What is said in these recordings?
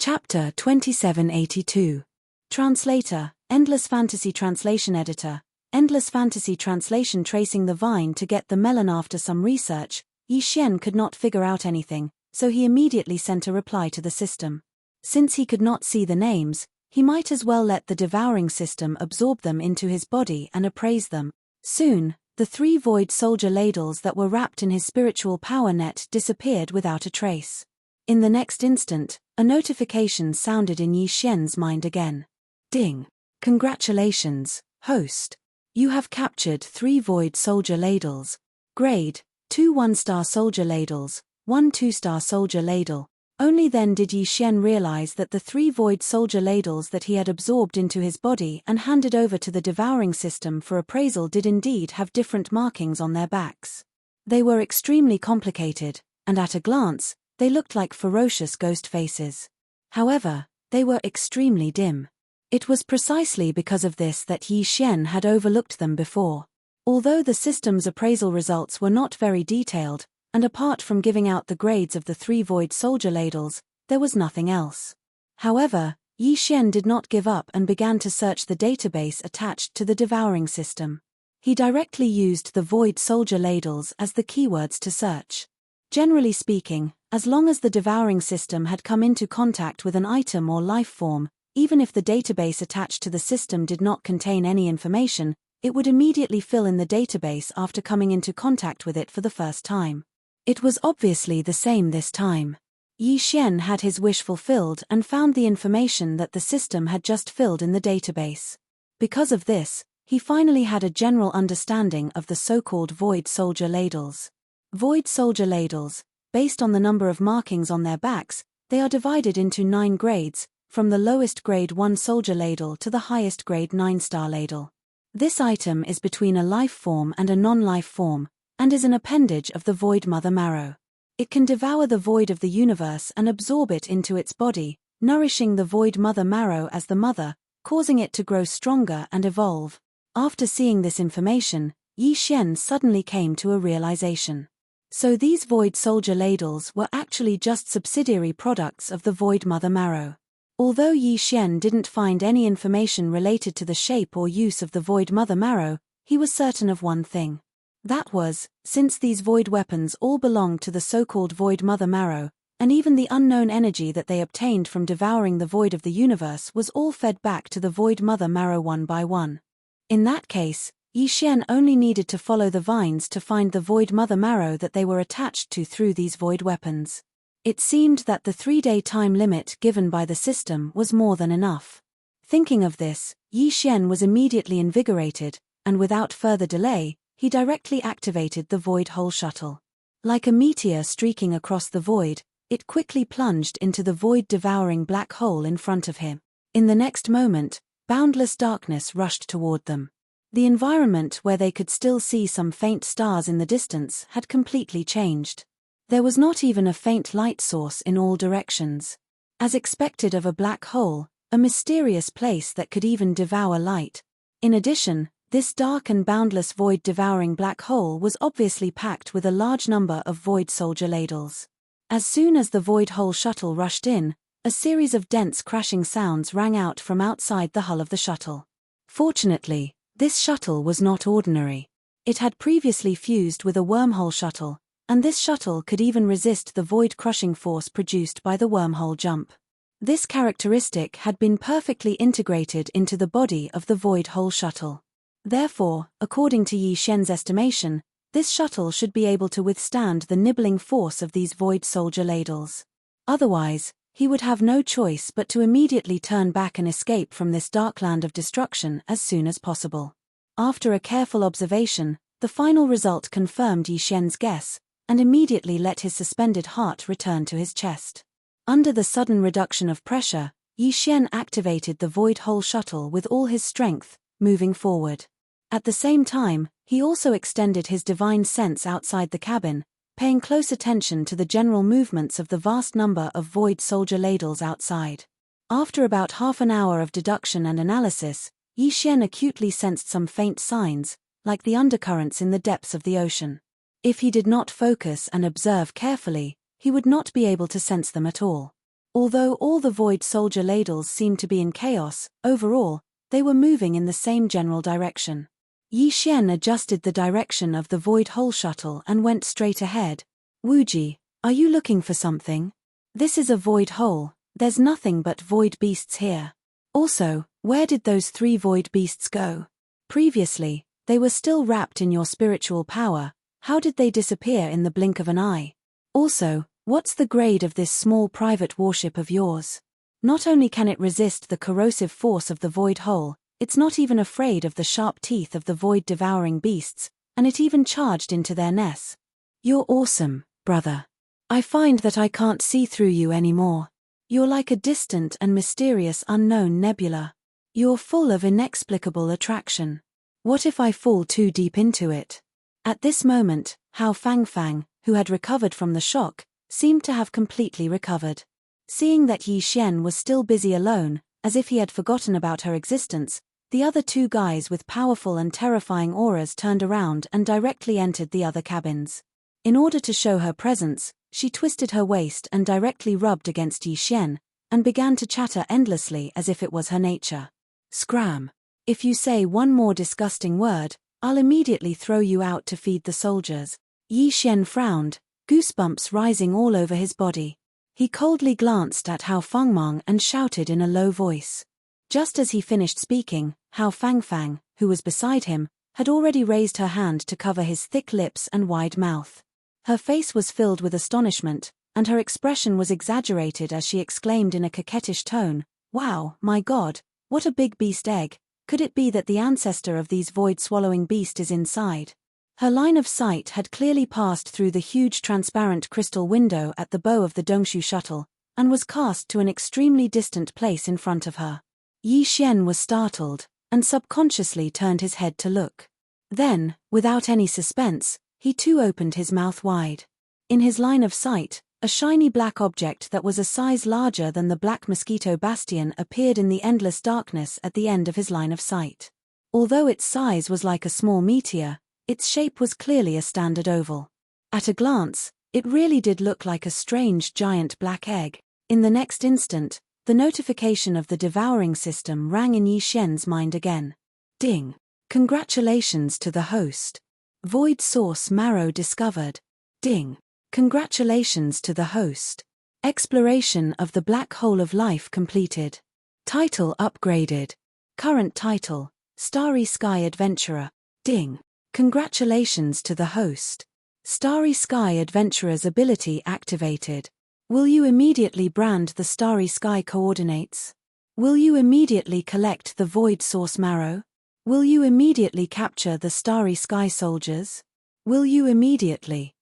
Chapter 2782. Translator, Endless Fantasy Translation Editor. Endless Fantasy Translation. Tracing the vine to get the melon. After some research, Yi Xian could not figure out anything, so he immediately sent a reply to the system. Since he could not see the names, he might as well let the devouring system absorb them into his body and appraise them. Soon, the 3 void soldier ladles that were wrapped in his spiritual power net disappeared without a trace. In the next instant, a notification sounded in Yi Xian's mind again. Ding! Congratulations, host. You have captured 3 void soldier ladles. Grade, 2 1-star soldier ladles, 1 2-star soldier ladle. Only then did Yi Xian realize that the 3 void soldier ladles that he had absorbed into his body and handed over to the devouring system for appraisal did indeed have different markings on their backs. They were extremely complicated, and at a glance, they looked like ferocious ghost faces. However, they were extremely dim. It was precisely because of this that Yi Xian had overlooked them before. Although the system's appraisal results were not very detailed, and apart from giving out the grades of the 3 void soldier ladles, there was nothing else. However, Yi Xian did not give up and began to search the database attached to the devouring system. He directly used the void soldier ladles as the keywords to search. Generally speaking, as long as the devouring system had come into contact with an item or life form, even if the database attached to the system did not contain any information, it would immediately fill in the database after coming into contact with it for the first time. It was obviously the same this time. Yi Xian had his wish fulfilled and found the information that the system had just filled in the database. Because of this, he finally had a general understanding of the so-called void soldier ladles. Void soldier ladles, based on the number of markings on their backs, they are divided into 9 grades, from the lowest grade 1 soldier ladle to the highest grade 9-star ladle. This item is between a life form and a non-life form, and is an appendage of the void mother marrow. It can devour the void of the universe and absorb it into its body, nourishing the void mother marrow as the mother, causing it to grow stronger and evolve. After seeing this information, Yi Xian suddenly came to a realization. So these void soldier ladles were actually just subsidiary products of the void mother marrow. Although Yi Xian didn't find any information related to the shape or use of the void mother marrow, he was certain of one thing. That was, since these void weapons all belonged to the so-called void mother marrow, and even the unknown energy that they obtained from devouring the void of the universe was all fed back to the void mother marrow one by one. In that case, Yi Xian only needed to follow the vines to find the void mother marrow that they were attached to through these void weapons. It seemed that the 3-day time limit given by the system was more than enough. Thinking of this, Yi Xian was immediately invigorated, and without further delay, he directly activated the void hole shuttle. Like a meteor streaking across the void, it quickly plunged into the void-devouring black hole in front of him. In the next moment, boundless darkness rushed toward them. The environment where they could still see some faint stars in the distance had completely changed. There was not even a faint light source in all directions. As expected of a black hole, a mysterious place that could even devour light. In addition, this dark and boundless void-devouring black hole was obviously packed with a large number of void soldier ladles. As soon as the void hole shuttle rushed in, a series of dense crashing sounds rang out from outside the hull of the shuttle. Fortunately, this shuttle was not ordinary. It had previously fused with a wormhole shuttle, and this shuttle could even resist the void-crushing force produced by the wormhole jump. This characteristic had been perfectly integrated into the body of the void hole shuttle. Therefore, according to Yi Xian's estimation, this shuttle should be able to withstand the nibbling force of these void soldier ladles. Otherwise, he would have no choice but to immediately turn back and escape from this dark land of destruction as soon as possible. After a careful observation, the final result confirmed Yi Xian's guess, and immediately let his suspended heart return to his chest. Under the sudden reduction of pressure, Yi Xian activated the void hole shuttle with all his strength, moving forward. At the same time, he also extended his divine sense outside the cabin, paying close attention to the general movements of the vast number of void soldier ladles outside. After about half an hour of deduction and analysis, Yi Xian acutely sensed some faint signs, like the undercurrents in the depths of the ocean. If he did not focus and observe carefully, he would not be able to sense them at all. Although all the Void Soldier ladles seemed to be in chaos, overall, they were moving in the same general direction. Yi Xian adjusted the direction of the Void Hole shuttle and went straight ahead. Wuji, are you looking for something? This is a void hole, there's nothing but void beasts here. Also, where did those 3 void beasts go? Previously, they were still wrapped in your spiritual power, how did they disappear in the blink of an eye? Also, what's the grade of this small private warship of yours? Not only can it resist the corrosive force of the void hole, it's not even afraid of the sharp teeth of the void-devouring beasts, and it even charged into their nests. You're awesome, brother. I find that I can't see through you anymore. You're like a distant and mysterious unknown nebula. You're full of inexplicable attraction. What if I fall too deep into it? At this moment, Hao Fangfang, who had recovered from the shock, seemed to have completely recovered. Seeing that Yi Xian was still busy alone, as if he had forgotten about her existence, the other 2 guys with powerful and terrifying auras turned around and directly entered the other cabins. In order to show her presence, she twisted her waist and directly rubbed against Yi Xian, and began to chatter endlessly as if it was her nature. Scram! If you say one more disgusting word, I'll immediately throw you out to feed the soldiers. Yi Xian frowned, goosebumps rising all over his body. He coldly glanced at Hao Fangmang and shouted in a low voice. Just as he finished speaking, Hao Fangfang, who was beside him, had already raised her hand to cover his thick lips and wide mouth. Her face was filled with astonishment, and her expression was exaggerated as she exclaimed in a coquettish tone, "Wow, my God, what a big beast egg, could it be that the ancestor of these void-swallowing beasts is inside?" Her line of sight had clearly passed through the huge transparent crystal window at the bow of the Dongshu shuttle, and was cast to an extremely distant place in front of her. Yi Xian was startled, and subconsciously turned his head to look. Then, without any suspense, he too opened his mouth wide. In his line of sight, a shiny black object that was a size larger than the Black Mosquito Bastion appeared in the endless darkness at the end of his line of sight. Although its size was like a small meteor, its shape was clearly a standard oval. At a glance, it really did look like a strange giant black egg. In the next instant, the notification of the devouring system rang in Yi Xian's mind again. Ding! Congratulations to the host. Void Source Marrow discovered. Ding! Congratulations to the host. Exploration of the Black Hole of Life completed. Title upgraded. Current title, Starry Sky Adventurer. Ding! Congratulations to the host. Starry Sky Adventurer's ability activated. Will you immediately brand the Starry Sky coordinates? Will you immediately collect the Void Source Marrow? Will you immediately capture the Starry Sky soldiers? Will you immediately?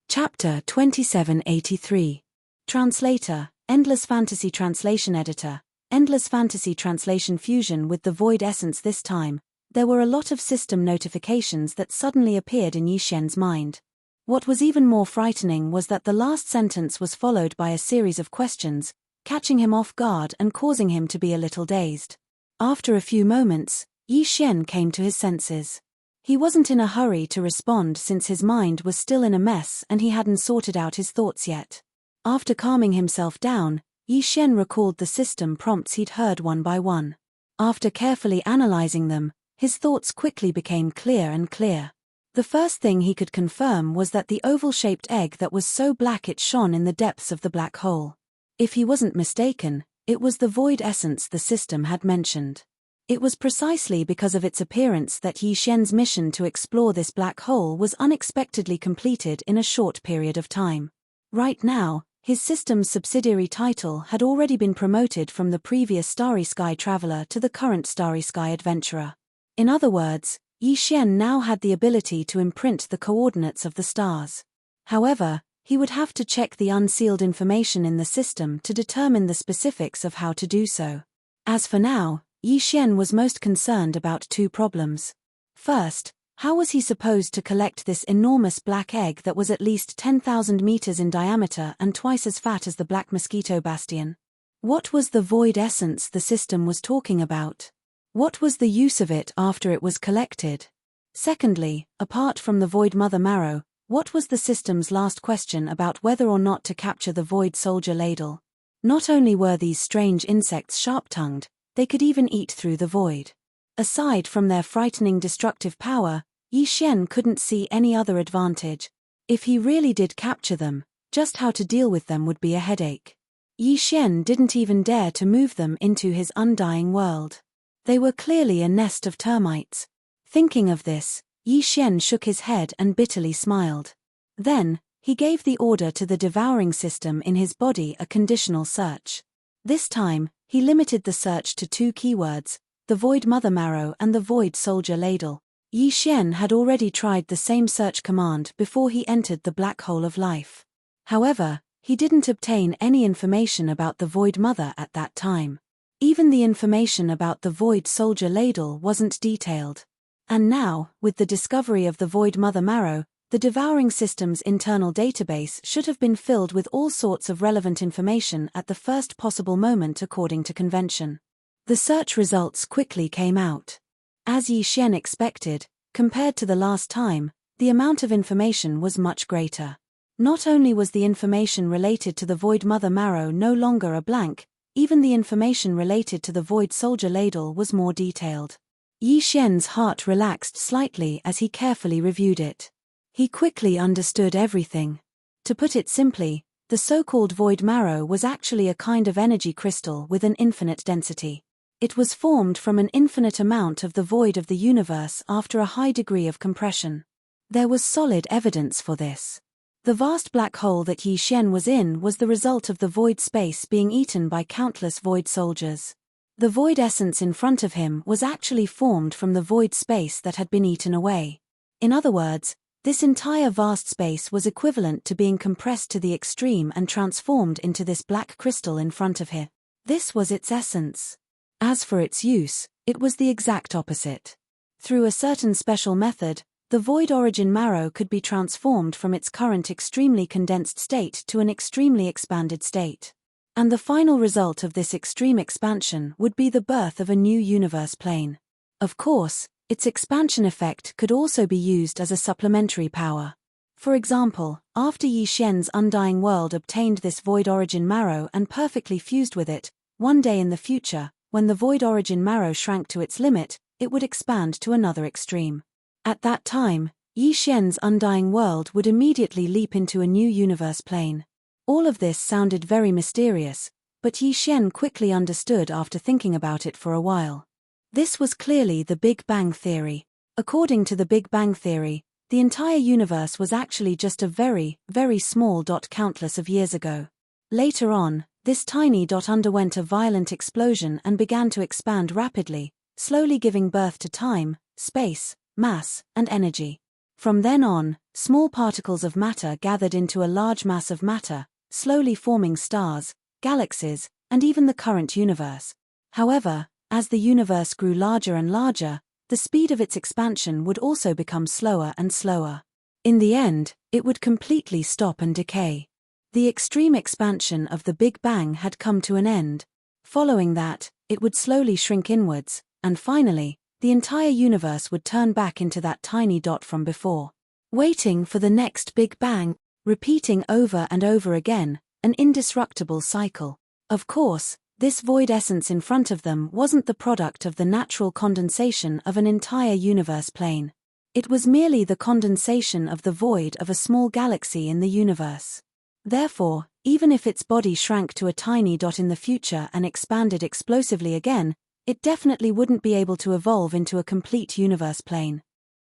Chapter 2783. Translator, Endless Fantasy Translation Editor, Endless Fantasy Translation Fusion with the Void Essence. This time, there were a lot of system notifications that suddenly appeared in Yi Xian's mind. What was even more frightening was that the last sentence was followed by a series of questions, catching him off guard and causing him to be a little dazed. After a few moments, Yi Xian came to his senses. He wasn't in a hurry to respond since his mind was still in a mess and he hadn't sorted out his thoughts yet. After calming himself down, Yi Xian recalled the system prompts he'd heard one by one. After carefully analyzing them, his thoughts quickly became clear and clear. The first thing he could confirm was that the oval-shaped egg that was so black it shone in the depths of the black hole. If he wasn't mistaken, it was the void essence the system had mentioned. It was precisely because of its appearance that Yi Xian's mission to explore this black hole was unexpectedly completed in a short period of time. Right now, his system's subsidiary title had already been promoted from the previous Starry Sky Traveler to the current Starry Sky Adventurer. In other words, Yi Xian now had the ability to imprint the coordinates of the stars. However, he would have to check the unsealed information in the system to determine the specifics of how to do so. As for now, Yi Xian was most concerned about 2 problems. First, how was he supposed to collect this enormous black egg that was at least 10,000 meters in diameter and twice as fat as the Black Mosquito Bastion? What was the void essence the system was talking about? What was the use of it after it was collected? Secondly, apart from the Void Mother Marrow, what was the system's last question about whether or not to capture the Void Soldier Ladle? Not only were these strange insects sharp-tongued, they could even eat through the void. Aside from their frightening destructive power, Yi Xian couldn't see any other advantage. If he really did capture them, just how to deal with them would be a headache. Yi Xian didn't even dare to move them into his undying world. They were clearly a nest of termites. Thinking of this, Yi Xian shook his head and bitterly smiled. Then, he gave the order to the devouring system in his body a conditional search. This time, he limited the search to 2 keywords, the Void Mother Marrow and the Void Soldier Ladle. Yi Xian had already tried the same search command before he entered the black hole of life. However, he didn't obtain any information about the Void Mother at that time. Even the information about the Void Soldier Ladle wasn't detailed. And now, with the discovery of the Void Mother Marrow, the devouring system's internal database should have been filled with all sorts of relevant information at the first possible moment according to convention. The search results quickly came out. As Yi Xian expected, compared to the last time, the amount of information was much greater. Not only was the information related to the Void Mother Marrow no longer a blank, even the information related to the Void Soldier Ladle was more detailed. Yi Xian's heart relaxed slightly as he carefully reviewed it. He quickly understood everything. To put it simply, the so-called Void Marrow was actually a kind of energy crystal with an infinite density. It was formed from an infinite amount of the void of the universe after a high degree of compression. There was solid evidence for this. The vast black hole that Yi Xian was in was the result of the void space being eaten by countless void soldiers. The void essence in front of him was actually formed from the void space that had been eaten away. In other words, this entire vast space was equivalent to being compressed to the extreme and transformed into this black crystal in front of him. This was its essence. As for its use, it was the exact opposite. Through a certain special method, the void origin marrow could be transformed from its current extremely condensed state to an extremely expanded state. And the final result of this extreme expansion would be the birth of a new universe plane. Of course, its expansion effect could also be used as a supplementary power. For example, after Yi Xian's undying world obtained this void origin marrow and perfectly fused with it, one day in the future, when the void origin marrow shrank to its limit, it would expand to another extreme. At that time, Yi Xian's undying world would immediately leap into a new universe plane. All of this sounded very mysterious, but Yi Xian quickly understood after thinking about it for a while. This was clearly the Big Bang Theory. According to the Big Bang Theory, the entire universe was actually just a very, very small dot countless of years ago. Later on, this tiny dot underwent a violent explosion and began to expand rapidly, slowly giving birth to time, space, mass, and energy. From then on, small particles of matter gathered into a large mass of matter, slowly forming stars, galaxies, and even the current universe. However, as the universe grew larger and larger, the speed of its expansion would also become slower and slower. In the end, it would completely stop and decay. The extreme expansion of the Big Bang had come to an end. Following that, it would slowly shrink inwards, and finally, the entire universe would turn back into that tiny dot from before. Waiting for the next Big Bang, repeating over and over again, an indestructible cycle. Of course, this void essence in front of them wasn't the product of the natural condensation of an entire universe plane. It was merely the condensation of the void of a small galaxy in the universe. Therefore, even if its body shrank to a tiny dot in the future and expanded explosively again, it definitely wouldn't be able to evolve into a complete universe plane.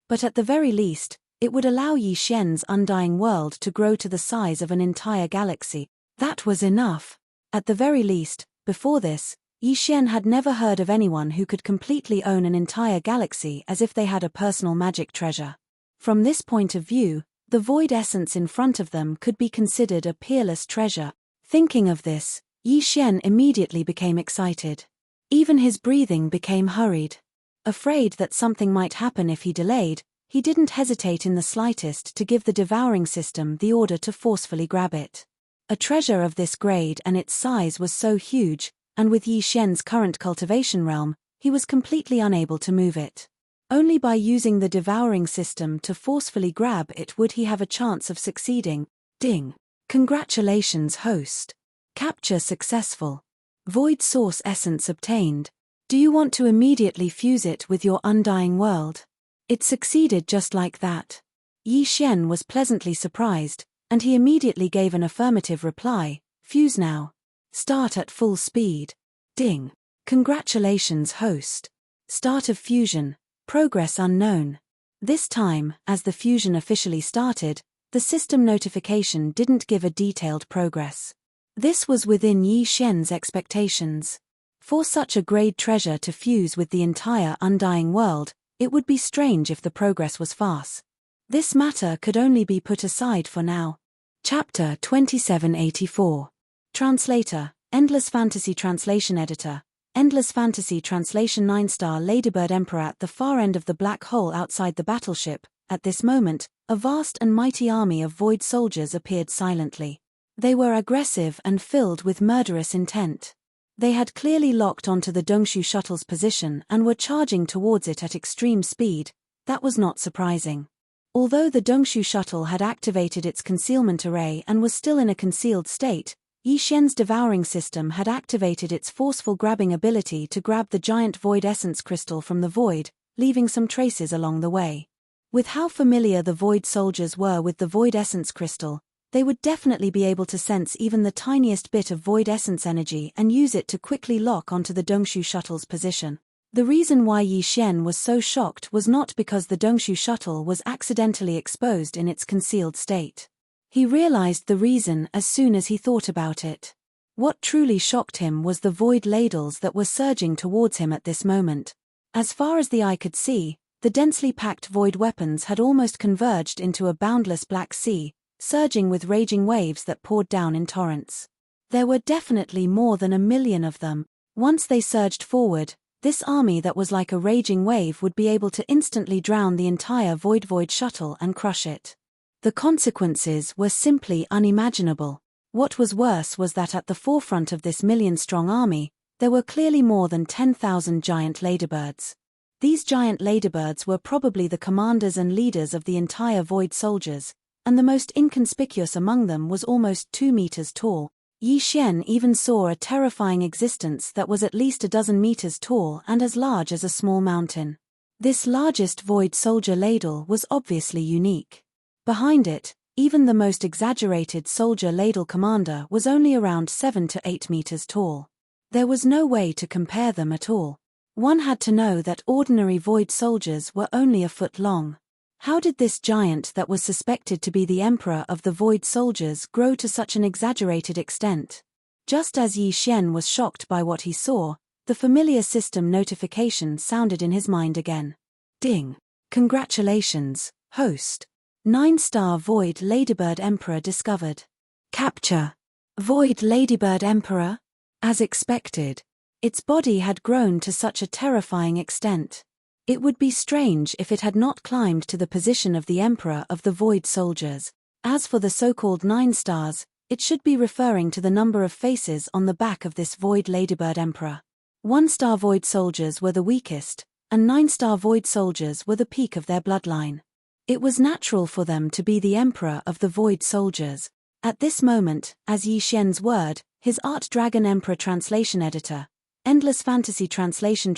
But at the very least, it would allow Yi Xian's undying world to grow to the size of an entire galaxy. That was enough. At the very least, before this, Yi Xian had never heard of anyone who could completely own an entire galaxy as if they had a personal magic treasure. From this point of view, the void essence in front of them could be considered a peerless treasure. Thinking of this, Yi Xian immediately became excited. Even his breathing became hurried. Afraid that something might happen if he delayed, he didn't hesitate in the slightest to give the devouring system the order to forcefully grab it. A treasure of this grade and its size was so huge, and with Yi Xian's current cultivation realm, he was completely unable to move it. Only by using the devouring system to forcefully grab it would he have a chance of succeeding. Ding! Congratulations, host. Capture successful. Void source essence obtained. Do you want to immediately fuse it with your undying world? It succeeded just like that. Yi Xian was pleasantly surprised, and he immediately gave an affirmative reply. Fuse now. Start at full speed. Ding. Congratulations, host. Start of fusion. Progress unknown. This time, as the fusion officially started, the system notification didn't give a detailed progress. This was within Yi Xian's expectations. For such a great treasure to fuse with the entire undying world, it would be strange if the progress was fast. This matter could only be put aside for now. Chapter 2784. Translator, Endless Fantasy Translation Editor. Endless Fantasy Translation 9-star Ladybird Emperor. At the far end of the black hole outside the battleship, at this moment, a vast and mighty army of void soldiers appeared silently. They were aggressive and filled with murderous intent. They had clearly locked onto the Dongshu shuttle's position and were charging towards it at extreme speed. That was not surprising. Although the Dongshu shuttle had activated its concealment array and was still in a concealed state, Yi Xian's devouring system had activated its forceful grabbing ability to grab the giant void essence crystal from the void, leaving some traces along the way. With how familiar the void soldiers were with the void essence crystal, they would definitely be able to sense even the tiniest bit of void essence energy and use it to quickly lock onto the Dongshu shuttle's position. The reason why Yi Xian was so shocked was not because the Dongshu shuttle was accidentally exposed in its concealed state. He realized the reason as soon as he thought about it. What truly shocked him was the void ladles that were surging towards him at this moment. As far as the eye could see, the densely packed void weapons had almost converged into a boundless black sea, surging with raging waves that poured down in torrents. There were definitely more than 1 million of them. Once they surged forward, this army that was like a raging wave would be able to instantly drown the entire void shuttle and crush it. The consequences were simply unimaginable. What was worse was that at the forefront of this million-strong army, there were clearly more than 10,000 giant ladybirds. These giant ladybirds were probably the commanders and leaders of the entire void soldiers, and the most inconspicuous among them was almost 2 meters tall. Yi Xian even saw a terrifying existence that was at least a dozen meters tall and as large as a small mountain. This largest void soldier ladle was obviously unique. Behind it, even the most exaggerated soldier ladle commander was only around 7 to 8 meters tall. There was no way to compare them at all. One had to know that ordinary void soldiers were only a foot long. How did this giant that was suspected to be the emperor of the void soldiers grow to such an exaggerated extent? Just as Yi Xian was shocked by what he saw, the familiar system notification sounded in his mind again. Ding. Congratulations, host. 9-star Void Ladybird Emperor discovered. Capture. Void Ladybird Emperor? As expected. Its body had grown to such a terrifying extent. It would be strange if it had not climbed to the position of the Emperor of the Void Soldiers. As for the so-called 9 stars, it should be referring to the number of faces on the back of this Void Ladybird Emperor. 1-star Void Soldiers were the weakest, and 9-star Void Soldiers were the peak of their bloodline. It was natural for them to be the Emperor of the Void Soldiers. At this moment, as Yi Xian's word, his Art Dragon Emperor Translation Editor, Endless Fantasy Translation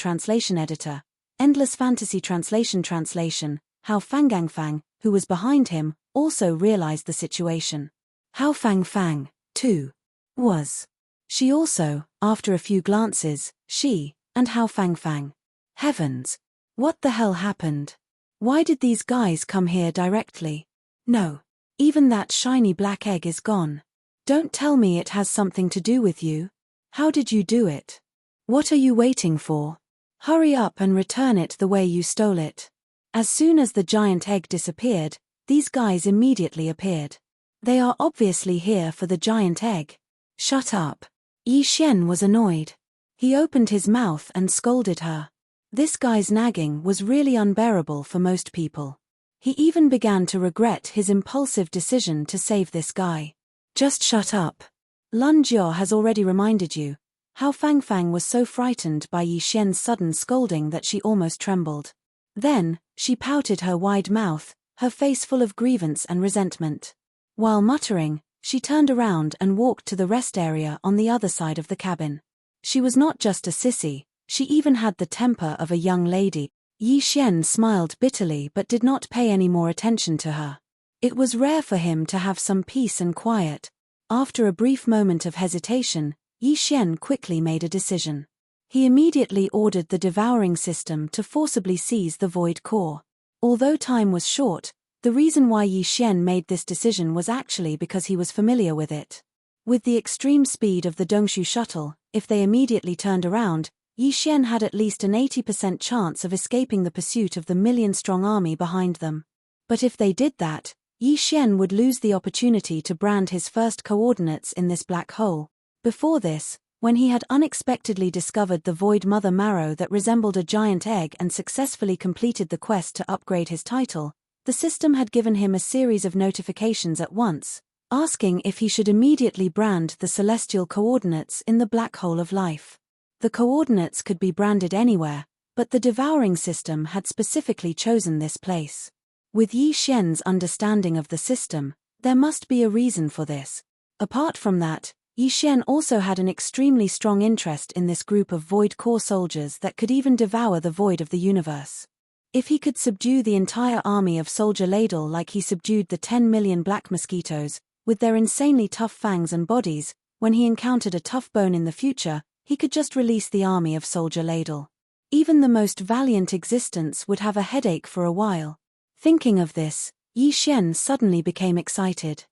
Editor, Endless Fantasy Translation, Hao Fang, who was behind him, also realized the situation. Hao Fang, too, was. She also, after a few glances, she, and Hao Fang. Heavens! What the hell happened? Why did these guys come here directly? No. Even that shiny black egg is gone. Don't tell me it has something to do with you. How did you do it? What are you waiting for? Hurry up and return it the way you stole it. As soon as the giant egg disappeared, these guys immediately appeared. They are obviously here for the giant egg. Shut up. Yi Xian was annoyed. He opened his mouth and scolded her. This guy's nagging was really unbearable for most people. He even began to regret his impulsive decision to save this guy. Just shut up. Lun Jia has already reminded you. Hao Fang was so frightened by Yi Xian's sudden scolding that she almost trembled. Then, she pouted her wide mouth, her face full of grievance and resentment. While muttering, She turned around and walked to the rest area on the other side of the cabin. She was not just a sissy, she even had the temper of a young lady. Yi Xian smiled bitterly but did not pay any more attention to her. It was rare for him to have some peace and quiet. After a brief moment of hesitation, Yi Xian quickly made a decision. He immediately ordered the devouring system to forcibly seize the void core. Although time was short, the reason why Yi Xian made this decision was actually because he was familiar with it. With the extreme speed of the Dongshu shuttle, if they immediately turned around, Yi Xian had at least an 80% chance of escaping the pursuit of the million-strong army behind them. But if they did that, Yi Xian would lose the opportunity to brand his first coordinates in this black hole. Before this, when he had unexpectedly discovered the Void Mother Marrow that resembled a giant egg and successfully completed the quest to upgrade his title, the system had given him a series of notifications at once, asking if he should immediately brand the celestial coordinates in the black hole of life. The coordinates could be branded anywhere, but the devouring system had specifically chosen this place. With Yi Xian's understanding of the system, there must be a reason for this. Apart from that, Yi Xian also had an extremely strong interest in this group of void core soldiers that could even devour the void of the universe. If he could subdue the entire army of Soldier Ladle like he subdued the 10 million black mosquitoes, with their insanely tough fangs and bodies, when he encountered a tough bone in the future, he could just release the army of Soldier Ladle. Even the most valiant existence would have a headache for a while. Thinking of this, Yi Xian suddenly became excited.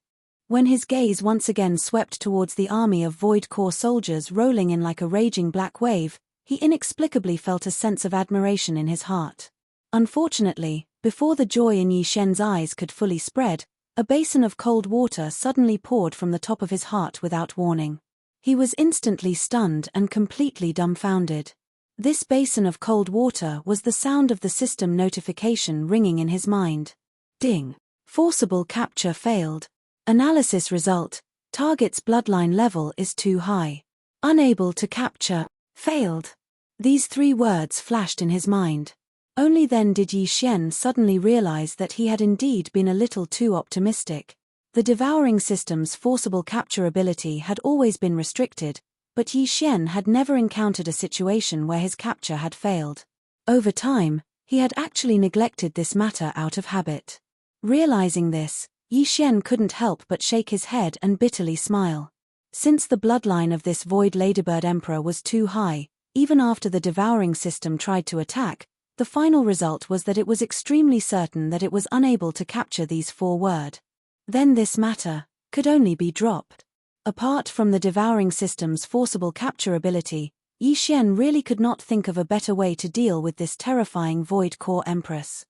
When his gaze once again swept towards the army of void core soldiers rolling in like a raging black wave, he inexplicably felt a sense of admiration in his heart. Unfortunately, before the joy in Yi Xian's eyes could fully spread, a basin of cold water suddenly poured from the top of his heart without warning. He was instantly stunned and completely dumbfounded. This basin of cold water was the sound of the system notification ringing in his mind. Ding! Forcible capture failed. Analysis result: target's bloodline level is too high. Unable to capture. Failed. These 3 words flashed in his mind. Only then did Yi Xian suddenly realize that he had indeed been a little too optimistic. The devouring system's forcible capture ability had always been restricted, but Yi Xian had never encountered a situation where his capture had failed. Over time, he had actually neglected this matter out of habit. Realizing this, Yi Xian couldn't help but shake his head and bitterly smile. Since the bloodline of this Void Ladybird Emperor was too high, even after the devouring system tried to attack, the final result was that it was extremely certain that it was unable to capture these 4 words. Then this matter could only be dropped. Apart from the devouring system's forcible capture ability, Yi Xian really could not think of a better way to deal with this terrifying Void Core Empress.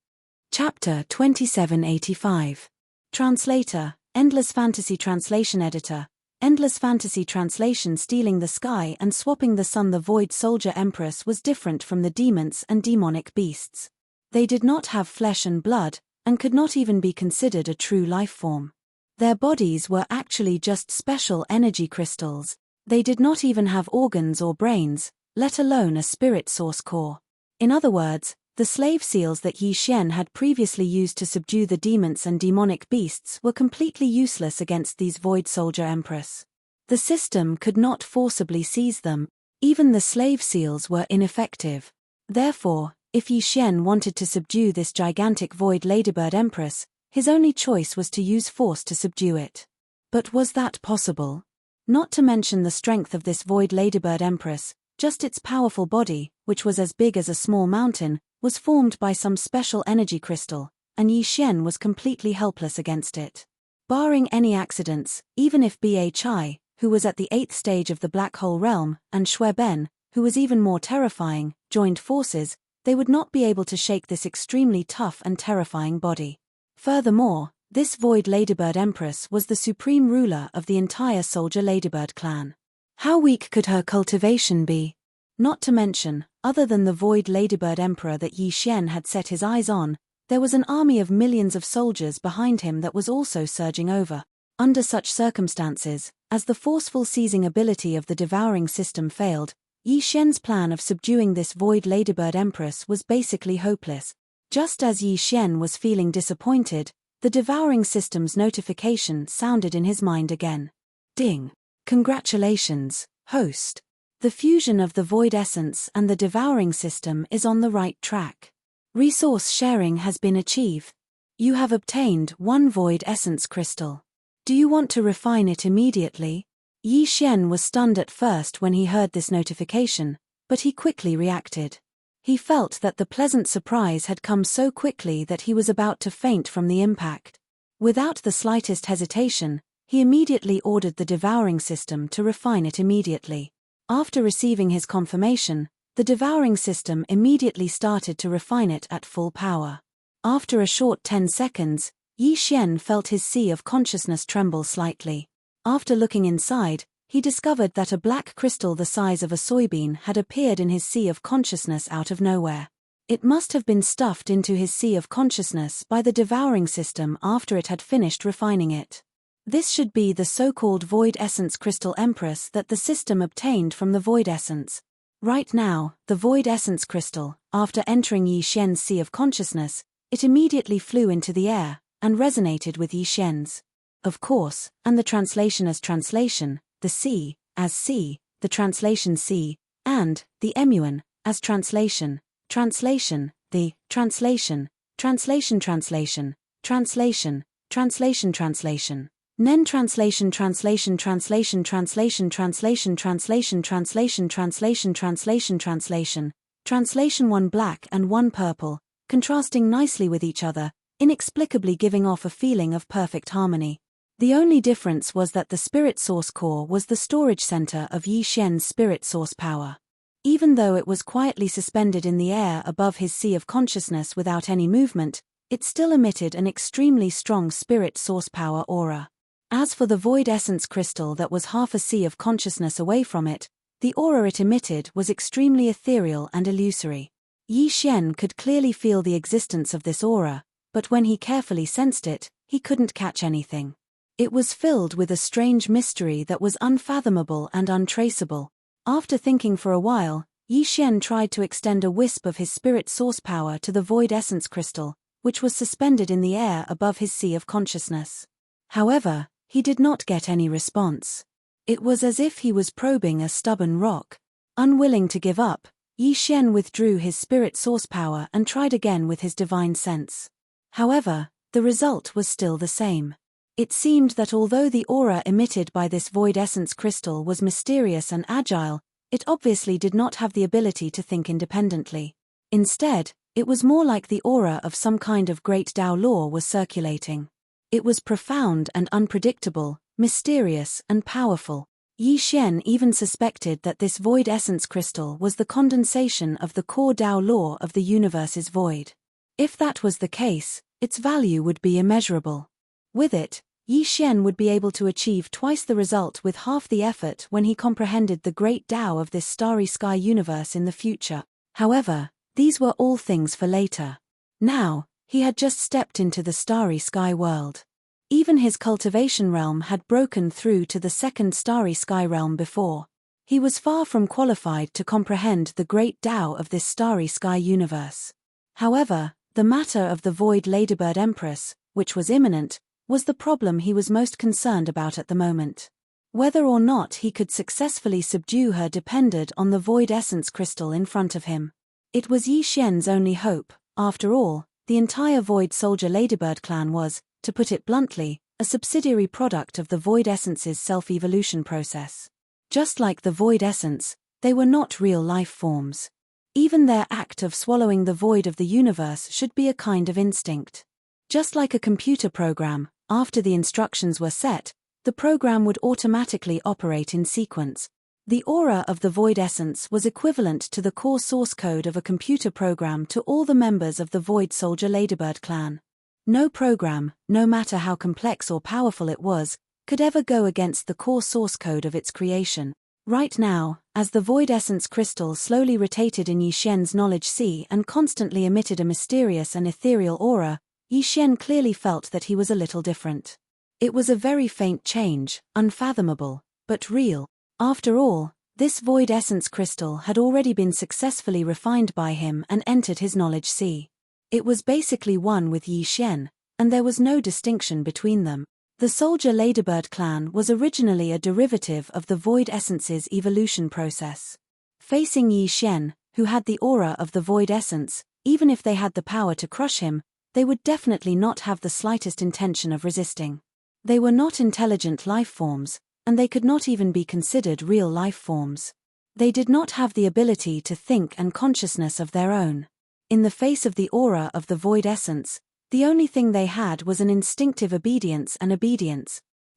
Chapter 2785. Translator, Endless Fantasy Translation Editor, Endless Fantasy Translation. Stealing the sky and swapping the sun. The Void Soldier Empress was different from the demons and demonic beasts. They did not have flesh and blood, and could not even be considered a true life form. Their bodies were actually just special energy crystals. They did not even have organs or brains, let alone a spirit source core. In other words, the slave seals that Yi Xian had previously used to subdue the demons and demonic beasts were completely useless against these Void Soldier Empress. The system could not forcibly seize them. Even the slave seals were ineffective. Therefore, if Yi Xian wanted to subdue this gigantic Void Ladybird Empress, his only choice was to use force to subdue it. But was that possible? Not to mention the strength of this Void Ladybird Empress, just its powerful body, which was as big as a small mountain, was formed by some special energy crystal, and Yi Xian was completely helpless against it. Barring any accidents, even if Bhi, who was at the 8th stage of the Black Hole Realm, and Xue Ben, who was even more terrifying, joined forces, they would not be able to shake this extremely tough and terrifying body. Furthermore, this Void Ladybird Empress was the supreme ruler of the entire Soldier Ladybird clan. How weak could her cultivation be? Not to mention, other than the Void Ladybird Emperor that Yi Xian had set his eyes on, there was an army of millions of soldiers behind him that was also surging over. Under such circumstances, as the forceful seizing ability of the devouring system failed, Yi Xian's plan of subduing this Void Ladybird Empress was basically hopeless. Just as Yi Xian was feeling disappointed, The devouring system's notification sounded in his mind again. Ding! Congratulations, host. The fusion of the void essence and the devouring system is on the right track. Resource sharing has been achieved. You have obtained 1 void essence crystal. Do you want to refine it immediately? Yi Xian was stunned at first when he heard this notification, but he quickly reacted. He felt that the pleasant surprise had come so quickly that he was about to faint from the impact. Without the slightest hesitation, he immediately ordered the devouring system to refine it immediately. After receiving his confirmation, the devouring system immediately started to refine it at full power. After a short 10 seconds, Yi Xian felt his sea of consciousness tremble slightly. After looking inside, he discovered that a black crystal the size of a soybean had appeared in his sea of consciousness out of nowhere. It must have been stuffed into his sea of consciousness by the devouring system after it had finished refining it. This should be the so-called void essence crystal Empress that the system obtained from the void essence. Right now, the void essence crystal, after entering Yi Xian's sea of consciousness, it immediately flew into the air and resonated with Yi Xian's. Of course, and the translation as translation, the sea, as sea, the translation sea, and the emuon, as translation, translation, the translation, translation translation, translation, translation translation, nen translation translation translation translation translation translation translation translation translation translation, translation 1 black and 1 purple, contrasting nicely with each other, inexplicably giving off a feeling of perfect harmony. The only difference was that the spirit source core was the storage center of Yi Xian's spirit source power. Even though it was quietly suspended in the air above his sea of consciousness without any movement, it still emitted an extremely strong spirit source power aura. As for the void essence crystal that was half a sea of consciousness away from it, the aura it emitted was extremely ethereal and illusory. Yi Xian could clearly feel the existence of this aura, but when he carefully sensed it, he couldn't catch anything. It was filled with a strange mystery that was unfathomable and untraceable. After thinking for a while, Yi Xian tried to extend a wisp of his spirit source power to the void essence crystal, which was suspended in the air above his sea of consciousness. However, he did not get any response. It was as if he was probing a stubborn rock. Unwilling to give up, Yi Xian withdrew his spirit source power and tried again with his divine sense. However, the result was still the same. It seemed that although the aura emitted by this void essence crystal was mysterious and agile, it obviously did not have the ability to think independently. Instead, it was more like the aura of some kind of great Tao law was circulating. It was profound and unpredictable, mysterious and powerful. Yi Xian even suspected that this void essence crystal was the condensation of the core Tao law of the universe's void. If that was the case, its value would be immeasurable. With it, Yi Xian would be able to achieve twice the result with half the effort when he comprehended the great Tao of this starry sky universe in the future. However, these were all things for later. Now, he had just stepped into the starry sky world. Even his cultivation realm had broken through to the second starry sky realm before. He was far from qualified to comprehend the great Tao of this starry sky universe. However, the matter of the void ladybird empress, which was imminent, was the problem he was most concerned about at the moment. Whether or not he could successfully subdue her depended on the void essence crystal in front of him. It was Yi Xian's only hope. After all, the entire Void Soldier Ladybird clan was, to put it bluntly, a subsidiary product of the Void Essence's self-evolution process. Just like the Void Essence, they were not real life forms. Even their act of swallowing the void of the universe should be a kind of instinct. Just like a computer program, after the instructions were set, the program would automatically operate in sequence. The aura of the Void Essence was equivalent to the core source code of a computer program to all the members of the Void Soldier Ladybird clan. No program, no matter how complex or powerful it was, could ever go against the core source code of its creation. Right now, as the Void Essence crystal slowly rotated in Yi Xian's knowledge sea and constantly emitted a mysterious and ethereal aura, Yi Xian clearly felt that he was a little different. It was a very faint change, unfathomable, but real. After all, this Void Essence crystal had already been successfully refined by him and entered his knowledge sea. It was basically one with Yi Xian, and there was no distinction between them. The soldier ladybird clan was originally a derivative of the void essence's evolution process. Facing Yi Xian, who had the aura of the void essence, even if they had the power to crush him, they would definitely not have the slightest intention of resisting. They were not intelligent life forms, and they could not even be considered real life forms. They did not have the ability to think and consciousness of their own. In the face of the aura of the void essence, the only thing they had was an instinctive obedience.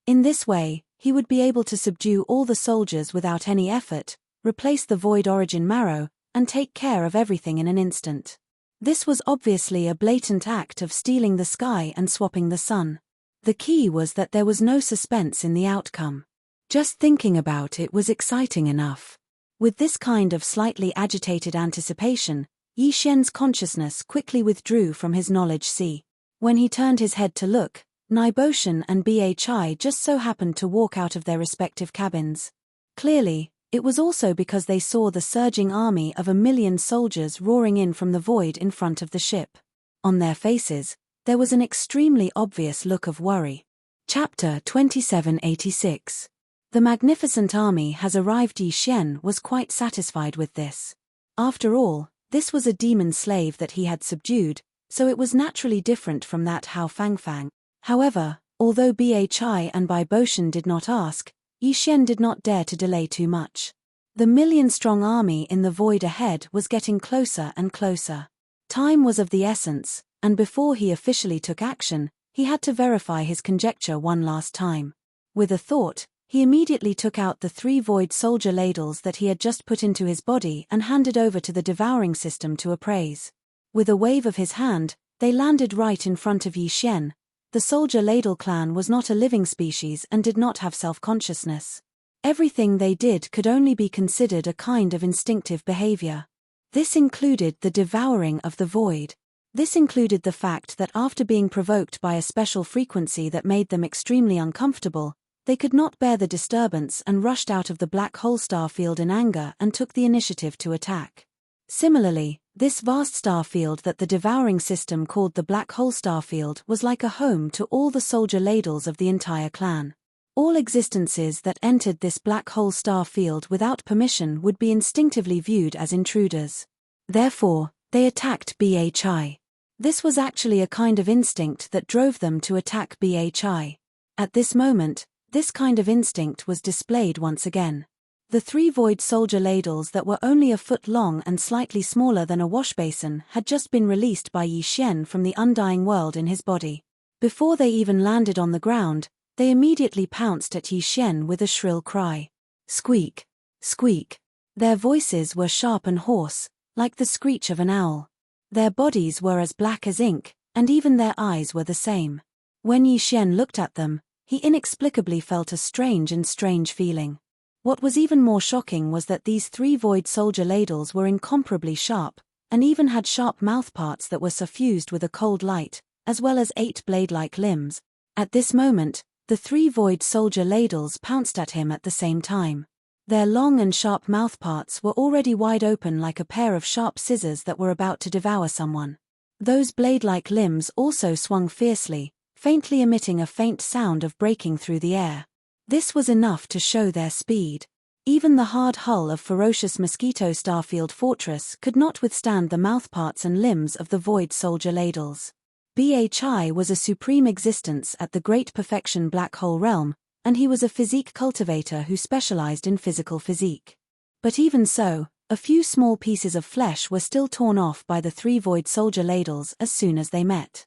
In this way, he would be able to subdue all the soldiers without any effort, replace the void origin marrow, and take care of everything in an instant. This was obviously a blatant act of stealing the sky and swapping the sun. The key was that there was no suspense in the outcome. Just thinking about it was exciting enough. With this kind of slightly agitated anticipation, Yi Xian's consciousness quickly withdrew from his knowledge sea. When he turned his head to look, Niboshan and Bhi just so happened to walk out of their respective cabins. Clearly, it was also because they saw the surging army of 1,000,000 soldiers roaring in from the void in front of the ship. On their faces, there was an extremely obvious look of worry. Chapter 2786. The magnificent army has arrived. Yi Xian was quite satisfied with this. After all, this was a demon slave that he had subdued, so it was naturally different from that Hao Fangfang. However, although Bhi and Bai Boshan did not ask, Yi Xian did not dare to delay too much. The 1,000,000-strong army in the void ahead was getting closer and closer. Time was of the essence, and before he officially took action, he had to verify his conjecture one last time. With a thought, he immediately took out the 3 void soldier ladles that he had just put into his body and handed over to the devouring system to appraise. With a wave of his hand, they landed right in front of Yi Xian. The soldier ladle clan was not a living species and did not have self-consciousness. Everything they did could only be considered a kind of instinctive behavior. This included the devouring of the void. This included the fact that after being provoked by a special frequency that made them extremely uncomfortable, they could not bear the disturbance and rushed out of the black hole star field in anger and took the initiative to attack. Similarly, this vast star field that the devouring system called the black hole star field was like a home to all the soldier ladles of the entire clan. All existences that entered this black hole star field without permission would be instinctively viewed as intruders. Therefore, they attacked Bhi. This was actually a kind of instinct that drove them to attack Bhi. At this moment, this kind of instinct was displayed once again. The 3 void soldier ladles that were only a foot long and slightly smaller than a washbasin had just been released by Yi Xian from the undying world in his body. Before they even landed on the ground, they immediately pounced at Yi Xian with a shrill cry. Squeak! Squeak! Their voices were sharp and hoarse, like the screech of an owl. Their bodies were as black as ink, and even their eyes were the same. When Yi Xian looked at them, he inexplicably felt a strange feeling. What was even more shocking was that these 3 void soldier ladles were incomparably sharp, and even had sharp mouthparts that were suffused with a cold light, as well as 8 blade-like limbs. At this moment, the 3 void soldier ladles pounced at him at the same time. Their long and sharp mouthparts were already wide open like a pair of sharp scissors that were about to devour someone. Those blade-like limbs also swung fiercely, faintly emitting a faint sound of breaking through the air. This was enough to show their speed. Even the hard hull of ferocious Mosquito Starfield Fortress could not withstand the mouthparts and limbs of the void soldier ladles. Bhi was a supreme existence at the Great Perfection Black Hole Realm, and he was a physique cultivator who specialized in physical physique. But even so, a few small pieces of flesh were still torn off by the 3 void soldier ladles as soon as they met.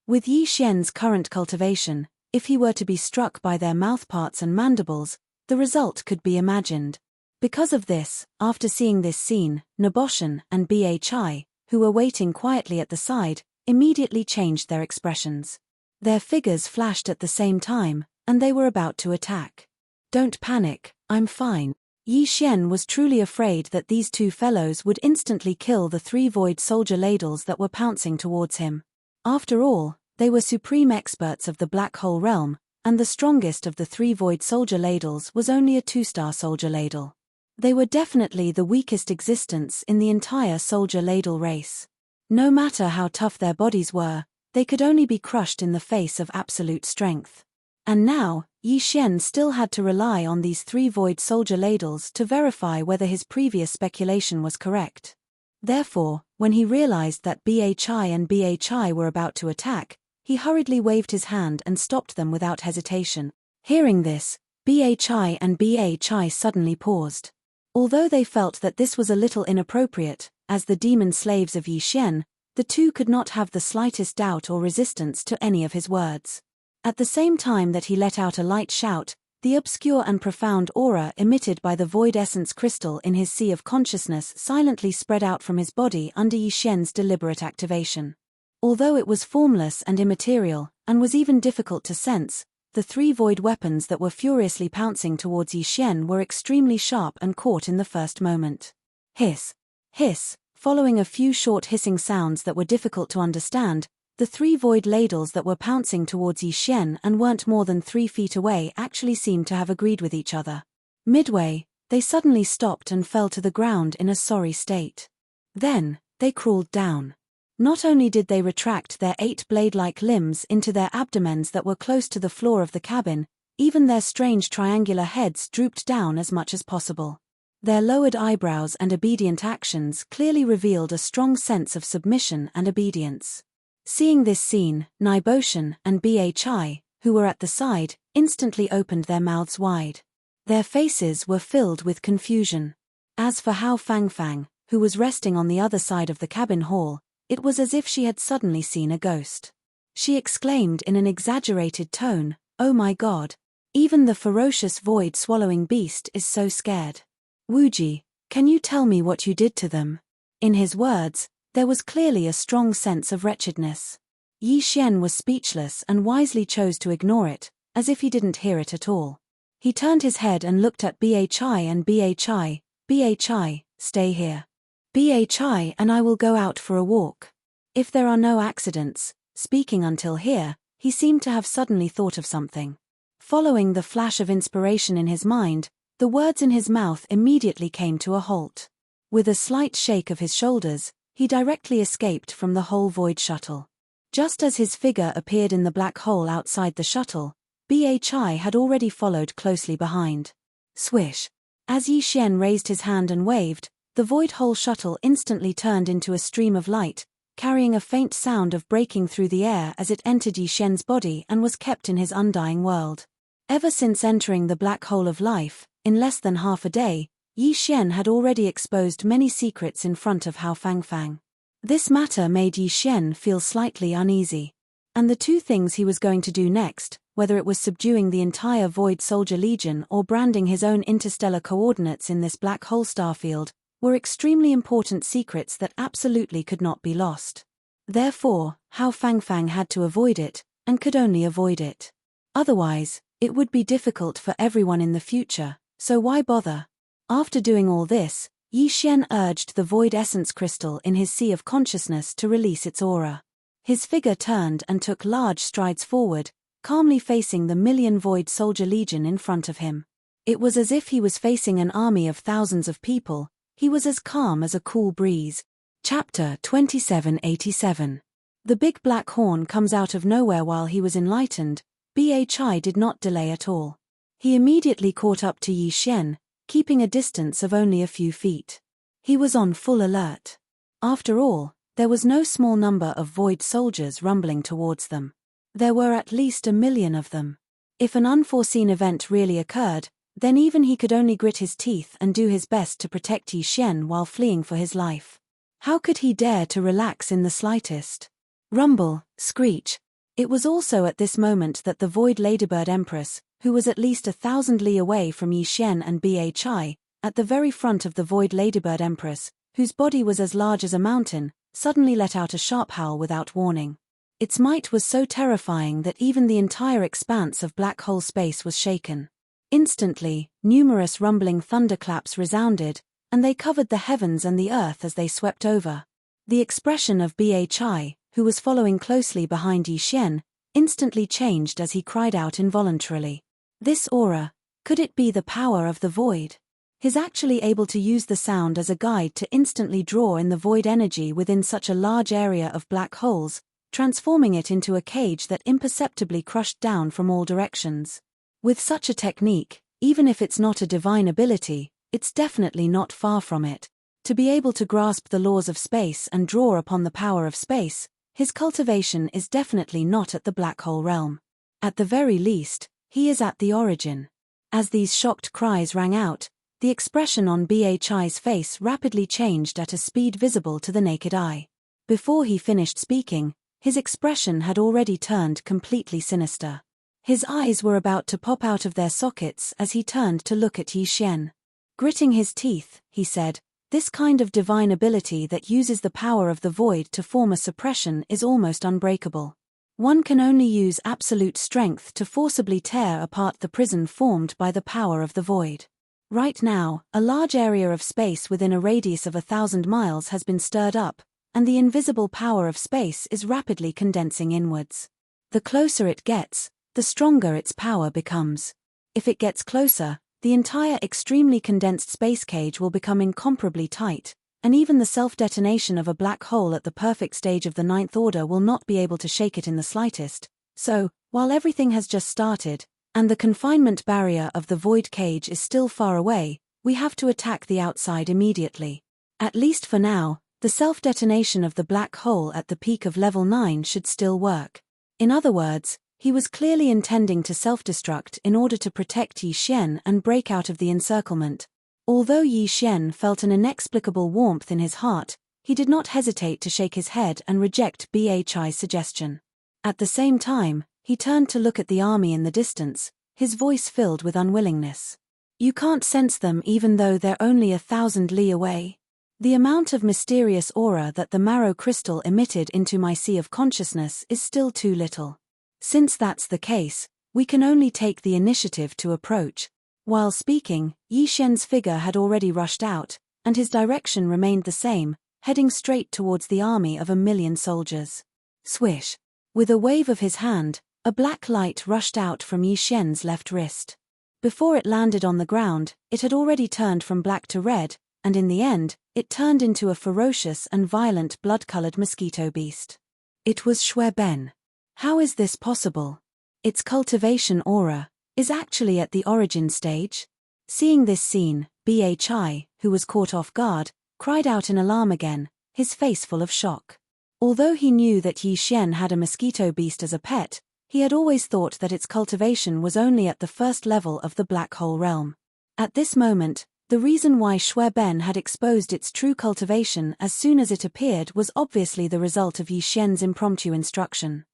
With Yi Xian's current cultivation, if he were to be struck by their mouthparts and mandibles, the result could be imagined. Because of this, after seeing this scene, Niboshan and Bhi, who were waiting quietly at the side, immediately changed their expressions. Their figures flashed at the same time, and they were about to attack. Don't panic, I'm fine. Yi Xian was truly afraid that these 2 fellows would instantly kill the 3 void soldier ladles that were pouncing towards him. After all, they were supreme experts of the black hole realm, and the strongest of the 3 void soldier ladles was only a 2-star soldier ladle. They were definitely the weakest existence in the entire soldier ladle race. No matter how tough their bodies were, they could only be crushed in the face of absolute strength. And now, Yi Xian still had to rely on these 3 void soldier ladles to verify whether his previous speculation was correct. Therefore, when he realized that Bhi and Bhi were about to attack, he hurriedly waved his hand and stopped them without hesitation. Hearing this, Bhi and Bhi suddenly paused. Although they felt that this was a little inappropriate, as the demon slaves of Yi Xian, the two could not have the slightest doubt or resistance to any of his words. At the same time that he let out a light shout, the obscure and profound aura emitted by the void essence crystal in his sea of consciousness silently spread out from his body under Yi Xian's deliberate activation. Although it was formless and immaterial, and was even difficult to sense, the 3 void weapons that were furiously pouncing towards Yi Xian were extremely sharp and caught in the first moment. Hiss! Hiss! Following a few short hissing sounds that were difficult to understand, the 3 void ladles that were pouncing towards Yi Xian and weren't more than 3 feet away actually seemed to have agreed with each other. Midway, they suddenly stopped and fell to the ground in a sorry state. Then, they crawled down. Not only did they retract their 8 blade-like limbs into their abdomens that were close to the floor of the cabin, even their strange triangular heads drooped down as much as possible. Their lowered eyebrows and obedient actions clearly revealed a strong sense of submission and obedience. Seeing this scene, Niboshan and Bhi, who were at the side, instantly opened their mouths wide. Their faces were filled with confusion. As for Hao Fangfang, who was resting on the other side of the cabin hall, it was as if she had suddenly seen a ghost. She exclaimed in an exaggerated tone, "Oh my God! Even the ferocious void-swallowing beast is so scared. Wuji, can you tell me what you did to them?" In his words, there was clearly a strong sense of wretchedness. Yi Xian was speechless and wisely chose to ignore it, as if he didn't hear it at all. He turned his head and looked at Bhi and Bhi. Bhi, stay here. Bhi and I will go out for a walk. If there are no accidents, speaking until here, he seemed to have suddenly thought of something. Following the flash of inspiration in his mind, the words in his mouth immediately came to a halt. With a slight shake of his shoulders, he directly escaped from the whole void shuttle. Just as his figure appeared in the black hole outside the shuttle, Bhi had already followed closely behind. Swish! As Yi Xian raised his hand and waved, the void hole shuttle instantly turned into a stream of light, carrying a faint sound of breaking through the air as it entered Yi Xian's body and was kept in his undying world. Ever since entering the black hole of life, in less than half a day, Yi Xian had already exposed many secrets in front of Hao Fangfang. This matter made Yi Xian feel slightly uneasy. And the 2 things he was going to do next, whether it was subduing the entire Void Soldier Legion or branding his own interstellar coordinates in this black hole starfield, were extremely important secrets that absolutely could not be lost. Therefore, Hao Fangfang had to avoid it, and could only avoid it. Otherwise, it would be difficult for everyone in the future, so why bother? After doing all this, Yi Xian urged the void essence crystal in his sea of consciousness to release its aura. His figure turned and took large strides forward, calmly facing the million Void Soldier Legion in front of him. It was as if he was facing an army of thousands of people. He was as calm as a cool breeze. Chapter 2787. The big black horn comes out of nowhere. While he was enlightened, Bhi did not delay at all. He immediately caught up to Yi Xian, keeping a distance of only a few feet. He was on full alert. After all, there was no small number of void soldiers rumbling towards them. There were at least 1 million of them. If an unforeseen event really occurred, then even he could only grit his teeth and do his best to protect Yi Xian while fleeing for his life. How could he dare to relax in the slightest? Rumble, screech. It was also at this moment that the Void Ladybird Empress, who was at least 1,000 li away from Yi Xian and Bhi, at the very front of the Void Ladybird Empress, whose body was as large as a mountain, suddenly let out a sharp howl without warning. Its might was so terrifying that even the entire expanse of black hole space was shaken. Instantly, numerous rumbling thunderclaps resounded, and they covered the heavens and the earth as they swept over. The expression of Bhi, who was following closely behind Yi Xian, instantly changed as he cried out involuntarily. This aura, could it be the power of the void? He's actually able to use the sound as a guide to instantly draw in the void energy within such a large area of black holes. transforming it into a cage that imperceptibly crushed down from all directions. With such a technique, even if it's not a divine ability, it's definitely not far from it. To be able to grasp the laws of space and draw upon the power of space, his cultivation is definitely not at the black hole realm. At the very least, he is at the origin. As these shocked cries rang out, the expression on Bhi's face rapidly changed at a speed visible to the naked eye. Before he finished speaking, his expression had already turned completely sinister. His eyes were about to pop out of their sockets as he turned to look at Yi Xian. Gritting his teeth, he said, "This kind of divine ability that uses the power of the void to form a suppression is almost unbreakable. One can only use absolute strength to forcibly tear apart the prison formed by the power of the void. Right now, a large area of space within a radius of 1,000 miles has been stirred up, and the invisible power of space is rapidly condensing inwards. The closer it gets, the stronger its power becomes. If it gets closer, the entire extremely condensed space cage will become incomparably tight, and even the self-detonation of a black hole at the perfect stage of the ninth order will not be able to shake it in the slightest. So, while everything has just started, and the confinement barrier of the void cage is still far away, we have to attack the outside immediately. At least for now, the self-detonation of the black hole at the peak of level 9 should still work." In other words, he was clearly intending to self-destruct in order to protect Yi Xian and break out of the encirclement. Although Yi Xian felt an inexplicable warmth in his heart, he did not hesitate to shake his head and reject Bhi's suggestion. At the same time, he turned to look at the army in the distance, his voice filled with unwillingness. "You can't sense them even though they're only 1,000 li away? The amount of mysterious aura that the marrow crystal emitted into my sea of consciousness is still too little. Since that's the case, we can only take the initiative to approach." While speaking, Yi Xian's figure had already rushed out, and his direction remained the same, heading straight towards the army of 1,000,000 soldiers. Swish! With a wave of his hand, a black light rushed out from Yi Xian's left wrist. Before it landed on the ground, it had already turned from black to red, and in the end, it turned into a ferocious and violent blood-colored mosquito beast. It was Shui Ben. How is this possible? Its cultivation aura is actually at the origin stage? Seeing this scene, Bhi, who was caught off guard, cried out in alarm again, his face full of shock. Although he knew that Yi Xian had a mosquito beast as a pet, he had always thought that its cultivation was only at the first level of the black hole realm. At this moment, the reason why Shui Ben had exposed its true cultivation as soon as it appeared was obviously the result of Yi Xian's impromptu instruction.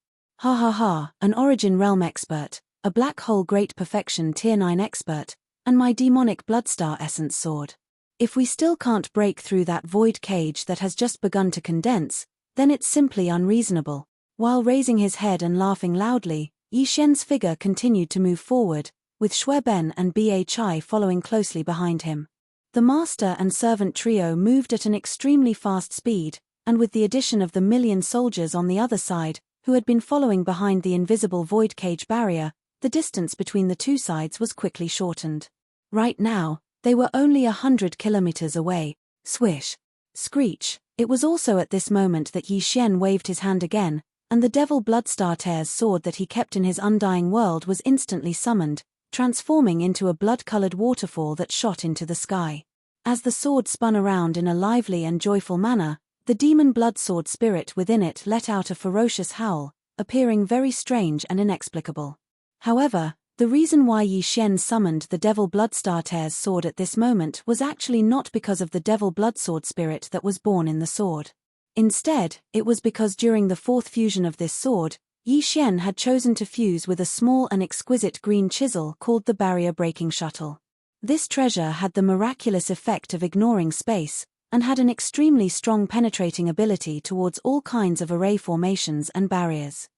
"Ha ha ha, an origin realm expert, a black hole great perfection tier 9 expert, and my demonic bloodstar essence sword. If we still can't break through that void cage that has just begun to condense, then it's simply unreasonable." While raising his head and laughing loudly, Yi Xian's figure continued to move forward, with Shui Ben and Bhi following closely behind him. The master and servant trio moved at an extremely fast speed, and with the addition of the 1,000,000 soldiers on the other side, who had been following behind the invisible void cage barrier, the distance between the two sides was quickly shortened. Right now, they were only 100 kilometers away. Swish! Screech! It was also at this moment that Yi Xian waved his hand again, and the devil bloodstar's sword that he kept in his undying world was instantly summoned, transforming into a blood-colored waterfall that shot into the sky. As the sword spun around in a lively and joyful manner, the demon blood sword spirit within it let out a ferocious howl, appearing very strange and inexplicable. However, the reason why Yi Xian summoned the devil bloodstar's sword at this moment was actually not because of the devil blood sword spirit that was born in the sword. Instead, it was because during the fourth fusion of this sword, Yi Xian had chosen to fuse with a small and exquisite green chisel called the barrier-breaking shuttle. This treasure had the miraculous effect of ignoring space, and had an extremely strong penetrating ability towards all kinds of array formations and barriers.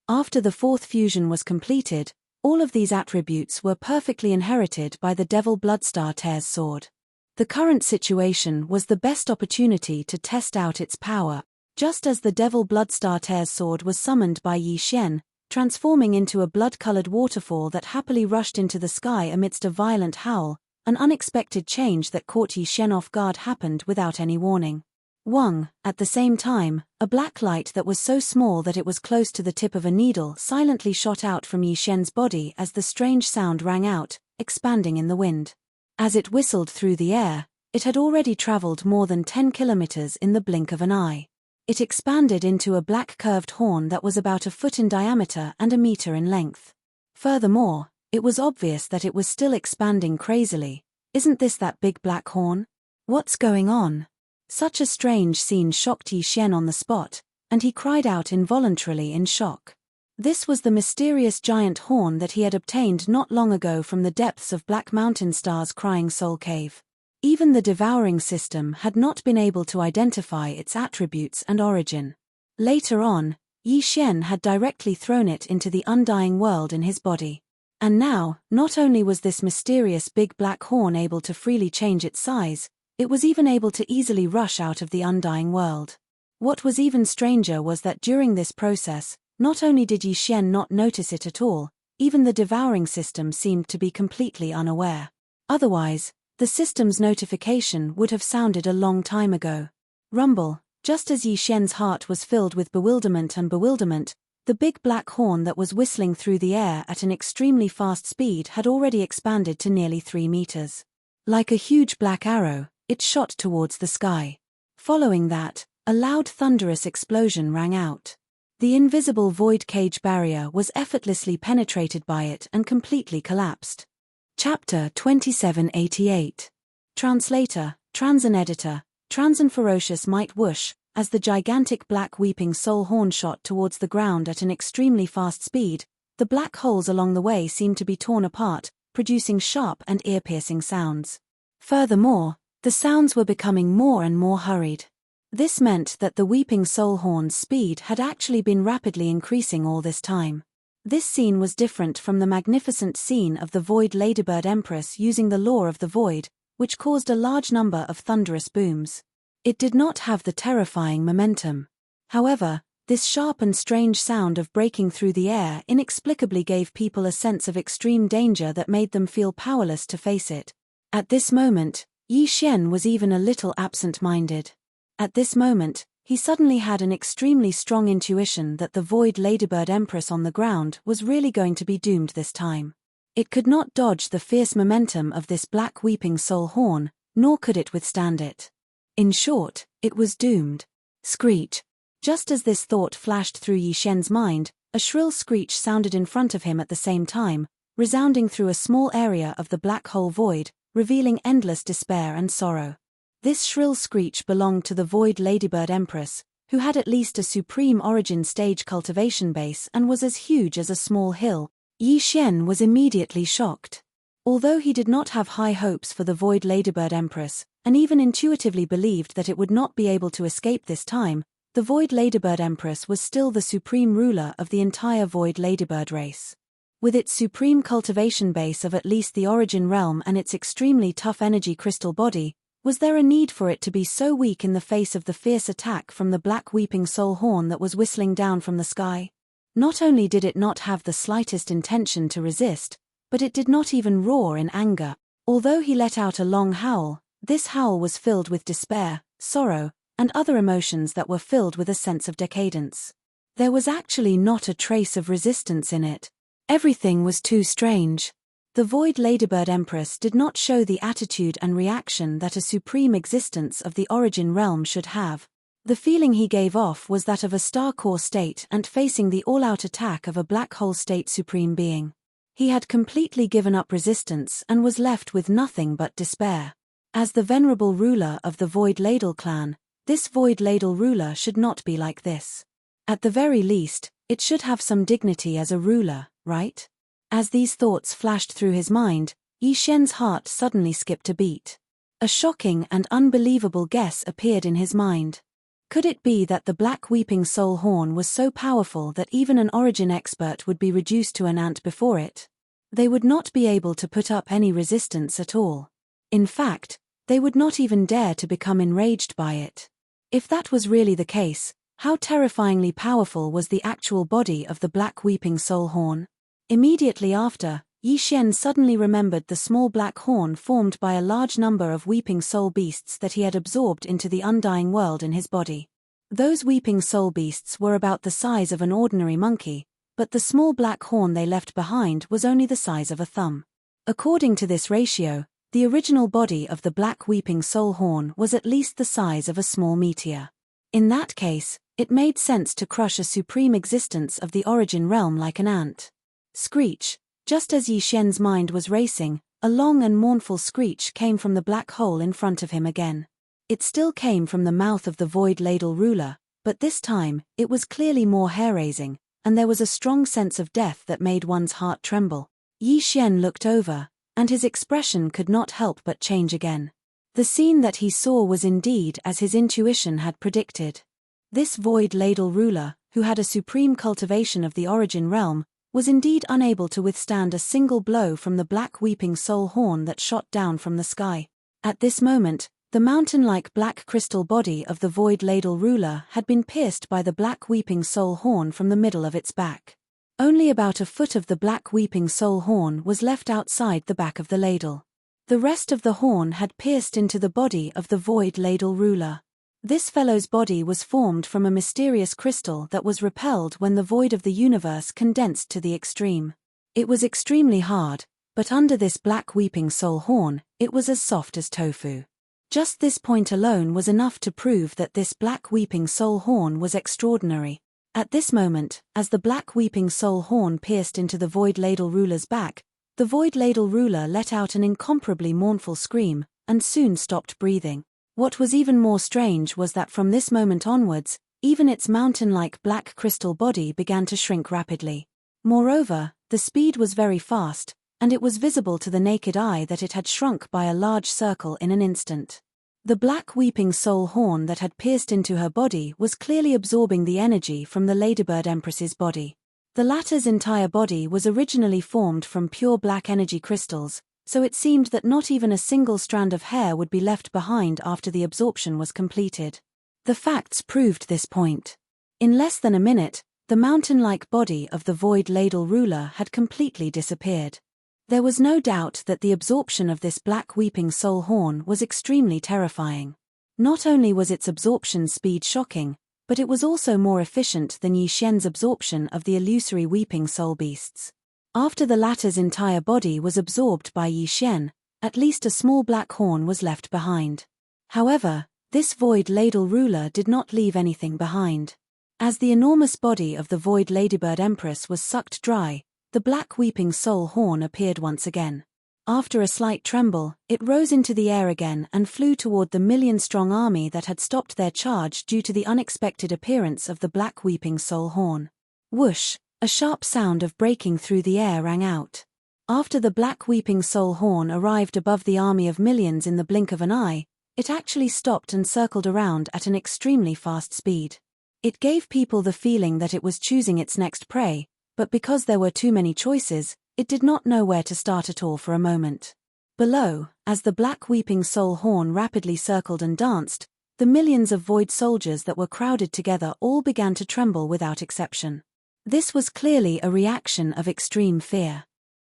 After the fourth fusion was completed, all of these attributes were perfectly inherited by the devil bloodstar's sword. The current situation was the best opportunity to test out its power. Just as the devil bloodstar's sword was summoned by Yi Xian, transforming into a blood-colored waterfall that happily rushed into the sky amidst a violent howl, an unexpected change that caught Yi Xian off guard happened without any warning. Wang, at the same time, A black light that was so small that it was close to the tip of a needle silently shot out from Yi Xian's body as the strange sound rang out, expanding in the wind. As it whistled through the air, it had already traveled more than 10 kilometers in the blink of an eye. It expanded into a black curved horn that was about a foot in diameter and a meter in length. Furthermore, it was obvious that it was still expanding crazily. Isn't this that big black horn? What's going on? Such a strange scene shocked Yi Xian on the spot, and he cried out involuntarily in shock. This was the mysterious giant horn that he had obtained not long ago from the depths of Black Mountain Star's Crying Soul Cave. Even the devouring system had not been able to identify its attributes and origin. Later on, Yi Xian had directly thrown it into the undying world in his body. And now, not only was this mysterious big black horn able to freely change its size, it was even able to easily rush out of the undying world. What was even stranger was that during this process, not only did Yi Xian not notice it at all, even the devouring system seemed to be completely unaware. Otherwise, the system's notification would have sounded a long time ago. Rumble. Just as Yi Xian's heart was filled with bewilderment, the big black horn that was whistling through the air at an extremely fast speed had already expanded to nearly 3 meters. Like a huge black arrow, it shot towards the sky. Following that, a loud thunderous explosion rang out. The invisible void cage barrier was effortlessly penetrated by it and completely collapsed. Chapter 2788. Translator, Transan Editor, Transan Ferocious Might Whoosh. As the gigantic black weeping soul horn shot towards the ground at an extremely fast speed, the black holes along the way seemed to be torn apart, producing sharp and ear-piercing sounds. Furthermore, the sounds were becoming more and more hurried. This meant that the weeping soul horn's speed had actually been rapidly increasing all this time. This scene was different from the magnificent scene of the Void Ladybird Empress using the Law of the Void, which caused a large number of thunderous booms. It did not have the terrifying momentum. However, this sharp and strange sound of breaking through the air inexplicably gave people a sense of extreme danger that made them feel powerless to face it. At this moment, Yi Xian was even a little absent-minded. At this moment, he suddenly had an extremely strong intuition that the Void Ladybird Empress on the ground was really going to be doomed this time. It could not dodge the fierce momentum of this black weeping soul horn, nor could it withstand it. In short, it was doomed. Screech. Just as this thought flashed through Yi Xian's mind, a shrill screech sounded in front of him at the same time, resounding through a small area of the black hole void, revealing endless despair and sorrow. This shrill screech belonged to the Void Ladybird Empress, who had at least a supreme origin stage cultivation base and was as huge as a small hill. Yi Xian was immediately shocked. Although he did not have high hopes for the Void Ladybird Empress, and even intuitively believed that it would not be able to escape this time, the Void Ladybird Empress was still the supreme ruler of the entire Void Ladybird race. With its supreme cultivation base of at least the origin realm and its extremely tough energy crystal body, was there a need for it to be so weak in the face of the fierce attack from the black weeping soul horn that was whistling down from the sky? Not only did it not have the slightest intention to resist, but it did not even roar in anger. Although he let out a long howl, this howl was filled with despair, sorrow, and other emotions that were filled with a sense of decadence. There was actually not a trace of resistance in it. Everything was too strange. The Void Ladybird Empress did not show the attitude and reaction that a supreme existence of the origin realm should have. The feeling he gave off was that of a star core state and facing the all-out attack of a black hole state supreme being. He had completely given up resistance and was left with nothing but despair. As the venerable ruler of the Void Ladle clan, this Void Ladle ruler should not be like this. At the very least, it should have some dignity as a ruler, right? As these thoughts flashed through his mind, Yi Xian's heart suddenly skipped a beat. A shocking and unbelievable guess appeared in his mind. Could it be that the black weeping soul horn was so powerful that even an origin expert would be reduced to an ant before it? They would not be able to put up any resistance at all. In fact, they would not even dare to become enraged by it. If that was really the case, how terrifyingly powerful was the actual body of the black weeping soul horn? Immediately after, Yi Xian suddenly remembered the small black horn formed by a large number of weeping soul beasts that he had absorbed into the undying world in his body. Those weeping soul beasts were about the size of an ordinary monkey, but the small black horn they left behind was only the size of a thumb. According to this ratio, the original body of the black weeping soul horn was at least the size of a small meteor. In that case, it made sense to crush a supreme existence of the origin realm like an ant. Screech. Just as Yi Xian's mind was racing, a long and mournful screech came from the black hole in front of him again. It still came from the mouth of the void ladle ruler, but this time, it was clearly more hair-raising, and there was a strong sense of death that made one's heart tremble. Yi Xian looked over, and his expression could not help but change again. The scene that he saw was indeed as his intuition had predicted. This void ladle ruler, who had a supreme cultivation of the origin realm, was indeed unable to withstand a single blow from the black weeping soul horn that shot down from the sky. At this moment, the mountain-like black crystal body of the void ladle ruler had been pierced by the black weeping soul horn from the middle of its back. Only about a foot of the black weeping soul horn was left outside the back of the ladle. The rest of the horn had pierced into the body of the void ladle ruler. This fellow's body was formed from a mysterious crystal that was repelled when the void of the universe condensed to the extreme. It was extremely hard, but under this black weeping soul horn, it was as soft as tofu. Just this point alone was enough to prove that this black weeping soul horn was extraordinary. At this moment, as the black weeping soul horn pierced into the void ladle ruler's back, the void ladle ruler let out an incomparably mournful scream, and soon stopped breathing. What was even more strange was that from this moment onwards, even its mountain-like black crystal body began to shrink rapidly. Moreover, the speed was very fast, and it was visible to the naked eye that it had shrunk by a large circle in an instant. The black weeping soul horn that had pierced into her body was clearly absorbing the energy from the Ladybird Empress's body. The latter's entire body was originally formed from pure black energy crystals, so it seemed that not even a single strand of hair would be left behind after the absorption was completed. The facts proved this point. In less than a minute, the mountain-like body of the void ladle ruler had completely disappeared. There was no doubt that the absorption of this black weeping soul horn was extremely terrifying. Not only was its absorption speed shocking, but it was also more efficient than Yi Xian's absorption of the illusory weeping soul beasts. After the latter's entire body was absorbed by Yi Xian, at least a small black horn was left behind. However, this void ladle ruler did not leave anything behind. As the enormous body of the void Ladybird Empress was sucked dry, the black weeping soul horn appeared once again. After a slight tremble, it rose into the air again and flew toward the million-strong army that had stopped their charge due to the unexpected appearance of the black weeping soul horn. Whoosh! A sharp sound of breaking through the air rang out. After the black weeping soul horn arrived above the army of millions in the blink of an eye, it actually stopped and circled around at an extremely fast speed. It gave people the feeling that it was choosing its next prey, but because there were too many choices, it did not know where to start at all for a moment. Below, as the black weeping soul horn rapidly circled and danced, the millions of void soldiers that were crowded together all began to tremble without exception. This was clearly a reaction of extreme fear.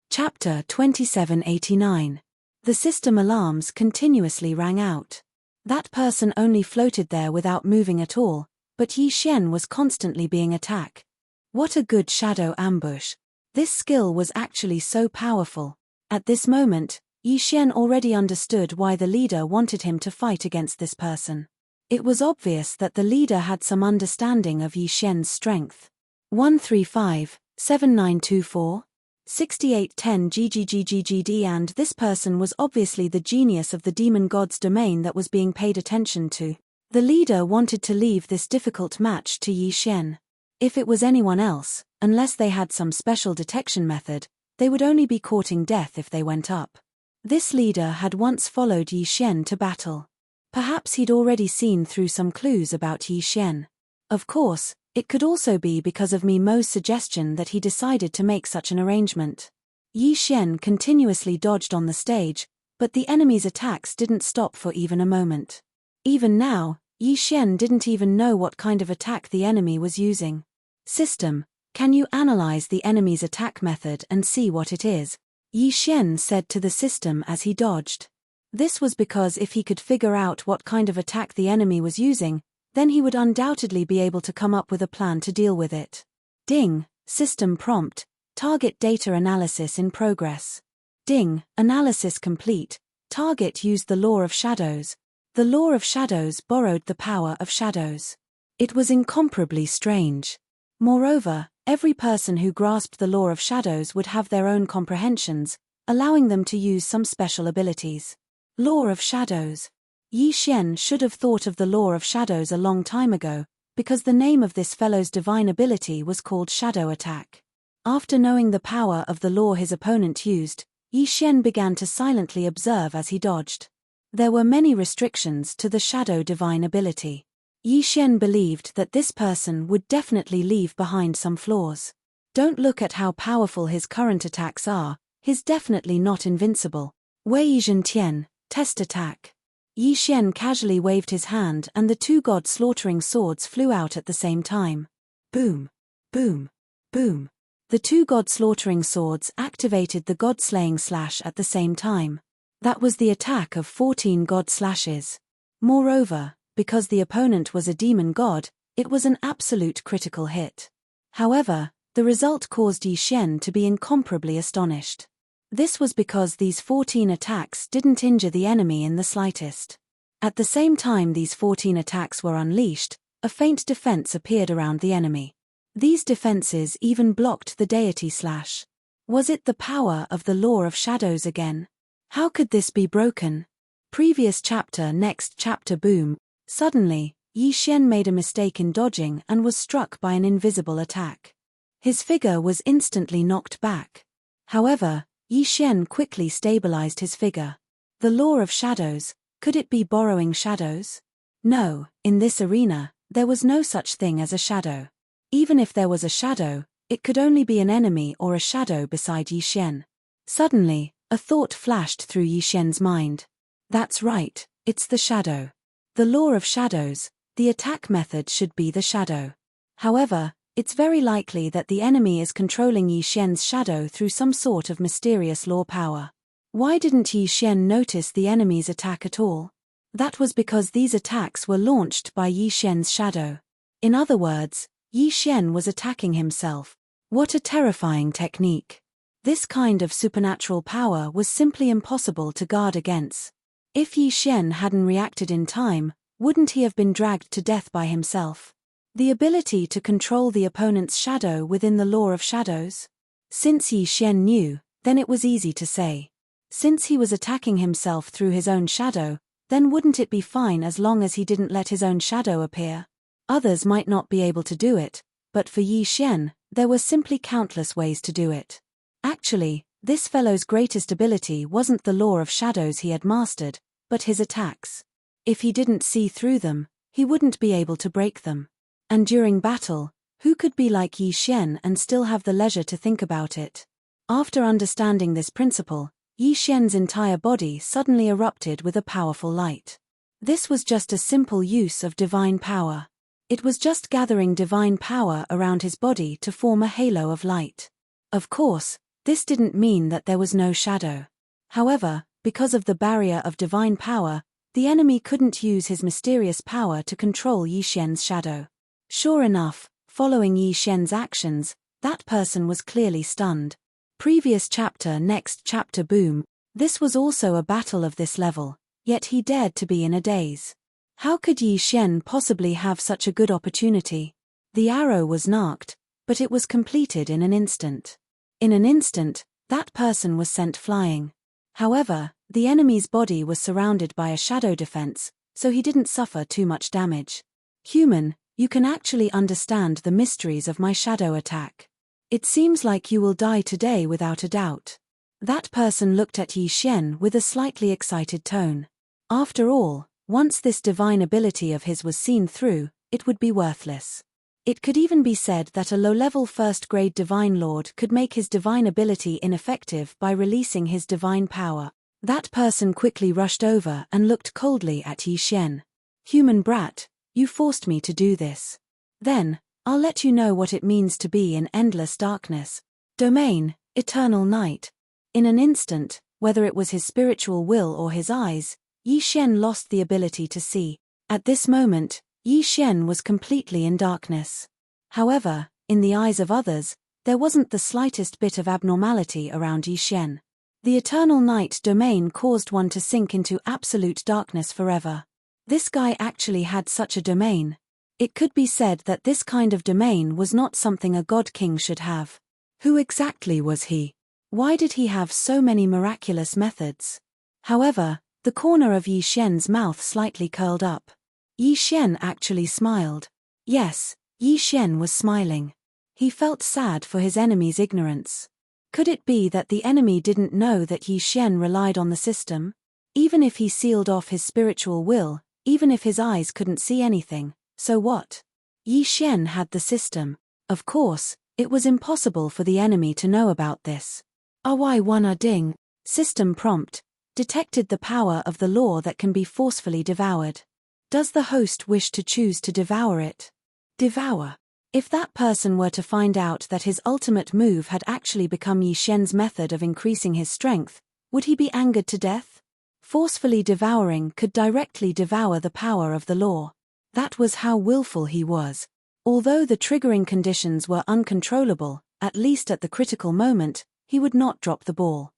Chapter 2789. The system alarms continuously rang out. That person only floated there without moving at all, but Yi Xian was constantly being attacked. What a good shadow ambush. This skill was actually so powerful. At this moment, Yi Xian already understood why the leader wanted him to fight against this person. It was obvious that the leader had some understanding of Yi Xian's strength. 135, 7924, 6810 GGGGGD, and this person was obviously the genius of the demon god's domain that was being paid attention to. The leader wanted to leave this difficult match to Yi Xian. If it was anyone else, unless they had some special detection method, they would only be courting death if they went up. This leader had once followed Yi Xian to battle. Perhaps he'd already seen through some clues about Yi Xian. Of course, it could also be because of Mi Mo's suggestion that he decided to make such an arrangement. Yi Xian continuously dodged on the stage, but the enemy's attacks didn't stop for even a moment. Even now, Yi Xian didn't even know what kind of attack the enemy was using. System, can you analyze the enemy's attack method and see what it is? Yi Xian said to the system as he dodged. This was because if he could figure out what kind of attack the enemy was using, then he would undoubtedly be able to come up with a plan to deal with it. Ding, system prompt, target data analysis in progress. Ding, analysis complete, target used the law of shadows. The law of shadows borrowed the power of shadows. It was incomparably strange. Moreover, every person who grasped the law of shadows would have their own comprehensions, allowing them to use some special abilities. Law of shadows. Yi Xian should have thought of the law of shadows a long time ago, because the name of this fellow's divine ability was called shadow attack. After knowing the power of the law his opponent used, Yi Xian began to silently observe as he dodged. There were many restrictions to the shadow divine ability. Yi Xian believed that this person would definitely leave behind some flaws. Don't look at how powerful his current attacks are, he's definitely not invincible. Wei Zhentian, test attack. Yi Xian casually waved his hand and the two god-slaughtering swords flew out at the same time. Boom, boom, boom. The two god-slaughtering swords activated the god-slaying slash at the same time. That was the attack of 14 god slashes. Moreover, because the opponent was a demon god, it was an absolute critical hit. However, the result caused Yi Xian to be incomparably astonished. This was because these 14 attacks didn't injure the enemy in the slightest. At the same time these 14 attacks were unleashed, a faint defense appeared around the enemy. These defenses even blocked the deity slash. Was it the power of the law of shadows again? How could this be broken? Previous chapter, next chapter. Boom. Suddenly, Yi Xian made a mistake in dodging and was struck by an invisible attack. His figure was instantly knocked back. However, Yi Xian quickly stabilized his figure. The law of shadows, could it be borrowing shadows? No, in this arena, there was no such thing as a shadow. Even if there was a shadow, it could only be an enemy or a shadow beside Yi Xian. Suddenly, a thought flashed through Yi Xian's mind. That's right, it's the shadow. The law of shadows, the attack method should be the shadow. However, it's very likely that the enemy is controlling Yi Xian's shadow through some sort of mysterious law power. Why didn't Yi Xian notice the enemy's attack at all? That was because these attacks were launched by Yi Xian's shadow. In other words, Yi Xian was attacking himself. What a terrifying technique. This kind of supernatural power was simply impossible to guard against. If Yi Xian hadn't reacted in time, wouldn't he have been dragged to death by himself? The ability to control the opponent's shadow within the law of shadows? Since Yi Xian knew, then it was easy to say. Since he was attacking himself through his own shadow, then wouldn't it be fine as long as he didn't let his own shadow appear? Others might not be able to do it, but for Yi Xian, there were simply countless ways to do it. Actually, this fellow's greatest ability wasn't the law of shadows he had mastered, but his attacks. If he didn't see through them, he wouldn't be able to break them. And during battle, who could be like Yi Xian and still have the leisure to think about it? After understanding this principle, Yi Xian's entire body suddenly erupted with a powerful light. This was just a simple use of divine power. It was just gathering divine power around his body to form a halo of light. Of course, this didn't mean that there was no shadow. However, because of the barrier of divine power, the enemy couldn't use his mysterious power to control Yi Xian's shadow. Sure enough, following Yi Xian's actions, that person was clearly stunned. Previous chapter, next chapter. Boom. This was also a battle of this level, yet he dared to be in a daze. How could Yi Xian possibly have such a good opportunity? The arrow was narked, but it was completed in an instant. In an instant, that person was sent flying. However, the enemy's body was surrounded by a shadow defense, so he didn't suffer too much damage. Human, you can actually understand the mysteries of my shadow attack. It seems like you will die today without a doubt. That person looked at Yi Xian with a slightly excited tone. After all, once this divine ability of his was seen through, it would be worthless. It could even be said that a low-level first-grade divine lord could make his divine ability ineffective by releasing his divine power. That person quickly rushed over and looked coldly at Yi Xian. Human brat, you forced me to do this. Then, I'll let you know what it means to be in endless darkness. Domain, eternal night. In an instant, whether it was his spiritual will or his eyes, Yi Xian lost the ability to see. At this moment, Yi Xian was completely in darkness. However, in the eyes of others, there wasn't the slightest bit of abnormality around Yi Xian. The eternal night domain caused one to sink into absolute darkness forever. This guy actually had such a domain. It could be said that this kind of domain was not something a god king should have. Who exactly was he? Why did he have so many miraculous methods? However, the corner of Yi Xian's mouth slightly curled up. Yi Xian actually smiled. Yes, Yi Xian was smiling. He felt sad for his enemy's ignorance. Could it be that the enemy didn't know that Yi Xian relied on the system? Even if he sealed off his spiritual will, even if his eyes couldn't see anything, so what? Yi Xian had the system. Of course, it was impossible for the enemy to know about this. RY1 Ding, system prompt, detected the power of the law that can be forcefully devoured. Does the host wish to choose to devour it? Devour. If that person were to find out that his ultimate move had actually become Yi Xian's method of increasing his strength, would he be angered to death? Forcefully devouring could directly devour the power of the law. That was how willful he was. Although the triggering conditions were uncontrollable, at least at the critical moment, he would not drop the ball.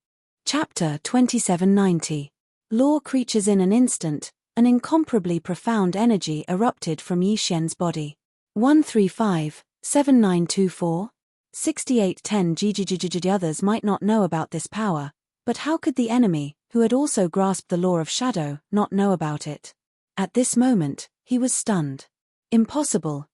Chapter 2790. Law creatures. In an instant, an incomparably profound energy erupted from Yi Xian's body. 135, 7924? 6810 GGGGG. Others might not know about this power, but how could the enemy, who had also grasped the law of shadow, not know about it? At this moment, he was stunned. Impossible,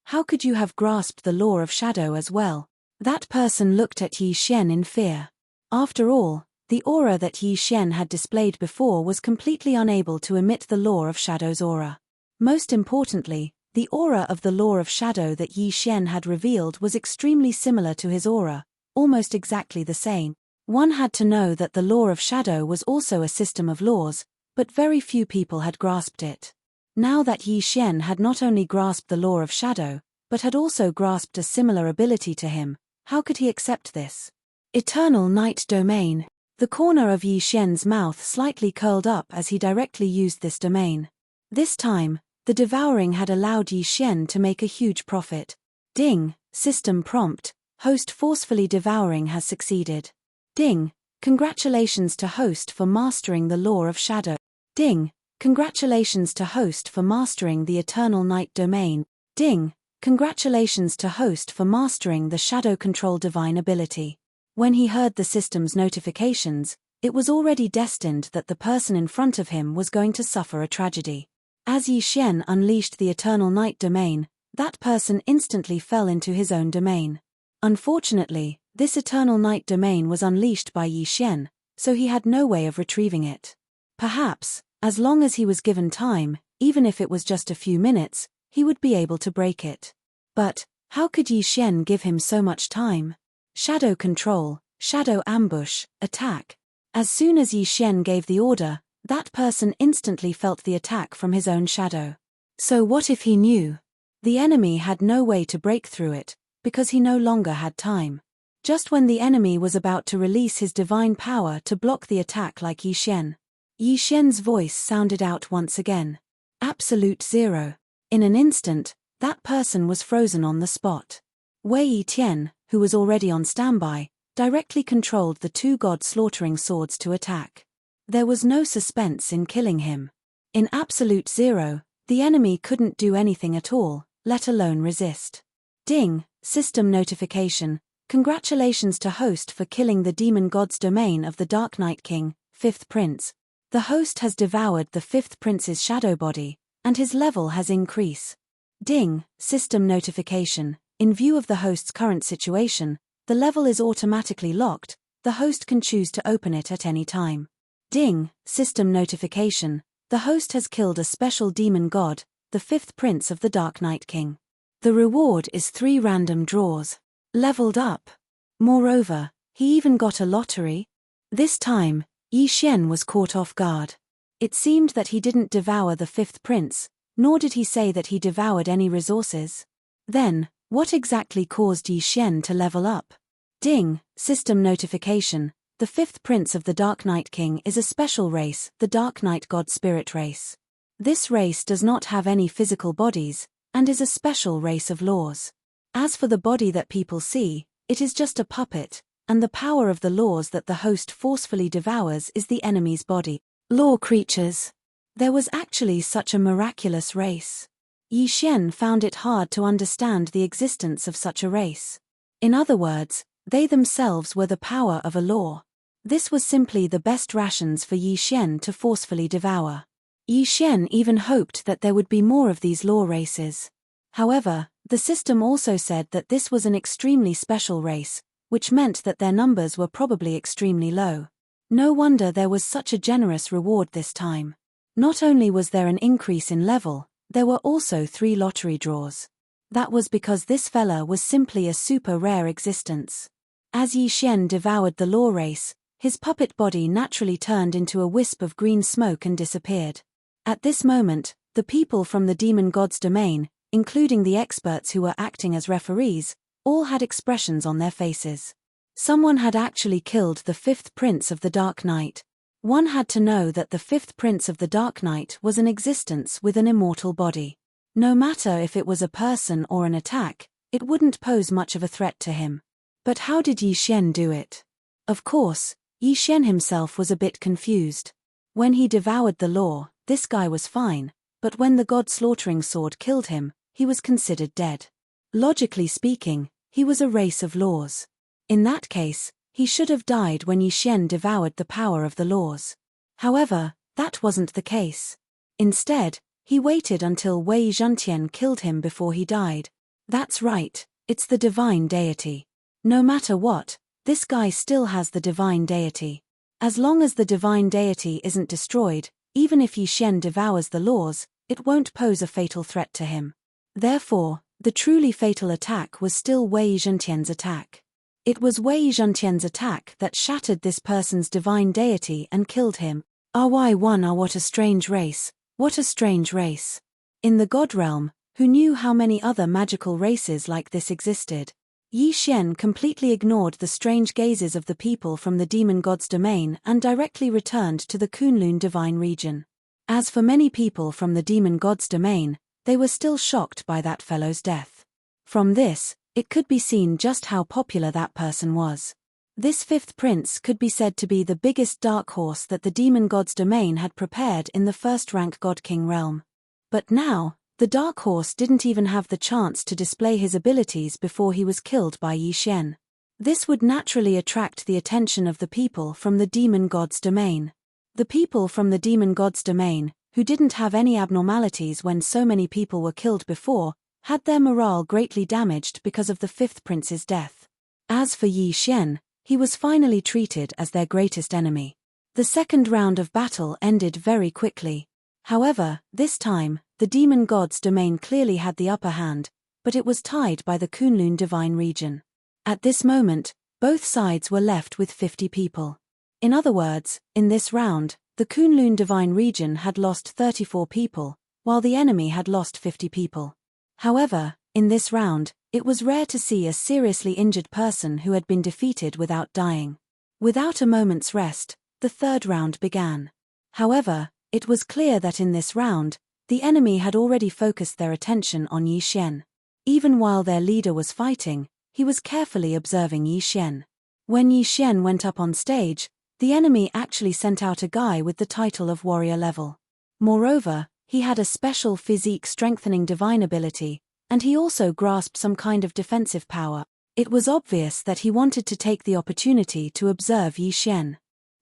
how could you have grasped the law of shadow as well? That person looked at Yi Xian in fear. After all, the aura that Yi Xian had displayed before was completely unable to emit the law of shadow's aura. Most importantly, the aura of the law of shadow that Yi Xian had revealed was extremely similar to his aura, almost exactly the same. One had to know that the law of shadow was also a system of laws, but very few people had grasped it. Now that Yi Xian had not only grasped the law of shadow, but had also grasped a similar ability to him, how could he accept this? Eternal night domain. The corner of Yi Xian's mouth slightly curled up as he directly used this domain. This time, the devouring had allowed Yi Xian to make a huge profit. Ding, system prompt, host forcefully devouring has succeeded. Ding, congratulations to host for mastering the law of shadow. Ding, congratulations to host for mastering the eternal night domain. Ding, congratulations to host for mastering the shadow control divine ability. When he heard the system's notifications, it was already destined that the person in front of him was going to suffer a tragedy. As Yi Xian unleashed the eternal night domain, that person instantly fell into his own domain. Unfortunately, this eternal night domain was unleashed by Yi Xian, so he had no way of retrieving it. Perhaps, as long as he was given time, even if it was just a few minutes, he would be able to break it. But, how could Yi Xian give him so much time? Shadow control, shadow ambush, attack. As soon as Yi Xian gave the order, that person instantly felt the attack from his own shadow. So what if he knew? The enemy had no way to break through it, because he no longer had time. Just when the enemy was about to release his divine power to block the attack like Yi Xian's voice sounded out once again. Absolute zero. In an instant, that person was frozen on the spot. Wei Yitian, who was already on standby, directly controlled the two god-slaughtering swords to attack. There was no suspense in killing him. In absolute zero, the enemy couldn't do anything at all, let alone resist. Ding, system notification, congratulations to host for killing the demon god's domain of the Dark Night King, 5th Prince. The host has devoured the 5th Prince's shadow body, and his level has increased. Ding, system notification, in view of the host's current situation, the level is automatically locked, the host can choose to open it at any time. Ding, system notification, the host has killed a special demon god, the 5th Prince of the Dark Night King. The reward is 3 random draws. Leveled up. Moreover, he even got a lottery. This time, Yi Xian was caught off guard. It seemed that he didn't devour the 5th Prince, nor did he say that he devoured any resources. Then, what exactly caused Yi Xian to level up? Ding, system notification, the 5th Prince of the Dark Night King is a special race, the Dark Night God Spirit race. This race does not have any physical bodies, and is a special race of laws. As for the body that people see, it is just a puppet, and the power of the laws that the host forcefully devours is the enemy's body. Law creatures. There was actually such a miraculous race. Yi Xian found it hard to understand the existence of such a race. In other words, they themselves were the power of a law. This was simply the best rations for Yi Xian to forcefully devour. Yi Xian even hoped that there would be more of these law races. However, the system also said that this was an extremely special race, which meant that their numbers were probably extremely low. No wonder there was such a generous reward this time. Not only was there an increase in level, there were also 3 lottery draws. That was because this fella was simply a super rare existence. As Yi Xian devoured the law race, his puppet body naturally turned into a wisp of green smoke and disappeared. At this moment, the people from the demon god's domain, including the experts who were acting as referees, all had expressions on their faces. Someone had actually killed the 5th prince of the Dark Knight. One had to know that the 5th prince of the Dark Knight was an existence with an immortal body. No matter if it was a person or an attack, it wouldn't pose much of a threat to him. But how did Yi Xian do it? Of course, Yi Xian himself was a bit confused. When he devoured the law, this guy was fine, but when the god-slaughtering sword killed him, he was considered dead. Logically speaking, he was a race of laws. In that case, he should have died when Yi Xian devoured the power of the laws. However, that wasn't the case. Instead, he waited until Wei Zhentian killed him before he died. That's right, it's the divine deity. No matter what, this guy still has the divine deity. As long as the divine deity isn't destroyed, even if Yi Xian devours the laws, it won't pose a fatal threat to him. Therefore, the truly fatal attack was still Wei Zhentian's attack. It was Wei Zhentian's attack that shattered this person's divine deity and killed him. RY1 what a strange race, what a strange race. In the God realm, who knew how many other magical races like this existed? Yi Xian completely ignored the strange gazes of the people from the demon god's domain and directly returned to the Kunlun divine region. As for many people from the demon god's domain, they were still shocked by that fellow's death. From this, it could be seen just how popular that person was. This 5th prince could be said to be the biggest dark horse that the demon god's domain had prepared in the first-rank god-king realm. But now, the dark horse didn't even have the chance to display his abilities before he was killed by Yi Xian. This would naturally attract the attention of the people from the demon god's domain. The people from the demon god's domain, who didn't have any abnormalities when so many people were killed before, had their morale greatly damaged because of the 5th prince's death. As for Yi Xian, he was finally treated as their greatest enemy. The second round of battle ended very quickly. However, this time, the demon god's domain clearly had the upper hand, but it was tied by the Kunlun divine region. At this moment, both sides were left with 50 people. In other words, in this round, the Kunlun divine region had lost 34 people, while the enemy had lost 50 people. However, in this round, it was rare to see a seriously injured person who had been defeated without dying. Without a moment's rest, the third round began. However, it was clear that in this round, the enemy had already focused their attention on Yi Xian. Even while their leader was fighting, he was carefully observing Yi Xian. When Yi Xian went up on stage, the enemy actually sent out a guy with the title of warrior level. Moreover, he had a special physique strengthening divine ability, and he also grasped some kind of defensive power. It was obvious that he wanted to take the opportunity to observe Yi Xian.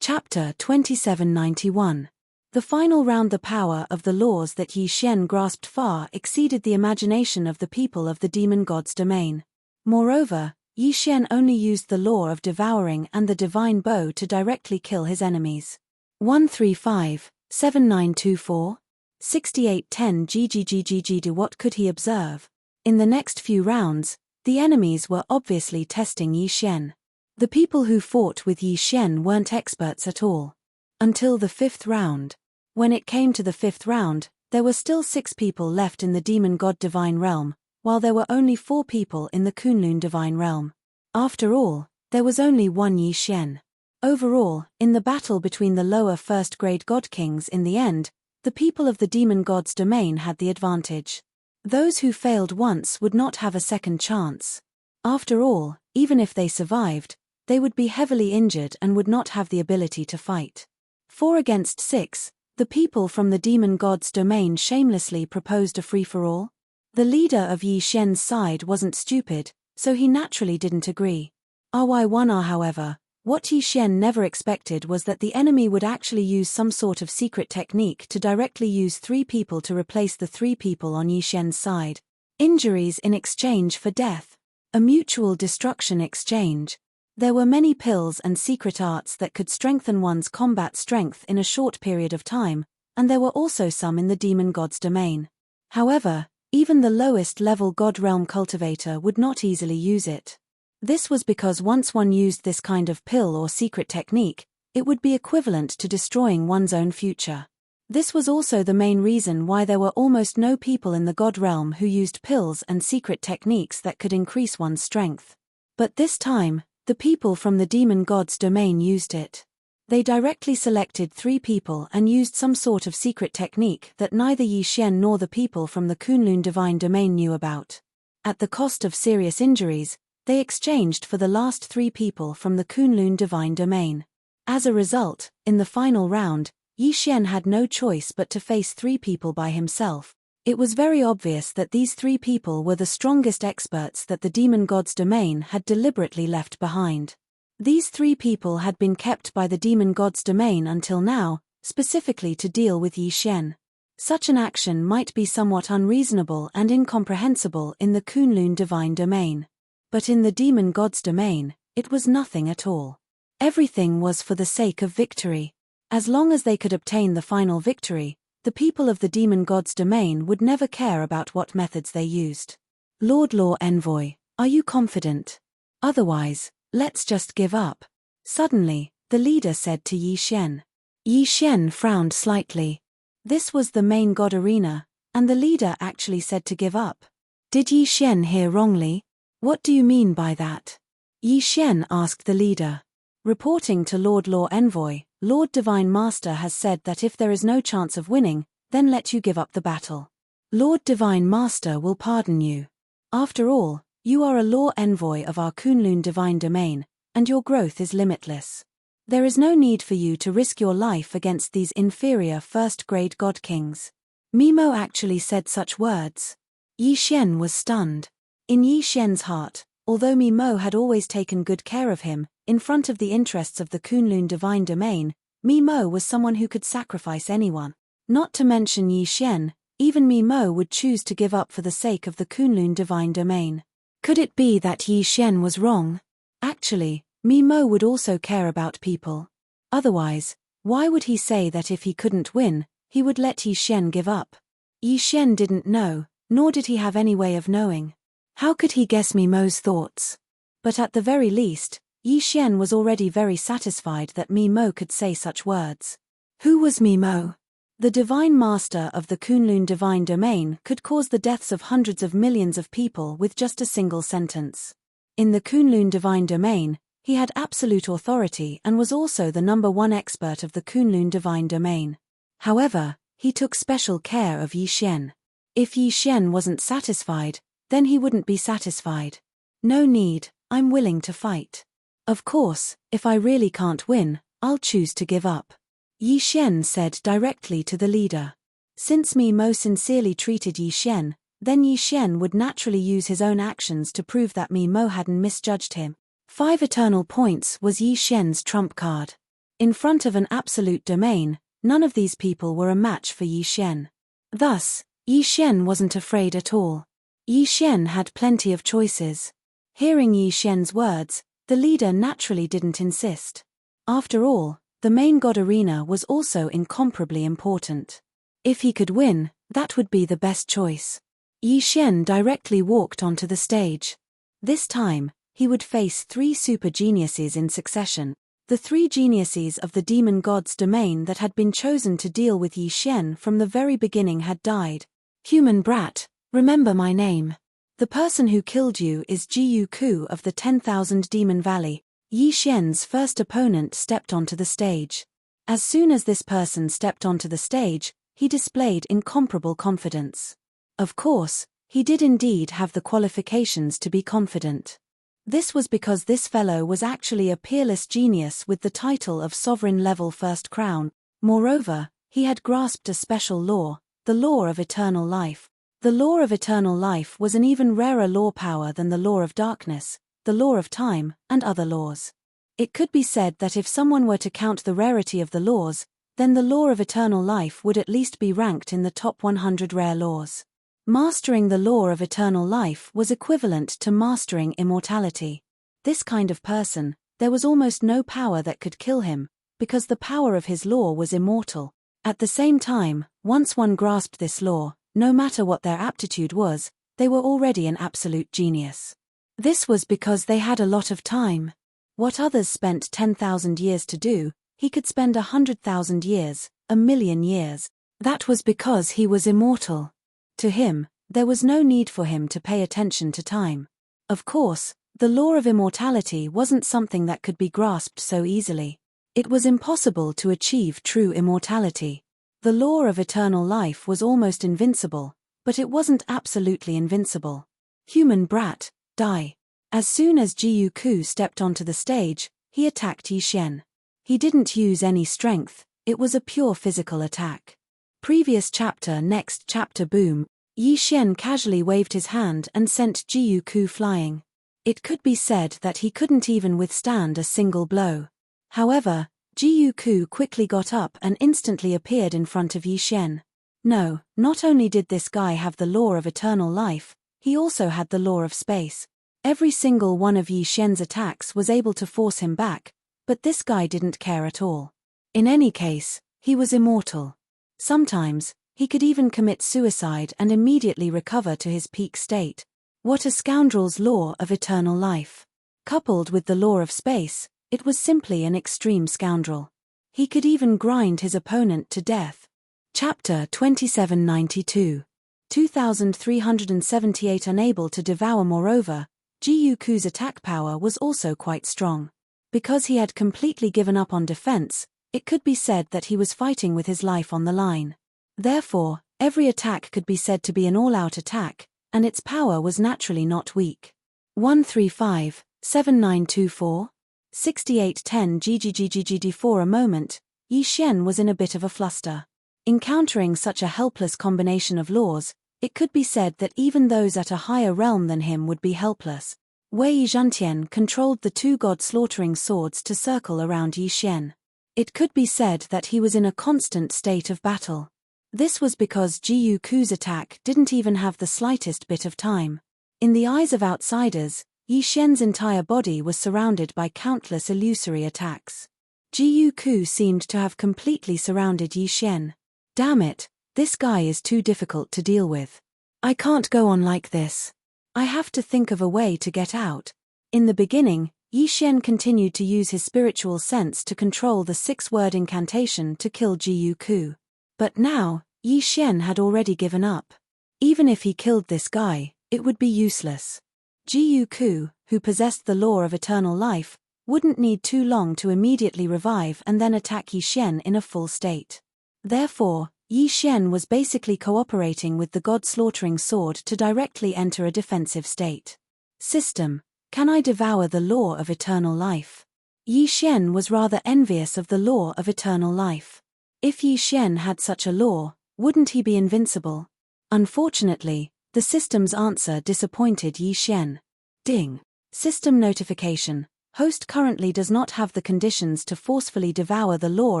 Chapter 2791. The final round. The power of the laws that Yi Xian grasped far exceeded the imagination of the people of the demon god's domain. Moreover, Yi Xian only used the law of devouring and the divine bow to directly kill his enemies. 135, 7924, 6810 GGGGG. What could he observe? In the next few rounds, the enemies were obviously testing Yi Xian. The people who fought with Yi Xian weren't experts at all. Until the 5th round. When it came to the 5th round, there were still 6 people left in the demon god divine realm, while there were only 4 people in the Kunlun divine realm. After all, there was only one Yi Xian. Overall, in the battle between the lower first-grade god kings in the end, the people of the demon god's domain had the advantage. Those who failed once would not have a second chance. After all, even if they survived, they would be heavily injured and would not have the ability to fight. 4 against 6, the people from the demon god's domain shamelessly proposed a free-for-all. The leader of Yi Xian's side wasn't stupid, so he naturally didn't agree. RY1R however, what Yi Xian never expected was that the enemy would actually use some sort of secret technique to directly use 3 people to replace the 3 people on Yi Xian's side. Injuries in exchange for death. A mutual destruction exchange. There were many pills and secret arts that could strengthen one's combat strength in a short period of time, and there were also some in the demon god's domain. However, even the lowest level god realm cultivator would not easily use it. This was because once one used this kind of pill or secret technique, it would be equivalent to destroying one's own future. This was also the main reason why there were almost no people in the god realm who used pills and secret techniques that could increase one's strength. But this time, the people from the demon god's domain used it. They directly selected 3 people and used some sort of secret technique that neither Yi Xian nor the people from the Kunlun divine domain knew about. At the cost of serious injuries, they exchanged for the last 3 people from the Kunlun divine domain. As a result, in the final round, Yi Xian had no choice but to face 3 people by himself. It was very obvious that these 3 people were the strongest experts that the demon god's domain had deliberately left behind. These 3 people had been kept by the demon god's domain until now, specifically to deal with Yi Xian. Such an action might be somewhat unreasonable and incomprehensible in the Kunlun divine domain. But in the demon god's domain, it was nothing at all. Everything was for the sake of victory. As long as they could obtain the final victory, the people of the demon god's domain would never care about what methods they used. Lord Law Envoy, are you confident? Otherwise, let's just give up. Suddenly, the leader said to Yi Xian. Yi Xian frowned slightly. This was the main god arena, and the leader actually said to give up. Did Yi Xian hear wrongly? What do you mean by that? Yi Xian asked the leader. Reporting to Lord Law Envoy, Lord Divine Master has said that if there is no chance of winning, then let you give up the battle. Lord Divine Master will pardon you. After all, you are a Law Envoy of our Kunlun Divine Domain, and your growth is limitless. There is no need for you to risk your life against these inferior first-grade god kings. Mimo actually said such words. Yi Xian was stunned. In Yi Xian's heart, although Mimo had always taken good care of him, in front of the interests of the Kunlun divine domain, Mimo was someone who could sacrifice anyone. Not to mention Yi Xian, even Mimo would choose to give up for the sake of the Kunlun divine domain. Could it be that Yi Xian was wrong? Actually, Mimo would also care about people. Otherwise, why would he say that if he couldn't win, he would let Yi Xian give up? Yi Xian didn't know, nor did he have any way of knowing. How could he guess Mimo's thoughts? But at the very least, Yi Xian was already very satisfied that Mimo could say such words. Who was Mimo? The divine master of the Kunlun divine domain could cause the deaths of hundreds of millions of people with just a single sentence. In the Kunlun divine domain, he had absolute authority and was also the #1 expert of the Kunlun divine domain. However, he took special care of Yi Xian. If Yi Xian wasn't satisfied, then he wouldn't be satisfied. No need, I'm willing to fight. Of course, if I really can't win, I'll choose to give up. Yi Xian said directly to the leader. Since Mimo sincerely treated Yi Xian, then Yi Xian would naturally use his own actions to prove that Mimo hadn't misjudged him. 5 eternal points was Yi Xian's trump card. In front of an absolute domain, none of these people were a match for Yi Xian. Thus, Yi Xian wasn't afraid at all. Yi Xian had plenty of choices. Hearing Yi Xian's words, the leader naturally didn't insist. After all, the main god arena was also incomparably important. If he could win, that would be the best choice. Yi Xian directly walked onto the stage. This time, he would face 3 super geniuses in succession. The 3 geniuses of the demon god's domain that had been chosen to deal with Yi Xian from the very beginning had died. Human brat, remember my name. The person who killed you is Jiyu Ku of the 10,000 Demon Valley. Yi Xian's first opponent stepped onto the stage. As soon as this person stepped onto the stage, he displayed incomparable confidence. Of course, he did indeed have the qualifications to be confident. This was because this fellow was actually a peerless genius with the title of sovereign-level first crown. Moreover, he had grasped a special law, the law of eternal life. The law of eternal life was an even rarer law power than the law of darkness, the law of time, and other laws. It could be said that if someone were to count the rarity of the laws, then the law of eternal life would at least be ranked in the top 100 rare laws. Mastering the law of eternal life was equivalent to mastering immortality. This kind of person, there was almost no power that could kill him, because the power of his law was immortal. At the same time, once one grasped this law, no matter what their aptitude was, they were already an absolute genius. This was because they had a lot of time. What others spent 10,000 years to do, he could spend 100,000 years, 1,000,000 years. That was because he was immortal. To him, there was no need for him to pay attention to time. Of course, the law of immortality wasn't something that could be grasped so easily. It was impossible to achieve true immortality. The law of eternal life was almost invincible, but it wasn't absolutely invincible. Human brat, die. As soon as Ji Yuku stepped onto the stage, he attacked Yi Xian. He didn't use any strength, it was a pure physical attack. Previous chapter. Next chapter. Boom. Yi Xian casually waved his hand and sent Ji Yuku flying. It could be said that he couldn't even withstand a single blow. However, Ji Yuku quickly got up and instantly appeared in front of Yi Xian. No, not only did this guy have the law of eternal life, he also had the law of space. Every single one of Yi Xian's attacks was able to force him back, but this guy didn't care at all. In any case, he was immortal. Sometimes, he could even commit suicide and immediately recover to his peak state. What a scoundrel's law of eternal life. Coupled with the law of space, it was simply an extreme scoundrel. He could even grind his opponent to death. Chapter 2792. 2378. Unable to devour. Moreover, Ji Yuku's attack power was also quite strong. Because he had completely given up on defense, it could be said that he was fighting with his life on the line. Therefore, every attack could be said to be an all-out attack, and its power was naturally not weak. 135, 7924, 6810 GGGGGD. For a moment, Yi Xian was in a bit of a fluster. Encountering such a helpless combination of laws, it could be said that even those at a higher realm than him would be helpless. Wei Zhantian controlled the two god-slaughtering swords to circle around Yi Xian. It could be said that he was in a constant state of battle. This was because Ji Yuku's attack didn't even have the slightest bit of time. In the eyes of outsiders, Yi Xian's entire body was surrounded by countless illusory attacks. Ji Yuku seemed to have completely surrounded Yi Xian. Damn it, this guy is too difficult to deal with. I can't go on like this. I have to think of a way to get out. In the beginning, Yi Xian continued to use his spiritual sense to control the 6-word incantation to kill Ji Yuku. But now, Yi Xian had already given up. Even if he killed this guy, it would be useless. Ji Yuku, who possessed the law of eternal life, wouldn't need too long to immediately revive and then attack Yi Xian in a full state. Therefore, Yi Xian was basically cooperating with the god-slaughtering sword to directly enter a defensive state. System: can I devour the law of eternal life? Yi Xian was rather envious of the law of eternal life. If Yi Xian had such a law, wouldn't he be invincible? Unfortunately, the system's answer disappointed Yi Xian. Ding. System notification. Host currently does not have the conditions to forcefully devour the law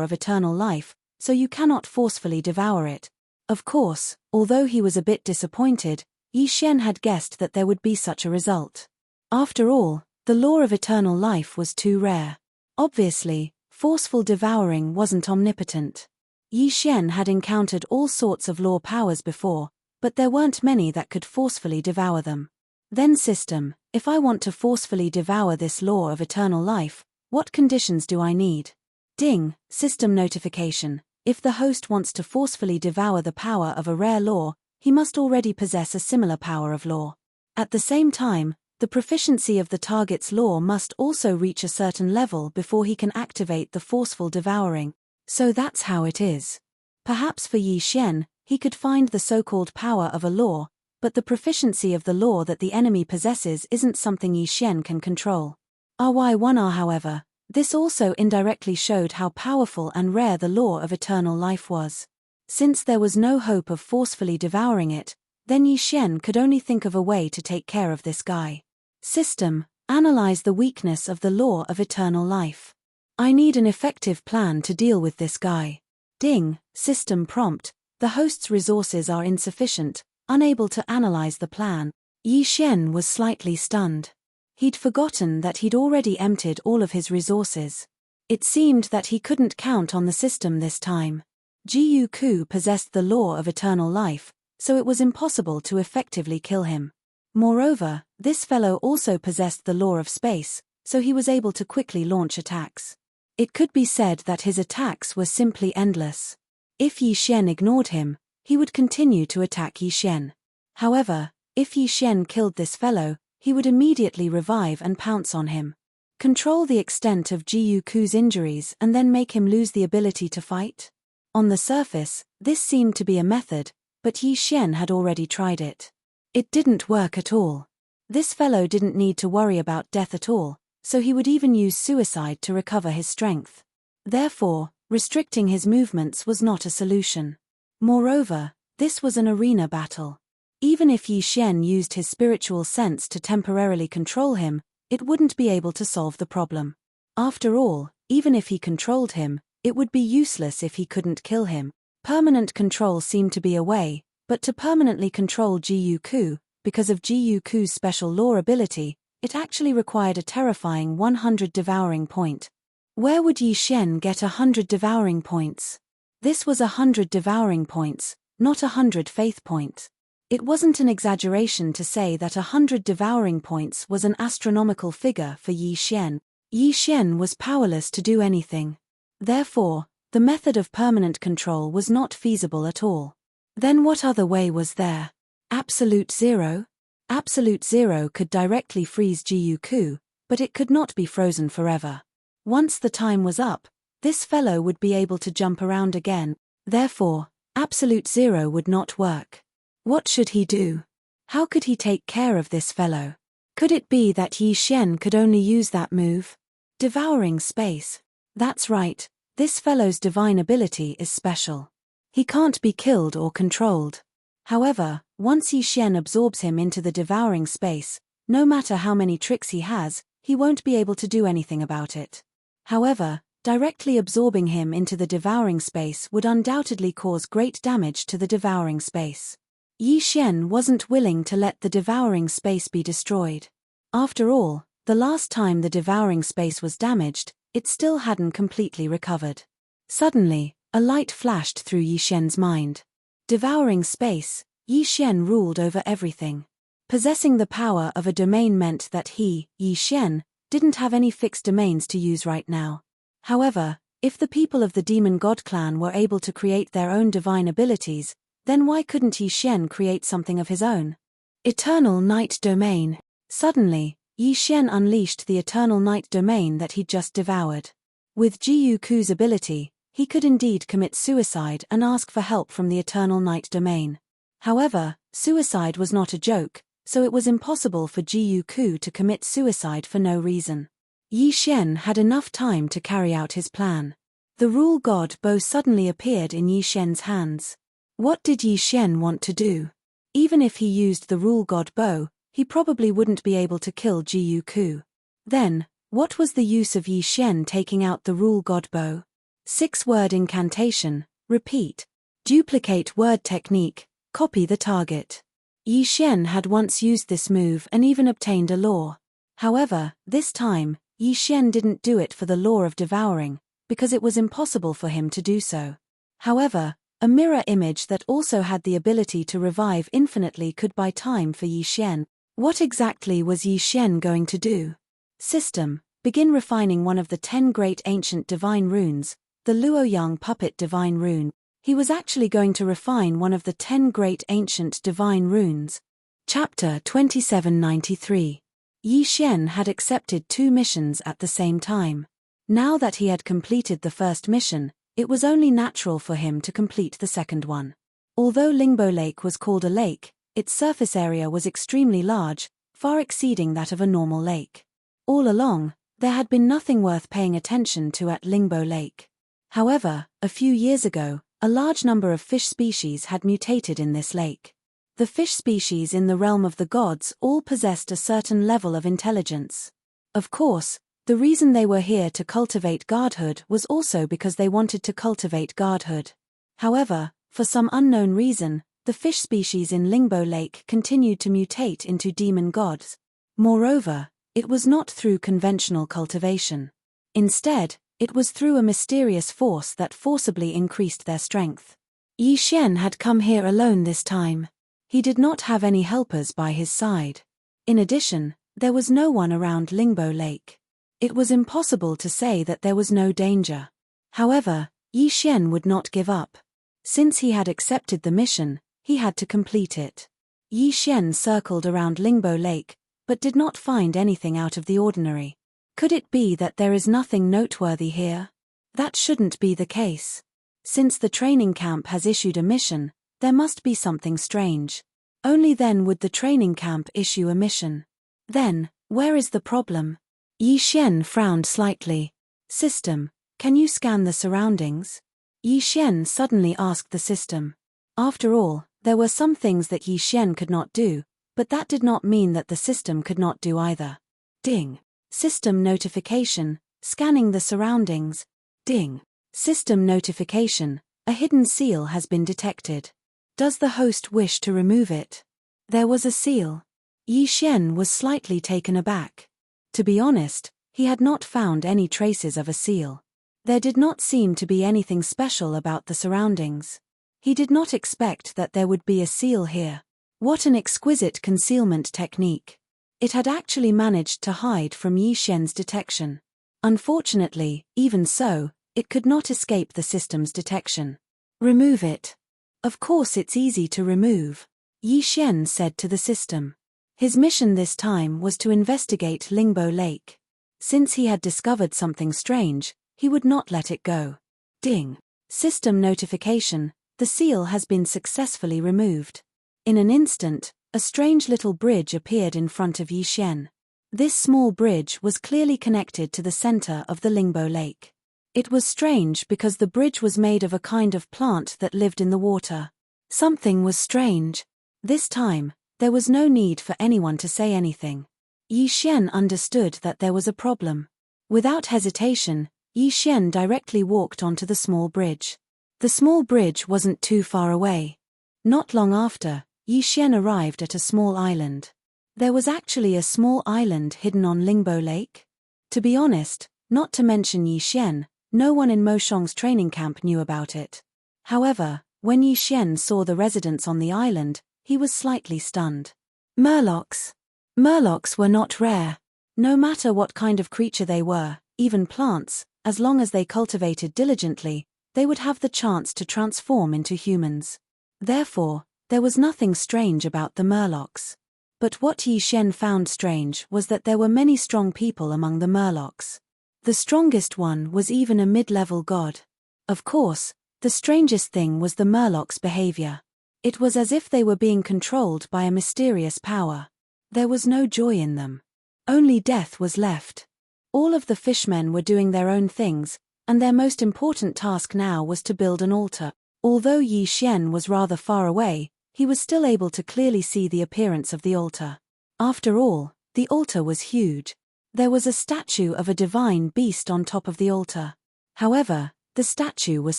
of eternal life, so you cannot forcefully devour it. Of course, although he was a bit disappointed, Yi Xian had guessed that there would be such a result. After all, the law of eternal life was too rare. Obviously, forceful devouring wasn't omnipotent. Yi Xian had encountered all sorts of law powers before, but there weren't many that could forcefully devour them. Then system, if I want to forcefully devour this law of eternal life, what conditions do I need? Ding, system notification. If the host wants to forcefully devour the power of a rare law, he must already possess a similar power of law. At the same time, the proficiency of the target's law must also reach a certain level before he can activate the forceful devouring. So that's how it is. Perhaps for Yi Xian, he could find the so-called power of a law, but the proficiency of the law that the enemy possesses isn't something Yi Xian can control. RY1R however, this also indirectly showed how powerful and rare the law of eternal life was. Since there was no hope of forcefully devouring it, then Yi Xian could only think of a way to take care of this guy. System: analyze the weakness of the law of eternal life. I need an effective plan to deal with this guy. Ding, system prompt: the host's resources are insufficient, unable to analyze the plan. Yi Xian was slightly stunned. He'd forgotten that he'd already emptied all of his resources. It seemed that he couldn't count on the system this time. Jiyu Ku possessed the law of eternal life, so it was impossible to effectively kill him. Moreover, this fellow also possessed the law of space, so he was able to quickly launch attacks. It could be said that his attacks were simply endless. If Yi Xian ignored him, he would continue to attack Yi Xian. However, if Yi Xian killed this fellow, he would immediately revive and pounce on him. Control the extent of Jiyu Ku's injuries and then make him lose the ability to fight? On the surface, this seemed to be a method, but Yi Xian had already tried it. It didn't work at all. This fellow didn't need to worry about death at all, so he would even use suicide to recover his strength. Therefore, restricting his movements was not a solution. Moreover, this was an arena battle. Even if Yi Xian used his spiritual sense to temporarily control him, it wouldn't be able to solve the problem. After all, even if he controlled him, it would be useless if he couldn't kill him. Permanent control seemed to be a way, but to permanently control Jiyu Ku, because of Jiyu Ku's special law ability, it actually required a terrifying 100 devouring point. Where would Yi Xian get 100 devouring points? This was 100 devouring points, not 100 faith points. It wasn't an exaggeration to say that 100 devouring points was an astronomical figure for Yi Xian. Yi Xian was powerless to do anything. Therefore, the method of permanent control was not feasible at all. Then what other way was there? Absolute Zero? Absolute Zero could directly freeze Jiyu Ku, but it could not be frozen forever. Once the time was up, this fellow would be able to jump around again. Therefore, Absolute Zero would not work. What should he do? How could he take care of this fellow? Could it be that Yi Xian could only use that move? Devouring space. That's right, this fellow's divine ability is special. He can't be killed or controlled. However, once Yi Xian absorbs him into the devouring space, no matter how many tricks he has, he won't be able to do anything about it. However, directly absorbing him into the devouring space would undoubtedly cause great damage to the devouring space. Yi Xian wasn't willing to let the devouring space be destroyed. After all, the last time the devouring space was damaged, it still hadn't completely recovered. Suddenly, a light flashed through Yi Xian's mind. Devouring space, Yi Xian ruled over everything. Possessing the power of a domain meant that he, Yi Xian, didn't have any fixed domains to use right now. However, if the people of the Demon God clan were able to create their own divine abilities, then why couldn't Yi Xian create something of his own? Eternal Night Domain. Suddenly, Yi Xian unleashed the Eternal Night Domain that he'd just devoured. With Jiyu Ku's ability, he could indeed commit suicide and ask for help from the Eternal Night Domain. However, suicide was not a joke, so it was impossible for Jiyu Ku to commit suicide for no reason. Yi Xian had enough time to carry out his plan. The Rule God bow suddenly appeared in Yi Xian's hands. What did Yi Xian want to do? Even if he used the Rule God bow, he probably wouldn't be able to kill Jiyu Ku. Then, what was the use of Yi Xian taking out the Rule God bow? 6-word incantation, repeat. Duplicate word technique, copy the target. Yi Xian had once used this move and even obtained a law. However, this time, Yi Xian didn't do it for the law of devouring, because it was impossible for him to do so. However, a mirror image that also had the ability to revive infinitely could buy time for Yi Xian. What exactly was Yi Xian going to do? System: begin refining one of the 10 great ancient divine runes, the Luoyang puppet divine rune. He was actually going to refine one of the 10 great ancient divine runes. Chapter 2793. Yi Xian had accepted 2 missions at the same time. Now that he had completed the first mission, It was only natural for him to complete the second one. Although Lingbo Lake was called a lake, its surface area was extremely large, far exceeding that of a normal lake. All along, there had been nothing worth paying attention to at Lingbo Lake. However, a few years ago, a large number of fish species had mutated in this lake. The fish species in the realm of the gods all possessed a certain level of intelligence. Of course, the reason they were here to cultivate godhood was also because they wanted to cultivate godhood. However, for some unknown reason, the fish species in Lingbo Lake continued to mutate into demon gods. Moreover, it was not through conventional cultivation. Instead, it was through a mysterious force that forcibly increased their strength. Yi Xian had come here alone this time. He did not have any helpers by his side. In addition, there was no one around Lingbo Lake. It was impossible to say that there was no danger. However, Yi Xian would not give up. Since he had accepted the mission, he had to complete it. Yi Xian circled around Lingbo Lake, but did not find anything out of the ordinary. Could it be that there is nothing noteworthy here? That shouldn't be the case. Since the training camp has issued a mission, there must be something strange. Only then would the training camp issue a mission. Then, where is the problem? Yi Xian frowned slightly. System, can you scan the surroundings? Yi Xian suddenly asked the system. After all, there were some things that Yi Xian could not do, but that did not mean that the system could not do either. Ding. System notification, scanning the surroundings. Ding. System notification, a hidden seal has been detected. Does the host wish to remove it? There was a seal. Yi Xian was slightly taken aback. To be honest, he had not found any traces of a seal. There did not seem to be anything special about the surroundings. He did not expect that there would be a seal here. What an exquisite concealment technique. It had actually managed to hide from Yi Xian's detection. Unfortunately, even so, it could not escape the system's detection. Remove it. Of course it's easy to remove, Yi Xian said to the system. His mission this time was to investigate Lingbo Lake. Since he had discovered something strange, he would not let it go. Ding. System notification, the seal has been successfully removed. In an instant, a strange little bridge appeared in front of Yi Xian. This small bridge was clearly connected to the center of the Lingbo Lake. It was strange because the bridge was made of a kind of plant that lived in the water. Something was strange. This time, there was no need for anyone to say anything. Yi Xian understood that there was a problem. Without hesitation, Yi Xian directly walked onto the small bridge. The small bridge wasn't too far away. Not long after, Yi Xian arrived at a small island. There was actually a small island hidden on Lingbo Lake. To be honest, not to mention Yi Xian, no one in Mo Shong's training camp knew about it. However, when Yi Xian saw the residents on the island, he was slightly stunned. Murlocs. Murlocs were not rare. No matter what kind of creature they were, even plants, as long as they cultivated diligently, they would have the chance to transform into humans. Therefore, there was nothing strange about the Murlocs. But what Yi Xian found strange was that there were many strong people among the Murlocs. The strongest one was even a mid-level god. Of course, the strangest thing was the Murlocs' behavior. It was as if they were being controlled by a mysterious power. There was no joy in them. Only death was left. All of the fishmen were doing their own things, and their most important task now was to build an altar. Although Yi Xian was rather far away, he was still able to clearly see the appearance of the altar. After all, the altar was huge. There was a statue of a divine beast on top of the altar. However, the statue was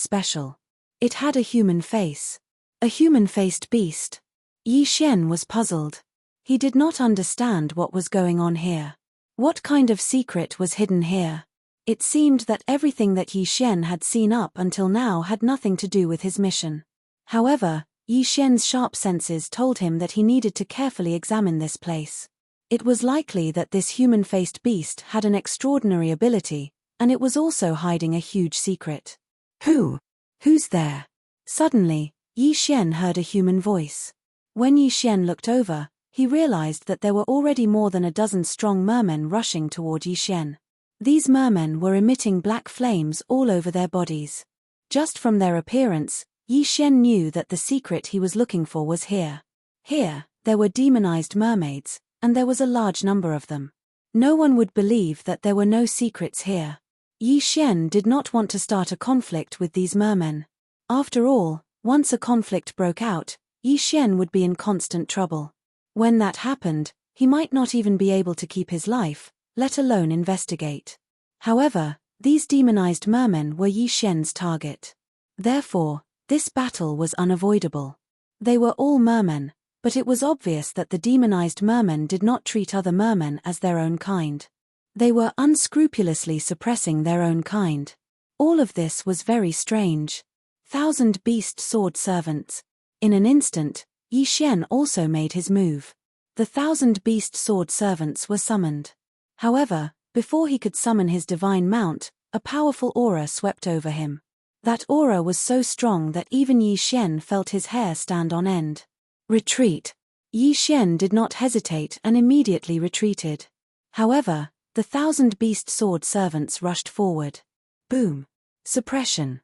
special. It had a human face. A human-faced beast. Yi Xian was puzzled. He did not understand what was going on here. What kind of secret was hidden here? It seemed that everything that Yi Xian had seen up until now had nothing to do with his mission. However, Yi Xian's sharp senses told him that he needed to carefully examine this place. It was likely that this human-faced beast had an extraordinary ability, and it was also hiding a huge secret. Who's there? Suddenly, Yi Xian heard a human voice. When Yi Xian looked over, he realized that there were already more than a dozen strong mermen rushing toward Yi Xian. These mermen were emitting black flames all over their bodies. Just from their appearance, Yi Xian knew that the secret he was looking for was here. Here, there were demonized mermaids, and there was a large number of them. No one would believe that there were no secrets here. Yi Xian did not want to start a conflict with these mermen. After all, once a conflict broke out, Yi Xian would be in constant trouble. When that happened, he might not even be able to keep his life, let alone investigate. However, these demonized mermen were Yi Xian's target. Therefore, this battle was unavoidable. They were all mermen, but it was obvious that the demonized mermen did not treat other mermen as their own kind. They were unscrupulously suppressing their own kind. All of this was very strange. 1,000 beast sword servants. In an instant, Yi Xian also made his move. The 1,000 beast sword servants were summoned. However, before he could summon his divine mount, a powerful aura swept over him. That aura was so strong that even Yi Xian felt his hair stand on end. Retreat. Yi Xian did not hesitate and immediately retreated. However, the 1,000 beast sword servants rushed forward. Boom. Suppression.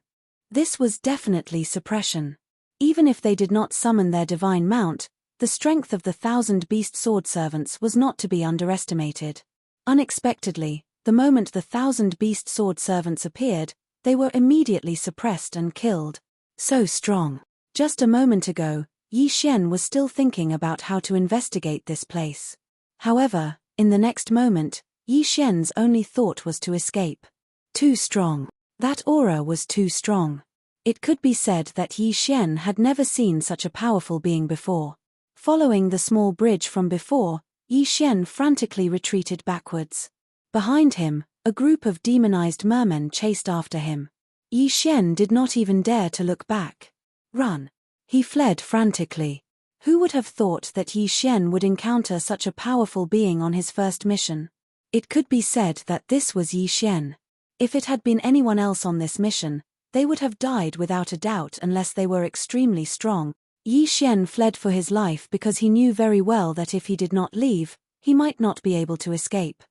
This was definitely suppression. Even if they did not summon their divine mount, the strength of the 1,000 beast sword servants was not to be underestimated. Unexpectedly, the moment the 1,000 beast sword servants appeared, they were immediately suppressed and killed. So strong. Just a moment ago, Yi Xian was still thinking about how to investigate this place. However, in the next moment, Yi Xian's only thought was to escape. Too strong. That aura was too strong. It could be said that Yi Xian had never seen such a powerful being before. Following the small bridge from before, Yi Xian frantically retreated backwards. Behind him, a group of demonized mermen chased after him. Yi Xian did not even dare to look back. Run. He fled frantically. Who would have thought that Yi Xian would encounter such a powerful being on his first mission? It could be said that this was Yi Xian. If it had been anyone else on this mission, they would have died without a doubt unless they were extremely strong. Yi Xian fled for his life because he knew very well that if he did not leave, he might not be able to escape.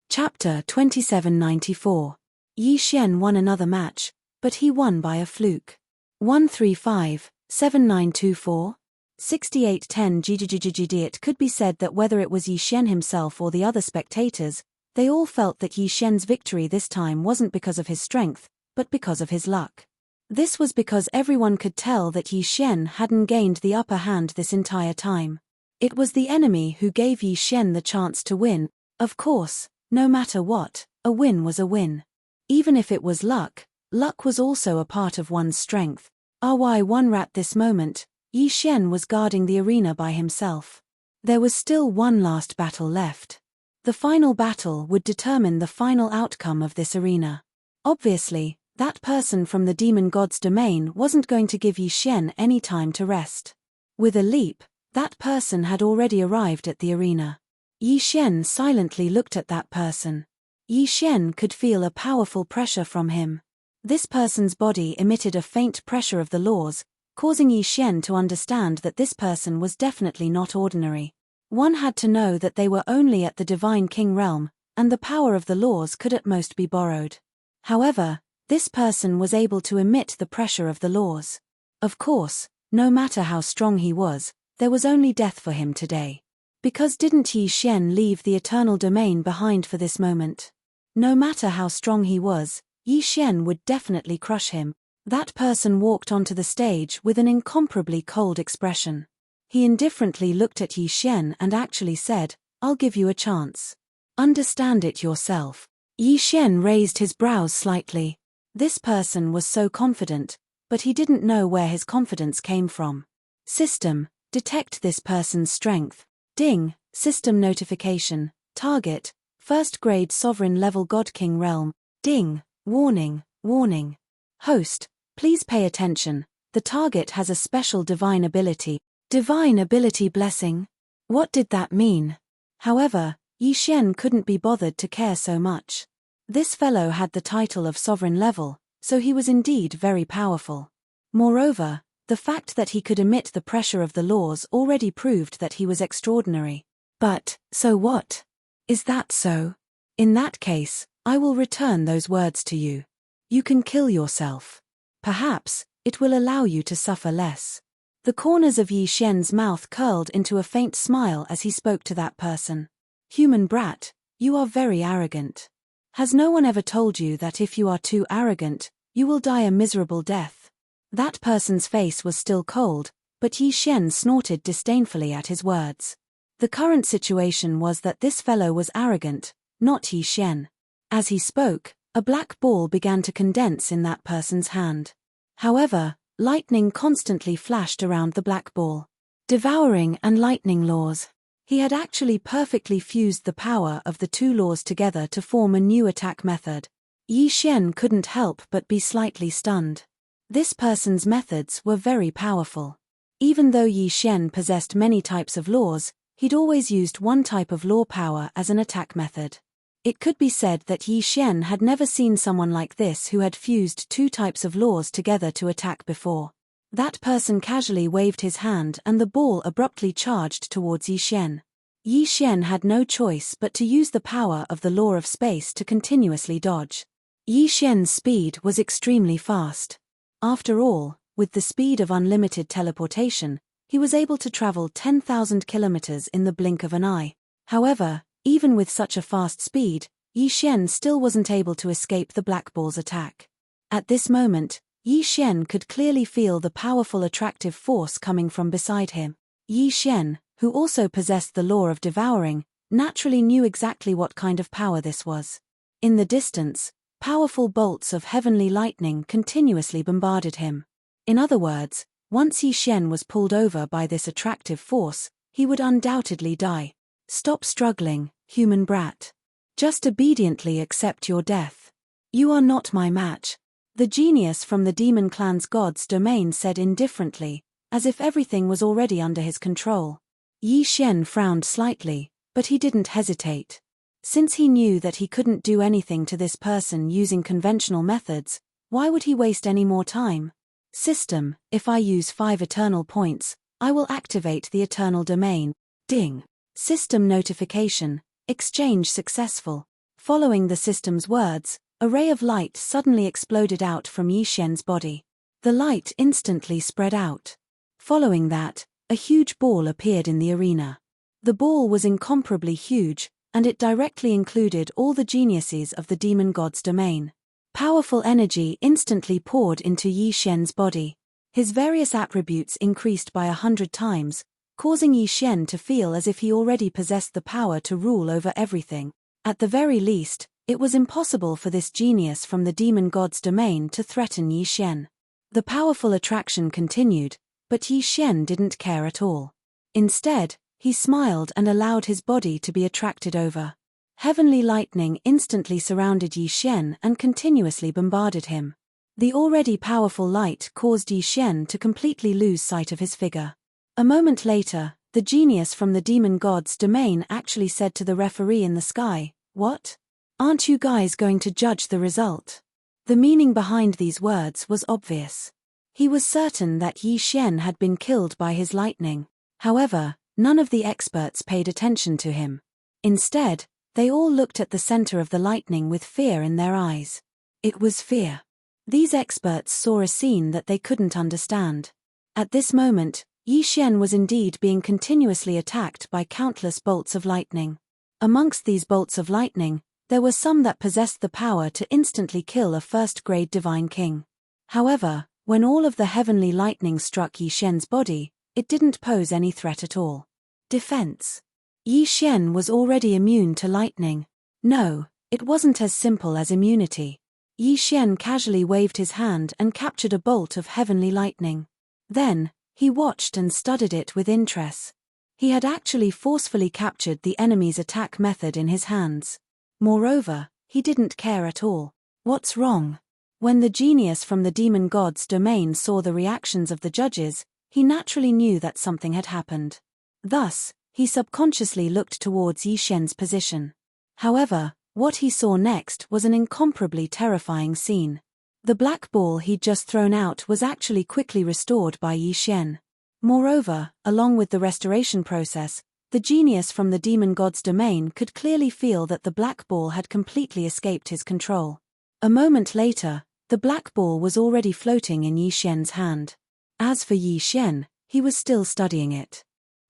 Chapter 2794. Yi Xian won another match, but he won by a fluke. 135, 7924? 6810 GGGGD. It could be said that whether it was Yi Xian himself or the other spectators, they all felt that Yi Xian's victory this time wasn't because of his strength, but because of his luck. This was because everyone could tell that Yi Xian hadn't gained the upper hand this entire time. It was the enemy who gave Yi Xian the chance to win. Of course, no matter what, a win was a win. Even if it was luck, luck was also a part of one's strength. RY1 At this moment, Yi Xian was guarding the arena by himself. There was still one last battle left. The final battle would determine the final outcome of this arena. Obviously, that person from the demon god's domain wasn't going to give Yi Xian any time to rest. With a leap, that person had already arrived at the arena. Yi Xian silently looked at that person. Yi Xian could feel a powerful pressure from him. This person's body emitted a faint pressure of the laws, causing Yi Xian to understand that this person was definitely not ordinary. One had to know that they were only at the Divine King realm, and the power of the laws could at most be borrowed. However, this person was able to emit the pressure of the laws. Of course, no matter how strong he was, there was only death for him today. Because didn't Yi Xian leave the eternal domain behind for this moment? No matter how strong he was, Yi Xian would definitely crush him. That person walked onto the stage with an incomparably cold expression. He indifferently looked at Yi Xian and actually said, "I'll give you a chance. Understand it yourself." Yi Xian raised his brows slightly. This person was so confident, but he didn't know where his confidence came from. System, detect this person's strength. Ding, system notification, target, first grade sovereign level God King realm. Ding, warning, warning. Host, please pay attention, the target has a special divine ability. Divine ability blessing? What did that mean? However, Yi Xian couldn't be bothered to care so much. This fellow had the title of sovereign level, so he was indeed very powerful. Moreover, the fact that he could emit the pressure of the laws already proved that he was extraordinary. But, so what? Is that so? In that case, I will return those words to you. You can kill yourself. Perhaps, it will allow you to suffer less. The corners of Yi Xian's mouth curled into a faint smile as he spoke to that person. Human brat, you are very arrogant. Has no one ever told you that if you are too arrogant, you will die a miserable death? That person's face was still cold, but Yi Xian snorted disdainfully at his words. The current situation was that this fellow was arrogant, not Yi Xian. As he spoke, a black ball began to condense in that person's hand. However, lightning constantly flashed around the black ball. Devouring and lightning laws. He had actually perfectly fused the power of the two laws together to form a new attack method. Yi Xian couldn't help but be slightly stunned. This person's methods were very powerful. Even though Yi Xian possessed many types of laws, he'd always used one type of law power as an attack method. It could be said that Yi Xian had never seen someone like this who had fused two types of laws together to attack before. That person casually waved his hand and the ball abruptly charged towards Yi Xian. Yi Xian had no choice but to use the power of the law of space to continuously dodge. Yi Xian's speed was extremely fast. After all, with the speed of unlimited teleportation, he was able to travel 10,000 kilometers in the blink of an eye. However, even with such a fast speed, Yi Xian still wasn't able to escape the black ball's attack. At this moment, Yi Xian could clearly feel the powerful attractive force coming from beside him. Yi Xian, who also possessed the law of devouring, naturally knew exactly what kind of power this was. In the distance, powerful bolts of heavenly lightning continuously bombarded him. In other words, once Yi Xian was pulled over by this attractive force, he would undoubtedly die. Stop struggling, human brat. Just obediently accept your death. You are not my match. The genius from the demon clan's god's domain said indifferently, as if everything was already under his control. Yi Xian frowned slightly, but he didn't hesitate. Since he knew that he couldn't do anything to this person using conventional methods, why would he waste any more time? System, if I use 5 eternal points, I will activate the eternal domain. Ding. System notification, exchange successful. Following the system's words, a ray of light suddenly exploded out from Yi Xian's body. The light instantly spread out. Following that, a huge ball appeared in the arena. The ball was incomparably huge, and it directly included all the geniuses of the demon god's domain. Powerful energy instantly poured into Yi Xian's body. His various attributes increased by 100 times, causing Yi Xian to feel as if he already possessed the power to rule over everything. At the very least, it was impossible for this genius from the demon god's domain to threaten Yi Xian. The powerful attraction continued, but Yi Xian didn't care at all. Instead, he smiled and allowed his body to be attracted over. Heavenly lightning instantly surrounded Yi Xian and continuously bombarded him. The already powerful light caused Yi Xian to completely lose sight of his figure. A moment later, the genius from the demon god's domain actually said to the referee in the sky, "What? Aren't you guys going to judge the result?" The meaning behind these words was obvious. He was certain that Yi Xian had been killed by his lightning. However, none of the experts paid attention to him. Instead, they all looked at the center of the lightning with fear in their eyes. It was fear. These experts saw a scene that they couldn't understand. At this moment, Yi Xian was indeed being continuously attacked by countless bolts of lightning. Amongst these bolts of lightning, there were some that possessed the power to instantly kill a first-grade divine king. However, when all of the heavenly lightning struck Yi Xian's body, it didn't pose any threat at all. Defense. Yi Xian was already immune to lightning. No, it wasn't as simple as immunity. Yi Xian casually waved his hand and captured a bolt of heavenly lightning. Then, he watched and studied it with interest. He had actually forcefully captured the enemy's attack method in his hands. Moreover, he didn't care at all. What's wrong? When the genius from the demon god's domain saw the reactions of the judges, he naturally knew that something had happened. Thus, he subconsciously looked towards Yi Xian's position. However, what he saw next was an incomparably terrifying scene. The black ball he'd just thrown out was actually quickly restored by Yi Xian. Moreover, along with the restoration process, the genius from the demon god's domain could clearly feel that the black ball had completely escaped his control. A moment later, The black ball was already floating in Yi Xian's hand. As for Yi Xian, he was still studying it.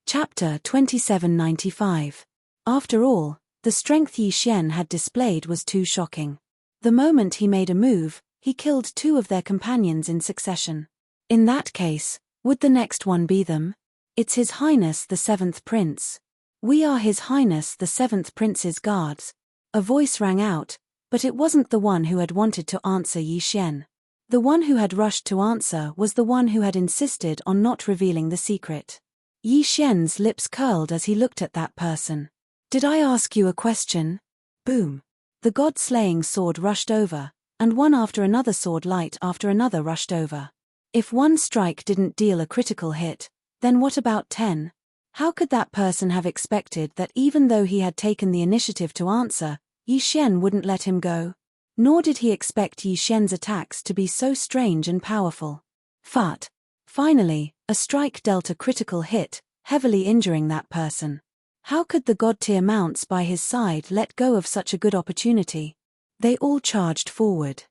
Chapter 2795. After all, the strength Yi Xian had displayed was too shocking. The moment he made a move, he killed 2 of their companions in succession. In that case, would the next one be them? It's His Highness the 7th Prince. We are His Highness the 7th Prince's guards. A voice rang out, but it wasn't the one who had wanted to answer Yi Xian. The one who had rushed to answer was the one who had insisted on not revealing the secret. Yi Xian's lips curled as he looked at that person. Did I ask you a question? Boom. The god-slaying sword rushed over, and one after another sword light after another rushed over. If one strike didn't deal a critical hit, then what about 10? How could that person have expected that even though he had taken the initiative to answer, Yi Xian wouldn't let him go? Nor did he expect Yi Xian's attacks to be so strange and powerful. Fart. Finally, a strike dealt a critical hit, heavily injuring that person. How could the god-tier mounts by his side let go of such a good opportunity? They all charged forward.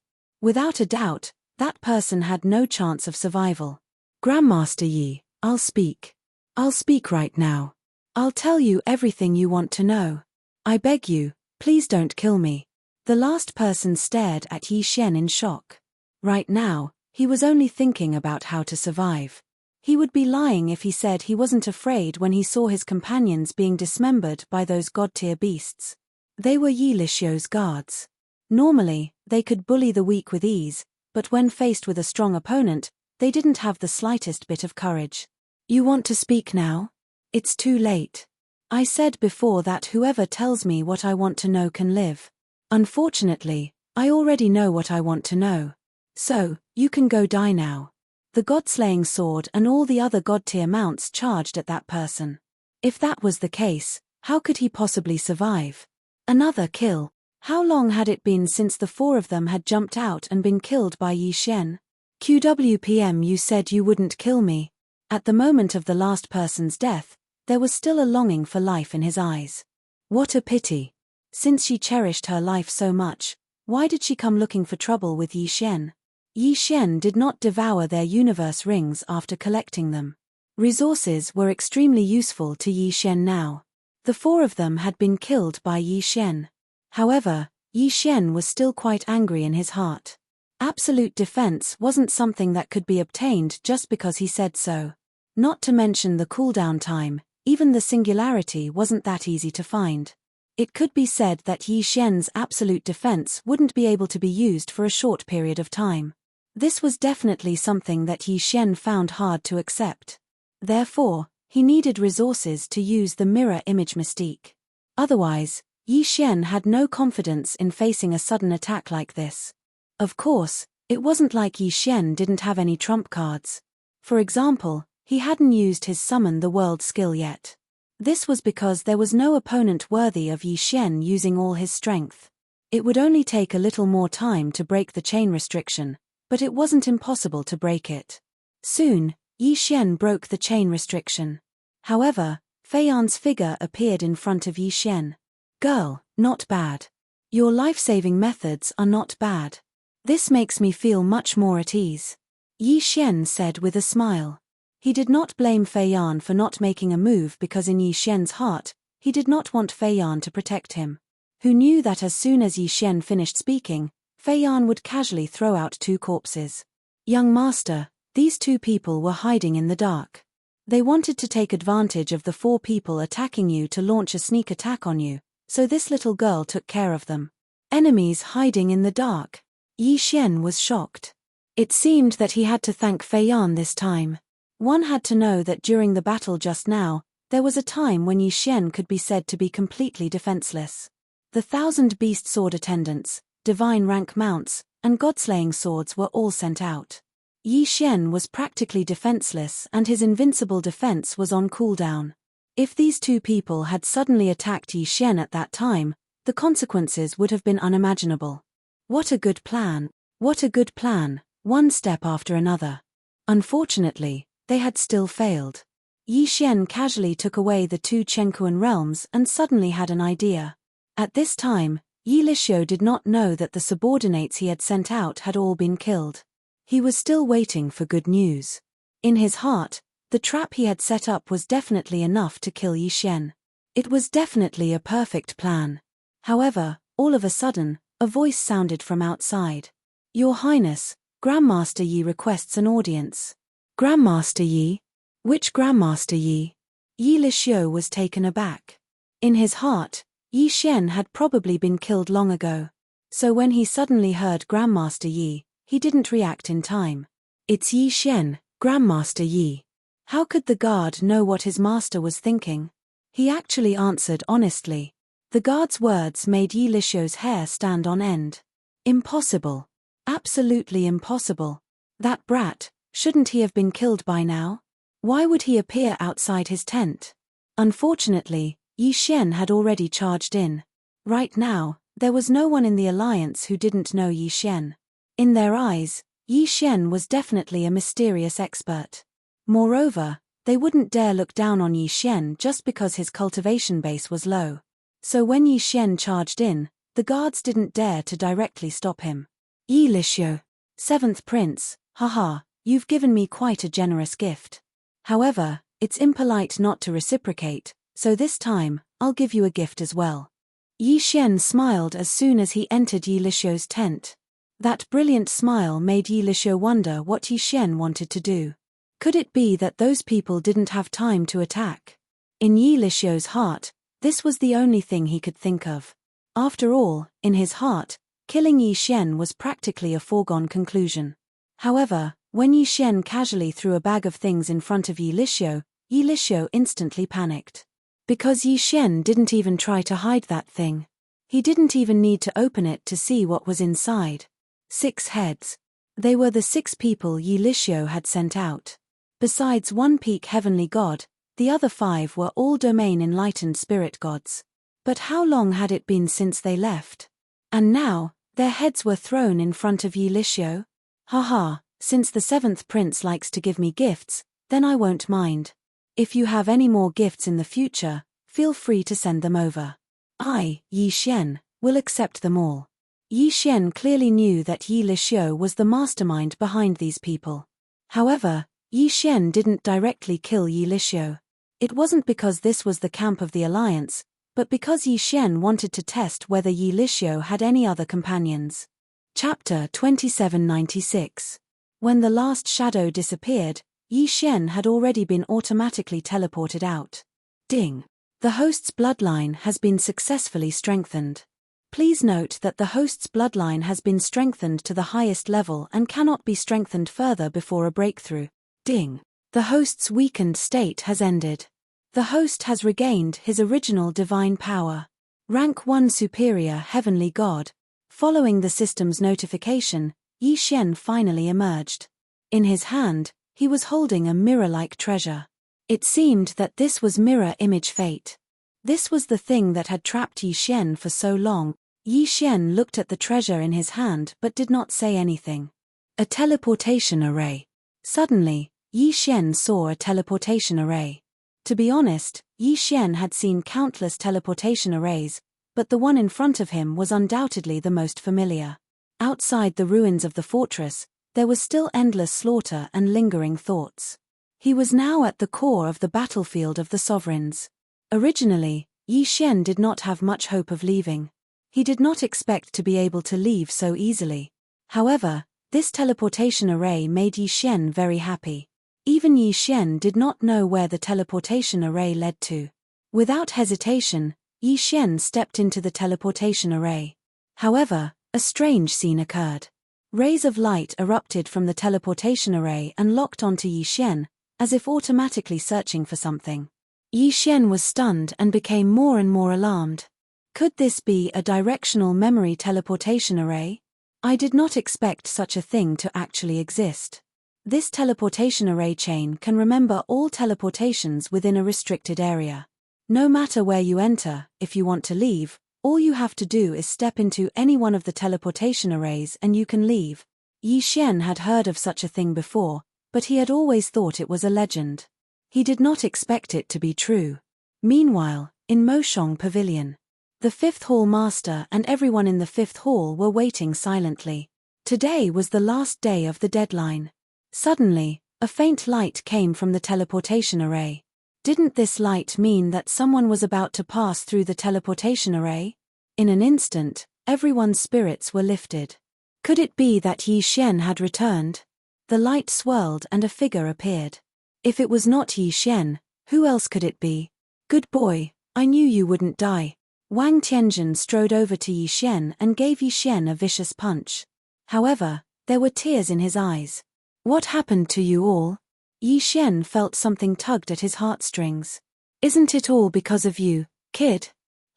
Without a doubt, that person had no chance of survival. Grandmaster Yi, I'll speak. I'll speak right now. I'll tell you everything you want to know. I beg you, please don't kill me. The last person stared at Yi Xian in shock. Right now, he was only thinking about how to survive. He would be lying if he said he wasn't afraid when he saw his companions being dismembered by those god-tier beasts. They were Yi Lixio's guards. Normally, they could bully the weak with ease, but when faced with a strong opponent, they didn't have the slightest bit of courage. You want to speak now? It's too late. I said before that whoever tells me what I want to know can live. Unfortunately, I already know what I want to know. So, you can go die now. The god-slaying sword and all the other god-tier mounts charged at that person. If that was the case, how could he possibly survive? Another kill. How long had it been since the 4 of them had jumped out and been killed by Yi Xian? QWPM, you said you wouldn't kill me. At the moment of the last person's death, there was still a longing for life in his eyes. What a pity. Since she cherished her life so much, why did she come looking for trouble with Yi Xian? Yi Xian did not devour their universe rings after collecting them. Resources were extremely useful to Yi Xian now. The 4 of them had been killed by Yi Xian. However, Yi Xian was still quite angry in his heart. Absolute defense wasn't something that could be obtained just because he said so. Not to mention the cooldown time, even the singularity wasn't that easy to find. It could be said that Yi Xian's absolute defense wouldn't be able to be used for a short period of time. This was definitely something that Yi Xian found hard to accept. Therefore, he needed resources to use the mirror image mystique. Otherwise, Yi Xian had no confidence in facing a sudden attack like this. Of course, it wasn't like Yi Xian didn't have any trump cards. For example, he hadn't used his Summon the World skill yet. This was because there was no opponent worthy of Yi Xian using all his strength. It would only take a little more time to break the chain restriction, but it wasn't impossible to break it. Soon, Yi Xian broke the chain restriction. However, Fei Yan's figure appeared in front of Yi Xian. Girl, not bad. Your life-saving methods are not bad. This makes me feel much more at ease. Yi Xian said with a smile. He did not blame Fei Yan for not making a move because in Yi Xian's heart, he did not want Fei Yan to protect him. Who knew that as soon as Yi Xian finished speaking, Fei Yan would casually throw out 2 corpses. Young master, these 2 people were hiding in the dark. They wanted to take advantage of the 4 people attacking you to launch a sneak attack on you, so this little girl took care of them. Enemies hiding in the dark. Yi Xian was shocked. It seemed that he had to thank Fei Yan this time. One had to know that during the battle just now, there was a time when Yi Xian could be said to be completely defenseless. The 1,000 beast sword attendants, divine rank mounts, and god-slaying swords were all sent out. Yi Xian was practically defenseless and his invincible defense was on cooldown. If these 2 people had suddenly attacked Yi Xian at that time, the consequences would have been unimaginable. What a good plan. What a good plan, one step after another. Unfortunately, they had still failed. Yi Xian casually took away the 2 Chenkuan realms and suddenly had an idea. At this time, Yi Lishio did not know that the subordinates he had sent out had all been killed. He was still waiting for good news. In his heart, the trap he had set up was definitely enough to kill Yi Xian. It was definitely a perfect plan. However, all of a sudden, a voice sounded from outside. "Your Highness, Grandmaster Yi requests an audience." "Grandmaster Yi? Which Grandmaster Yi?" Yi Lishio was taken aback. In his heart, Yi Xian had probably been killed long ago. So when he suddenly heard Grandmaster Yi, he didn't react in time. "It's Yi Xian, Grandmaster Yi." How could the guard know what his master was thinking? He actually answered honestly. The guard's words made Yi Lishio's hair stand on end. Impossible. Absolutely impossible. That brat, shouldn't he have been killed by now? Why would he appear outside his tent? Unfortunately, Yi Xian had already charged in. Right now, there was no one in the alliance who didn't know Yi Xian. In their eyes, Yi Xian was definitely a mysterious expert. Moreover, they wouldn't dare look down on Yi Xian just because his cultivation base was low. So when Yi Xian charged in, the guards didn't dare to directly stop him. "Yi Lishio, 7th Prince, haha, you've given me quite a generous gift. However, it's impolite not to reciprocate, so this time, I'll give you a gift as well." Yi Xian smiled as soon as he entered Yi Lishio's tent. That brilliant smile made Yi Lishio wonder what Yi Xian wanted to do. Could it be that those people didn't have time to attack? In Yi Lishio's heart, this was the only thing he could think of. After all, in his heart, killing Yi Xian was practically a foregone conclusion. However, when Yi Xian casually threw a bag of things in front of Yi Lishio instantly panicked. Because Yi Xian didn't even try to hide that thing. He didn't even need to open it to see what was inside. 6 heads. They were the 6 people Yi Lishio had sent out. Besides one peak heavenly god, the other 5 were all domain enlightened spirit gods. But how long had it been since they left? And now, their heads were thrown in front of Yi Lishio? Haha, since the 7th Prince likes to give me gifts, then I won't mind. If you have any more gifts in the future, feel free to send them over. I, Yi Xian, will accept them all. Yi Xian clearly knew that Yi Lishio was the mastermind behind these people. However, Yi Xian didn't directly kill Yi Lishio. It wasn't because this was the camp of the alliance, but because Yi Xian wanted to test whether Yi Lishio had any other companions. Chapter 2796. When the last shadow disappeared, Yi Xian had already been automatically teleported out. Ding. The host's bloodline has been successfully strengthened. Please note that the host's bloodline has been strengthened to the highest level and cannot be strengthened further before a breakthrough. Ding. The host's weakened state has ended. The host has regained his original divine power. Rank 1 Superior Heavenly God. Following the system's notification, Yi Xian finally emerged. In his hand, he was holding a mirror-like treasure. It seemed that this was mirror image fate. This was the thing that had trapped Yi Xian for so long. Yi Xian looked at the treasure in his hand but did not say anything. A teleportation array. Suddenly, Yi Xian saw a teleportation array. To be honest, Yi Xian had seen countless teleportation arrays, but the one in front of him was undoubtedly the most familiar. Outside the ruins of the fortress, there was still endless slaughter and lingering thoughts. He was now at the core of the battlefield of the sovereigns. Originally, Yi Xian did not have much hope of leaving. He did not expect to be able to leave so easily. However, this teleportation array made Yi Xian very happy. Even Yi Xian did not know where the teleportation array led to. Without hesitation, Yi Xian stepped into the teleportation array. However, a strange scene occurred. Rays of light erupted from the teleportation array and locked onto Yi Xian, as if automatically searching for something. Yi Xian was stunned and became more and more alarmed. Could this be a directional memory teleportation array? I did not expect such a thing to actually exist. This teleportation array chain can remember all teleportations within a restricted area. No matter where you enter, if you want to leave, all you have to do is step into any one of the teleportation arrays and you can leave. Yi Xian had heard of such a thing before, but he had always thought it was a legend. He did not expect it to be true. Meanwhile, in Moshong Pavilion, The fifth hall master and everyone in the fifth hall were waiting silently. Today was the last day of the deadline. Suddenly, a faint light came from the teleportation array. Didn't this light mean that someone was about to pass through the teleportation array? In an instant, everyone's spirits were lifted. Could it be that Yi Xian had returned? The light swirled and a figure appeared. If it was not Yi Xian, who else could it be? Good boy, I knew you wouldn't die. Wang Tianzhen strode over to Yi Xian and gave Yi Xian a vicious punch. However, there were tears in his eyes. What happened to you all? Yi Xian felt something tugged at his heartstrings. Isn't it all because of you, kid?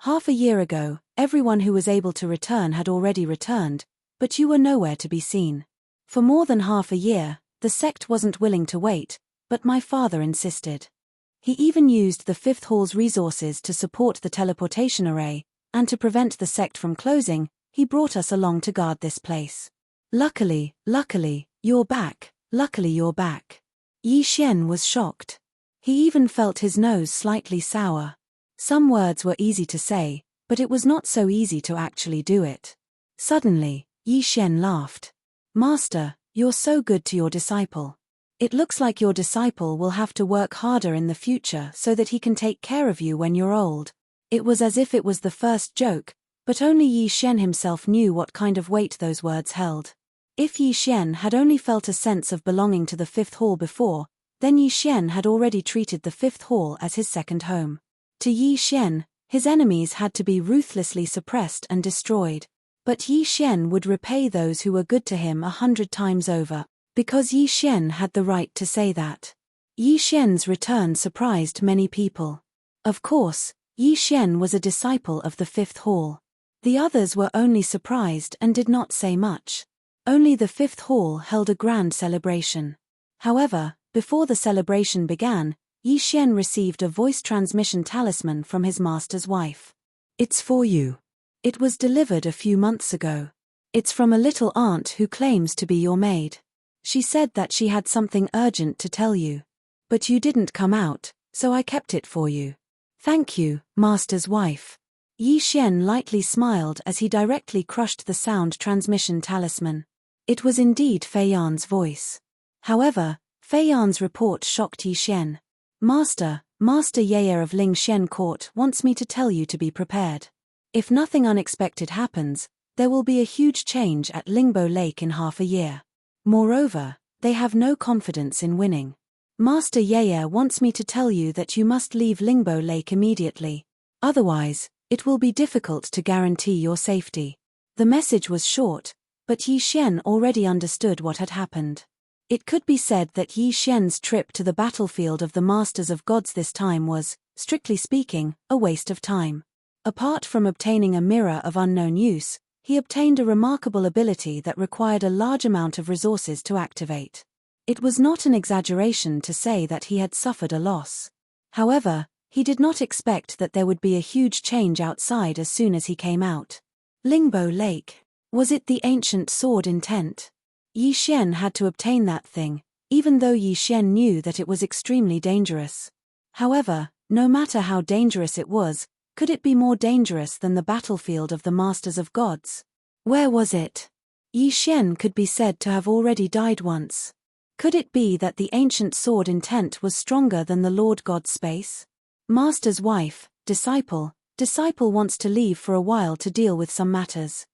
Half a year ago, everyone who was able to return had already returned, but you were nowhere to be seen. For more than half a year, the sect wasn't willing to wait, but my father insisted. He even used the fifth hall's resources to support the teleportation array, and to prevent the sect from closing, he brought us along to guard this place. Luckily, you're back. Luckily you're back. Yi Xian was shocked. He even felt his nose slightly sour. Some words were easy to say, but it was not so easy to actually do it. Suddenly, Yi Xian laughed. Master, you're so good to your disciple. It looks like your disciple will have to work harder in the future so that he can take care of you when you're old. It was as if it was the first joke, but only Yi Xian himself knew what kind of weight those words held. If Yi Xian had only felt a sense of belonging to the fifth hall before, then Yi Xian had already treated the fifth hall as his second home. To Yi Xian, his enemies had to be ruthlessly suppressed and destroyed. But Yi Xian would repay those who were good to him 100 times over, because Yi Xian had the right to say that. Yi Xian's return surprised many people. Of course, Yi Xian was a disciple of the fifth hall. The others were only surprised and did not say much. Only the fifth hall held a grand celebration. However, before the celebration began, Yi Xian received a voice transmission talisman from his master's wife. It's for you. It was delivered a few months ago. It's from a little aunt who claims to be your maid. She said that she had something urgent to tell you. But you didn't come out, so I kept it for you. Thank you, master's wife. Yi Xian lightly smiled as he directly crushed the sound transmission talisman. It was indeed Fei Yan's voice. However, Fei Yan's report shocked Yi Xian. Master Ye of Ling Xian Court wants me to tell you to be prepared. If nothing unexpected happens, there will be a huge change at Lingbo Lake in half a year. Moreover, they have no confidence in winning. Master Ye wants me to tell you that you must leave Lingbo Lake immediately. Otherwise, it will be difficult to guarantee your safety. The message was short, but Yi Xian already understood what had happened. It could be said that Yi Xian's trip to the battlefield of the Masters of Gods this time was, strictly speaking, a waste of time. Apart from obtaining a mirror of unknown use, he obtained a remarkable ability that required a large amount of resources to activate. It was not an exaggeration to say that he had suffered a loss. However, he did not expect that there would be a huge change outside as soon as he came out. Lingbo Lake. Was it the ancient sword intent? Yi Xian had to obtain that thing, even though Yi Xian knew that it was extremely dangerous. However, no matter how dangerous it was, could it be more dangerous than the battlefield of the Masters of Gods? Where was it? Yi Xian could be said to have already died once. Could it be that the ancient sword intent was stronger than the Lord God's space? Master's wife, disciple wants to leave for a while to deal with some matters.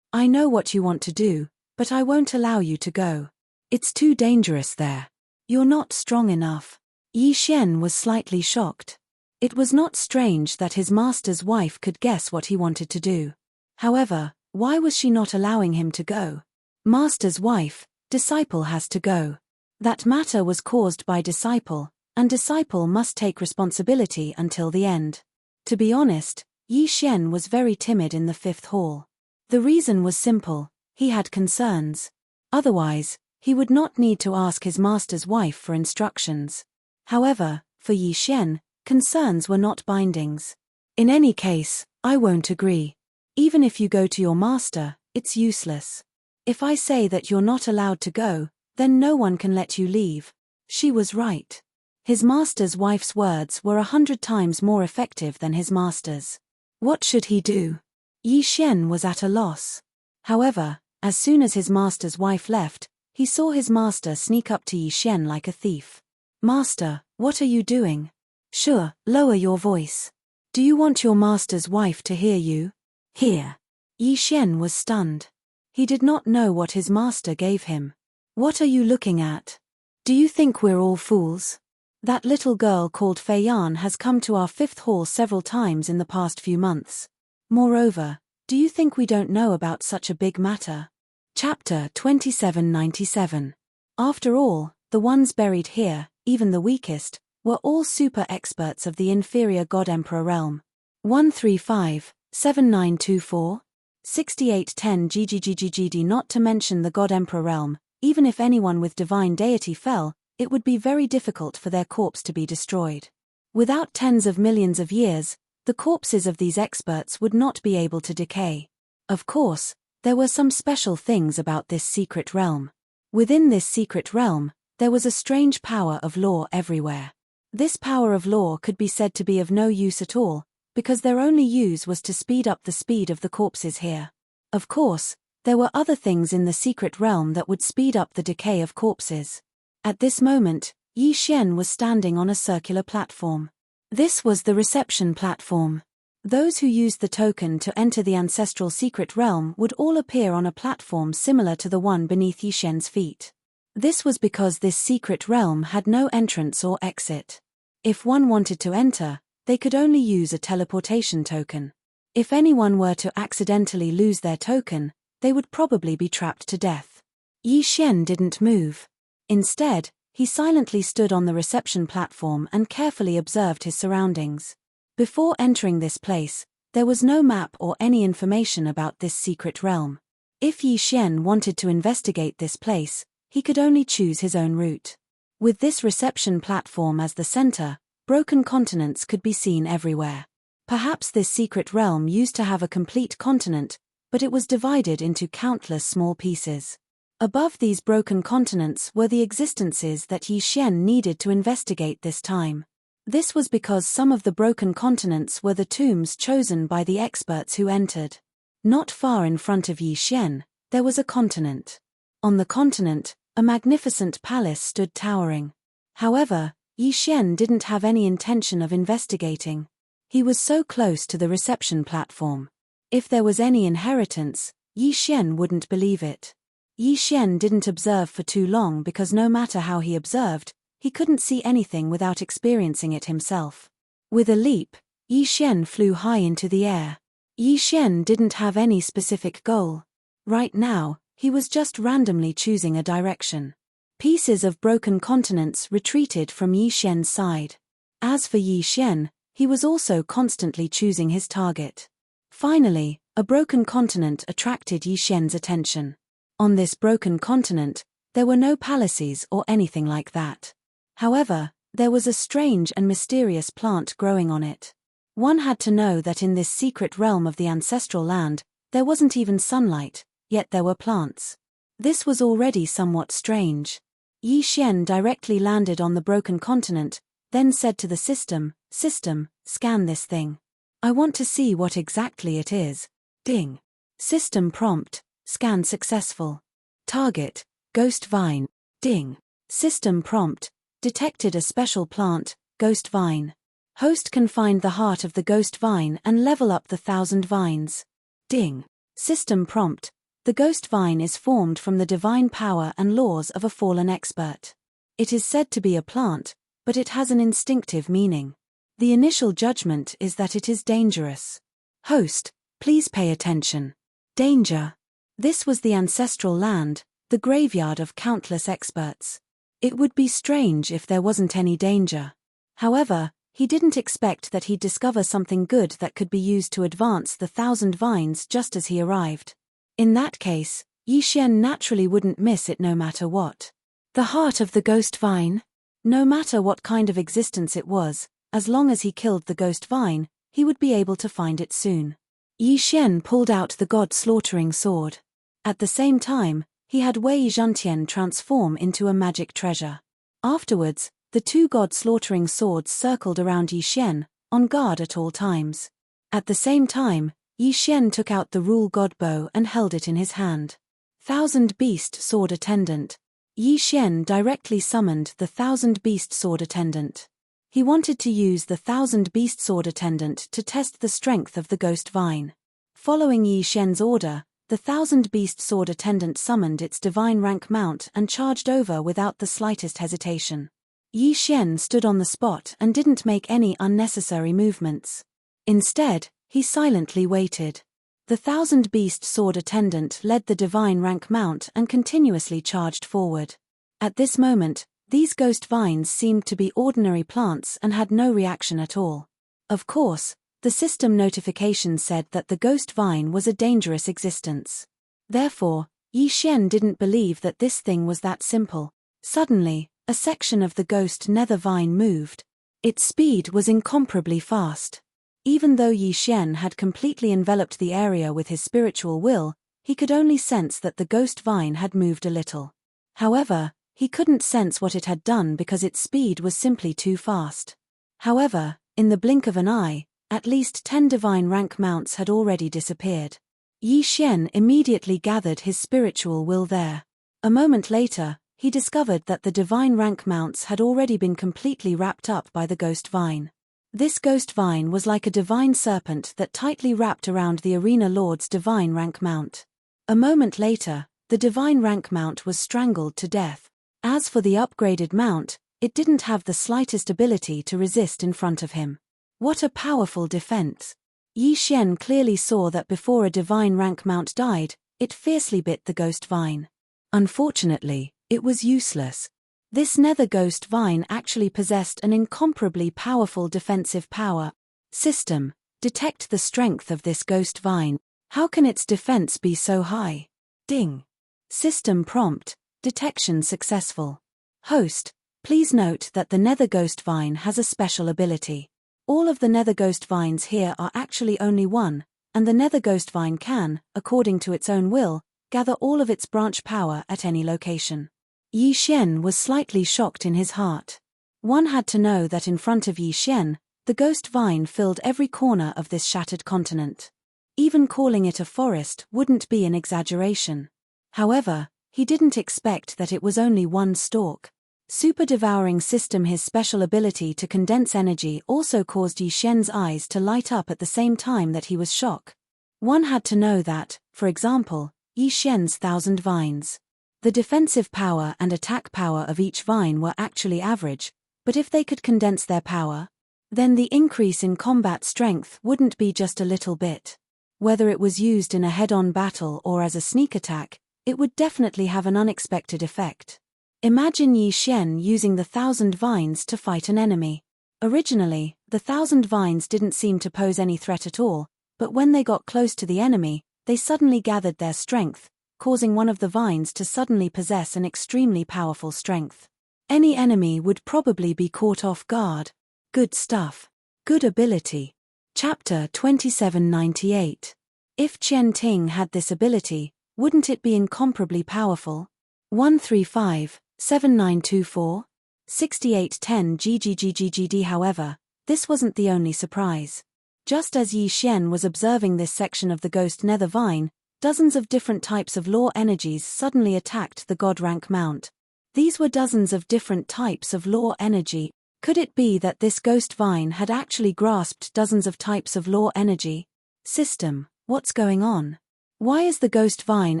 I know what you want to do, but I won't allow you to go. It's too dangerous there. You're not strong enough. Yi Xian was slightly shocked. It was not strange that his master's wife could guess what he wanted to do. However, why was she not allowing him to go? Master's wife, disciple has to go. That matter was caused by disciple, and disciple must take responsibility until the end. To be honest, Yi Xian was very timid in the fifth hall. The reason was simple, he had concerns. Otherwise, he would not need to ask his master's wife for instructions. However, for Yi Xian, concerns were not bindings. In any case, I won't agree. Even if you go to your master, it's useless. If I say that you're not allowed to go, then no one can let you leave. She was right. His master's wife's words were 100 times more effective than his master's. What should he do? Yi Xian was at a loss. However, as soon as his master's wife left, he saw his master sneak up to Yi Xian like a thief. Master, what are you doing? Sure, lower your voice. Do you want your master's wife to hear you? Here. Yi Xian was stunned. He did not know what his master gave him. What are you looking at? Do you think we're all fools? That little girl called Fei Yan has come to our 5th hall several times in the past few months. Moreover, do you think we don't know about such a big matter? Chapter 2797. After all, the ones buried here, even the weakest, were all super experts of the inferior God-Emperor realm. 135, 7924, 6810 GGGGGD. Not to mention the God-Emperor realm, even if anyone with divine deity fell, it would be very difficult for their corpse to be destroyed. Without tens of millions of years, the corpses of these experts would not be able to decay. Of course, there were some special things about this secret realm. Within this secret realm, there was a strange power of law everywhere. This power of law could be said to be of no use at all, because their only use was to speed up the speed of the corpses here. Of course, there were other things in the secret realm that would speed up the decay of corpses. At this moment, Yi Xian was standing on a circular platform. This was the reception platform. Those who used the token to enter the ancestral secret realm would all appear on a platform similar to the one beneath Yi Xian's feet. This was because this secret realm had no entrance or exit. If one wanted to enter, they could only use a teleportation token. If anyone were to accidentally lose their token, they would probably be trapped to death. Yi Xian didn't move. Instead, he silently stood on the reception platform and carefully observed his surroundings. Before entering this place, there was no map or any information about this secret realm. If Yi Xian wanted to investigate this place, he could only choose his own route. With this reception platform as the center, broken continents could be seen everywhere. Perhaps this secret realm used to have a complete continent, but it was divided into countless small pieces. Above these broken continents were the existences that Yi Xian needed to investigate this time. This was because some of the broken continents were the tombs chosen by the experts who entered. Not far in front of Yi Xian, there was a continent. On the continent, a magnificent palace stood towering. However, Yi Xian didn't have any intention of investigating. He was so close to the reception platform. If there was any inheritance, Yi Xian wouldn't believe it. Yi Xian didn't observe for too long because no matter how he observed, he couldn't see anything without experiencing it himself. With a leap, Yi Xian flew high into the air. Yi Xian didn't have any specific goal. Right now, he was just randomly choosing a direction. Pieces of broken continents retreated from Yi Xian's side. As for Yi Xian, he was also constantly choosing his target. Finally, a broken continent attracted Yi Xian's attention. On this broken continent, there were no palaces or anything like that. However, there was a strange and mysterious plant growing on it. One had to know that in this secret realm of the ancestral land, there wasn't even sunlight, yet there were plants. This was already somewhat strange. Yi Xian directly landed on the broken continent, then said to the system, "System, scan this thing. I want to see what exactly it is." Ding. System prompt, scan successful. Target, ghost vine. Ding. System prompt, detected a special plant, ghost vine. Host can find the heart of the ghost vine and level up the 1,000 vines. Ding. System prompt, the ghost vine is formed from the divine power and laws of a fallen expert. It is said to be a plant, but it has an instinctive meaning. The initial judgment is that it is dangerous. Host, please pay attention. Danger. This was the ancestral land, the graveyard of countless experts. It would be strange if there wasn't any danger. However, he didn't expect that he'd discover something good that could be used to advance the 1,000 vines just as he arrived. In that case, Yi Xian naturally wouldn't miss it no matter what. The heart of the ghost vine? No matter what kind of existence it was, as long as he killed the ghost vine, he would be able to find it soon. Yi Xian pulled out the god-slaughtering sword. At the same time, he had Wei Zhentian transform into a magic treasure. Afterwards, the two god-slaughtering swords circled around Yi Xian, on guard at all times. At the same time, Yi Xian took out the rule god bow and held it in his hand. Thousand Beast Sword Attendant. Yi Xian directly summoned the Thousand Beast Sword Attendant. He wanted to use the Thousand Beast Sword Attendant to test the strength of the Ghost Vine. Following Yi Xian's order, the Thousand Beast Sword Attendant summoned its divine rank mount and charged over without the slightest hesitation. Yi Xian stood on the spot and didn't make any unnecessary movements. Instead, he silently waited. The Thousand Beast Sword Attendant led the divine rank mount and continuously charged forward. At this moment, these ghost vines seemed to be ordinary plants and had no reaction at all. Of course, the system notification said that the ghost vine was a dangerous existence. Therefore, Yi Xian didn't believe that this thing was that simple. Suddenly, a section of the ghost nether vine moved. Its speed was incomparably fast. Even though Yi Xian had completely enveloped the area with his spiritual will, he could only sense that the ghost vine had moved a little. However, he couldn't sense what it had done because its speed was simply too fast. However, in the blink of an eye, at least 10 divine rank mounts had already disappeared. Yi Xian immediately gathered his spiritual will there. A moment later, he discovered that the divine rank mounts had already been completely wrapped up by the ghost vine. This ghost vine was like a divine serpent that tightly wrapped around the arena lord's divine rank mount. A moment later, the divine rank mount was strangled to death. As for the upgraded mount, it didn't have the slightest ability to resist in front of him. What a powerful defense! Yi Xian clearly saw that before a divine rank mount died, it fiercely bit the ghost vine. Unfortunately, it was useless. This nether ghost vine actually possessed an incomparably powerful defensive power. System: detect the strength of this ghost vine. How can its defense be so high? Ding. System prompt: detection successful. Host: please note that the nether ghost vine has a special ability. All of the nether ghost vines here are actually only one, and the nether ghost vine can, according to its own will, gather all of its branch power at any location. Yi Xian was slightly shocked in his heart. One had to know that in front of Yi Xian, the ghost vine filled every corner of this shattered continent. Even calling it a forest wouldn't be an exaggeration. However, he didn't expect that it was only one stalk. Super devouring system. His special ability to condense energy also caused Yi Xian's eyes to light up at the same time that he was shocked. One had to know that, for example, Yi Xian's 1,000 vines. The defensive power and attack power of each vine were actually average, but if they could condense their power, then the increase in combat strength wouldn't be just a little bit. Whether it was used in a head-on battle or as a sneak attack, it would definitely have an unexpected effect. Imagine Yi Xian using the 1,000 vines to fight an enemy. Originally, the 1,000 vines didn't seem to pose any threat at all, but when they got close to the enemy, they suddenly gathered their strength, causing one of the vines to suddenly possess an extremely powerful strength. Any enemy would probably be caught off guard. Good stuff. Good ability. Chapter 2798. If Enchanting had this ability, wouldn't it be incomparably powerful? 135-7924 6810 GGGGGD. However, this wasn't the only surprise. Just as Yi Xian was observing this section of the ghost nether vine, dozens of different types of law energies suddenly attacked the god rank mount. These were dozens of different types of law energy. Could it be that this ghost vine had actually grasped dozens of types of law energy? System: what's going on? Why is the ghost vine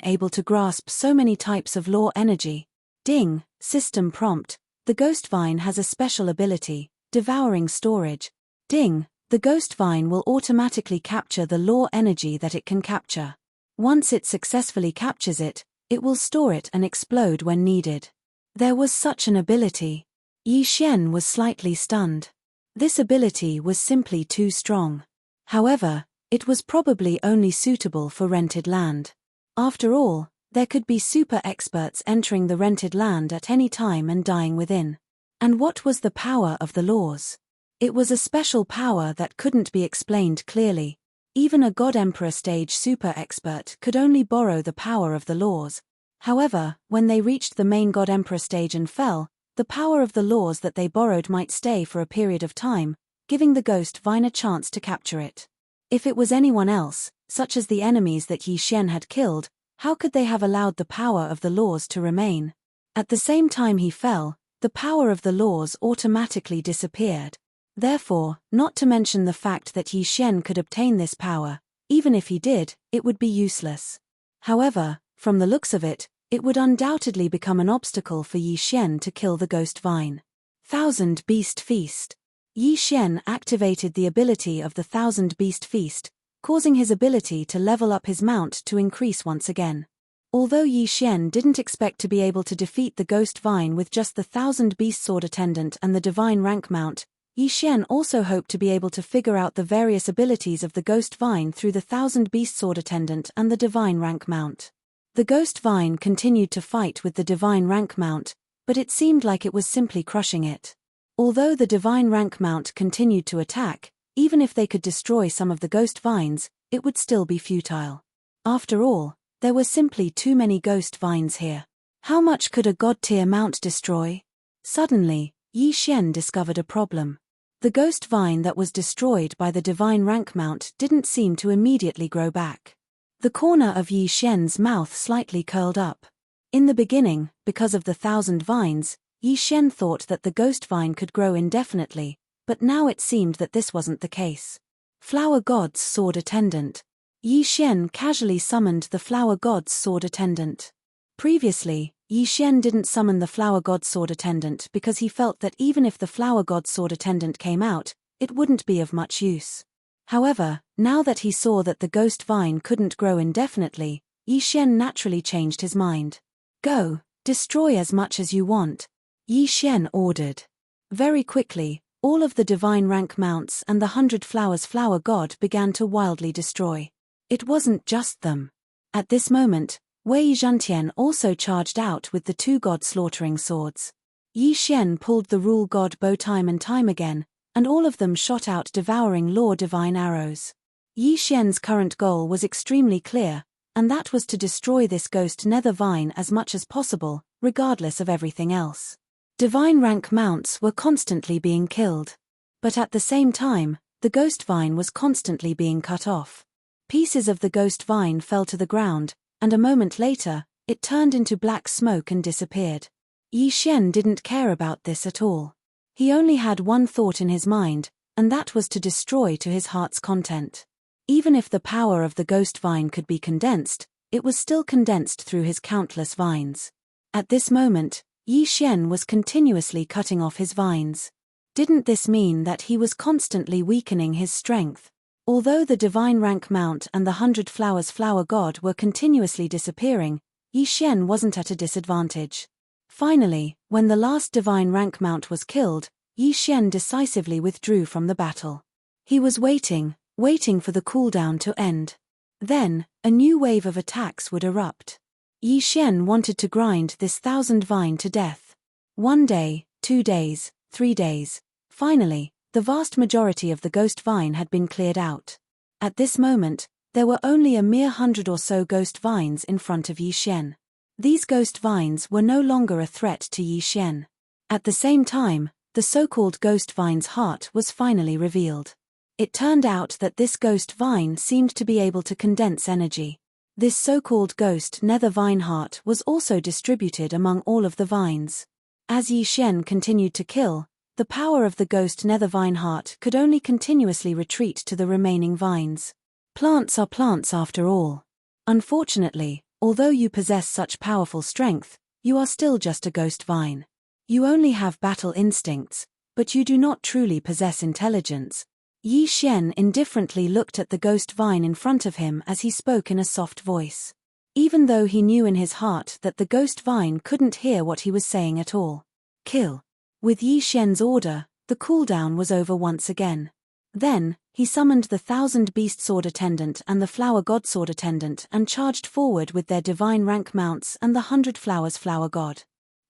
able to grasp so many types of law energy? Ding. System prompt: the ghost vine has a special ability, devouring storage. Ding. The ghost vine will automatically capture the law energy that it can capture. Once it successfully captures it, it will store it and explode when needed. There was such an ability. Yi Xian was slightly stunned. This ability was simply too strong. However, it was probably only suitable for rented land. After all, there could be super experts entering the rented land at any time and dying within. And what was the power of the laws? It was a special power that couldn't be explained clearly. Even a God Emperor stage super expert could only borrow the power of the laws. However, when they reached the main God Emperor stage and fell, the power of the laws that they borrowed might stay for a period of time, giving the ghost vine a chance to capture it. If it was anyone else, such as the enemies that Yi Xian had killed, how could they have allowed the power of the laws to remain? At the same time he fell, the power of the laws automatically disappeared. Therefore, not to mention the fact that Yi Xian could obtain this power, even if he did, it would be useless. However, from the looks of it, it would undoubtedly become an obstacle for Yi Xian to kill the ghost vine. Thousand Beast Feast. Yi Xian activated the ability of the Thousand Beast Feast, causing his ability to level up his mount to increase once again. Although Yi Xian didn't expect to be able to defeat the ghost vine with just the Thousand Beast Sword Attendant and the Divine Rank Mount, Yi Xian also hoped to be able to figure out the various abilities of the ghost vine through the Thousand Beast Sword Attendant and the Divine Rank Mount. The ghost vine continued to fight with the Divine Rank Mount, but it seemed like it was simply crushing it. Although the Divine Rank Mount continued to attack, even if they could destroy some of the ghost vines, it would still be futile. After all, there were simply too many ghost vines here. How much could a god-tier mount destroy? Suddenly, Yi Xian discovered a problem. The ghost vine that was destroyed by the Divine Rank Mount didn't seem to immediately grow back. The corner of Yi Xian's mouth slightly curled up. In the beginning, because of the 1,000 vines, Yi Xian thought that the ghost vine could grow indefinitely, but now it seemed that this wasn't the case. Flower God's Sword Attendant. Yi Xian casually summoned the Flower God's Sword Attendant. Previously, Yi Xian didn't summon the Flower God's Sword Attendant because he felt that even if the Flower God's Sword Attendant came out, it wouldn't be of much use. However, now that he saw that the ghost vine couldn't grow indefinitely, Yi Xian naturally changed his mind. Go, destroy as much as you want, Yi Xian ordered. Very quickly, all of the Divine Rank Mounts and the 100 Flowers Flower God began to wildly destroy. It wasn't just them. At this moment, Wei Zhantian also charged out with the 2 god-slaughtering swords. Yi Xian pulled the Rule God bow time and time again, and all of them shot out devouring law divine arrows. Yi Xian's current goal was extremely clear, and that was to destroy this ghost nether vine as much as possible, regardless of everything else. Divine rank mounts were constantly being killed. But at the same time, the ghost vine was constantly being cut off. Pieces of the ghost vine fell to the ground, and a moment later, it turned into black smoke and disappeared. Yi Xian didn't care about this at all. He only had one thought in his mind, and that was to destroy to his heart's content. Even if the power of the ghost vine could be condensed, it was still condensed through his countless vines. At this moment, Yi Xian was continuously cutting off his vines. Didn't this mean that he was constantly weakening his strength? Although the Divine Rank Mount and the 100 Flowers Flower God were continuously disappearing, Yi Xian wasn't at a disadvantage. Finally, when the last Divine Rank Mount was killed, Yi Xian decisively withdrew from the battle. He was waiting for the cooldown to end. Then, a new wave of attacks would erupt. Yi Xian wanted to grind this 1,000 vine to death. 1 day, 2 days, 3 days. Finally, the vast majority of the ghost vine had been cleared out. At this moment, there were only a mere 100 or so ghost vines in front of Yi Xian. These ghost vines were no longer a threat to Yi Xian. At the same time, the so-called ghost vine's heart was finally revealed. It turned out that this ghost vine seemed to be able to condense energy. This so-called ghost nether vine heart was also distributed among all of the vines. As Yi Xian continued to kill, the power of the ghost nether vine heart could only continuously retreat to the remaining vines. Plants are plants after all. Unfortunately, although you possess such powerful strength, you are still just a ghost vine. You only have battle instincts, but you do not truly possess intelligence. Yi Xian indifferently looked at the ghost vine in front of him as he spoke in a soft voice. Even though he knew in his heart that the ghost vine couldn't hear what he was saying at all. Kill. With Yi Xian's order, the cooldown was over once again. Then, he summoned the 1,000 Beast Sword Attendant and the Flower God Sword Attendant and charged forward with their divine rank mounts and the 100 Flowers Flower God.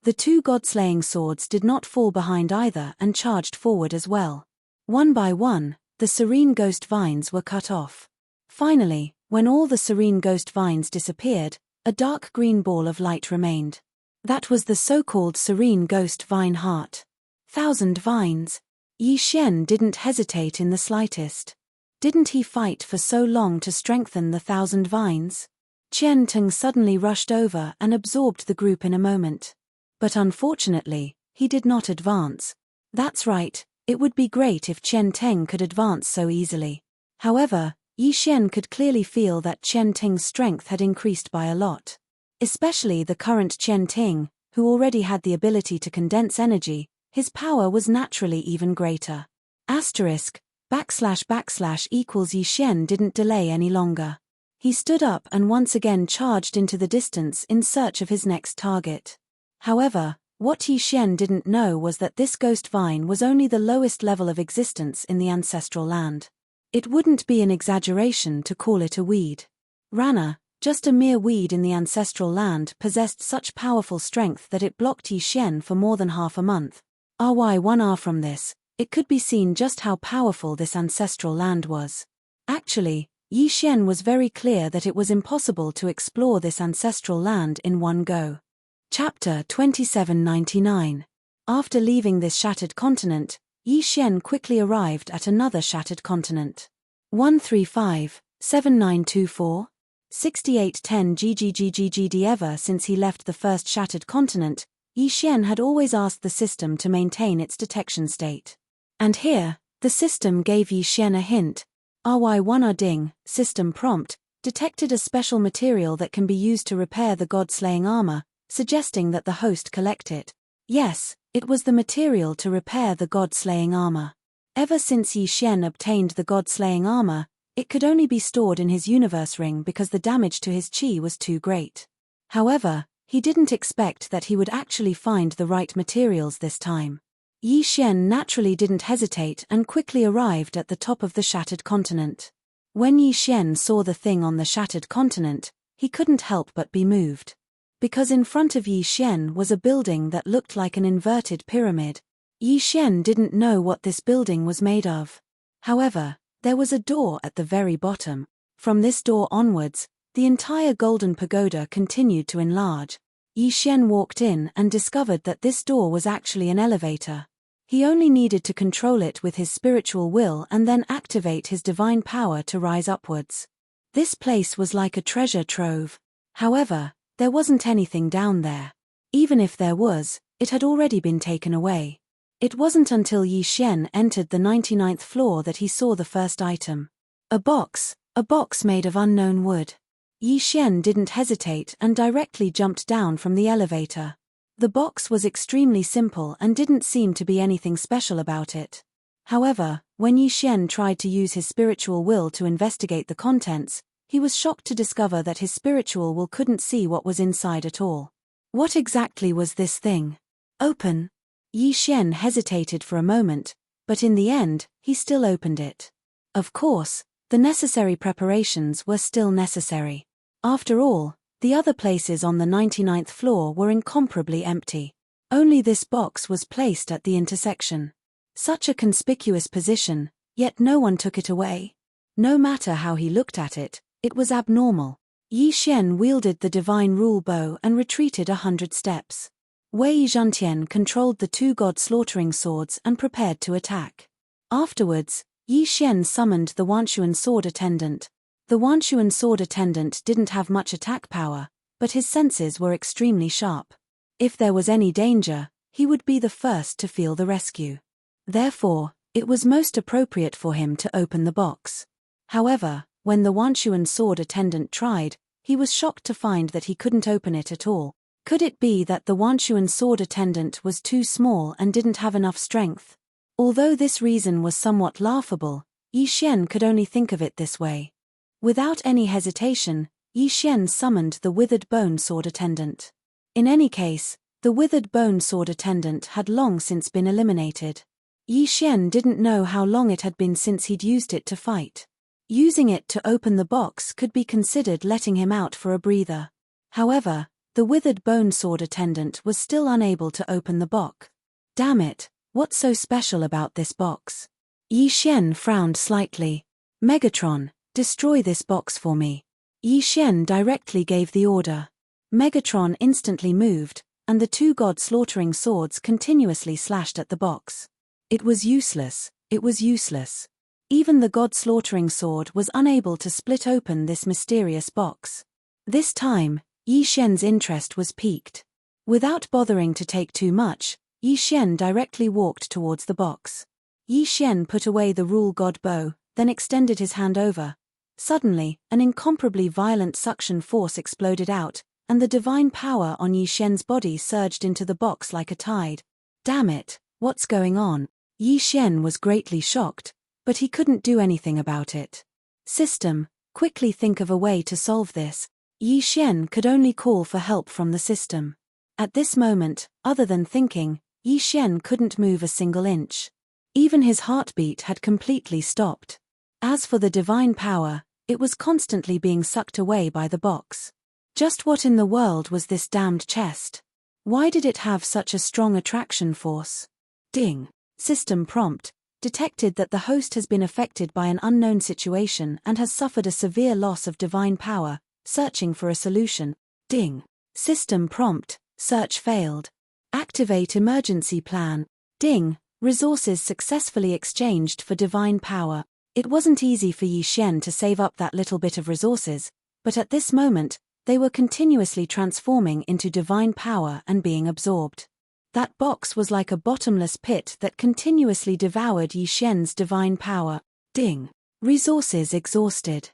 The 2 god-slaying swords did not fall behind either and charged forward as well. One by one, the serene ghost vines were cut off. Finally, when all the serene ghost vines disappeared, a dark green ball of light remained. That was the so-called serene ghost vine heart. 1,000 vines. Yi Xian didn't hesitate in the slightest. Didn't he fight for so long to strengthen the 1,000 vines? Enchanting suddenly rushed over and absorbed the group in a moment. But unfortunately, he did not advance. That's right, it would be great if Enchanting could advance so easily. However, Enchanting could clearly feel that Enchanting's strength had increased by a lot. Especially the current Enchanting, who already had the ability to condense energy, his power was naturally even greater. *// Yi didn't delay any longer. He stood up and once again charged into the distance in search of his next target. However, what Yi didn't know was that this ghost vine was only the lowest level of existence in the ancestral land. It wouldn't be an exaggeration to call it a weed. Rana, just a mere weed in the ancestral land, possessed such powerful strength that it blocked Yi for more than half a month. One from this, it could be seen just how powerful this ancestral land was. Actually, Yi was very clear that it was impossible to explore this ancestral land in one go. Chapter 2799. After leaving this shattered continent, Yi quickly arrived at another shattered continent. 135-7924. 6810 GGGGGD. Ever since he left the first shattered continent, Yi had always asked the system to maintain its detection state. And here, the system gave Yi a hint. RY1 Ding, system prompt, detected a special material that can be used to repair the god-slaying armor, suggesting that the host collect it. Yes, it was the material to repair the god-slaying armor. Ever since Yi obtained the god-slaying armor, it could only be stored in his universe ring because the damage to his chi was too great. However, he didn't expect that he would actually find the right materials this time. Yi naturally didn't hesitate and quickly arrived at the top of the shattered continent. When Yi saw the thing on the shattered continent, he couldn't help but be moved. Because in front of Yi was a building that looked like an inverted pyramid. Yi didn't know what this building was made of. However, there was a door at the very bottom. From this door onwards, the entire golden pagoda continued to enlarge. Yi walked in and discovered that this door was actually an elevator. He only needed to control it with his spiritual will and then activate his divine power to rise upwards. This place was like a treasure trove. However, there wasn't anything down there. Even if there was, it had already been taken away. It wasn't until Yi entered the 99th floor that he saw the first item. A box made of unknown wood. Yi didn't hesitate and directly jumped down from the elevator. The box was extremely simple and didn't seem to be anything special about it. However, when Yi tried to use his spiritual will to investigate the contents, he was shocked to discover that his spiritual will couldn't see what was inside at all. What exactly was this thing? Open. Yi hesitated for a moment, but in the end, he still opened it. Of course, the necessary preparations were still necessary. After all, the other places on the 99th floor were incomparably empty. Only this box was placed at the intersection. Such a conspicuous position, yet no one took it away. No matter how he looked at it, it was abnormal. Yi wielded the divine rule bow and retreated 100 steps. Wei Zhentian controlled the two god-slaughtering swords and prepared to attack. Afterwards, Yi summoned the Wanshuan sword attendant. The Wanshuan sword attendant didn't have much attack power, but his senses were extremely sharp. If there was any danger, he would be the first to feel the rescue. Therefore, it was most appropriate for him to open the box. However, when the Wanshuan sword attendant tried, he was shocked to find that he couldn't open it at all. Could it be that the Wanshuan sword attendant was too small and didn't have enough strength? Although this reason was somewhat laughable, Yi could only think of it this way. Without any hesitation, Yi summoned the withered bone sword attendant. In any case, the withered bone sword attendant had long since been eliminated. Yi didn't know how long it had been since he'd used it to fight. Using it to open the box could be considered letting him out for a breather. However, the withered bone sword attendant was still unable to open the box. Damn it, what's so special about this box? Yi frowned slightly. Megatron, destroy this box for me. Yi directly gave the order. Megatron instantly moved, and the two god-slaughtering swords continuously slashed at the box. It was useless, it was useless. Even the god-slaughtering sword was unable to split open this mysterious box. This time, Yi Xian's interest was piqued. Without bothering to take too much, Yi Xian directly walked towards the box. Yi Xian put away the rule god bow, then extended his hand over. Suddenly, an incomparably violent suction force exploded out, and the divine power on Yi Xian's body surged into the box like a tide. Damn it, what's going on? Yi Xian was greatly shocked, but he couldn't do anything about it. System, quickly think of a way to solve this. Yi Xian could only call for help from the system. At this moment, other than thinking, Yi Xian couldn't move a single inch. Even his heartbeat had completely stopped. As for the divine power, it was constantly being sucked away by the box. Just what in the world was this damned chest? Why did it have such a strong attraction force? Ding. System prompt. Detected that the host has been affected by an unknown situation and has suffered a severe loss of divine power, searching for a solution. Ding. System prompt. Search failed. Activate emergency plan. Ding. Resources successfully exchanged for divine power. It wasn't easy for Yi Xian to save up that little bit of resources, but at this moment, they were continuously transforming into divine power and being absorbed. That box was like a bottomless pit that continuously devoured Yi Xian's divine power. Ding. Resources exhausted.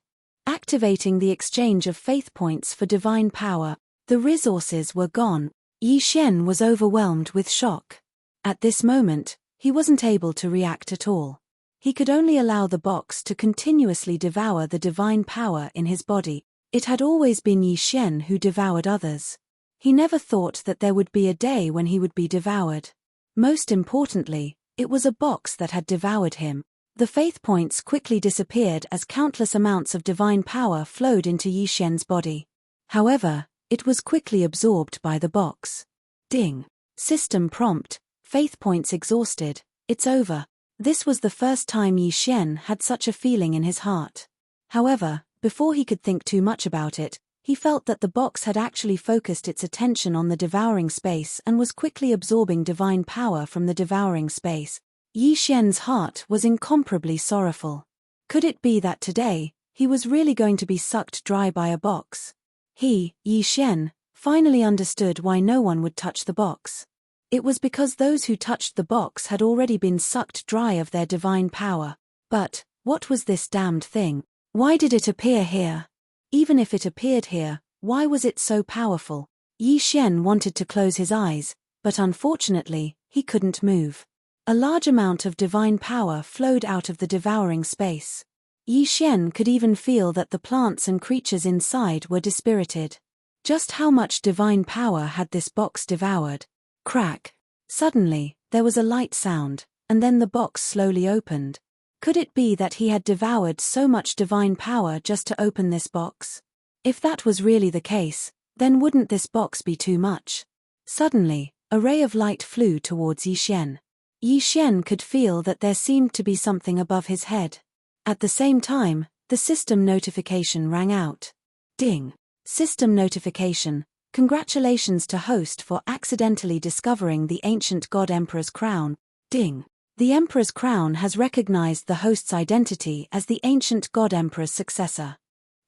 Activating the exchange of faith points for divine power. The resources were gone. Yi Xian was overwhelmed with shock. At this moment, he wasn't able to react at all. He could only allow the box to continuously devour the divine power in his body. It had always been Yi Xian who devoured others. He never thought that there would be a day when he would be devoured. Most importantly, it was a box that had devoured him. The faith points quickly disappeared as countless amounts of divine power flowed into Yi Xian's body. However, it was quickly absorbed by the box. Ding. System prompt. Faith points exhausted. It's over. This was the first time Yi Xian had such a feeling in his heart. However, before he could think too much about it, he felt that the box had actually focused its attention on the devouring space and was quickly absorbing divine power from the devouring space. Yi Xian's heart was incomparably sorrowful. Could it be that today, he was really going to be sucked dry by a box? He, Yi Xian, finally understood why no one would touch the box. It was because those who touched the box had already been sucked dry of their divine power. But, what was this damned thing? Why did it appear here? Even if it appeared here, why was it so powerful? Yi Xian wanted to close his eyes, but unfortunately, he couldn't move. A large amount of divine power flowed out of the devouring space. Yi Xian could even feel that the plants and creatures inside were dispirited. Just how much divine power had this box devoured? Crack. Suddenly, there was a light sound, and then the box slowly opened. Could it be that he had devoured so much divine power just to open this box? If that was really the case, then wouldn't this box be too much? Suddenly, a ray of light flew towards Yi Xian. Yi Xian could feel that there seemed to be something above his head. At the same time, the system notification rang out. Ding. System notification. Congratulations to host for accidentally discovering the ancient god Emperor's crown. Ding. The Emperor's crown has recognized the host's identity as the ancient god Emperor's successor.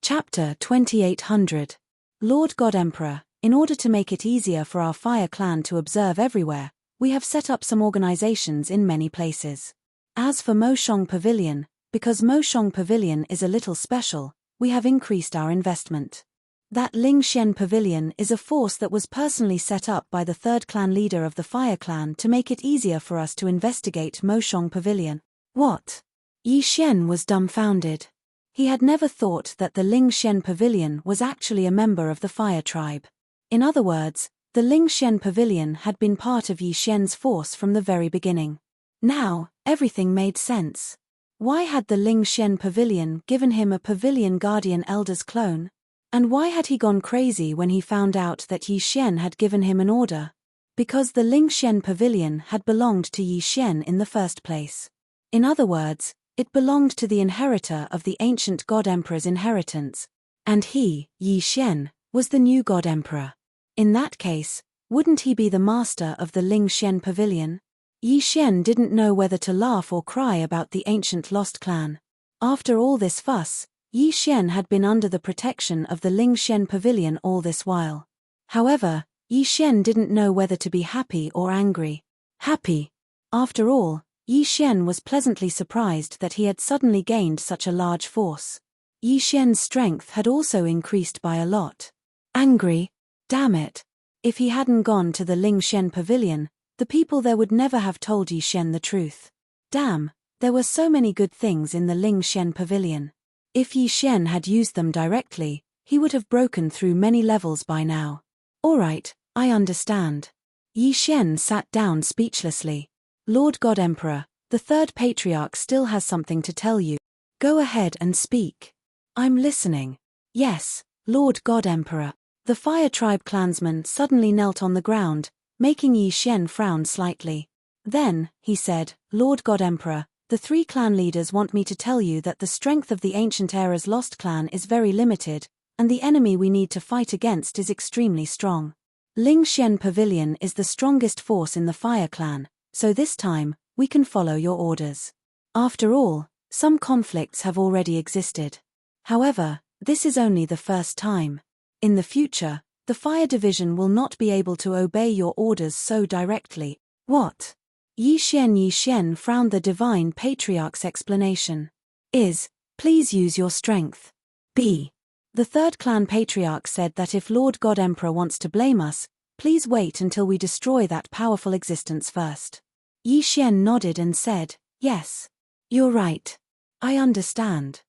Chapter 2800. Lord God Emperor, in order to make it easier for our fire clan to observe everywhere, we have set up some organizations in many places. As for Moshong Pavilion, because Moshong Pavilion is a little special, we have increased our investment. That Lingxian Pavilion is a force that was personally set up by the third clan leader of the Fire Clan to make it easier for us to investigate Moshong Pavilion. What? Yi Xian was dumbfounded. He had never thought that the Lingxian Pavilion was actually a member of the Fire Tribe. In other words, the Lingxian Pavilion had been part of Yi Xian's force from the very beginning. Now, everything made sense. Why had the Lingxian Pavilion given him a Pavilion Guardian Elder's clone? And why had he gone crazy when he found out that Yi Xian had given him an order? Because the Lingxian Pavilion had belonged to Yi Xian in the first place. In other words, it belonged to the inheritor of the ancient God Emperor's inheritance. And he, Yi Xian, was the new God Emperor. In that case, wouldn't he be the master of the Lingxian Pavilion? Yi Xian didn't know whether to laugh or cry about the ancient lost clan. After all this fuss, Yi Xian had been under the protection of the Ling Xian Pavilion all this while. However, Yi Xian didn't know whether to be happy or angry. Happy. After all, Yi Xian was pleasantly surprised that he had suddenly gained such a large force. Yi Xian's strength had also increased by a lot. Angry? Damn it. If he hadn't gone to the Ling Xian Pavilion, the people there would never have told Yi Xian the truth. Damn, there were so many good things in the Ling Xian Pavilion. If Yi Xian had used them directly, he would have broken through many levels by now. Alright, I understand. Yi Xian sat down speechlessly. Lord God Emperor, the third patriarch still has something to tell you. Go ahead and speak. I'm listening. Yes, Lord God Emperor. The Fire Tribe clansman suddenly knelt on the ground, making Yi Xian frown slightly. Then, he said, Lord God Emperor, the 3 clan leaders want me to tell you that the strength of the ancient era's lost clan is very limited, and the enemy we need to fight against is extremely strong. Ling Xian Pavilion is the strongest force in the Fire Clan, so this time, we can follow your orders. After all, some conflicts have already existed. However, this is only the first time. In the future, the Fire Division will not be able to obey your orders so directly. What? Yi Xian frowned. The Divine Patriarch's explanation is, please use your strength. B. The third clan patriarch said that if Lord God Emperor wants to blame us, please wait until we destroy that powerful existence first. Yi Xian nodded and said, yes. You're right. I understand.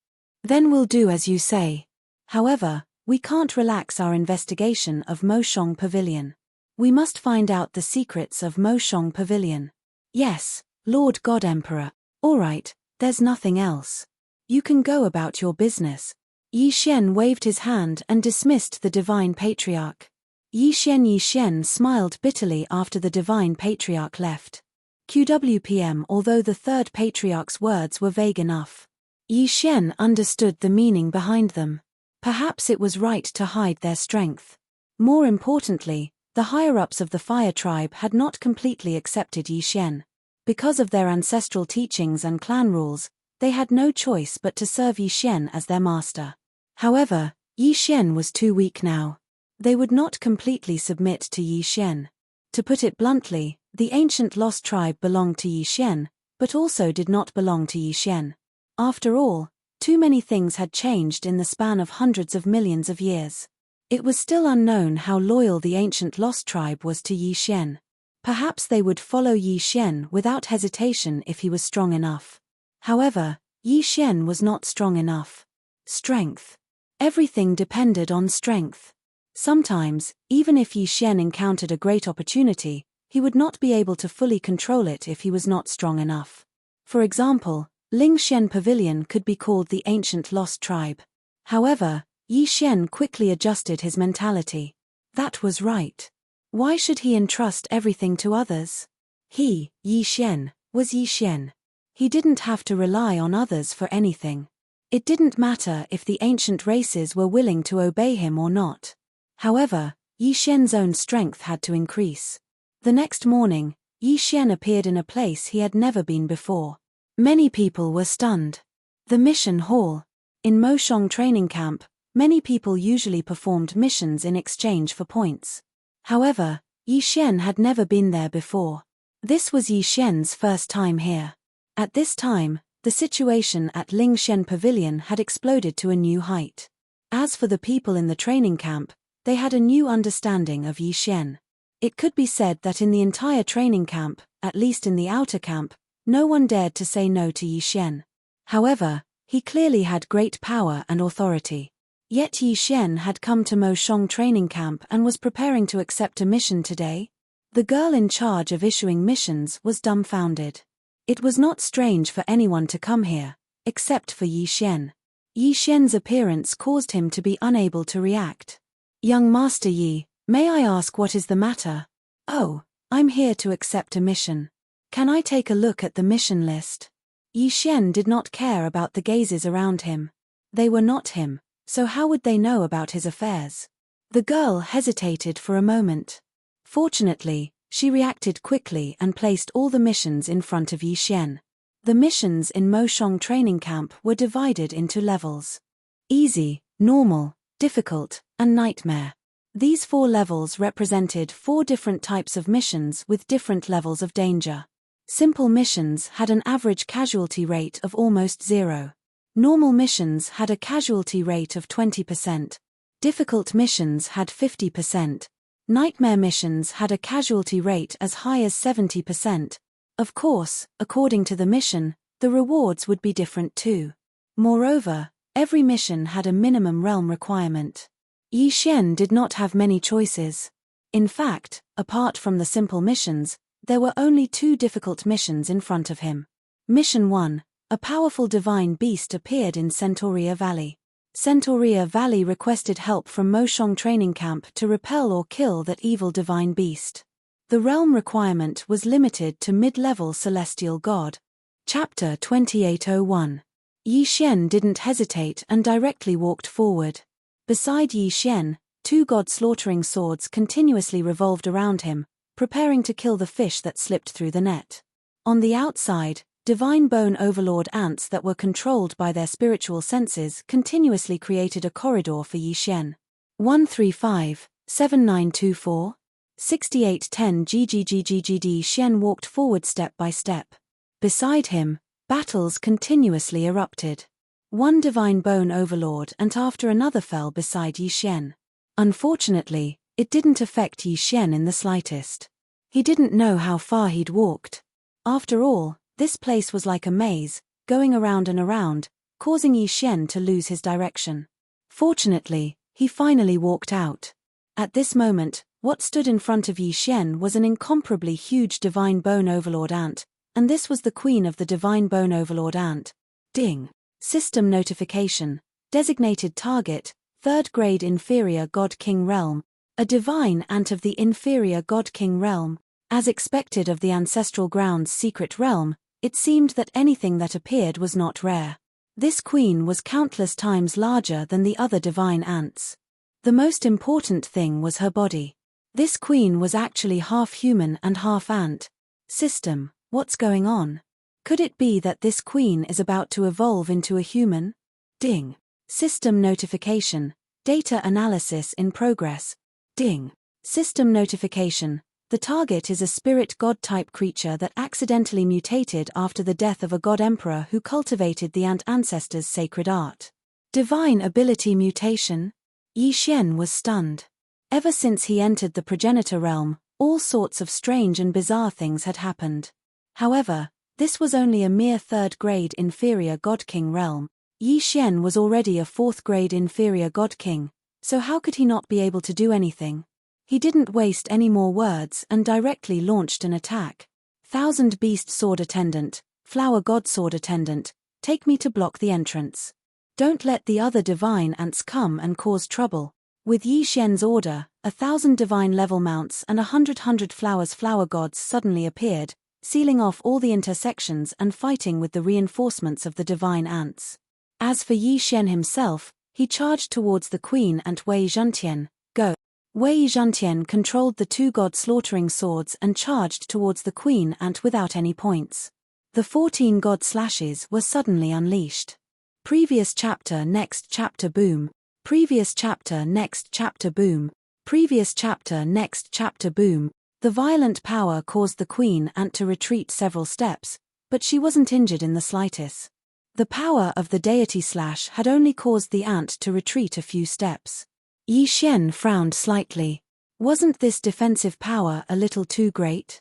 Then we'll do as you say. However, we can't relax our investigation of Moshong Pavilion. We must find out the secrets of Moshong Pavilion. Yes, Lord God Emperor. Alright, there's nothing else. You can go about your business. Yi Xian waved his hand and dismissed the Divine Patriarch. Yi Xian smiled bitterly after the Divine Patriarch left. QWPM. Although the third patriarch's words were vague enough, Yi Xian understood the meaning behind them. Perhaps it was right to hide their strength. More importantly, the higher-ups of the Fire Tribe had not completely accepted Yi Xian. Because of their ancestral teachings and clan rules, they had no choice but to serve Yi Xian as their master. However, Yi Xian was too weak now. They would not completely submit to Yi Xian. To put it bluntly, the ancient lost tribe belonged to Yi Xian, but also did not belong to Yi Xian. After all, too many things had changed in the span of hundreds of millions of years. It was still unknown how loyal the ancient lost tribe was to Yi Xian. Perhaps they would follow Yi Xian without hesitation if he was strong enough. However, Yi Xian was not strong enough. Strength. Everything depended on strength. Sometimes, even if Yi Xian encountered a great opportunity, he would not be able to fully control it if he was not strong enough. For example, Ling Xian Pavilion could be called the ancient lost tribe. However, Yi Xian quickly adjusted his mentality. That was right. Why should he entrust everything to others? He, Yi Xian, was Yi Xian. He didn't have to rely on others for anything. It didn't matter if the ancient races were willing to obey him or not. However, Yi Xian's own strength had to increase. The next morning, Yi Xian appeared in a place he had never been before. Many people were stunned. The mission hall. In Moshong training camp, many people usually performed missions in exchange for points. However, Yi Xian had never been there before. This was Yi Xian's first time here. At this time, the situation at Ling Xian Pavilion had exploded to a new height. As for the people in the training camp, they had a new understanding of Yi Xian. It could be said that in the entire training camp, at least in the outer camp, no one dared to say no to Yi Xian. However, he clearly had great power and authority. Yet Yi Xian had come to Moshong training camp and was preparing to accept a mission today. The girl in charge of issuing missions was dumbfounded. It was not strange for anyone to come here, except for Yi Xian. Yi Xian's appearance caused him to be unable to react. Young Master Yi, may I ask what is the matter? Oh, I'm here to accept a mission. Can I take a look at the mission list? Yi Xian did not care about the gazes around him. They were not him, so how would they know about his affairs? The girl hesitated for a moment. Fortunately, She reacted quickly and placed all the missions in front of Yi Xian. The missions in Moshong training camp were divided into levels: easy, normal, difficult, and nightmare. These 4 levels represented 4 different types of missions with different levels of danger. Simple missions had an average casualty rate of almost 0. Normal missions had a casualty rate of 20%. Difficult missions had 50%. Nightmare missions had a casualty rate as high as 70%. Of course, according to the mission, the rewards would be different too. Moreover, every mission had a minimum realm requirement. Yi Xian did not have many choices. In fact, apart from the simple missions, there were only 2 difficult missions in front of him. Mission 1, a powerful divine beast appeared in Centauria Valley. Centauria Valley requested help from Moshong training camp to repel or kill that evil divine beast. The realm requirement was limited to mid-level celestial god. Chapter 2801. Yi Xian didn't hesitate and directly walked forward. Beside Yi Xian, 2 god-slaughtering swords continuously revolved around him, preparing to kill the fish that slipped through the net. On the outside, divine bone overlord ants that were controlled by their spiritual senses continuously created a corridor for Yi Xian. 135, 7924, 6810 Yi Xian walked forward step by step. Beside him, battles continuously erupted. 1 divine bone overlord and after another fell beside Yi Xian. Unfortunately, it didn't affect Yi Xian in the slightest. He didn't know how far he'd walked. After all, this place was like a maze, going around and around, causing Yi Xian to lose his direction. Fortunately, he finally walked out. At this moment, what stood in front of Yi Xian was an incomparably huge divine bone overlord ant, and this was the queen of the divine bone overlord ant. Ding. System notification. Designated target, 3rd grade inferior god king realm, a divine ant of the inferior god king realm. As expected of the ancestral ground's secret realm, it seemed that anything that appeared was not rare. This queen was countless times larger than the other divine ants. The most important thing was her body. This queen was actually half human and half ant. System, what's going on? Could it be that this queen is about to evolve into a human? Ding. System notification. Data analysis in progress. Ding. System notification. The target is a spirit god-type creature that accidentally mutated after the death of a god-emperor who cultivated the ant ancestors' sacred art. Divine ability mutation? Yi Xian was stunned. Ever since he entered the progenitor realm, all sorts of strange and bizarre things had happened. However, this was only a mere 3rd grade inferior god king realm. Yi Xian was already a 4th grade inferior god king, so how could he not be able to do anything? He didn't waste any more words and directly launched an attack. 1000 Beast Sword Attendant, Flower God Sword Attendant, take me to block the entrance. Don't let the other divine ants come and cause trouble. With Yi Xian's order, 1000 divine level mounts and 100 flowers flower gods suddenly appeared, sealing off all the intersections and fighting with the reinforcements of the divine ants. As for Yi Xian himself, he charged towards the queen ant Wei Zhentian. Go. Wei Zhentian controlled the 2 god-slaughtering swords and charged towards the queen ant without any points. The 14 god slashes were suddenly unleashed. Previous chapter next chapter boom. Previous chapter next chapter boom. Previous chapter next chapter boom. The violent power caused the queen ant to retreat several steps, but she wasn't injured in the slightest. The power of the deity slash had only caused the ant to retreat a few steps. Yi Xian frowned slightly. Wasn't this defensive power a little too great?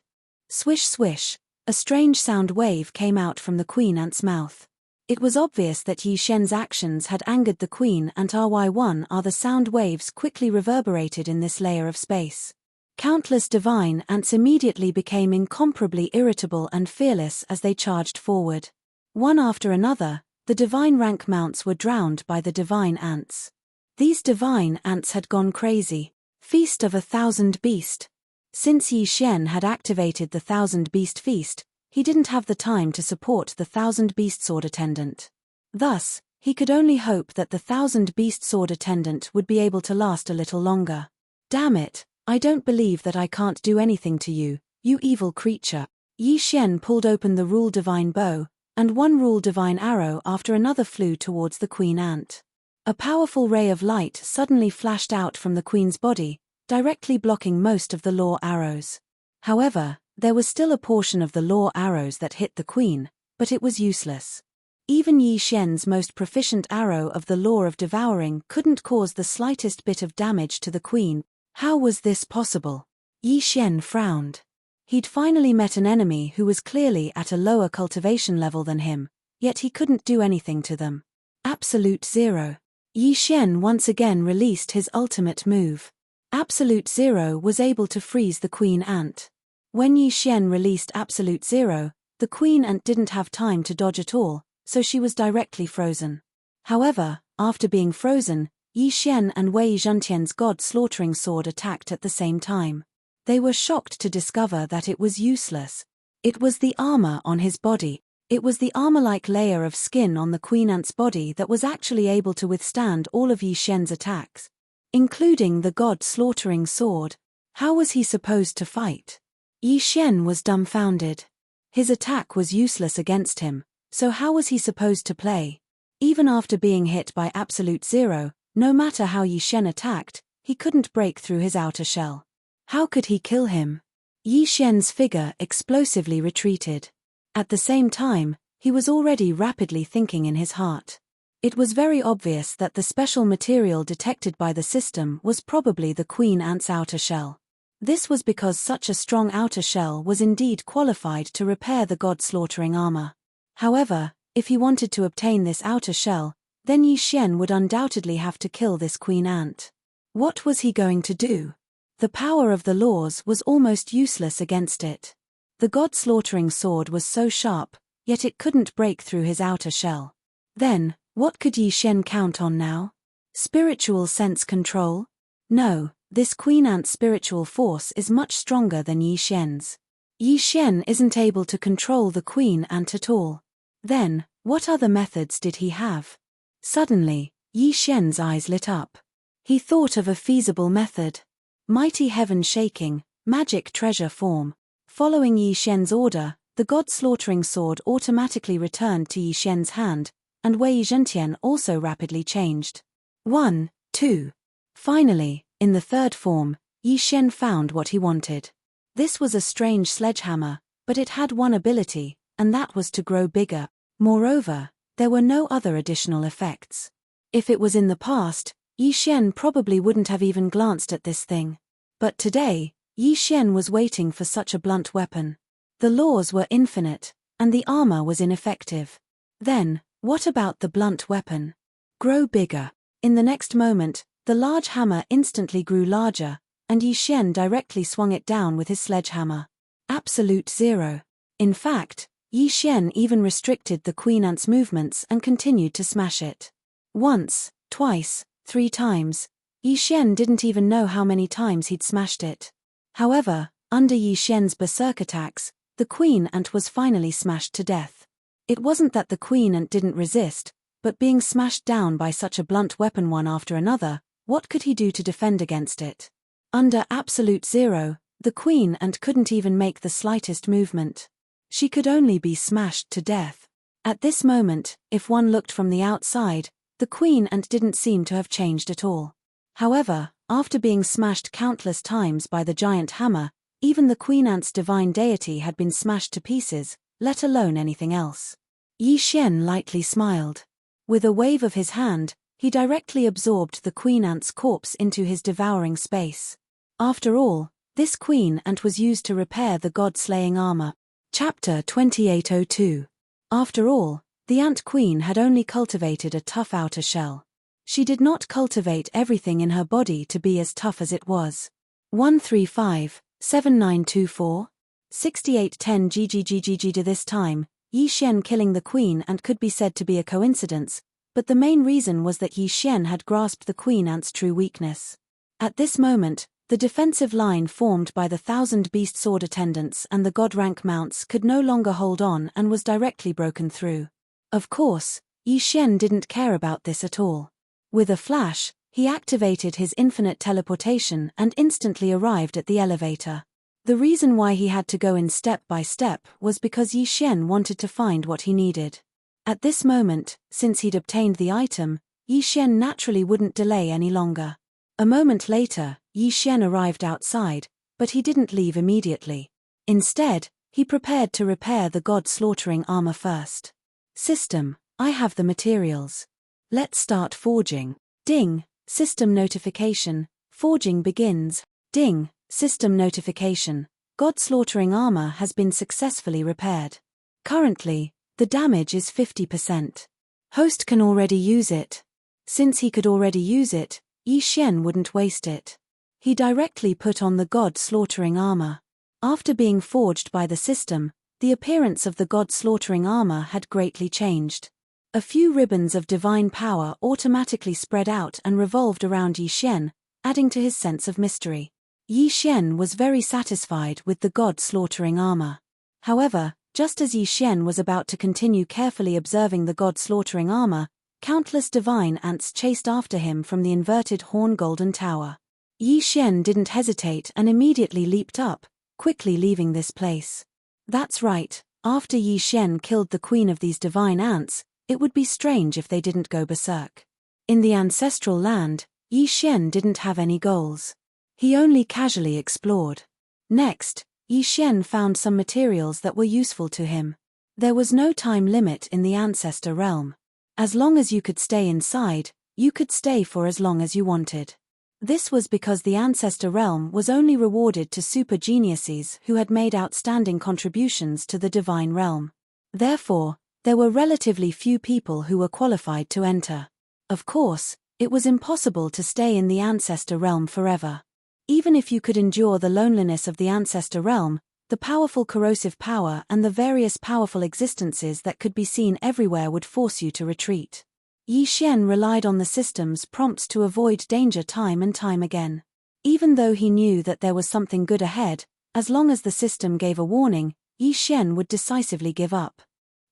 Swish swish, a strange sound wave came out from the queen ant's mouth. It was obvious that Yi Xian's actions had angered the queen ant. RY1 the sound waves quickly reverberated in this layer of space. Countless divine ants immediately became incomparably irritable and fearless as they charged forward. One after another, the divine rank mounts were drowned by the divine ants. These divine ants had gone crazy. Feast of 1000 Beast. Since Yi Xian had activated the 1000 Beast Feast, he didn't have the time to support the 1000 Beast Sword Attendant. Thus, he could only hope that the 1000 Beast Sword Attendant would be able to last a little longer. Damn it, I don't believe that I can't do anything to you, you evil creature. Yi Xian pulled open the Rule Divine bow, and one Rule Divine arrow after another flew towards the queen ant. A powerful ray of light suddenly flashed out from the queen's body, directly blocking most of the law arrows. However, there was still a portion of the law arrows that hit the queen, but it was useless. Even Yi Xian's most proficient arrow of the law of devouring couldn't cause the slightest bit of damage to the queen. How was this possible? Yi Xian frowned. He'd finally met an enemy who was clearly at a lower cultivation level than him, yet he couldn't do anything to them. Absolute Zero. Yi Xian once again released his ultimate move. Absolute Zero was able to freeze the queen ant. When Yi Xian released Absolute Zero, the queen ant didn't have time to dodge at all, so she was directly frozen. However, after being frozen, Yi Xian and Wei Zhentian's god-slaughtering sword attacked at the same time. They were shocked to discover that it was useless. It was the armor on his body. It was the armor-like layer of skin on the queen ant's body that was actually able to withstand all of Yi Xian's attacks, including the god-slaughtering sword. How was he supposed to fight? Yi Xian was dumbfounded. His attack was useless against him, so how was he supposed to play? Even after being hit by Absolute Zero, no matter how Yi Xian attacked, he couldn't break through his outer shell. How could he kill him? Yi Xian's figure explosively retreated. At the same time, he was already rapidly thinking in his heart. It was very obvious that the special material detected by the system was probably the queen ant's outer shell. This was because such a strong outer shell was indeed qualified to repair the god-slaughtering armor. However, if he wanted to obtain this outer shell, then Yi Xian would undoubtedly have to kill this queen ant. What was he going to do? The power of the laws was almost useless against it. The god-slaughtering sword was so sharp, yet it couldn't break through his outer shell. Then, what could Yi Xian count on now? Spiritual sense control? No, this queen ant's spiritual force is much stronger than Yi Xian's. Yi Xian isn't able to control the queen ant at all. Then, what other methods did he have? Suddenly, Yi Xian's eyes lit up. He thought of a feasible method. Mighty heaven shaking, magic treasure form. Following Yi Xian's order, the god-slaughtering sword automatically returned to Yi Xian's hand, and Wei Zhentian also rapidly changed. 1, 2. Finally, in the third form, Yi Xian found what he wanted. This was a strange sledgehammer, but it had one ability, and that was to grow bigger. Moreover, there were no other additional effects. If it was in the past, Yi Xian probably wouldn't have even glanced at this thing. But today, Yi Xian was waiting for such a blunt weapon. The laws were infinite, and the armor was ineffective. Then, what about the blunt weapon? Grow bigger. In the next moment, the large hammer instantly grew larger, and Yi Xian directly swung it down with his sledgehammer. Absolute Zero. In fact, Yi Xian even restricted the queen ant's movements and continued to smash it. Once, twice, 3 times. Yi Xian didn't even know how many times he'd smashed it. However, under Yi Xian's berserk attacks, the queen ant was finally smashed to death. It wasn't that the queen ant didn't resist, but being smashed down by such a blunt weapon one after another, what could he do to defend against it? Under Absolute Zero, the queen ant couldn't even make the slightest movement. She could only be smashed to death. At this moment, if one looked from the outside, the queen ant didn't seem to have changed at all. However, after being smashed countless times by the giant hammer, even the queen ant's divine deity had been smashed to pieces, let alone anything else. Yi Xian lightly smiled. With a wave of his hand, he directly absorbed the queen ant's corpse into his devouring space. After all, this queen ant was used to repair the god-slaying armor. Chapter 2802. After all, the ant queen had only cultivated a tough outer shell. She did not cultivate everything in her body to be as tough as it was. 135, 7924, 6810 GGGGG. To this time, Yi Xian killing the queen ant could be said to be a coincidence, but the main reason was that Yi Xian had grasped the queen ant's true weakness. At this moment, the defensive line formed by the 1,000 beast sword attendants and the god rank mounts could no longer hold on and was directly broken through. Of course, Yi Xian didn't care about this at all. With a flash, He activated his infinite teleportation and instantly arrived at the elevator. The reason why he had to go in step by step was because Yi Xian wanted to find what he needed. At this moment, since he'd obtained the item, Yi Xian naturally wouldn't delay any longer. A moment later, Yi Xian arrived outside, but he didn't leave immediately. Instead, he prepared to repair the god-slaughtering armor first. System, I have the materials. Let's start forging. Ding, system notification, forging begins. Ding, system notification, god-slaughtering armor has been successfully repaired. Currently, the damage is 50%. Host can already use it. Since he could already use it, Yi Xian wouldn't waste it. He directly put on the god-slaughtering armor. After being forged by the system, the appearance of the god-slaughtering armor had greatly changed. A few ribbons of divine power automatically spread out and revolved around Yi Xian, adding to his sense of mystery. Yi Xian was very satisfied with the god-slaughtering armor. However, just as Yi Xian was about to continue carefully observing the god-slaughtering armor, countless divine ants chased after him from the inverted horn golden tower. Yi Xian didn't hesitate and immediately leaped up, quickly leaving this place. That's right, after Yi Xian killed the queen of these divine ants, it would be strange if they didn't go berserk. In the ancestral land, Yi Xian didn't have any goals. He only casually explored. Next, Yi Xian found some materials that were useful to him. There was no time limit in the ancestor realm. As long as you could stay inside, you could stay for as long as you wanted. This was because the ancestor realm was only rewarded to super geniuses who had made outstanding contributions to the divine realm. Therefore, there were relatively few people who were qualified to enter. Of course, it was impossible to stay in the ancestor realm forever. Even if you could endure the loneliness of the ancestor realm, the powerful corrosive power and the various powerful existences that could be seen everywhere would force you to retreat. Yi Xian relied on the system's prompts to avoid danger time and time again. Even though he knew that there was something good ahead, as long as the system gave a warning, Yi Xian would decisively give up.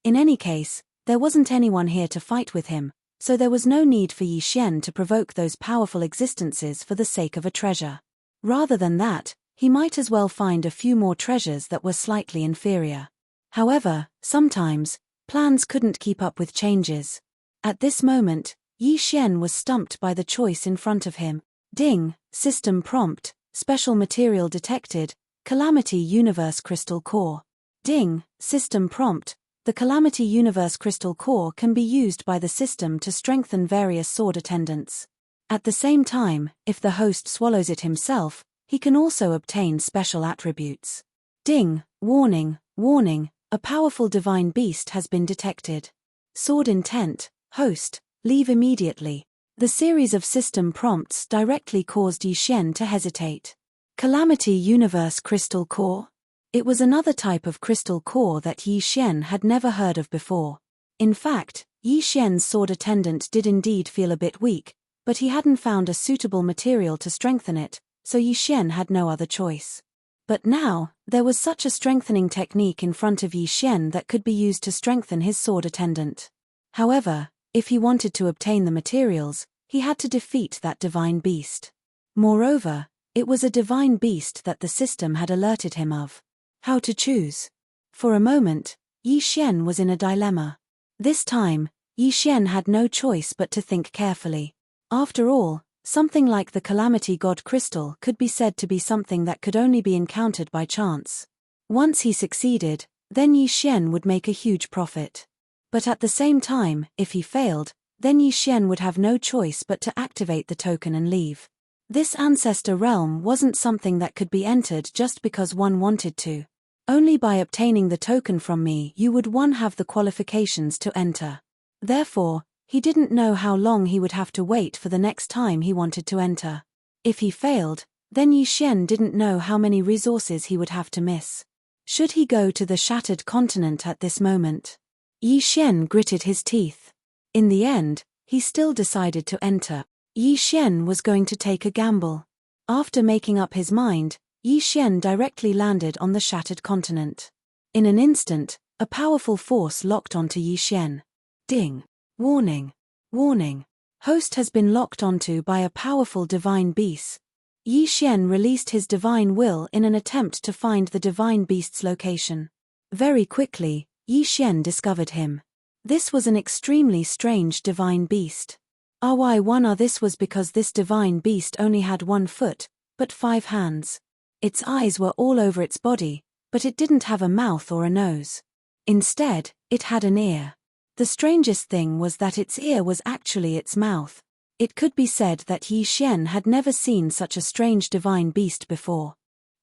In any case, there wasn't anyone here to fight with him, so there was no need for Yi Xian to provoke those powerful existences for the sake of a treasure. Rather than that, he might as well find a few more treasures that were slightly inferior. However, sometimes, plans couldn't keep up with changes. At this moment, Yi Xian was stumped by the choice in front of him. Ding, system prompt, special material detected, Calamity Universe Crystal Core. Ding, system prompt, the Calamity Universe Crystal Core can be used by the system to strengthen various sword attendants. At the same time, if the host swallows it himself, he can also obtain special attributes. Ding, warning, warning, a powerful divine beast has been detected. Sword intent, host, leave immediately. The series of system prompts directly caused Yi Xian to hesitate. Calamity Universe Crystal Core? It was another type of crystal core that Yi Xian had never heard of before. In fact, Yi Xian's sword attendant did indeed feel a bit weak, but he hadn't found a suitable material to strengthen it, so Yi Xian had no other choice. But now, there was such a strengthening technique in front of Yi Xian that could be used to strengthen his sword attendant. However, if he wanted to obtain the materials, he had to defeat that divine beast. Moreover, it was a divine beast that the system had alerted him of. How to choose? For a moment, Yi Xian was in a dilemma. This time, Yi Xian had no choice but to think carefully. After all, something like the Calamity God Crystal could be said to be something that could only be encountered by chance. Once he succeeded, then Yi Xian would make a huge profit. But at the same time, if he failed, then Yi Xian would have no choice but to activate the token and leave. This ancestor realm wasn't something that could be entered just because one wanted to. Only by obtaining the token from me you would one have the qualifications to enter. Therefore, he didn't know how long he would have to wait for the next time he wanted to enter. If he failed, then Yi Xian didn't know how many resources he would have to miss. Should he go to the shattered continent at this moment? Yi Xian gritted his teeth. In the end, he still decided to enter. Yi Xian was going to take a gamble. After making up his mind, Yi Xian directly landed on the shattered continent. In an instant, a powerful force locked onto Yi Xian. Ding! Warning! Warning! Host has been locked onto by a powerful divine beast. Yi Xian released his divine will in an attempt to find the divine beast's location. Very quickly, Yi Xian discovered him. This was an extremely strange divine beast. This was because this divine beast only had 1 foot, but 5 hands. Its eyes were all over its body, but it didn't have a mouth or a nose. Instead, it had an ear. The strangest thing was that its ear was actually its mouth. It could be said that Yi Xian had never seen such a strange divine beast before.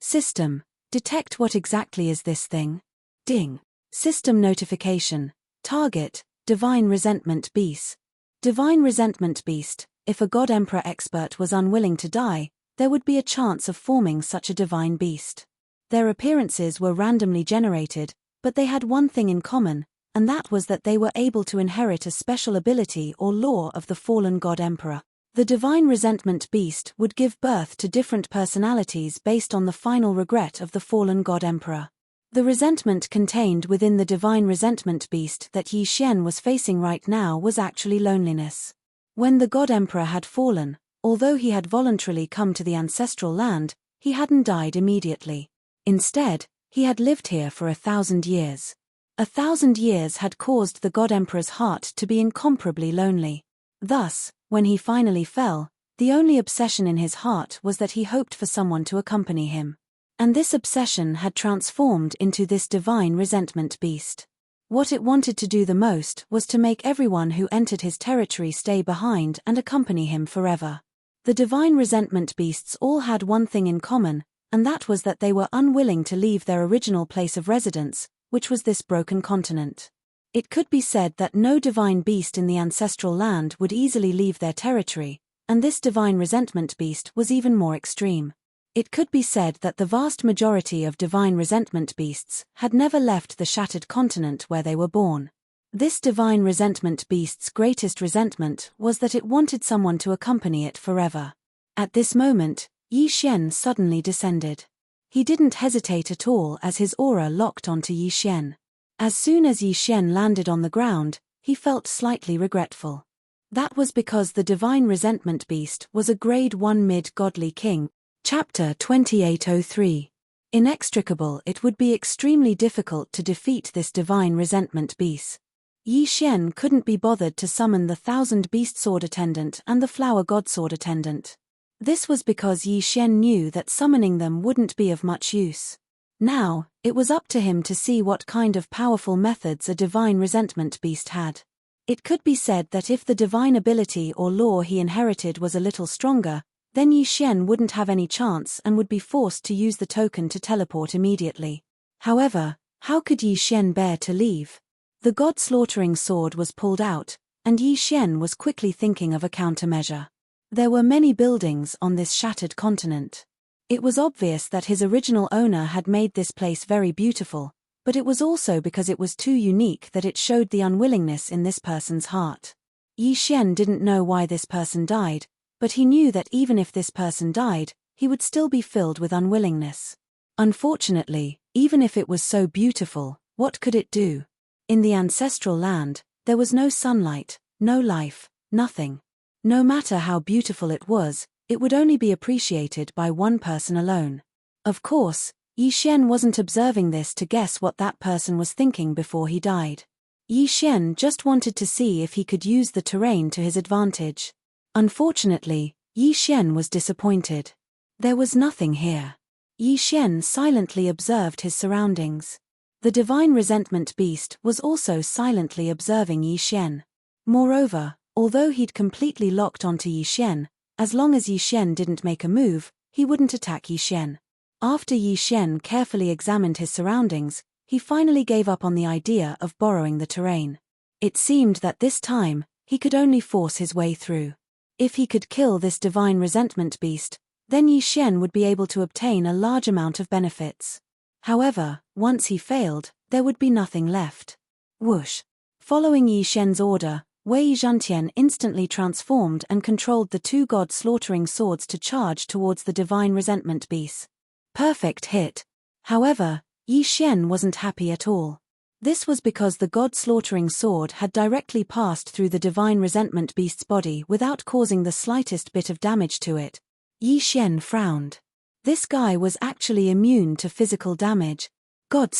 System, detect what exactly is this thing? Ding. System notification. Target, Divine Resentment Beast. Divine Resentment Beast. If a God Emperor expert was unwilling to die, there would be a chance of forming such a divine beast. Their appearances were randomly generated, but they had one thing in common, and that was that they were able to inherit a special ability or law of the fallen God Emperor. The Divine Resentment Beast would give birth to different personalities based on the final regret of the fallen God Emperor. The resentment contained within the Divine Resentment Beast that Yi Xian was facing right now was actually loneliness. When the God Emperor had fallen, although he had voluntarily come to the ancestral land, he hadn't died immediately. Instead, he had lived here for 1,000 years. 1,000 years had caused the God Emperor's heart to be incomparably lonely. Thus, when he finally fell, the only obsession in his heart was that he hoped for someone to accompany him. And this obsession had transformed into this Divine Resentment Beast. What it wanted to do the most was to make everyone who entered his territory stay behind and accompany him forever. The Divine Resentment Beasts all had one thing in common, and that was that they were unwilling to leave their original place of residence, which was this broken continent. It could be said that no divine beast in the ancestral land would easily leave their territory, and this Divine Resentment Beast was even more extreme. It could be said that the vast majority of Divine Resentment Beasts had never left the shattered continent where they were born. This Divine Resentment Beast's greatest resentment was that it wanted someone to accompany it forever. At this moment, Yi Xian suddenly descended. He didn't hesitate at all as his aura locked onto Yi Xian. As soon as Yi Xian landed on the ground, he felt slightly regretful. That was because the Divine Resentment Beast was a Grade 1 mid-godly king. Chapter 2803. Inextricable. It would be extremely difficult to defeat this Divine Resentment Beast. Yi Xian couldn't be bothered to summon the 1,000 Beast Sword Attendant and the Flower God Sword Attendant. This was because Yi Xian knew that summoning them wouldn't be of much use. Now, it was up to him to see what kind of powerful methods a Divine Resentment Beast had. It could be said that if the divine ability or law he inherited was a little stronger, then Yi Xian wouldn't have any chance and would be forced to use the token to teleport immediately. However, how could Yi Xian bear to leave? The God-slaughtering sword was pulled out, and Yi Xian was quickly thinking of a countermeasure. There were many buildings on this shattered continent. It was obvious that his original owner had made this place very beautiful, but it was also because it was too unique that it showed the unwillingness in this person's heart. Yi Xian didn't know why this person died, but he knew that even if this person died, he would still be filled with unwillingness. Unfortunately, even if it was so beautiful, what could it do? In the ancestral land, there was no sunlight, no life, nothing. No matter how beautiful it was, it would only be appreciated by one person alone. Of course, Yi Xian wasn't observing this to guess what that person was thinking before he died. Yi Xian just wanted to see if he could use the terrain to his advantage. Unfortunately, Yi Xian was disappointed. There was nothing here. Yi Xian silently observed his surroundings. The Divine Resentment Beast was also silently observing Yi Xian. Moreover, although he'd completely locked onto Yi Xian, as long as Yi Xian didn't make a move, he wouldn't attack Yi Xian. After Yi Xian carefully examined his surroundings, he finally gave up on the idea of borrowing the terrain. It seemed that this time, he could only force his way through. If he could kill this Divine Resentment Beast, then Yi Xian would be able to obtain a large amount of benefits. However, once he failed, there would be nothing left. Whoosh! Following Yi Xian's order, Wei Zhantian instantly transformed and controlled the 2 god-slaughtering swords to charge towards the Divine Resentment Beast. Perfect hit. However, Yi Xian wasn't happy at all. This was because the God-slaughtering sword had directly passed through the divine resentment beast's body without causing the slightest bit of damage to it. Yi Xian frowned. This guy was actually immune to physical damage. God/.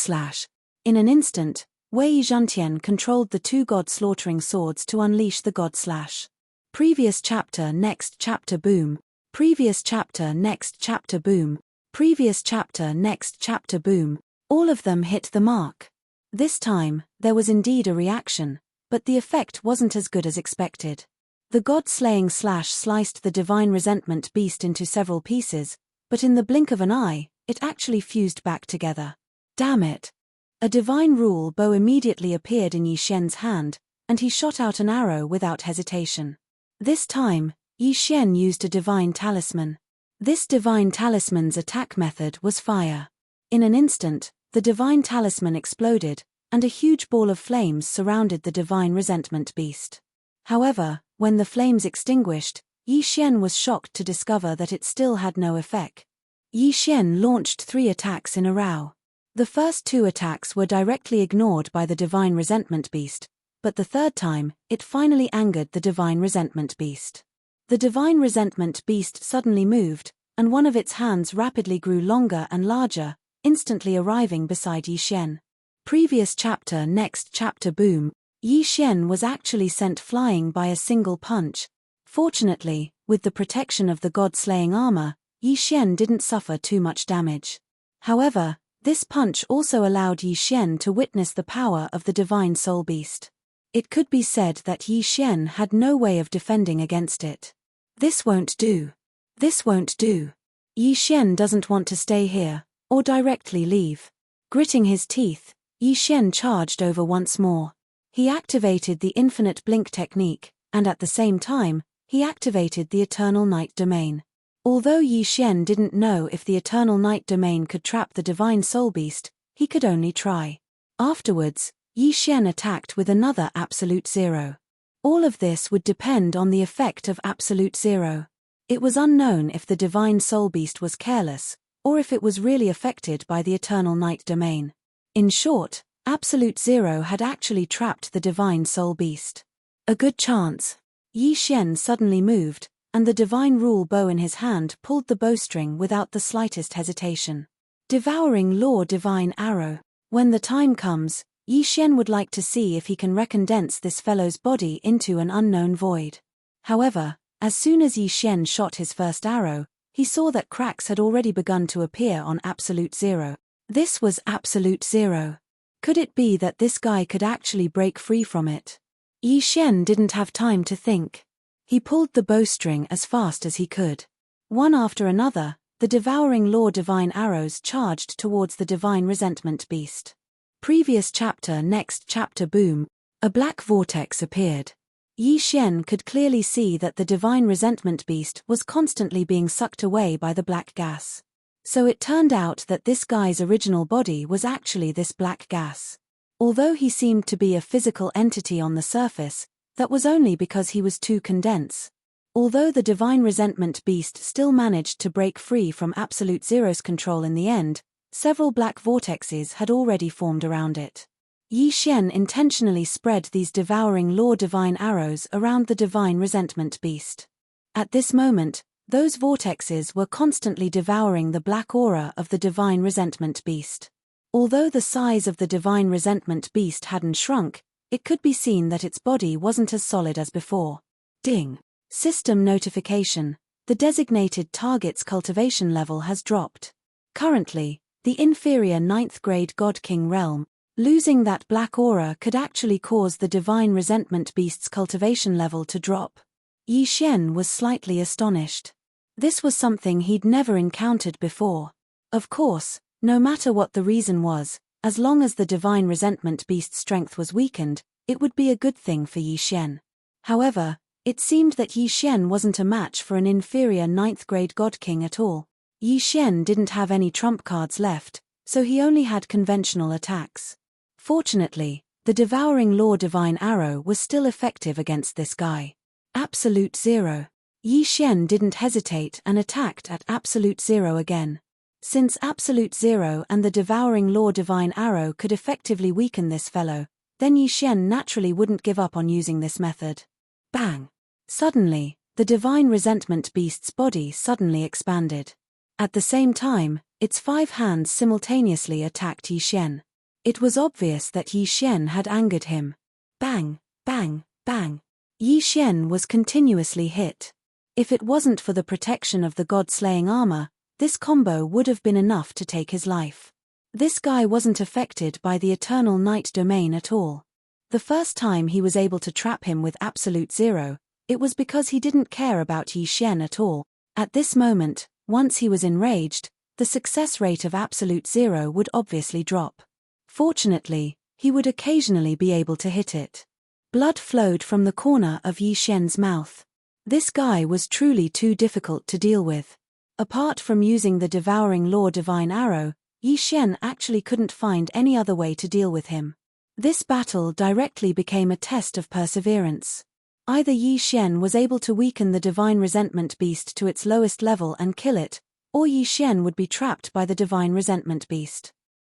In an instant, Wei Zhentian controlled the two God-slaughtering swords to unleash the God/. Previous chapter next chapter boom. Previous chapter next chapter boom. Previous chapter next chapter boom. All of them hit the mark. This time, there was indeed a reaction, but the effect wasn't as good as expected. The god-slaying slash sliced the divine resentment beast into several pieces, but in the blink of an eye, it actually fused back together. Damn it! A divine rule bow immediately appeared in Yi Xian's hand, and he shot out an arrow without hesitation. This time, Yi Xian used a divine talisman. This divine talisman's attack method was fire. In an instant, the divine talisman exploded, and a huge ball of flames surrounded the divine resentment beast. However, when the flames extinguished, Yi Xian was shocked to discover that it still had no effect. Yi Xian launched 3 attacks in a row. The first 2 attacks were directly ignored by the divine resentment beast, but the third time, it finally angered the divine resentment beast. The divine resentment beast suddenly moved, and one of its hands rapidly grew longer and larger, instantly arriving beside Yi Xian. Previous chapter next chapter boom. Yi Xian was actually sent flying by a single punch. Fortunately, with the protection of the god-slaying armor, Yi Xian didn't suffer too much damage. However, this punch also allowed Yi Xian to witness the power of the divine soul beast. It could be said that Yi Xian had no way of defending against it. This won't do. This won't do. Yi Xian doesn't want to stay here, or directly leave. Gritting his teeth, Yi Xian charged over once more. He activated the infinite blink technique, and at the same time, he activated the eternal night domain. Although Yi Xian didn't know if the eternal night domain could trap the divine soul beast, he could only try. Afterwards, Yi Xian attacked with another absolute zero. All of this would depend on the effect of absolute zero. It was unknown if the divine soul beast was careless, or if it was really affected by the eternal night domain. In short, absolute zero had actually trapped the divine soul beast. A good chance. Yi Xian suddenly moved, and the divine rule bow in his hand pulled the bowstring without the slightest hesitation. Devouring law divine arrow. When the time comes, Yi Xian would like to see if he can recondense this fellow's body into an unknown void. However, as soon as Yi Xian shot his first arrow, he saw that cracks had already begun to appear on absolute zero. This was absolute zero. Could it be that this guy could actually break free from it? Yi Xian didn't have time to think. He pulled the bowstring as fast as he could. One after another, the devouring law divine arrows charged towards the divine resentment beast. Previous chapter next chapter boom. A black vortex appeared. Yi Xian could clearly see that the divine resentment beast was constantly being sucked away by the black gas. So it turned out that this guy's original body was actually this black gas. Although he seemed to be a physical entity on the surface, that was only because he was too condensed. Although the divine resentment beast still managed to break free from absolute zero's control in the end, several black vortexes had already formed around it. Yi Xian intentionally spread these devouring law divine arrows around the divine resentment beast. At this moment, those vortexes were constantly devouring the black aura of the divine resentment beast. Although the size of the divine resentment beast hadn't shrunk, it could be seen that its body wasn't as solid as before. Ding! System notification. The designated target's cultivation level has dropped. Currently, the inferior 9th grade God King realm. Losing that black aura could actually cause the divine resentment beast's cultivation level to drop. Yi Xian was slightly astonished. This was something he'd never encountered before. Of course, no matter what the reason was, as long as the divine resentment beast's strength was weakened, it would be a good thing for Yi Xian. However, it seemed that Yi Xian wasn't a match for an inferior 9th grade God King at all. Yi Xian didn't have any trump cards left, so he only had conventional attacks. Fortunately, the devouring law divine arrow was still effective against this guy. Absolute zero. Yi Xian didn't hesitate and attacked at absolute zero again. Since Absolute Zero and the Devouring Law Divine Arrow could effectively weaken this fellow, then Yi Xian naturally wouldn't give up on using this method. Bang! Suddenly, the Divine Resentment Beast's body suddenly expanded. At the same time, its 5 hands simultaneously attacked Yi Xian. It was obvious that Yi Xian had angered him. Bang, bang, bang. Yi Xian was continuously hit. If it wasn't for the protection of the god-slaying armor, this combo would have been enough to take his life. This guy wasn't affected by the Eternal Night domain at all. The first time he was able to trap him with Absolute Zero, it was because he didn't care about Yi Xian at all. At this moment, once he was enraged, the success rate of Absolute Zero would obviously drop. Fortunately, he would occasionally be able to hit it. Blood flowed from the corner of Yi Xian's mouth. This guy was truly too difficult to deal with. Apart from using the Devouring Law Divine Arrow, Yi Xian actually couldn't find any other way to deal with him. This battle directly became a test of perseverance. Either Yi Xian was able to weaken the Divine Resentment Beast to its lowest level and kill it, or Yi Xian would be trapped by the Divine Resentment Beast.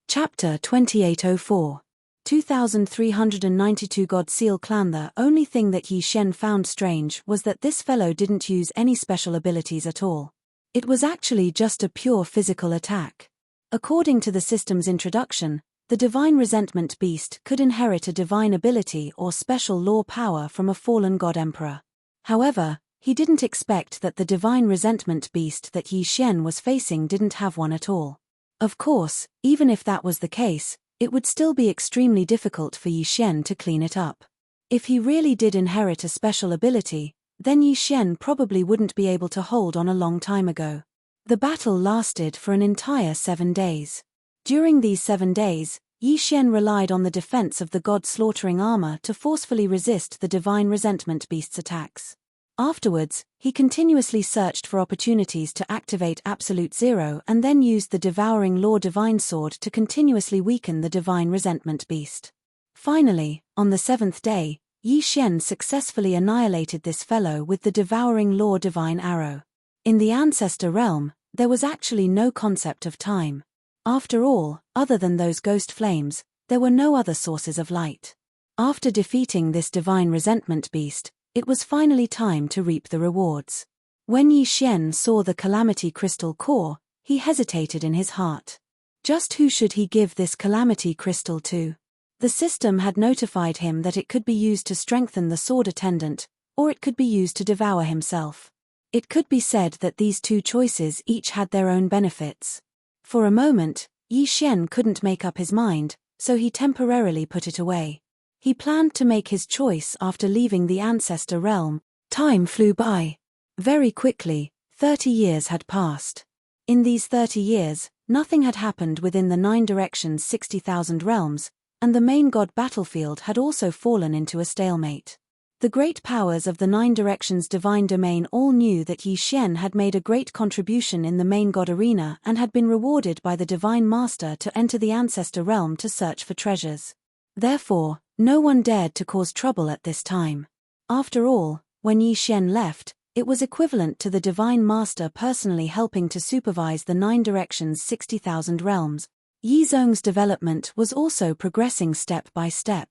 Chapter 2804. 2392 God Seal Clan. The only thing that Yi Xian found strange was that this fellow didn't use any special abilities at all. It was actually just a pure physical attack. According to the system's introduction, the Divine Resentment Beast could inherit a divine ability or special law power from a fallen god emperor. However, he didn't expect that the Divine Resentment Beast that Yi Xian was facing didn't have one at all. Of course, even if that was the case, it would still be extremely difficult for Yi Xian to clean it up. If he really did inherit a special ability, then Yi Xian probably wouldn't be able to hold on a long time ago. The battle lasted for an entire 7 days. During these 7 days, Yi Xian relied on the defense of the god-slaughtering armor to forcefully resist the Divine Resentment Beast's attacks. Afterwards, he continuously searched for opportunities to activate Absolute Zero and then used the Devouring Law Divine Sword to continuously weaken the Divine Resentment Beast. Finally, on the 7th day, Yi Xian successfully annihilated this fellow with the Devouring Law Divine Arrow. In the Ancestor Realm, there was actually no concept of time. After all, other than those ghost flames, there were no other sources of light. After defeating this Divine Resentment Beast, it was finally time to reap the rewards. When Yi Xian saw the Calamity Crystal core, he hesitated in his heart. Just who should he give this Calamity Crystal to? The system had notified him that it could be used to strengthen the sword attendant, or it could be used to devour himself. It could be said that these two choices each had their own benefits. For a moment, Yi Xian couldn't make up his mind, so he temporarily put it away. He planned to make his choice after leaving the Ancestor Realm. Time flew by. Very quickly, 30 years had passed. In these 30 years, nothing had happened within the 9 directions 60,000 realms, and the main god battlefield had also fallen into a stalemate. The great powers of the 9 directions divine domain all knew that Yi Xian had made a great contribution in the main god arena and had been rewarded by the divine master to enter the Ancestor Realm to search for treasures. Therefore, no one dared to cause trouble at this time. After all, when Yi Xian left, it was equivalent to the divine master personally helping to supervise the 9 directions 60,000 realms. Yi Zhong's development was also progressing step by step.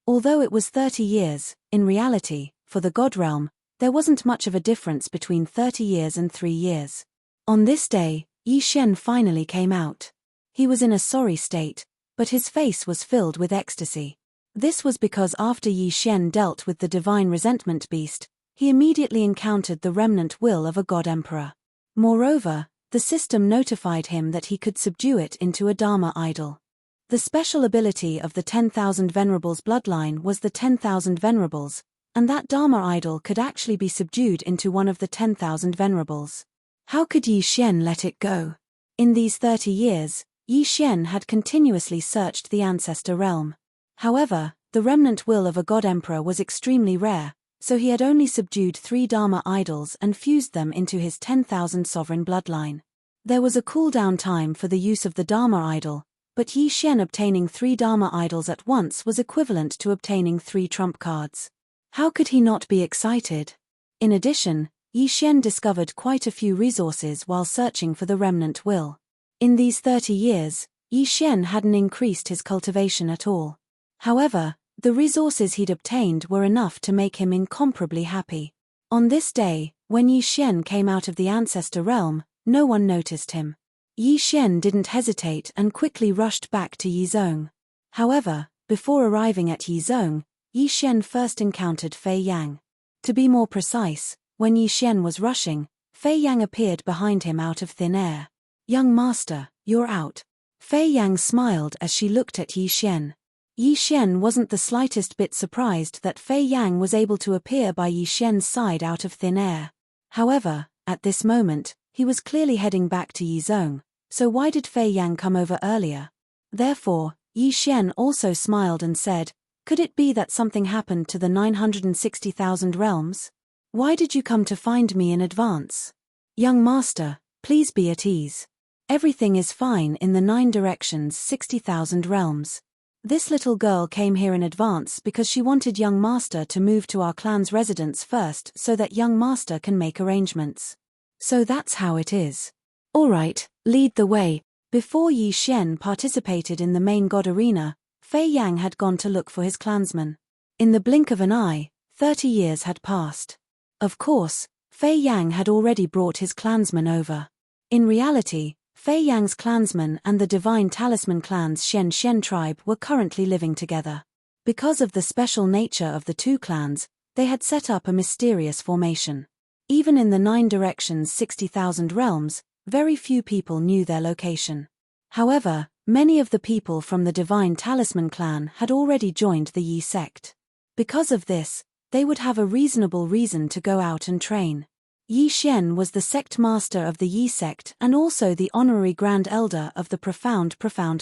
Although it was 30 years, in reality, for the God realm, there wasn't much of a difference between 30 years and 3 years. On this day, Yi Xian finally came out. He was in a sorry state, but his face was filled with ecstasy. This was because after Yi Xian dealt with the Divine Resentment Beast, he immediately encountered the remnant will of a God Emperor. Moreover, the system notified him that he could subdue it into a Dharma idol. The special ability of the 10,000 Venerables bloodline was the 10,000 Venerables, and that Dharma idol could actually be subdued into one of the 10,000 Venerables. How could Yi Xian let it go? In these 30 years, Yi Xian had continuously searched the Ancestor Realm. However, the remnant will of a God Emperor was extremely rare, so he had only subdued 3 Dharma idols and fused them into his 10,000 sovereign bloodline. There was a cooldown time for the use of the Dharma idol, but Yi Xian obtaining 3 Dharma idols at once was equivalent to obtaining 3 trump cards. How could he not be excited? In addition, Yi Xian discovered quite a few resources while searching for the remnant will. In these 30 years, Yi Xian hadn't increased his cultivation at all. However, the resources he'd obtained were enough to make him incomparably happy. On this day, when Yi Xian came out of the ancestor realm, no one noticed him. Yi Xian didn't hesitate and quickly rushed back to Yizhong. However, before arriving at Yizhong, Yi Xian first encountered Fei Yang. To be more precise, when Yi Xian was rushing, Fei Yang appeared behind him out of thin air. "Young master, you're out." Fei Yang smiled as she looked at Yi Xian. Yi Xian wasn't the slightest bit surprised that Fei Yang was able to appear by Yi Xian's side out of thin air. However, at this moment, he was clearly heading back to Yizhong, so why did Fei Yang come over earlier? Therefore, Yi Xian also smiled and said, "Could it be that something happened to the 960,000 realms? Why did you come to find me in advance? Young master, please be at ease. Everything is fine in the 9 directions 60,000 realms. This little girl came here in advance because she wanted young master to move to our clan's residence first so that young master can make arrangements. So that's how it is. Alright, lead the way." Before Yi Xian participated in the main god arena, Fei Yang had gone to look for his clansmen. In the blink of an eye, 30 years had passed. Of course, Fei Yang had already brought his clansmen over. In reality, Fei Yang's clansmen and the Divine Talisman clan's Shen tribe were currently living together. Because of the special nature of the two clans, they had set up a mysterious formation. Even in the 9 directions 60,000 realms, very few people knew their location. However, many of the people from the Divine Talisman clan had already joined the Yi sect. Because of this, they would have a reasonable reason to go out and train. Yi Xian was the sect master of the Yi sect and also the honorary grand elder of the Profound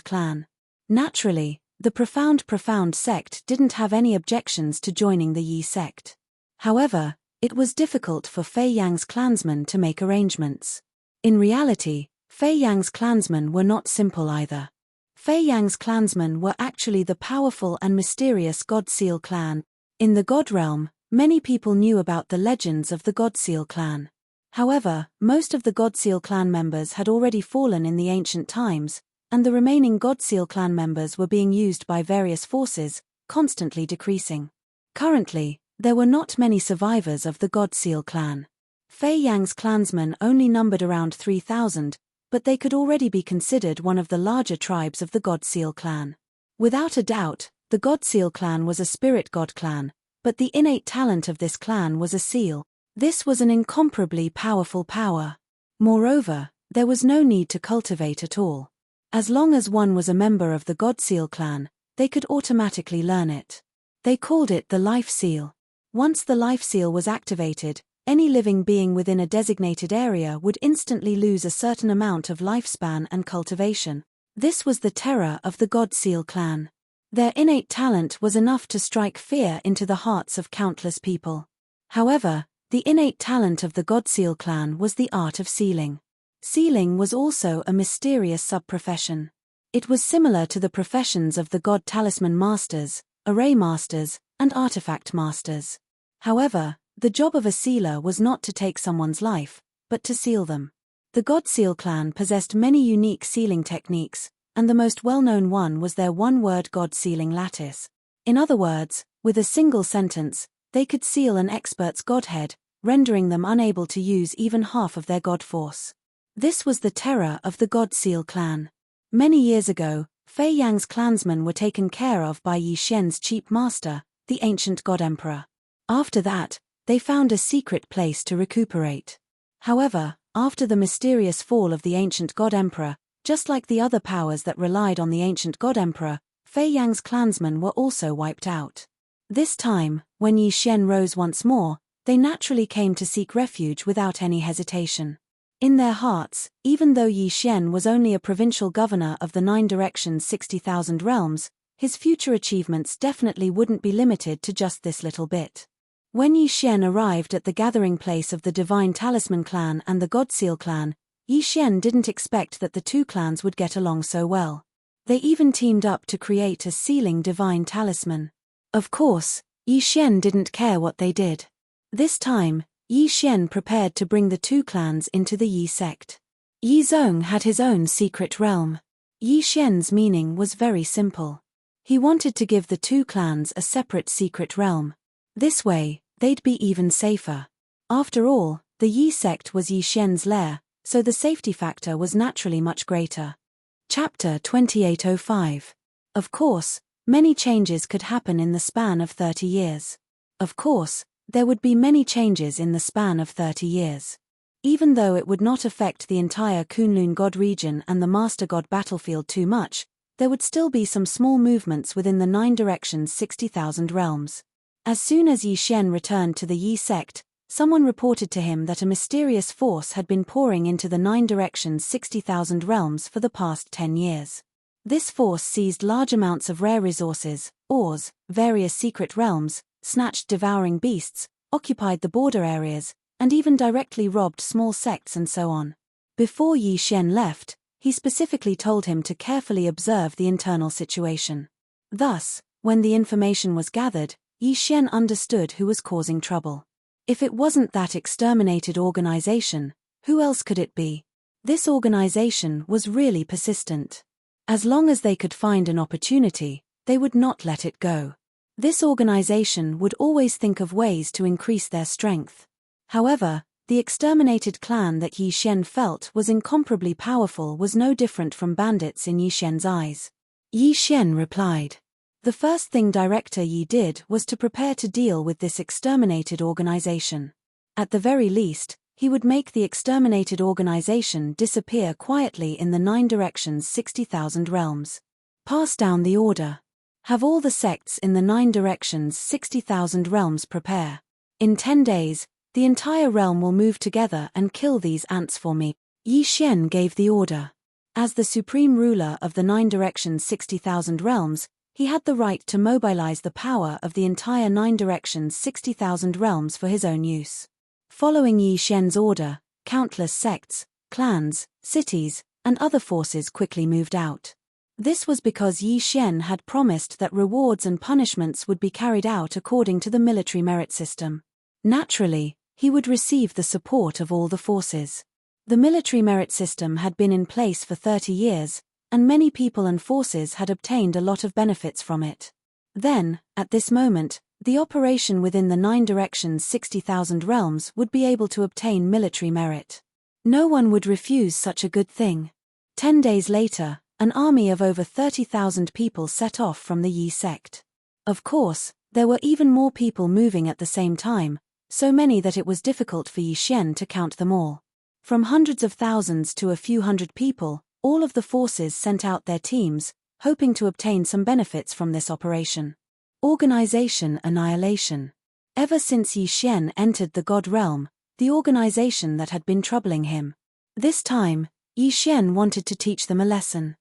clan. Naturally, the Profound sect didn't have any objections to joining the Yi sect. However, it was difficult for Fei Yang's clansmen to make arrangements. In reality, Fei Yang's clansmen were not simple either. Fei Yang's clansmen were actually the powerful and mysterious God Seal clan. In the God realm, many people knew about the legends of the God Seal clan. However, most of the God Seal clan members had already fallen in the ancient times, and the remaining God Seal clan members were being used by various forces, constantly decreasing. Currently, there were not many survivors of the God Seal clan. Fei Yang's clansmen only numbered around 3,000, but they could already be considered one of the larger tribes of the God Seal clan. Without a doubt, the God Seal clan was a spirit god clan, but the innate talent of this clan was a seal. This was an incomparably powerful power. Moreover, there was no need to cultivate at all. As long as one was a member of the God Seal clan, they could automatically learn it. They called it the Life Seal. Once the Life Seal was activated, any living being within a designated area would instantly lose a certain amount of lifespan and cultivation. This was the terror of the God Seal clan. Their innate talent was enough to strike fear into the hearts of countless people. However, the innate talent of the God Seal clan was the art of sealing. Sealing was also a mysterious sub-profession. It was similar to the professions of the God Talisman Masters, Array Masters, and Artifact Masters. However, the job of a sealer was not to take someone's life, but to seal them. The God Seal clan possessed many unique sealing techniques, and the most well-known one was their one-word God sealing lattice. In other words, with a single sentence, they could seal an expert's godhead, rendering them unable to use even half of their god force. This was the terror of the God Seal clan. Many years ago, Fei Yang's clansmen were taken care of by Yi Xian's chief master, the ancient God Emperor. After that, they found a secret place to recuperate. However, after the mysterious fall of the ancient God Emperor, just like the other powers that relied on the ancient God Emperor, Fei Yang's clansmen were also wiped out. This time, when Yi Xian rose once more, they naturally came to seek refuge without any hesitation. In their hearts, even though Yi Xian was only a provincial governor of the 9 directions 60,000 realms, his future achievements definitely wouldn't be limited to just this little bit. When Yi Xian arrived at the gathering place of the Divine Talisman clan and the God Seal clan, Yi Xian didn't expect that the two clans would get along so well. They even teamed up to create a sealing divine talisman. Of course, Yi Xian didn't care what they did. This time, Yi Xian prepared to bring the two clans into the Yi sect. Yi Zhong had his own secret realm. Yi Xian's meaning was very simple. He wanted to give the two clans a separate secret realm. This way, they'd be even safer. After all, the Yi sect was Yi Xian's lair, so the safety factor was naturally much greater. Chapter 2805. Of course, many changes could happen in the span of 30 years. Of course, there would be many changes in the span of 30 years. Even though it would not affect the entire Kunlun God region and the Master God battlefield too much, there would still be some small movements within the 9 directions 60,000 realms. As soon as Yi Xian returned to the Yi sect, someone reported to him that a mysterious force had been pouring into the 9 directions 60,000 realms for the past 10 years. This force seized large amounts of rare resources, ores, various secret realms, snatched devouring beasts, occupied the border areas, and even directly robbed small sects and so on. Before Yi Xian left, he specifically told him to carefully observe the internal situation. Thus, when the information was gathered, Yi Xian understood who was causing trouble. If it wasn't that exterminated organization, who else could it be? This organization was really persistent. As long as they could find an opportunity, they would not let it go. This organization would always think of ways to increase their strength. However, the exterminated clan that Yi Xian felt was incomparably powerful was no different from bandits in Yi Xian's eyes. Yi Xian replied. The first thing Director Yi did was to prepare to deal with this exterminated organization. At the very least, he would make the exterminated organization disappear quietly in the 9 directions 60,000 realms. Pass down the order. Have all the sects in the 9 directions 60,000 realms prepare. In 10 days, the entire realm will move together and kill these ants for me. Yi Xian gave the order. As the supreme ruler of the 9 directions 60,000 realms, he had the right to mobilize the power of the entire 9 directions 60,000 realms for his own use. Following Yi Xian's order, countless sects, clans, cities, and other forces quickly moved out. This was because Yi Xian had promised that rewards and punishments would be carried out according to the military merit system. Naturally, he would receive the support of all the forces. The military merit system had been in place for 30 years, and many people and forces had obtained a lot of benefits from it. Then, at this moment, the operation within the 9 directions 60,000 realms would be able to obtain military merit. No one would refuse such a good thing. 10 days later, an army of over 30,000 people set off from the Yi sect. Of course, there were even more people moving at the same time, so many that it was difficult for Yi Xian to count them all. From hundreds of thousands to a few hundred people, all of the forces sent out their teams, hoping to obtain some benefits from this operation. Organization annihilation. Ever since Yi Xian entered the God realm, the organization that had been troubling him. This time, Yi Xian wanted to teach them a lesson.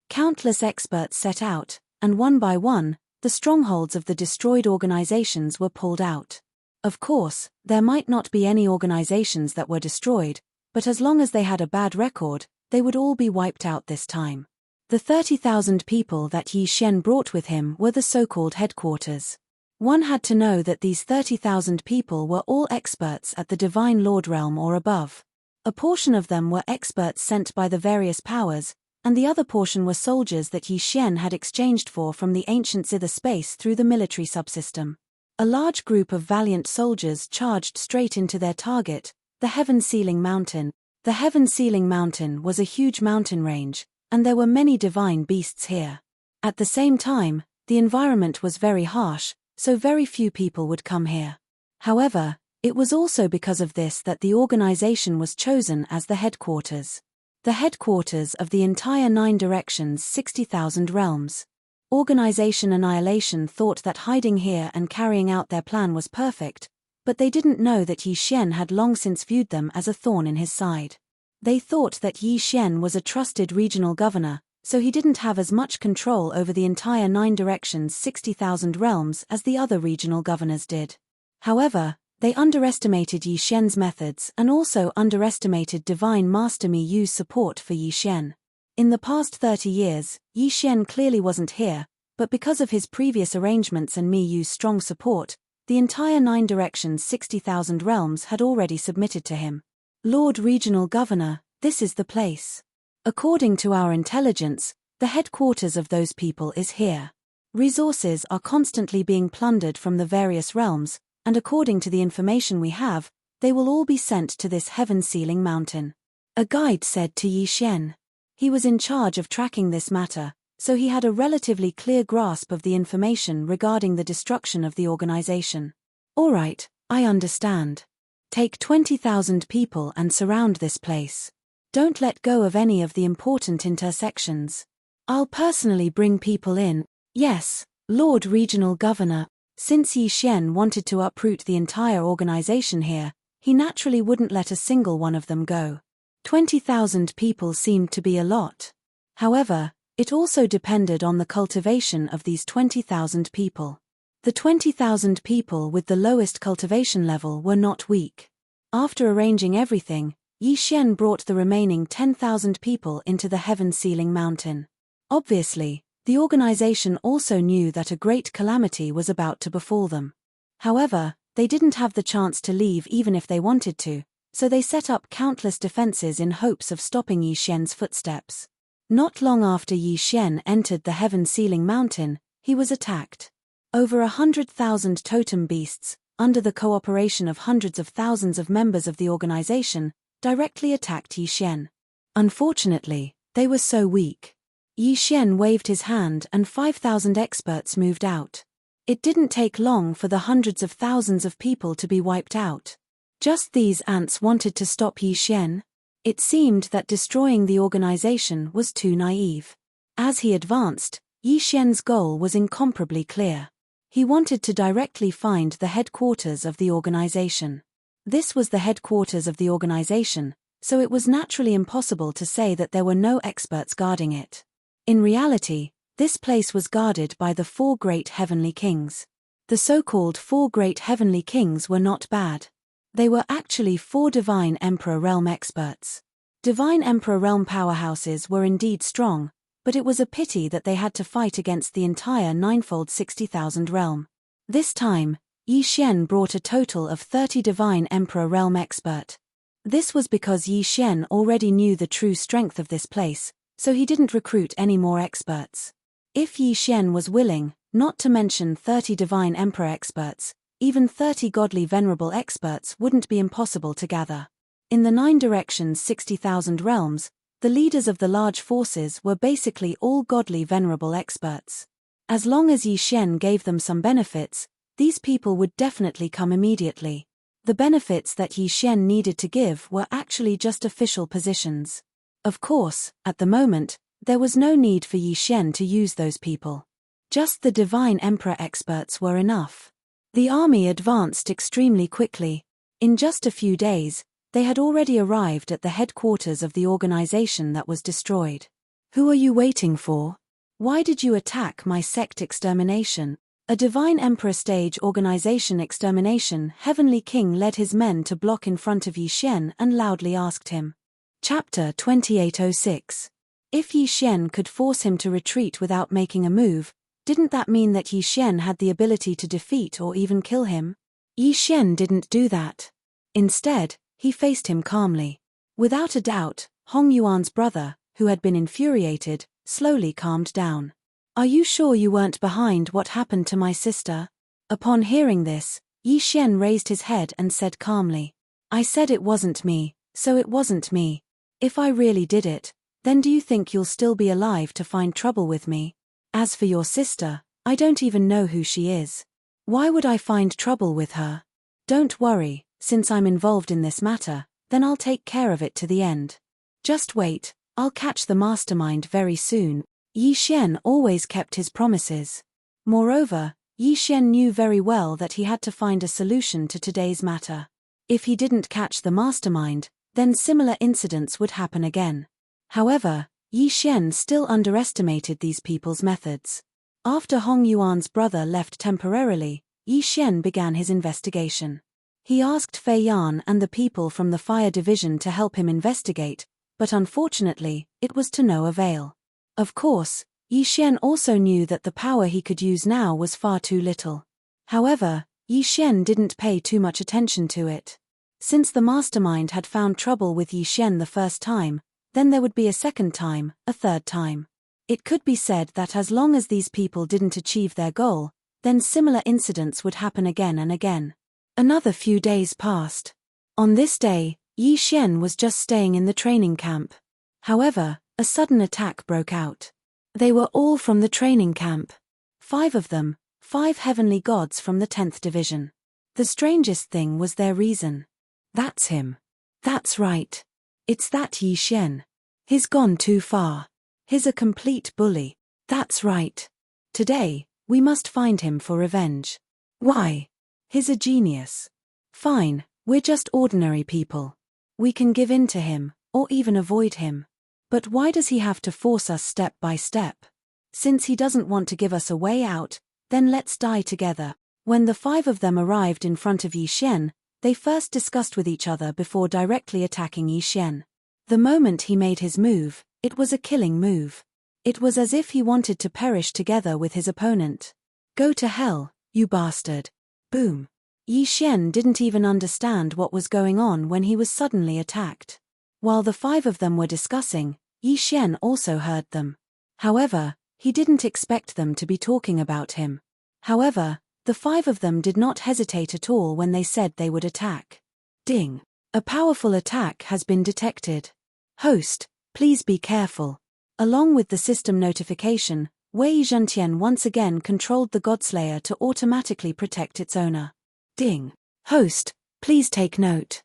Countless experts set out, and one by one, the strongholds of the destroyed organizations were pulled out. Of course, there might not be any organizations that were destroyed, but as long as they had a bad record, they would all be wiped out this time. The 30,000 people that Yi Xian brought with him were the so-called headquarters. One had to know that these 30,000 people were all experts at the Divine Lord realm or above. A portion of them were experts sent by the various powers, and the other portion were soldiers that Yi Xian had exchanged from the ancient Zither space through the military subsystem. A large group of valiant soldiers charged straight into their target, the Heaven-Sealing Mountain. The Heaven-Sealing Mountain was a huge mountain range, and there were many divine beasts here. At the same time, the environment was very harsh, so very few people would come here. However, it was also because of this that the organization was chosen as the headquarters. The headquarters of the entire 9 directions 60,000 realms. Organization Annihilation thought that hiding here and carrying out their plan was perfect, but they didn't know that Yi Xian had long since viewed them as a thorn in his side. They thought that Yi Xian was a trusted regional governor, so he didn't have as much control over the entire 9 directions 60,000 realms as the other regional governors did. However, they underestimated Yi Xian's methods and also underestimated Divine Master Mi Yu's support for Yi Xian. In the past 30 years, Yi Xian clearly wasn't here, but because of his previous arrangements and Mi Yu's strong support, the entire 9 directions 60,000 realms had already submitted to him. Lord Regional Governor, This is the place. According to our intelligence, the headquarters of those people is here. Resources are constantly being plundered from the various realms, and according to the information we have, they will all be sent to this heaven-sealing mountain. A guide said to Yi Xian. He was in charge of tracking this matter, so he had a relatively clear grasp of the information regarding the destruction of the organization. All right, I understand. Take 20,000 people and surround this place. Don't let go of any of the important intersections. I'll personally bring people in. Yes, Lord Regional Governor. Since Yi Xian wanted to uproot the entire organization here, he naturally wouldn't let a single one of them go. 20,000 people seemed to be a lot. However, it also depended on the cultivation of these 20,000 people. The 20,000 people with the lowest cultivation level were not weak. After arranging everything, Yi Xian brought the remaining 10,000 people into the heaven-sealing mountain. Obviously, the organization also knew that a great calamity was about to befall them. However, they didn't have the chance to leave even if they wanted to, so they set up countless defenses in hopes of stopping Yi Xian's footsteps. Not long after Yi Xian entered the heaven-sealing mountain, he was attacked. Over 100,000 totem beasts, under the cooperation of hundreds of thousands of members of the organization, directly attacked Yi Xian. Unfortunately, they were so weak. Yi Xian waved his hand and 5,000 experts moved out. It didn't take long for the hundreds of thousands of people to be wiped out. Just these ants wanted to stop Yi Xian? It seemed that destroying the organization was too naive. As he advanced, Yi Xian's goal was incomparably clear. He wanted to directly find the headquarters of the organization. This was the headquarters of the organization, so it was naturally impossible to say that there were no experts guarding it. In reality, this place was guarded by the 4 great heavenly kings. The so-called 4 great heavenly kings were not bad. They were actually 4 divine Emperor Realm experts. Divine Emperor Realm powerhouses were indeed strong, but it was a pity that they had to fight against the entire ninefold 60,000 realm. This time, Yi Xian brought a total of 30 divine Emperor Realm expert. This was because Yi Xian already knew the true strength of this place, so he didn't recruit any more experts. If Yi Xian was willing, not to mention 30 divine Emperor experts, even 30 godly venerable experts wouldn't be impossible to gather. In the 9 directions 60,000 realms, the leaders of the large forces were basically all godly venerable experts. As long as Yi Xian gave them some benefits, these people would definitely come immediately. The benefits that Yi Xian needed to give were actually just official positions. Of course, at the moment, there was no need for Yi Xian to use those people. Just the divine emperor experts were enough. The army advanced extremely quickly. In just a few days, they had already arrived at the headquarters of the organization that was destroyed. Who are you waiting for? Why did you attack my sect extermination? A divine emperor stage organization extermination. Heavenly King led his men to block in front of Yi Xian and loudly asked him. Chapter 2806. If Yi Xian could force him to retreat without making a move, didn't that mean that Yi Xian had the ability to defeat or even kill him? Yi Xian didn't do that. Instead, he faced him calmly. Without a doubt, Hong Yuan's brother, who had been infuriated, slowly calmed down. Are you sure you weren't behind what happened to my sister? Upon hearing this, Yi Xian raised his head and said calmly. I said it wasn't me, so it wasn't me. If I really did it, then do you think you'll still be alive to find trouble with me? As for your sister, I don't even know who she is. Why would I find trouble with her? Don't worry, since I'm involved in this matter, then I'll take care of it to the end. Just wait, I'll catch the mastermind very soon. Yi Xian always kept his promises. Moreover, Yi Xian knew very well that he had to find a solution to today's matter. If he didn't catch the mastermind, then similar incidents would happen again. However, Yi Xian still underestimated these people's methods. After Hong Yuan's brother left temporarily, Yi Xian began his investigation. He asked Fei Yan and the people from the fire division to help him investigate, but unfortunately, it was to no avail. Of course, Yi Xian also knew that the power he could use now was far too little. However, Yi Xian didn't pay too much attention to it. Since the mastermind had found trouble with Yi Xian the first time, then there would be a second time, a third time. It could be said that as long as these people didn't achieve their goal, then similar incidents would happen again and again. Another few days passed. On this day, Yi Xian was just staying in the training camp. However, a sudden attack broke out. They were all from the training camp. 5 of them, 5 heavenly gods from the 10th division. The strangest thing was their reason. That's him. That's right. It's that Yi Xian. He's gone too far. He's a complete bully. That's right. Today, we must find him for revenge. Why? He's a genius. Fine, we're just ordinary people. We can give in to him, or even avoid him. But why does he have to force us step by step? Since he doesn't want to give us a way out, then let's die together. When the 5 of them arrived in front of Yi Xian, they first discussed with each other before directly attacking Yi Xian. The moment he made his move, it was a killing move. It was as if he wanted to perish together with his opponent. Go to hell, you bastard. Boom. Yi Xian didn't even understand what was going on when he was suddenly attacked. While the 5 of them were discussing, Yi Xian also heard them. However, he didn't expect them to be talking about him. However, the 5 of them did not hesitate at all when they said they would attack. Ding. A powerful attack has been detected. Host, please be careful. Along with the system notification, Wei Zhentian once again controlled the Godslayer to automatically protect its owner. Ding. Host, please take note.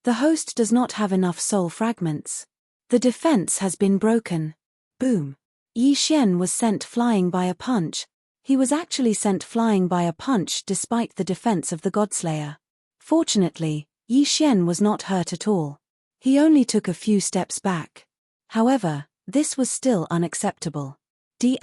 The host does not have enough soul fragments. The defense has been broken. Boom. Yi Xian was sent flying by a punch. He was actually sent flying by a punch despite the defense of the Godslayer. Fortunately, Yi Xian was not hurt at all. He only took a few steps back. However, this was still unacceptable. D***,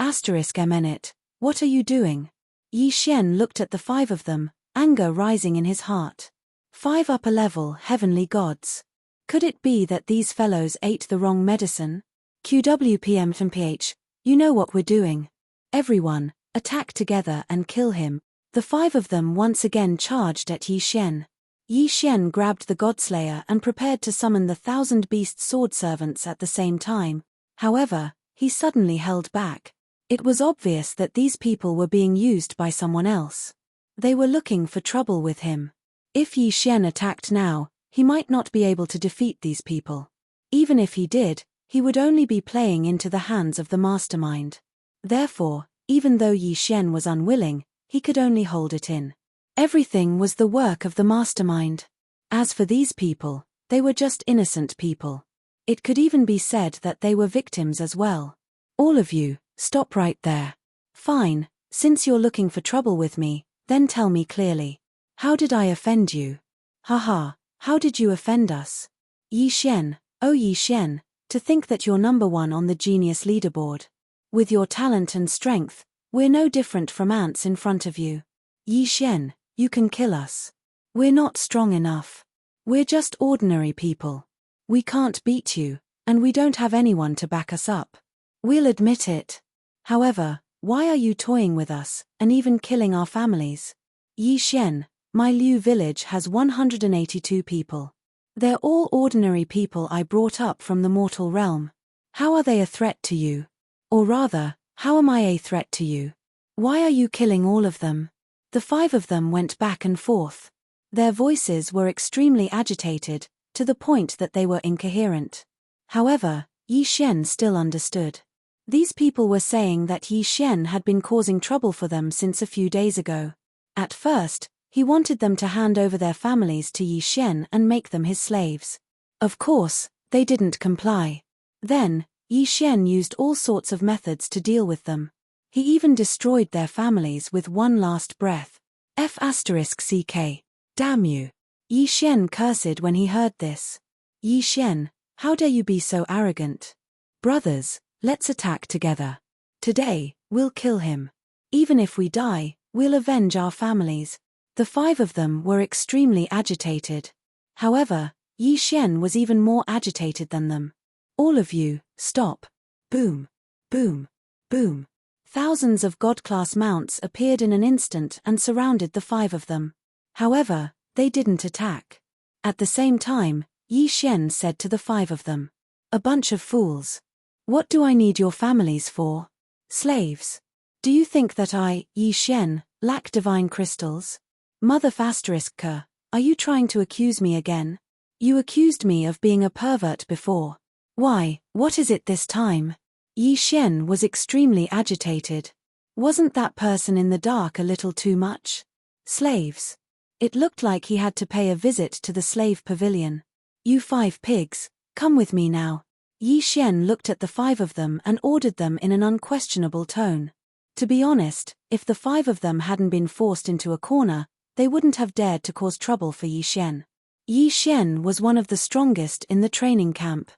what are you doing? Yi Xian looked at the 5 of them, anger rising in his heart. 5 upper-level heavenly gods. Could it be that these fellows ate the wrong medicine? QWPMPH, you know what we're doing. Everyone, attack together and kill him. The 5 of them once again charged at Yi Xian. Yi Xian grabbed the Godslayer and prepared to summon the 1,000 beast sword servants at the same time. However, he suddenly held back. It was obvious that these people were being used by someone else. They were looking for trouble with him. If Yi Xian attacked now, he might not be able to defeat these people. Even if he did, he would only be playing into the hands of the mastermind. Therefore, even though Yi Xian was unwilling, he could only hold it in. Everything was the work of the mastermind. As for these people, they were just innocent people. It could even be said that they were victims as well. All of you, stop right there. Fine, since you're looking for trouble with me, then tell me clearly. How did I offend you? Haha, how did you offend us? Yi Xian, oh Yi Xian, to think that you're number 1 on the genius leaderboard. With your talent and strength, we're no different from ants in front of you. Yi Xian, you can kill us. We're not strong enough. We're just ordinary people. We can't beat you, and we don't have anyone to back us up. We'll admit it. However, why are you toying with us, and even killing our families? Yi Xian, my Liu village has 182 people. They're all ordinary people I brought up from the mortal realm. How are they a threat to you? Or rather, how am I a threat to you? Why are you killing all of them? The 5 of them went back and forth. Their voices were extremely agitated, to the point that they were incoherent. However, Yi Xian still understood. These people were saying that Yi Xian had been causing trouble for them since a few days ago. At first, he wanted them to hand over their families to Yi Xian and make them his slaves. Of course, they didn't comply. Then, Yi Xian used all sorts of methods to deal with them. He even destroyed their families with one last breath. F***ck. Damn you. Yi Xian cursed when he heard this. Yi Xian, how dare you be so arrogant? Brothers, let's attack together. Today, we'll kill him. Even if we die, we'll avenge our families. The 5 of them were extremely agitated. However, Yi Xian was even more agitated than them. All of you, stop. Boom. Boom. Boom. Thousands of God-class mounts appeared in an instant and surrounded the 5 of them. However, they didn't attack. At the same time, Yi Xian said to the 5 of them, "A bunch of fools. What do I need your families for? Slaves. Do you think that I, Yi Xian, lack divine crystals? Mother *K, are you trying to accuse me again? You accused me of being a pervert before. Why, what is it this time?" Yi Xian was extremely agitated. Wasn't that person in the dark a little too much? Slaves. It looked like he had to pay a visit to the slave pavilion. "You 5 pigs, come with me now." Yi Xian looked at the 5 of them and ordered them in an unquestionable tone. To be honest, if the 5 of them hadn't been forced into a corner, they wouldn't have dared to cause trouble for Yi Xian. Yi Xian was one of the strongest in the training camp.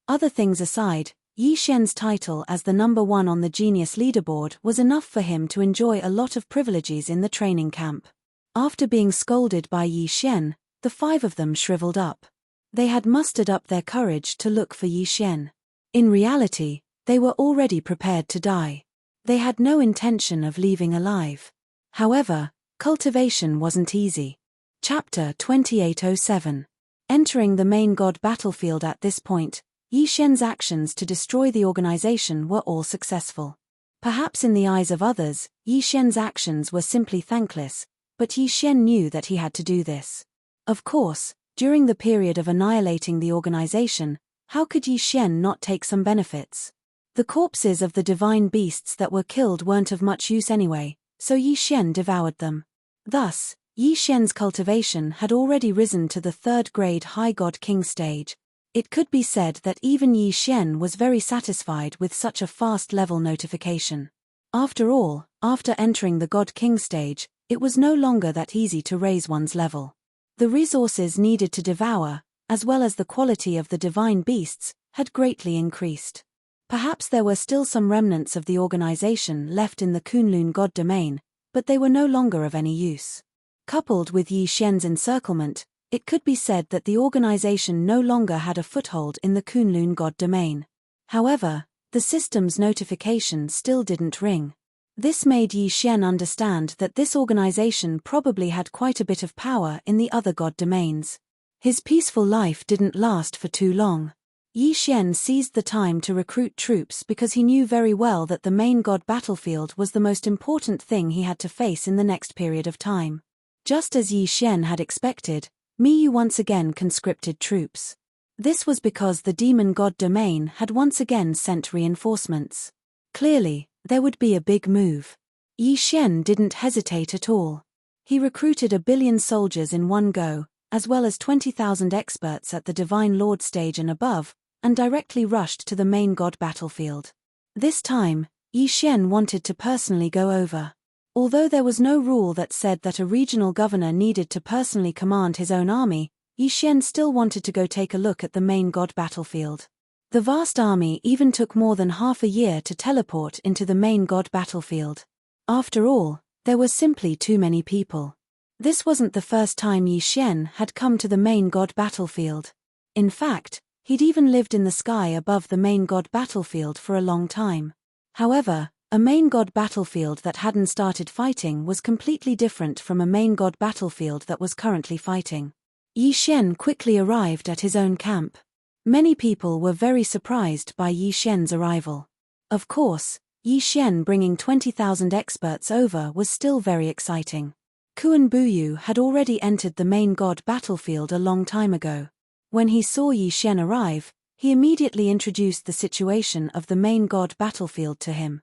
Other things aside, Yi Xian's title as the number 1 on the genius leaderboard was enough for him to enjoy a lot of privileges in the training camp. After being scolded by Yi Xian, the 5 of them shriveled up. They had mustered up their courage to look for Yi Xian. In reality, they were already prepared to die. They had no intention of leaving alive. However, cultivation wasn't easy. Chapter 2807. Entering the main god battlefield. At this point, Yi Xian's actions to destroy the organization were all successful. Perhaps in the eyes of others, Yi Xian's actions were simply thankless, but Yi Xian knew that he had to do this. Of course, during the period of annihilating the organization, how could Yi Xian not take some benefits? The corpses of the divine beasts that were killed weren't of much use anyway, so Yi Xian devoured them. Thus, Yi Xian's cultivation had already risen to the 3rd grade High God King stage. It could be said that even Yi Xian was very satisfied with such a fast level notification. After all, after entering the God King stage, it was no longer that easy to raise one's level. The resources needed to devour, as well as the quality of the divine beasts, had greatly increased. Perhaps there were still some remnants of the organization left in the Kunlun god domain, but they were no longer of any use. Coupled with Yi Xian's encirclement, it could be said that the organization no longer had a foothold in the Kunlun god domain. However, the system's notification still didn't ring. This made Yi Xian understand that this organization probably had quite a bit of power in the other god domains. His peaceful life didn't last for too long. Yi Xian seized the time to recruit troops because he knew very well that the main god battlefield was the most important thing he had to face in the next period of time. Just as Yi Xian had expected, Miyu once again conscripted troops. This was because the demon god domain had once again sent reinforcements. Clearly, there would be a big move. Yi Xian didn't hesitate at all. He recruited 1 billion soldiers in one go, as well as 20,000 experts at the Divine Lord stage and above, and directly rushed to the main god battlefield. This time, Yi Xian wanted to personally go over. Although there was no rule that said that a regional governor needed to personally command his own army, Yi Xian still wanted to go take a look at the main god battlefield. The vast army even took more than half a year to teleport into the main god battlefield. After all, there were simply too many people. This wasn't the first time Yi Xian had come to the main god battlefield. In fact, he'd even lived in the sky above the main god battlefield for a long time. However, a main god battlefield that hadn't started fighting was completely different from a main god battlefield that was currently fighting. Yi Xian quickly arrived at his own camp. Many people were very surprised by Yi Xian's arrival. Of course, Yi Xian bringing 20,000 experts over was still very exciting. Kuan Buyu had already entered the main god battlefield a long time ago. When he saw Yi Xian arrive, he immediately introduced the situation of the main god battlefield to him.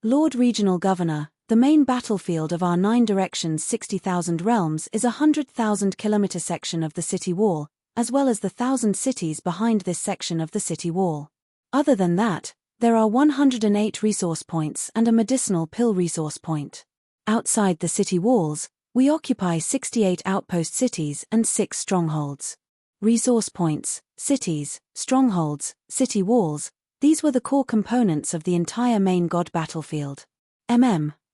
Lord Regional Governor, the main battlefield of our 9 directions 60,000 realms is a 100,000 kilometer section of the city wall, as well as the 1,000 cities behind this section of the city wall. Other than that, there are 108 resource points and a medicinal pill resource point. Outside the city walls, we occupy 68 outpost cities and 6 strongholds. Resource points, cities, strongholds, city walls, these were the core components of the entire main god battlefield.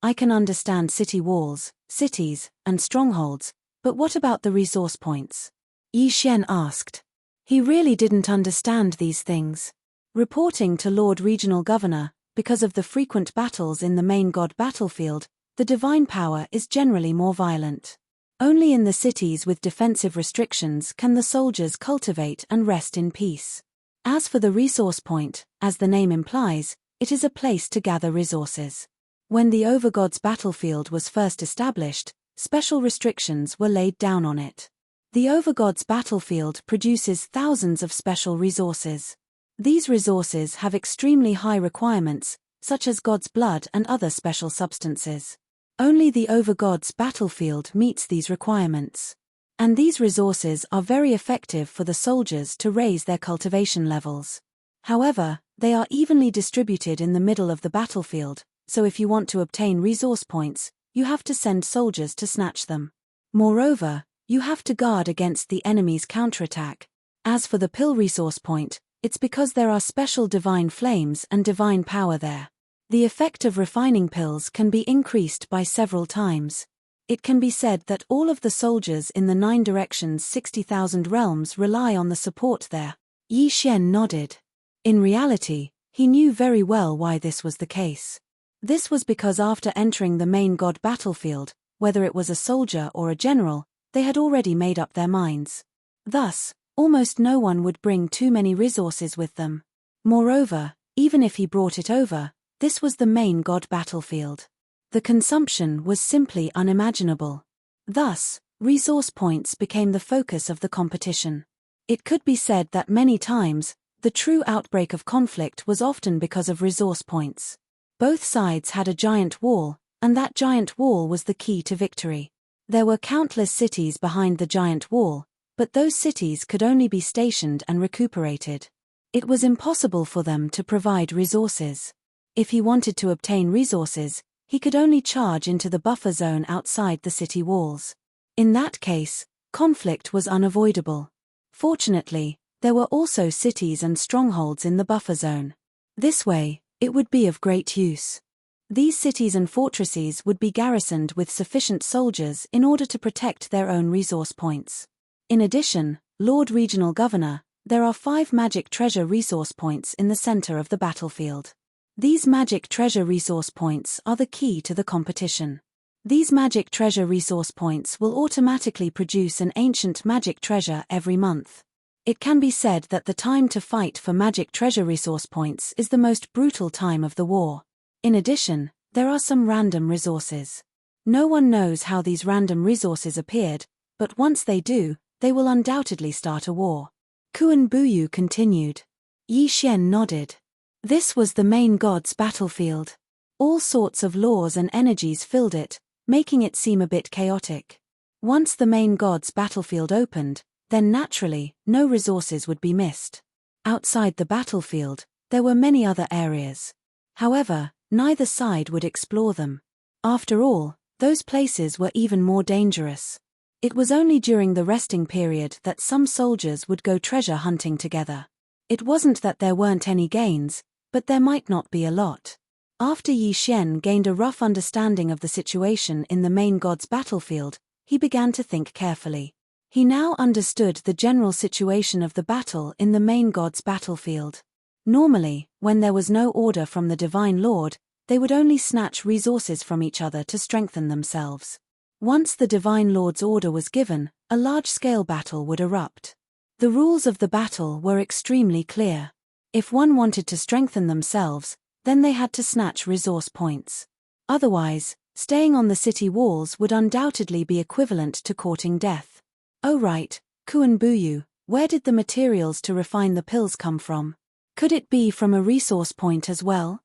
I can understand city walls, cities, and strongholds, but what about the resource points? Yi Xian asked. He really didn't understand these things. Reporting to Lord Regional Governor, because of the frequent battles in the main god battlefield, the divine power is generally more violent. Only in the cities with defensive restrictions can the soldiers cultivate and rest in peace. As for the resource point, as the name implies, it is a place to gather resources. When the Overgod's battlefield was first established, special restrictions were laid down on it. The Overgod's battlefield produces thousands of special resources. These resources have extremely high requirements, such as God's blood and other special substances. Only the Overgod's battlefield meets these requirements. And these resources are very effective for the soldiers to raise their cultivation levels. However, they are evenly distributed in the middle of the battlefield, so if you want to obtain resource points, you have to send soldiers to snatch them. Moreover, you have to guard against the enemy's counterattack. As for the pill resource point, it's because there are special divine flames and divine power there. The effect of refining pills can be increased by several times. It can be said that all of the soldiers in the 9 directions 60,000 realms rely on the support there. Yi Xian nodded. In reality, he knew very well why this was the case. This was because after entering the main god battlefield, whether it was a soldier or a general, they had already made up their minds. Thus, almost no one would bring too many resources with them. Moreover, even if he brought it over, this was the main god battlefield. The consumption was simply unimaginable. Thus, resource points became the focus of the competition. It could be said that many times, the true outbreak of conflict was often because of resource points. Both sides had a giant wall, and that giant wall was the key to victory. There were countless cities behind the giant wall, but those cities could only be stationed and recuperated. It was impossible for them to provide resources. If he wanted to obtain resources, he could only charge into the buffer zone outside the city walls. In that case, conflict was unavoidable. Fortunately, there were also cities and strongholds in the buffer zone. This way, it would be of great use. These cities and fortresses would be garrisoned with sufficient soldiers in order to protect their own resource points. In addition, Lord Regional Governor, there are 5 magic treasure resource points in the center of the battlefield. These magic treasure resource points are the key to the competition. These magic treasure resource points will automatically produce an ancient magic treasure every month. It can be said that the time to fight for magic treasure resource points is the most brutal time of the war. In addition, there are some random resources. No one knows how these random resources appeared, but once they do, they will undoubtedly start a war. Kuan Buyu continued. Yi Xian nodded. This was the main god's battlefield. All sorts of laws and energies filled it, making it seem a bit chaotic. Once the main god's battlefield opened, then naturally, no resources would be missed. Outside the battlefield, there were many other areas. However, neither side would explore them. After all, those places were even more dangerous. It was only during the resting period that some soldiers would go treasure hunting together. It wasn't that there weren't any gains, but there might not be a lot. After Yi Xian gained a rough understanding of the situation in the main god's battlefield, he began to think carefully. He now understood the general situation of the battle in the main god's battlefield. Normally, when there was no order from the Divine Lord, they would only snatch resources from each other to strengthen themselves. Once the Divine Lord's order was given, a large-scale battle would erupt. The rules of the battle were extremely clear. If one wanted to strengthen themselves, then they had to snatch resource points. Otherwise, staying on the city walls would undoubtedly be equivalent to courting death. Oh right, Kuan Buyu, where did the materials to refine the pills come from? Could it be from a resource point as well?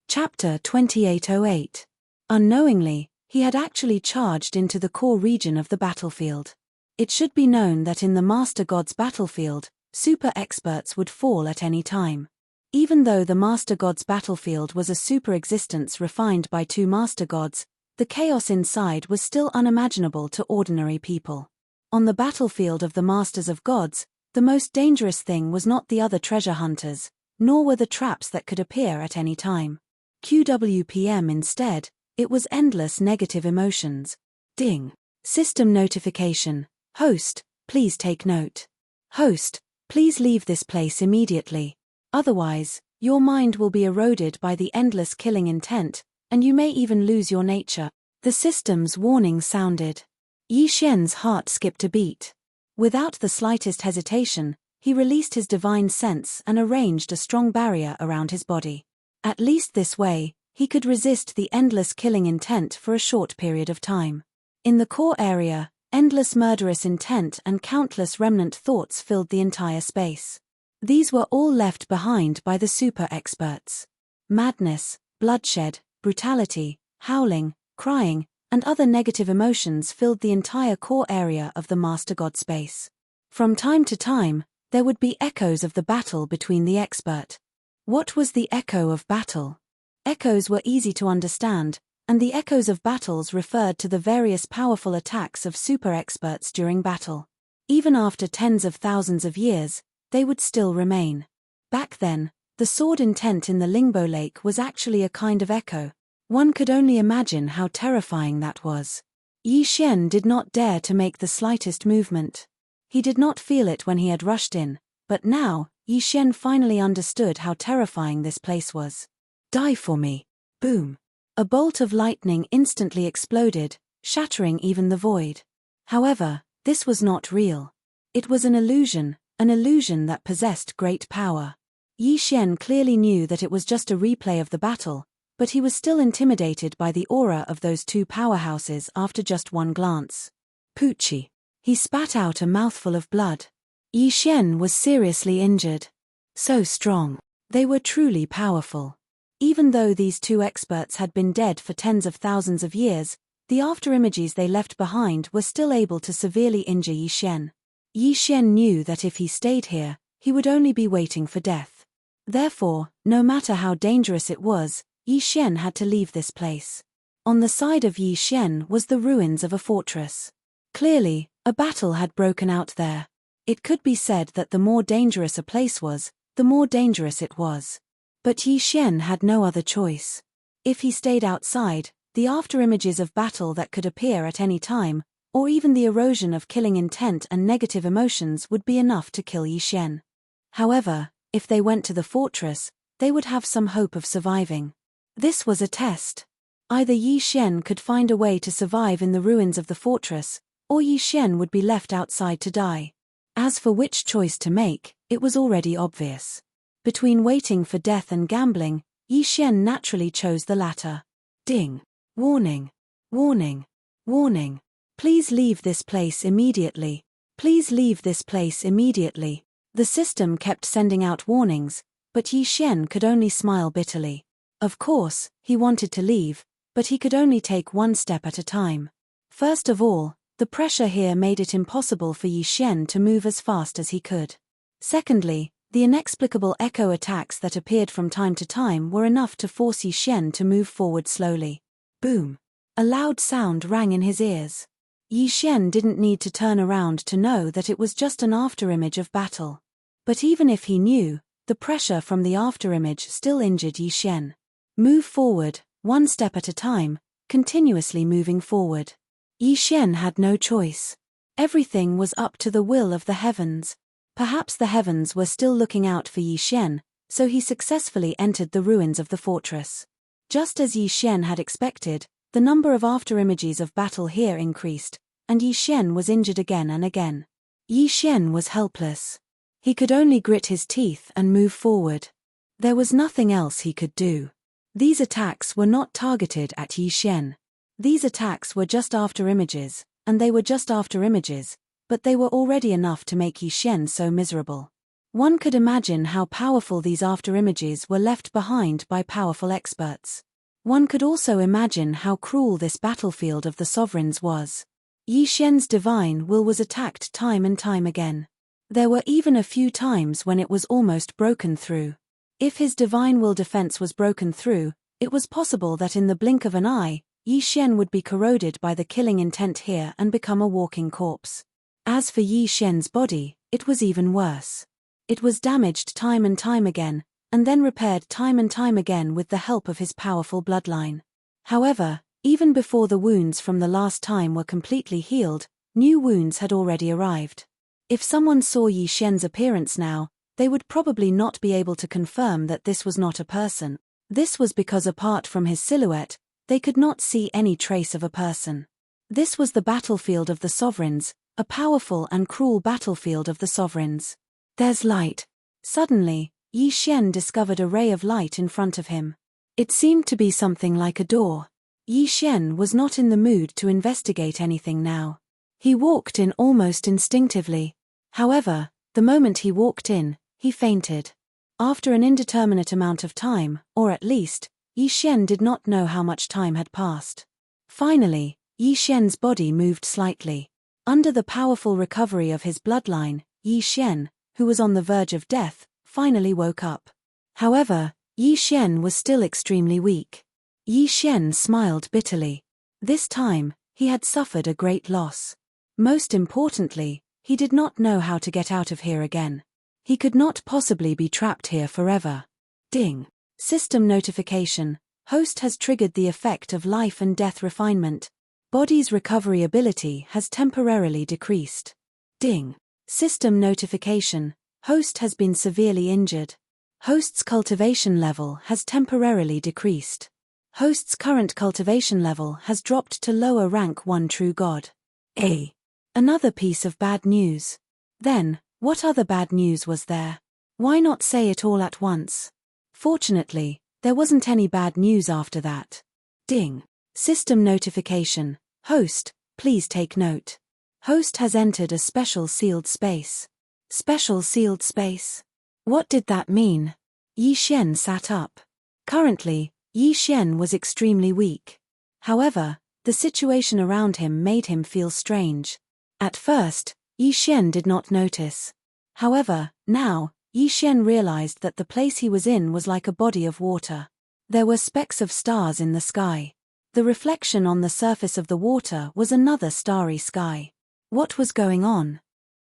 Chapter 2808. Unknowingly, he had actually charged into the core region of the battlefield. It should be known that in the Master God's battlefield, super experts would fall at any time. Even though the Master God's battlefield was a super existence refined by 2 Master Gods, the chaos inside was still unimaginable to ordinary people. On the battlefield of the Masters of Gods, the most dangerous thing was not the other treasure hunters, nor were the traps that could appear at any time. QWPM instead, it was endless negative emotions. Ding. System notification. Host, please take note. Host, please leave this place immediately. Otherwise, your mind will be eroded by the endless killing intent, and you may even lose your nature. The system's warning sounded. Yi Xian's heart skipped a beat. Without the slightest hesitation, he released his divine sense and arranged a strong barrier around his body. At least this way, he could resist the endless killing intent for a short period of time. In the core area, endless murderous intent and countless remnant thoughts filled the entire space. These were all left behind by the super experts. Madness, bloodshed, brutality, howling, crying, and other negative emotions filled the entire core area of the Master God space. From time to time, there would be echoes of the battle between the expert. What was the echo of battle? Echoes were easy to understand, and the echoes of battles referred to the various powerful attacks of super experts during battle. Even after tens of thousands of years, they would still remain. Back then, the sword intent in the Lingbo Lake was actually a kind of echo. One could only imagine how terrifying that was. Yi Xian did not dare to make the slightest movement. He did not feel it when he had rushed in, but now, Yi Xian finally understood how terrifying this place was. Die for me. Boom. A bolt of lightning instantly exploded, shattering even the void. However, this was not real. It was an illusion that possessed great power. Yi Xian clearly knew that it was just a replay of the battle, but he was still intimidated by the aura of those two powerhouses after just one glance. Poochie. He spat out a mouthful of blood. Yi Xian was seriously injured. So strong. They were truly powerful. Even though these two experts had been dead for tens of thousands of years, the afterimages they left behind were still able to severely injure Yi Xian. Yi Xian knew that if he stayed here, he would only be waiting for death. Therefore, no matter how dangerous it was, Yi Xian had to leave this place. On the side of Yi Xian was the ruins of a fortress. Clearly, a battle had broken out there. It could be said that the more dangerous a place was, the more dangerous it was. But Yi Xian had no other choice. If he stayed outside, the afterimages of battle that could appear at any time, or even the erosion of killing intent and negative emotions would be enough to kill Yi Xian. However, if they went to the fortress, they would have some hope of surviving. This was a test. Either Yi Xian could find a way to survive in the ruins of the fortress, or Yi Xian would be left outside to die. As for which choice to make, it was already obvious. Between waiting for death and gambling, Yi Xian naturally chose the latter. Ding. Warning. Warning. Warning. Please leave this place immediately. Please leave this place immediately. The system kept sending out warnings, but Yi Xian could only smile bitterly. Of course, he wanted to leave, but he could only take one step at a time. First of all, the pressure here made it impossible for Yi Xian to move as fast as he could. Secondly, the inexplicable echo attacks that appeared from time to time were enough to force Yi Xian to move forward slowly. Boom! A loud sound rang in his ears. Yi Xian didn't need to turn around to know that it was just an afterimage of battle. But even if he knew, the pressure from the afterimage still injured Yi Xian. Move forward, one step at a time, continuously moving forward. Yi Xian had no choice. Everything was up to the will of the heavens. Perhaps the heavens were still looking out for Yi Xian, so he successfully entered the ruins of the fortress. Just as Yi Xian had expected, the number of afterimages of battle here increased, and Yi Xian was injured again and again. Yi Xian was helpless. He could only grit his teeth and move forward. There was nothing else he could do. These attacks were not targeted at Yi Xian. These attacks were just afterimages, and they were just afterimages, but they were already enough to make Yi Xian so miserable. One could imagine how powerful these afterimages were left behind by powerful experts. One could also imagine how cruel this battlefield of the sovereigns was. Yi Xian's divine will was attacked time and time again. There were even a few times when it was almost broken through. If his divine will defense was broken through, it was possible that in the blink of an eye, Yi Xian would be corroded by the killing intent here and become a walking corpse. As for Yi Xian's body, it was even worse. It was damaged time and time again, and then repaired time and time again with the help of his powerful bloodline. However, even before the wounds from the last time were completely healed, new wounds had already arrived. If someone saw Yi Xian's appearance now, they would probably not be able to confirm that this was not a person. This was because apart from his silhouette, they could not see any trace of a person. This was the battlefield of the sovereigns, a powerful and cruel battlefield of the sovereigns. There's light. Suddenly, Yi Xian discovered a ray of light in front of him. It seemed to be something like a door. Yi Xian was not in the mood to investigate anything now. He walked in almost instinctively. However, the moment he walked in, he fainted. After an indeterminate amount of time, or at least, Yi Xian did not know how much time had passed. Finally, Yi Xian's body moved slightly. Under the powerful recovery of his bloodline, Yi Xian, who was on the verge of death, finally woke up. However, Yi Xian was still extremely weak. Yi Xian smiled bitterly. This time, he had suffered a great loss. Most importantly, he did not know how to get out of here again. He could not possibly be trapped here forever. Ding. System notification. Host has triggered the effect of life and death refinement. Body's recovery ability has temporarily decreased. Ding. System notification. Host has been severely injured. Host's cultivation level has temporarily decreased. Host's current cultivation level has dropped to lower rank 1 true god. Another piece of bad news. Then, what other bad news was there? Why not say it all at once? Fortunately, there wasn't any bad news after that. Ding. System notification. Host, please take note. Host has entered a special sealed space. Special sealed space? What did that mean? Yi Xian sat up. Currently, Yi Xian was extremely weak. However, the situation around him made him feel strange. At first, Yi Xian did not notice. However, now, Yi Xian realized that the place he was in was like a body of water. There were specks of stars in the sky. The reflection on the surface of the water was another starry sky. What was going on?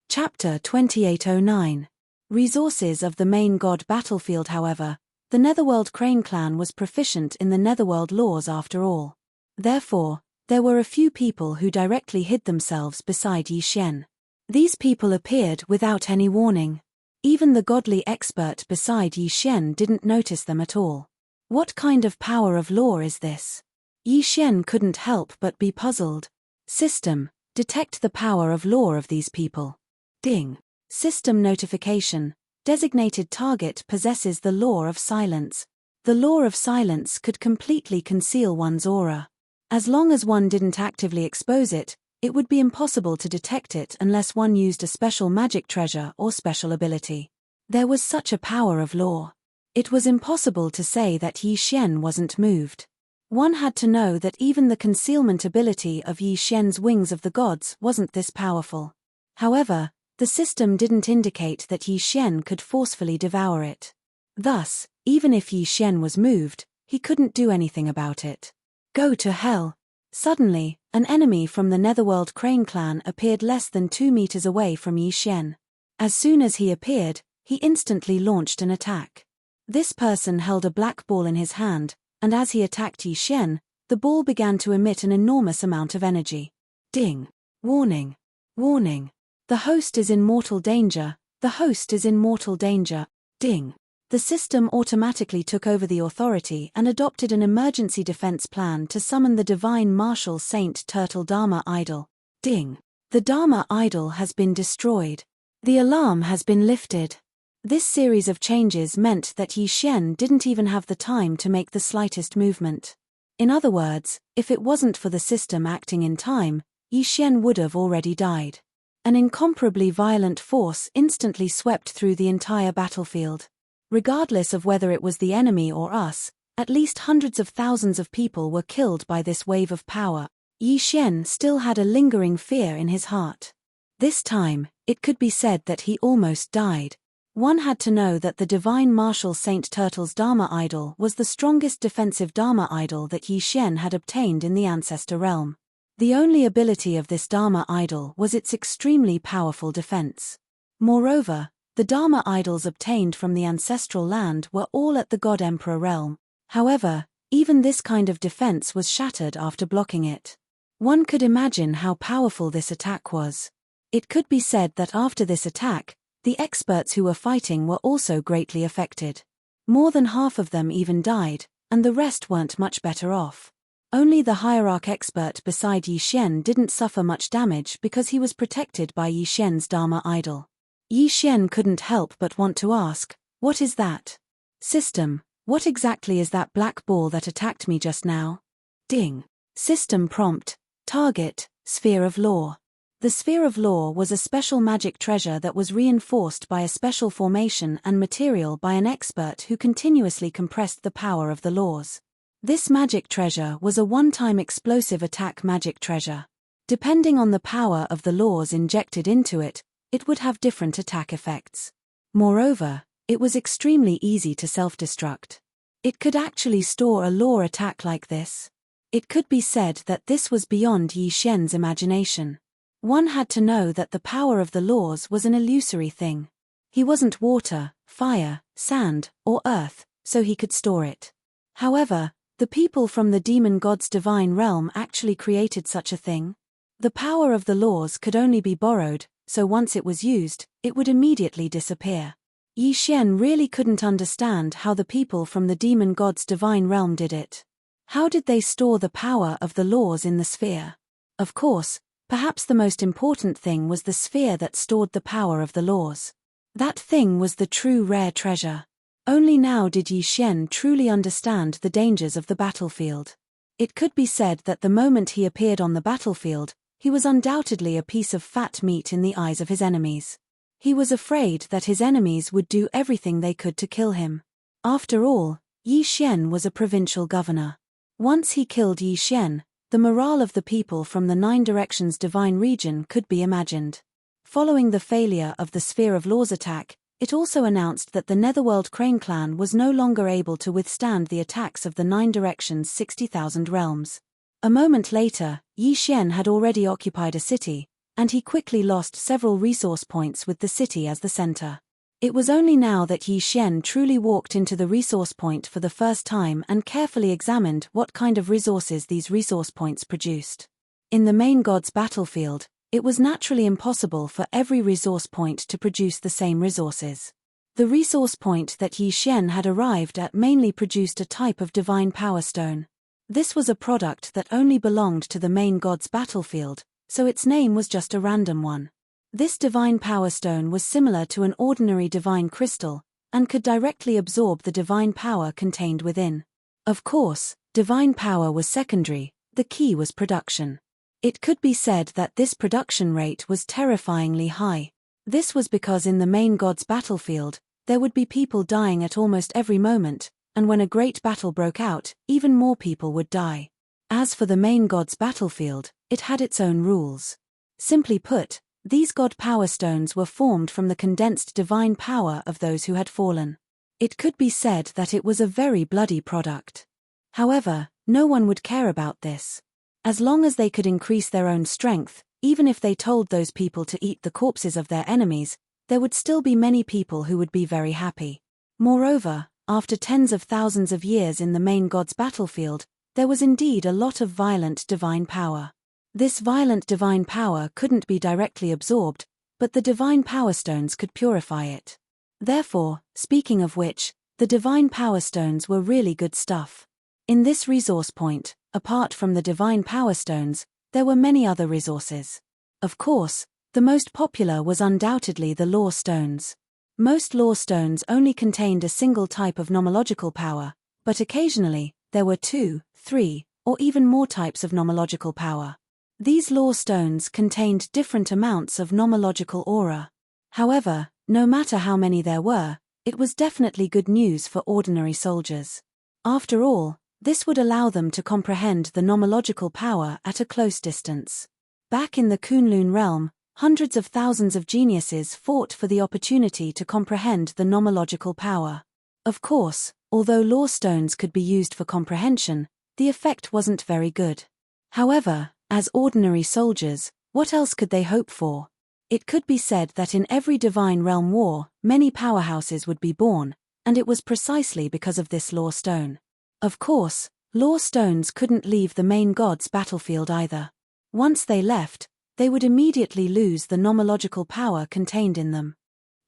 Chapter 2809. Resources of the main god battlefield. However, the Netherworld Crane clan was proficient in the Netherworld laws after all. Therefore, there were a few people who directly hid themselves beside Yi Xian. These people appeared without any warning. Even the godly expert beside Yi Xian didn't notice them at all. What kind of power of law is this? Yi Xian couldn't help but be puzzled. System, detect the power of law of these people. Ding. System notification. Designated target possesses the law of silence. The law of silence could completely conceal one's aura. As long as one didn't actively expose it, it would be impossible to detect it unless one used a special magic treasure or special ability. There was such a power of law. It was impossible to say that Yi Xian wasn't moved. One had to know that even the concealment ability of Yi Xian's Wings of the Gods wasn't this powerful. However, the system didn't indicate that Yi Xian could forcefully devour it. Thus, even if Yi Xian was moved, he couldn't do anything about it. Go to hell. Suddenly, an enemy from the Netherworld Crane clan appeared less than 2 meters away from Yi Xian. As soon as he appeared, he instantly launched an attack. This person held a black ball in his hand, and as he attacked Yi Xian, the ball began to emit an enormous amount of energy. Ding. Warning. Warning. The host is in mortal danger. The host is in mortal danger. Ding. The system automatically took over the authority and adopted an emergency defense plan to summon the Divine Martial Saint Turtle Dharma Idol. Ding. The Dharma Idol has been destroyed. The alarm has been lifted. This series of changes meant that Yi Xian didn't even have the time to make the slightest movement. In other words, if it wasn't for the system acting in time, Yi Xian would have already died. An incomparably violent force instantly swept through the entire battlefield. Regardless of whether it was the enemy or us, at least hundreds of thousands of people were killed by this wave of power. Yi Xian still had a lingering fear in his heart. This time, it could be said that he almost died. One had to know that the Divine Martial Saint Turtle's Dharma Idol was the strongest defensive Dharma Idol that Yi Xian had obtained in the Ancestor Realm. The only ability of this Dharma Idol was its extremely powerful defense. Moreover, the Dharma Idols obtained from the Ancestral Land were all at the God Emperor realm. However, even this kind of defense was shattered after blocking it. One could imagine how powerful this attack was. It could be said that after this attack, the experts who were fighting were also greatly affected. More than half of them even died, and the rest weren't much better off. Only the hierarch expert beside Yi Xian didn't suffer much damage because he was protected by Yi Xian's Dharma idol. Yi Xian couldn't help but want to ask, "What is that?" "System, what exactly is that black ball that attacked me just now?" Ding. System prompt, target, Sphere of Law. The Sphere of Law was a special magic treasure that was reinforced by a special formation and material by an expert who continuously compressed the power of the laws. This magic treasure was a one-time explosive attack magic treasure. Depending on the power of the laws injected into it, it would have different attack effects. Moreover, it was extremely easy to self-destruct. It could actually store a law attack like this. It could be said that this was beyond Yi Xian's imagination. One had to know that the power of the laws was an illusory thing. He wasn't water, fire, sand, or earth, so he could store it. However, the people from the demon god's divine realm actually created such a thing. The power of the laws could only be borrowed, so once it was used, it would immediately disappear. Yi Xian really couldn't understand how the people from the demon god's divine realm did it. How did they store the power of the laws in the sphere? Of course, perhaps the most important thing was the sphere that stored the power of the laws. That thing was the true rare treasure. Only now did Yi Xian truly understand the dangers of the battlefield. It could be said that the moment he appeared on the battlefield, he was undoubtedly a piece of fat meat in the eyes of his enemies. He was afraid that his enemies would do everything they could to kill him. After all, Yi Xian was a provincial governor. Once he killed Yi Xian, the morale of the people from the Nine Directions divine region could be imagined. Following the failure of the Sphere of Laws attack, it also announced that the Netherworld Crane clan was no longer able to withstand the attacks of the Nine Directions' 60,000 realms. A moment later, Yi Xian had already occupied a city, and he quickly lost several resource points with the city as the center. It was only now that Yi Xian truly walked into the resource point for the first time and carefully examined what kind of resources these resource points produced. In the main god's battlefield, it was naturally impossible for every resource point to produce the same resources. The resource point that Yi Xian had arrived at mainly produced a type of divine power stone. This was a product that only belonged to the main god's battlefield, so its name was just a random one. This divine power stone was similar to an ordinary divine crystal, and could directly absorb the divine power contained within. Of course, divine power was secondary, the key was production. It could be said that this production rate was terrifyingly high. This was because in the main god's battlefield, there would be people dying at almost every moment, and when a great battle broke out, even more people would die. As for the main god's battlefield, it had its own rules. Simply put, these god power stones were formed from the condensed divine power of those who had fallen. It could be said that it was a very bloody product. However, no one would care about this. As long as they could increase their own strength, even if they told those people to eat the corpses of their enemies, there would still be many people who would be very happy. Moreover, after tens of thousands of years in the main god's battlefield, there was indeed a lot of violent divine power. This violent divine power couldn't be directly absorbed, but the divine power stones could purify it. Therefore, speaking of which, the divine power stones were really good stuff. In this resource point, apart from the divine power stones, there were many other resources. Of course, the most popular was undoubtedly the law stones. Most law stones only contained a single type of nomological power, but occasionally, there were 2, 3, or even more types of nomological power. These law stones contained different amounts of nomological aura. However, no matter how many there were, it was definitely good news for ordinary soldiers. After all, this would allow them to comprehend the nomological power at a close distance. Back in the Kunlun realm, hundreds of thousands of geniuses fought for the opportunity to comprehend the nomological power. Of course, although law stones could be used for comprehension, the effect wasn't very good. However, as ordinary soldiers, what else could they hope for? It could be said that in every divine realm war, many powerhouses would be born, and it was precisely because of this law stone. Of course, law stones couldn't leave the main god's battlefield either. Once they left, they would immediately lose the nomological power contained in them.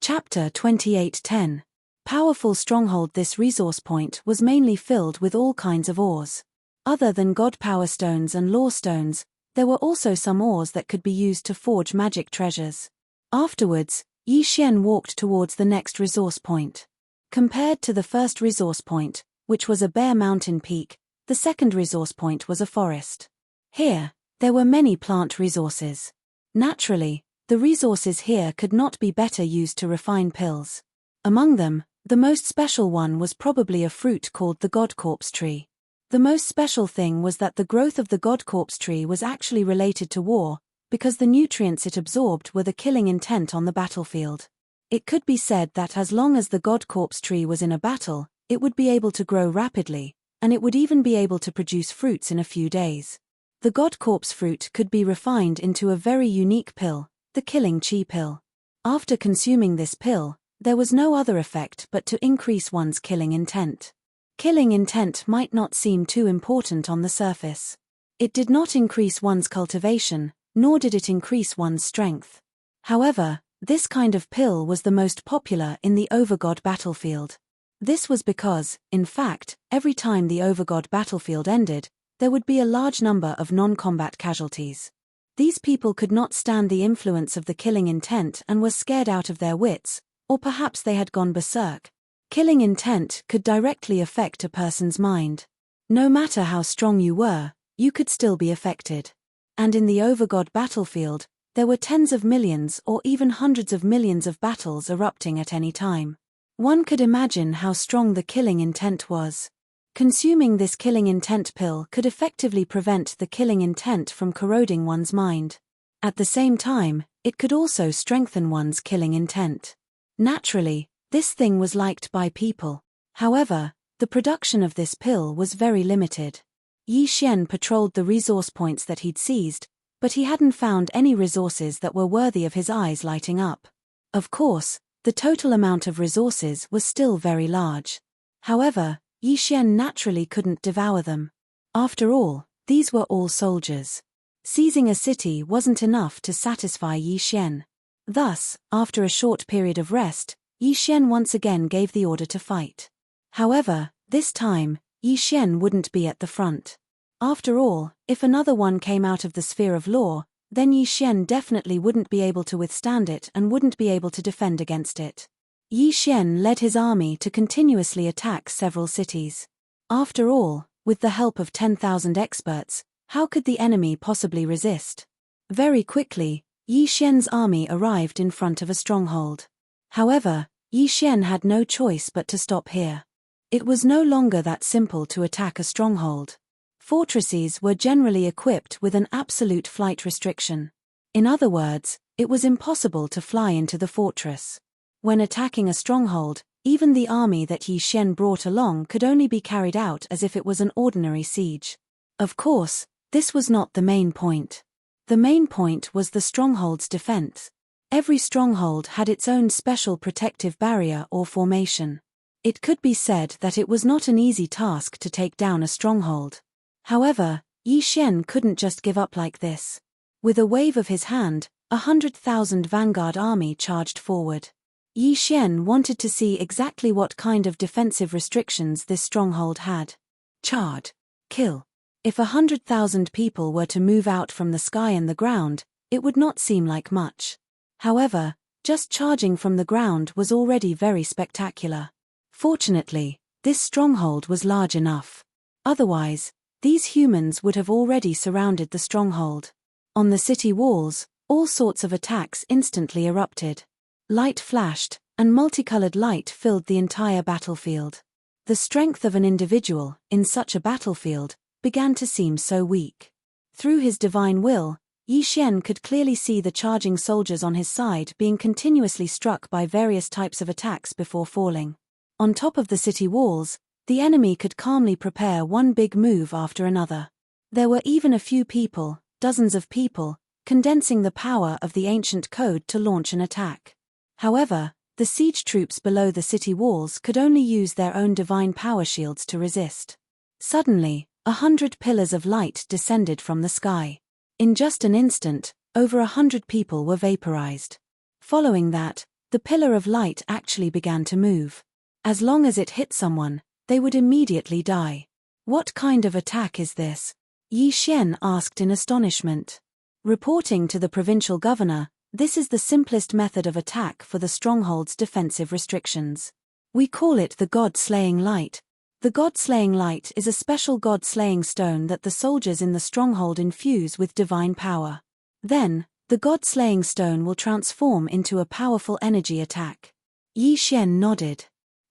Chapter 28:10. Powerful stronghold. This resource point was mainly filled with all kinds of ores. Other than God Power Stones and Law Stones, there were also some ores that could be used to forge magic treasures. Afterwards, Yi Xian walked towards the next resource point. Compared to the first resource point, which was a bare mountain peak, the second resource point was a forest. Here, there were many plant resources. Naturally, the resources here could not be better used to refine pills. Among them, the most special one was probably a fruit called the God Corpse tree. The most special thing was that the growth of the God Corpse tree was actually related to war, because the nutrients it absorbed were the killing intent on the battlefield. It could be said that as long as the God Corpse tree was in a battle, it would be able to grow rapidly, and it would even be able to produce fruits in a few days. The God Corpse fruit could be refined into a very unique pill, the Killing Chi pill. After consuming this pill, there was no other effect but to increase one's killing intent. Killing intent might not seem too important on the surface. It did not increase one's cultivation, nor did it increase one's strength. However, this kind of pill was the most popular in the Overgod battlefield. This was because, in fact, every time the Overgod battlefield ended, there would be a large number of non-combat casualties. These people could not stand the influence of the killing intent and were scared out of their wits, or perhaps they had gone berserk. Killing intent could directly affect a person's mind. No matter how strong you were, you could still be affected. And in the Overgod battlefield, there were tens of millions or even hundreds of millions of battles erupting at any time. One could imagine how strong the killing intent was. Consuming this killing intent pill could effectively prevent the killing intent from corroding one's mind. At the same time, it could also strengthen one's killing intent. Naturally, this thing was liked by people. However, the production of this pill was very limited. Yi Xian patrolled the resource points that he'd seized, but he hadn't found any resources that were worthy of his eyes lighting up. Of course, the total amount of resources was still very large. However, Yi Xian naturally couldn't devour them. After all, these were all soldiers. Seizing a city wasn't enough to satisfy Yi Xian. Thus, after a short period of rest, Yi Xian once again gave the order to fight. However, this time, Yi Xian wouldn't be at the front. After all, if another one came out of the sphere of law, then Yi Xian definitely wouldn't be able to withstand it and wouldn't be able to defend against it. Yi Xian led his army to continuously attack several cities. After all, with the help of 10,000 experts, how could the enemy possibly resist? Very quickly, Yi Xian's army arrived in front of a stronghold. However, Yi Xian had no choice but to stop here. It was no longer that simple to attack a stronghold. Fortresses were generally equipped with an absolute flight restriction. In other words, it was impossible to fly into the fortress. When attacking a stronghold, even the army that Yi Xian brought along could only be carried out as if it was an ordinary siege. Of course, this was not the main point. The main point was the stronghold's defense. Every stronghold had its own special protective barrier or formation. It could be said that it was not an easy task to take down a stronghold. However, Yi Xian couldn't just give up like this. With a wave of his hand, 100,000 vanguard army charged forward. Yi Xian wanted to see exactly what kind of defensive restrictions this stronghold had. Charge. Kill. If 100,000 people were to move out from the sky and the ground, it would not seem like much. However, just charging from the ground was already very spectacular. Fortunately, this stronghold was large enough. Otherwise, these humans would have already surrounded the stronghold. On the city walls, all sorts of attacks instantly erupted. Light flashed, and multicolored light filled the entire battlefield. The strength of an individual, in such a battlefield, began to seem so weak. Through his divine will, Yi Xian could clearly see the charging soldiers on his side being continuously struck by various types of attacks before falling. On top of the city walls, the enemy could calmly prepare one big move after another. There were even a few people, dozens of people, condensing the power of the ancient code to launch an attack. However, the siege troops below the city walls could only use their own divine power shields to resist. Suddenly, 100 pillars of light descended from the sky. In just an instant, over 100 people were vaporized. Following that, the pillar of light actually began to move. As long as it hit someone, they would immediately die. What kind of attack is this? Yi Xian asked in astonishment. Reporting to the provincial governor, this is the simplest method of attack for the stronghold's defensive restrictions. We call it the God-slaying light. The God-slaying light is a special God-slaying stone that the soldiers in the stronghold infuse with divine power. Then, the God-slaying stone will transform into a powerful energy attack. Yi Xian nodded.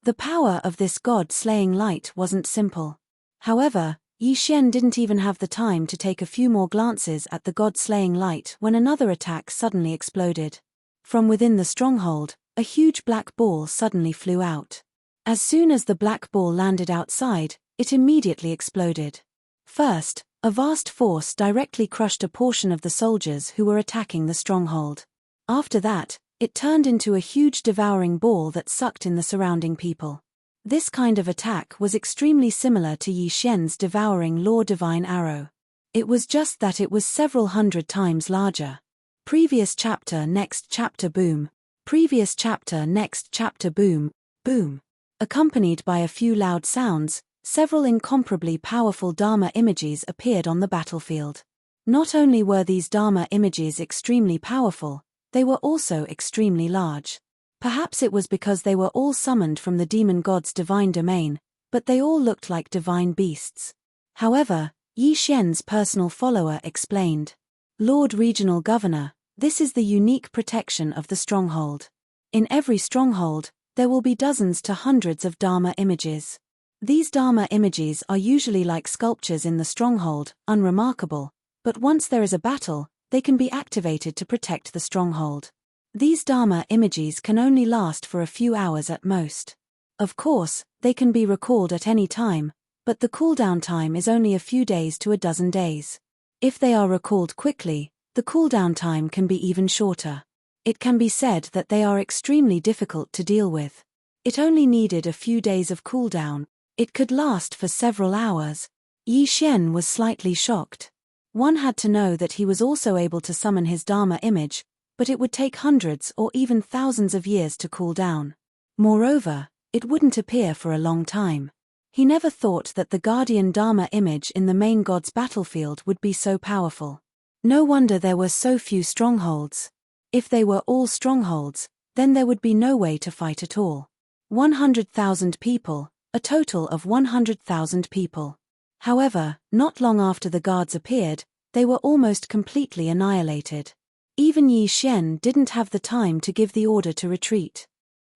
The power of this God-slaying light wasn't simple. However, Yi Xian didn't even have the time to take a few more glances at the God-slaying light when another attack suddenly exploded. From within the stronghold, a huge black ball suddenly flew out. As soon as the black ball landed outside, it immediately exploded. First, a vast force directly crushed a portion of the soldiers who were attacking the stronghold. After that, it turned into a huge devouring ball that sucked in the surrounding people. This kind of attack was extremely similar to Yi Xian's devouring law divine arrow. It was just that it was several hundred times larger. Previous chapter next chapter boom. Previous chapter next chapter boom, boom. Accompanied by a few loud sounds, several incomparably powerful Dharma images appeared on the battlefield. Not only were these Dharma images extremely powerful, they were also extremely large. Perhaps it was because they were all summoned from the demon god's divine domain, but they all looked like divine beasts. However, Yi Xian's personal follower explained, "Lord Regional Governor, this is the unique protection of the stronghold. In every stronghold, there will be dozens to hundreds of Dharma images. These Dharma images are usually like sculptures in the stronghold, unremarkable, but once there is a battle, they can be activated to protect the stronghold. These Dharma images can only last for a few hours at most. Of course, they can be recalled at any time, but the cooldown time is only a few days to a dozen days. If they are recalled quickly, the cooldown time can be even shorter. It can be said that they are extremely difficult to deal with. It only needed a few days of cooldown. It could last for several hours." Yi Xian was slightly shocked. One had to know that he was also able to summon his Dharma image, but it would take hundreds or even thousands of years to cool down. Moreover, it wouldn't appear for a long time. He never thought that the guardian Dharma image in the main god's battlefield would be so powerful. No wonder there were so few strongholds. If they were all strongholds, then there would be no way to fight at all. 100,000 people, a total of 100,000 people. However, not long after the guards appeared, they were almost completely annihilated. Even Yi Xian didn't have the time to give the order to retreat.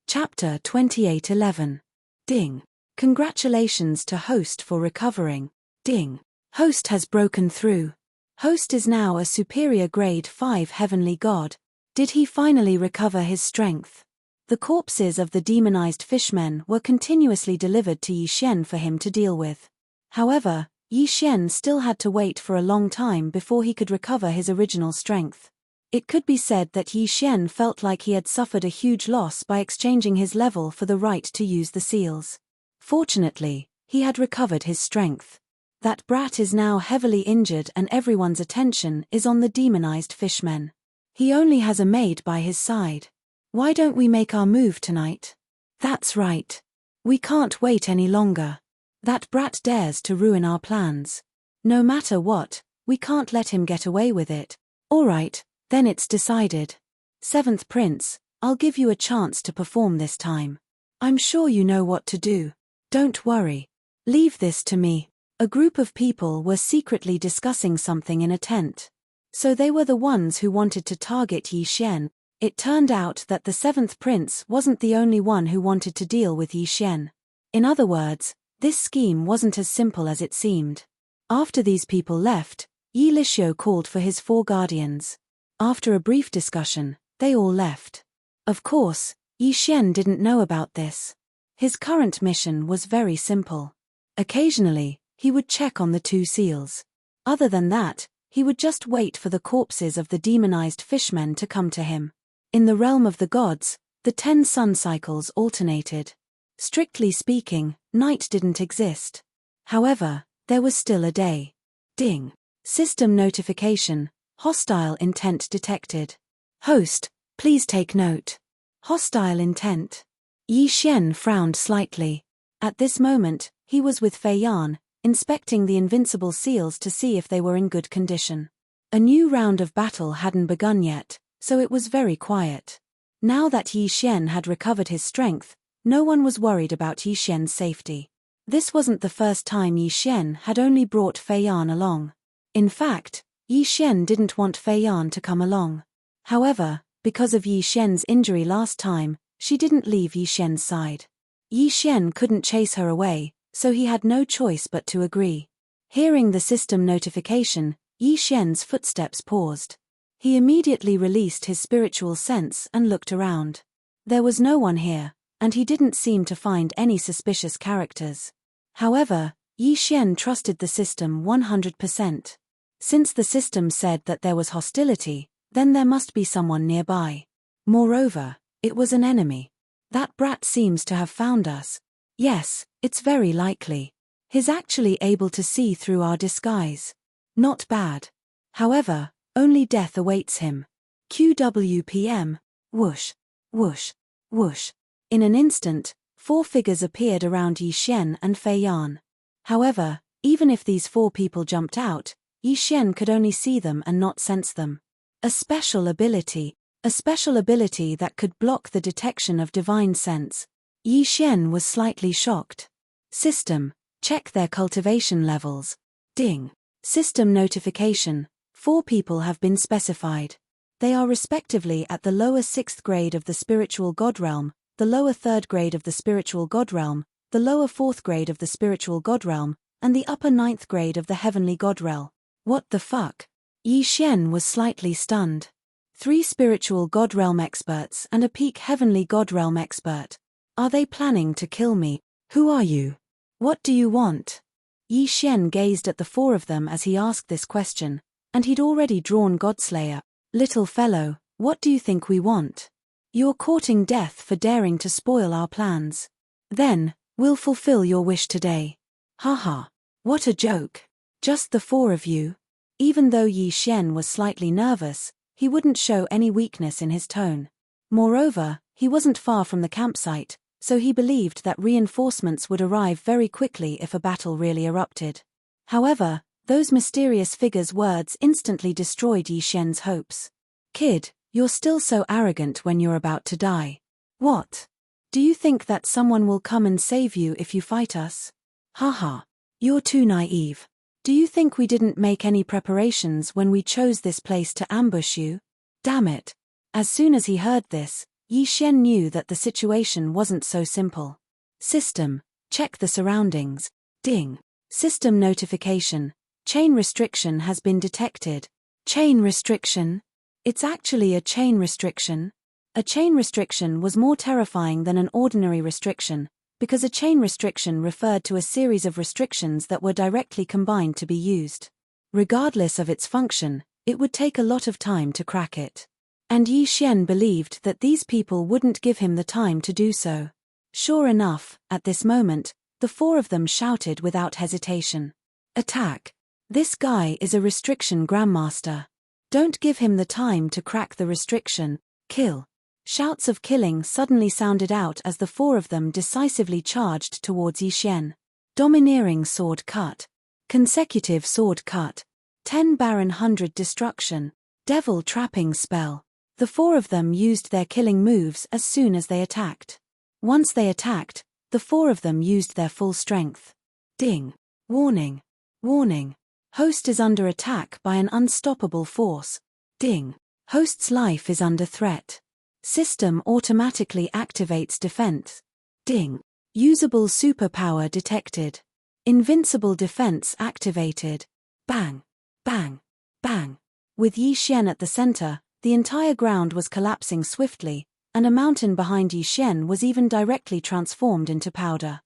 Chapter 28:11. Ding. Congratulations to Host for recovering. Ding. Host has broken through. Host is now a superior grade 5 heavenly god. Did he finally recover his strength? The corpses of the demonized fishmen were continuously delivered to Yi Xian for him to deal with. However, Yi Xian still had to wait for a long time before he could recover his original strength. It could be said that Yi Xian felt like he had suffered a huge loss by exchanging his level for the right to use the seals. Fortunately, he had recovered his strength. That brat is now heavily injured and everyone's attention is on the demonized fishmen. He only has a maid by his side. Why don't we make our move tonight? That's right. We can't wait any longer. That brat dares to ruin our plans. No matter what, we can't let him get away with it. All right, then it's decided. Seventh Prince, I'll give you a chance to perform this time. I'm sure you know what to do. Don't worry. Leave this to me. A group of people were secretly discussing something in a tent. So they were the ones who wanted to target Yi Xian. It turned out that the seventh prince wasn't the only one who wanted to deal with Yi Xian. In other words, this scheme wasn't as simple as it seemed. After these people left, Yi Lixio called for his 4 guardians. After a brief discussion, they all left. Of course, Yi Xian didn't know about this. His current mission was very simple. Occasionally, he would check on the 2 seals. Other than that, he would just wait for the corpses of the demonized fishmen to come to him. In the realm of the gods, the 10 sun cycles alternated. Strictly speaking, night didn't exist. However, there was still a day. Ding. System notification. Hostile intent detected. Host, please take note. Hostile intent. Yi Xian frowned slightly. At this moment, he was with Fei Yan, inspecting the invincible seals to see if they were in good condition. A new round of battle hadn't begun yet, so it was very quiet. Now that Yi Xian had recovered his strength, no one was worried about Yi Xian's safety. This wasn't the first time Yi Xian had only brought Fei Yan along. In fact, Yi Xian didn't want Fei Yan to come along. However, because of Yi Xian's injury last time, she didn't leave Yi Xian's side. Yi Xian couldn't chase her away, so he had no choice but to agree. Hearing the system notification, Yi Xian's footsteps paused. He immediately released his spiritual sense and looked around. There was no one here, and he didn't seem to find any suspicious characters. However, Yi Xian trusted the system 100%. Since the system said that there was hostility, then there must be someone nearby. Moreover, it was an enemy. That brat seems to have found us. Yes, it's very likely. He's actually able to see through our disguise. Not bad. However, only death awaits him. QWPM, whoosh, whoosh, whoosh. In an instant, 4 figures appeared around Yi Xian and Fei Yan. However, even if these 4 people jumped out, Yi Xian could only see them and not sense them. A special ability that could block the detection of divine sense. Yi Xian was slightly shocked. System, check their cultivation levels. Ding. System notification, 4 people have been specified. They are respectively at the lower 6th grade of the spiritual god realm, the lower 3rd grade of the spiritual god realm, the lower 4th grade of the spiritual god realm, and the upper 9th grade of the heavenly god realm. What the fuck? Yi Xian was slightly stunned. 3 spiritual god realm experts and a peak heavenly god realm expert. Are they planning to kill me? Who are you? What do you want? Yi Xian gazed at the 4 of them as he asked this question, and he'd already drawn Godslayer. Little fellow, what do you think we want? You're courting death for daring to spoil our plans. Then, we'll fulfill your wish today. Haha. What a joke. Just the 4 of you? Even though Yi Xian was slightly nervous, he wouldn't show any weakness in his tone. Moreover, he wasn't far from the campsite, so he believed that reinforcements would arrive very quickly if a battle really erupted. However, those mysterious figures' words instantly destroyed Yi Xian's hopes. Kid, you're still so arrogant when you're about to die. What? Do you think that someone will come and save you if you fight us? Haha. You're too naive. Do you think we didn't make any preparations when we chose this place to ambush you? Damn it. As soon as he heard this, Yi Xian knew that the situation wasn't so simple. System, check the surroundings. Ding. System notification. Chain restriction has been detected. Chain restriction? It's actually a chain restriction. A chain restriction was more terrifying than an ordinary restriction, because a chain restriction referred to a series of restrictions that were directly combined to be used. Regardless of its function, it would take a lot of time to crack it. And Yi Xian believed that these people wouldn't give him the time to do so. Sure enough, at this moment, the 4 of them shouted without hesitation. Attack! This guy is a restriction grandmaster. Don't give him the time to crack the restriction. Kill! Shouts of killing suddenly sounded out as the 4 of them decisively charged towards Yi Xian. Domineering sword cut. Consecutive sword cut. 10 barren 100 destruction. Devil trapping spell. The 4 of them used their killing moves as soon as they attacked. Once they attacked, the 4 of them used their full strength. Ding. Warning. Warning. Host is under attack by an unstoppable force. Ding. Host's life is under threat. System automatically activates defense. Ding. Usable superpower detected. Invincible defense activated. Bang. Bang. Bang. With Yi Xian at the center, the entire ground was collapsing swiftly, and a mountain behind Yi Xian was even directly transformed into powder.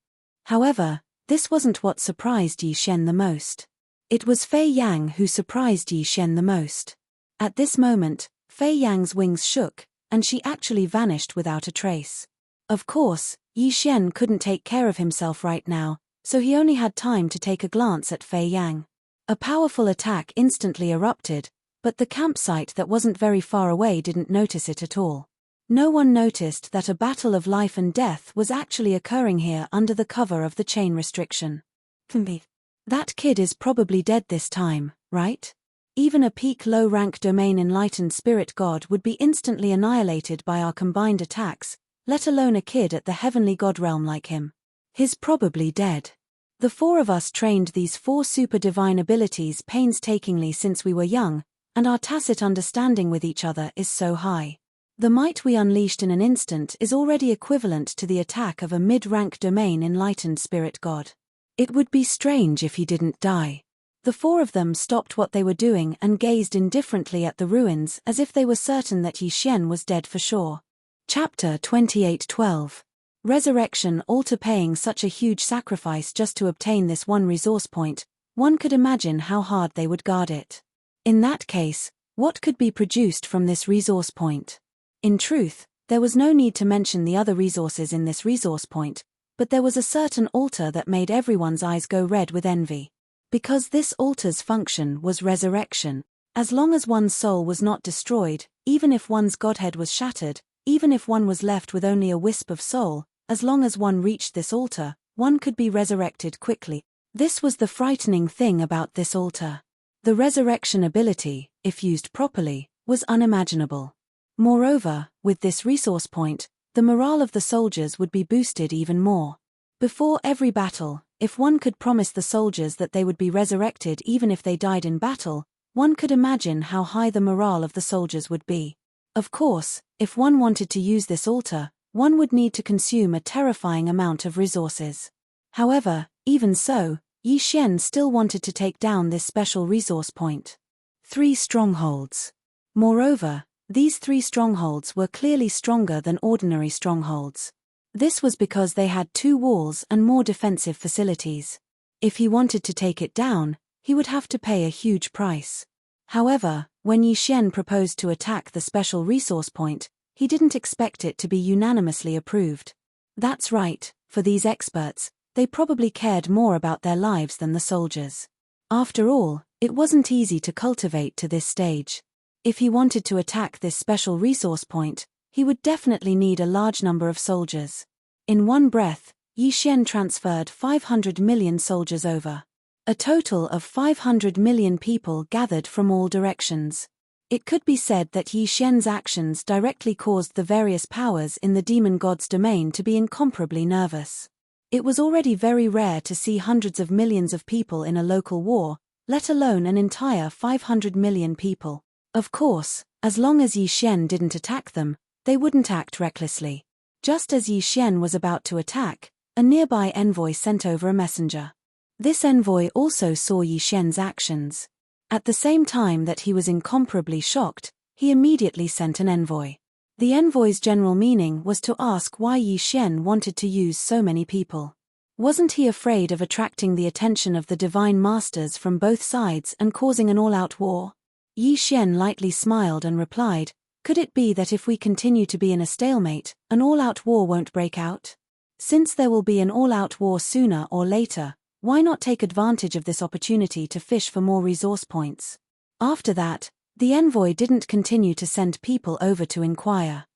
However, this wasn't what surprised Yi Xian the most. It was Fei Yang who surprised Yi Xian the most. At this moment, Fei Yang's wings shook, and she actually vanished without a trace. Of course, Yi Xian couldn't take care of himself right now, so he only had time to take a glance at Fei Yang. A powerful attack instantly erupted, but the campsite that wasn't very far away didn't notice it at all. No one noticed that a battle of life and death was actually occurring here under the cover of the chain restriction. That kid is probably dead this time, right? Even a peak low-rank domain enlightened spirit god would be instantly annihilated by our combined attacks, let alone a kid at the heavenly god realm like him. He's probably dead. The four of us trained these four super divine abilities painstakingly since we were young, and our tacit understanding with each other is so high. The might we unleashed in an instant is already equivalent to the attack of a mid-rank domain enlightened spirit god. It would be strange if he didn't die. The four of them stopped what they were doing and gazed indifferently at the ruins as if they were certain that Yi Xian was dead for sure. Chapter 28:12. Resurrection. Alter. Paying such a huge sacrifice just to obtain this one resource point, one could imagine how hard they would guard it. In that case, what could be produced from this resource point? In truth, there was no need to mention the other resources in this resource point, but there was a certain altar that made everyone's eyes go red with envy. Because this altar's function was resurrection, as long as one's soul was not destroyed, even if one's godhead was shattered, even if one was left with only a wisp of soul, as long as one reached this altar, one could be resurrected quickly. This was the frightening thing about this altar. The resurrection ability, if used properly, was unimaginable. Moreover, with this resource point, the morale of the soldiers would be boosted even more. Before every battle, if one could promise the soldiers that they would be resurrected even if they died in battle, one could imagine how high the morale of the soldiers would be. Of course, if one wanted to use this altar, one would need to consume a terrifying amount of resources. However, even so, Yi Xian still wanted to take down this special resource point. 3 strongholds. Moreover, these 3 strongholds were clearly stronger than ordinary strongholds. This was because they had 2 walls and more defensive facilities. If he wanted to take it down, he would have to pay a huge price. However, when Yi Xian proposed to attack the special resource point, he didn't expect it to be unanimously approved. That's right, for these experts, they probably cared more about their lives than the soldiers. After all, it wasn't easy to cultivate to this stage. If he wanted to attack this special resource point, he would definitely need a large number of soldiers. In one breath, Yi Xian transferred 500 million soldiers over. A total of 500 million people gathered from all directions. It could be said that Yi Xian's actions directly caused the various powers in the demon god's domain to be incomparably nervous. It was already very rare to see hundreds of millions of people in a local war, let alone an entire 500 million people. Of course, as long as Yi Xian didn't attack them, they wouldn't act recklessly. Just as Yi Xian was about to attack, a nearby envoy sent over a messenger. This envoy also saw Yi Xian's actions. At the same time that he was incomparably shocked, he immediately sent an envoy. The envoy's general meaning was to ask why Yi Xian wanted to use so many people. Wasn't he afraid of attracting the attention of the divine masters from both sides and causing an all-out war? Yi Xian lightly smiled and replied, "Could it be that if we continue to be in a stalemate, an all-out war won't break out? Since there will be an all-out war sooner or later, why not take advantage of this opportunity to fish for more resource points?" After that, the envoy didn't continue to send people over to inquire.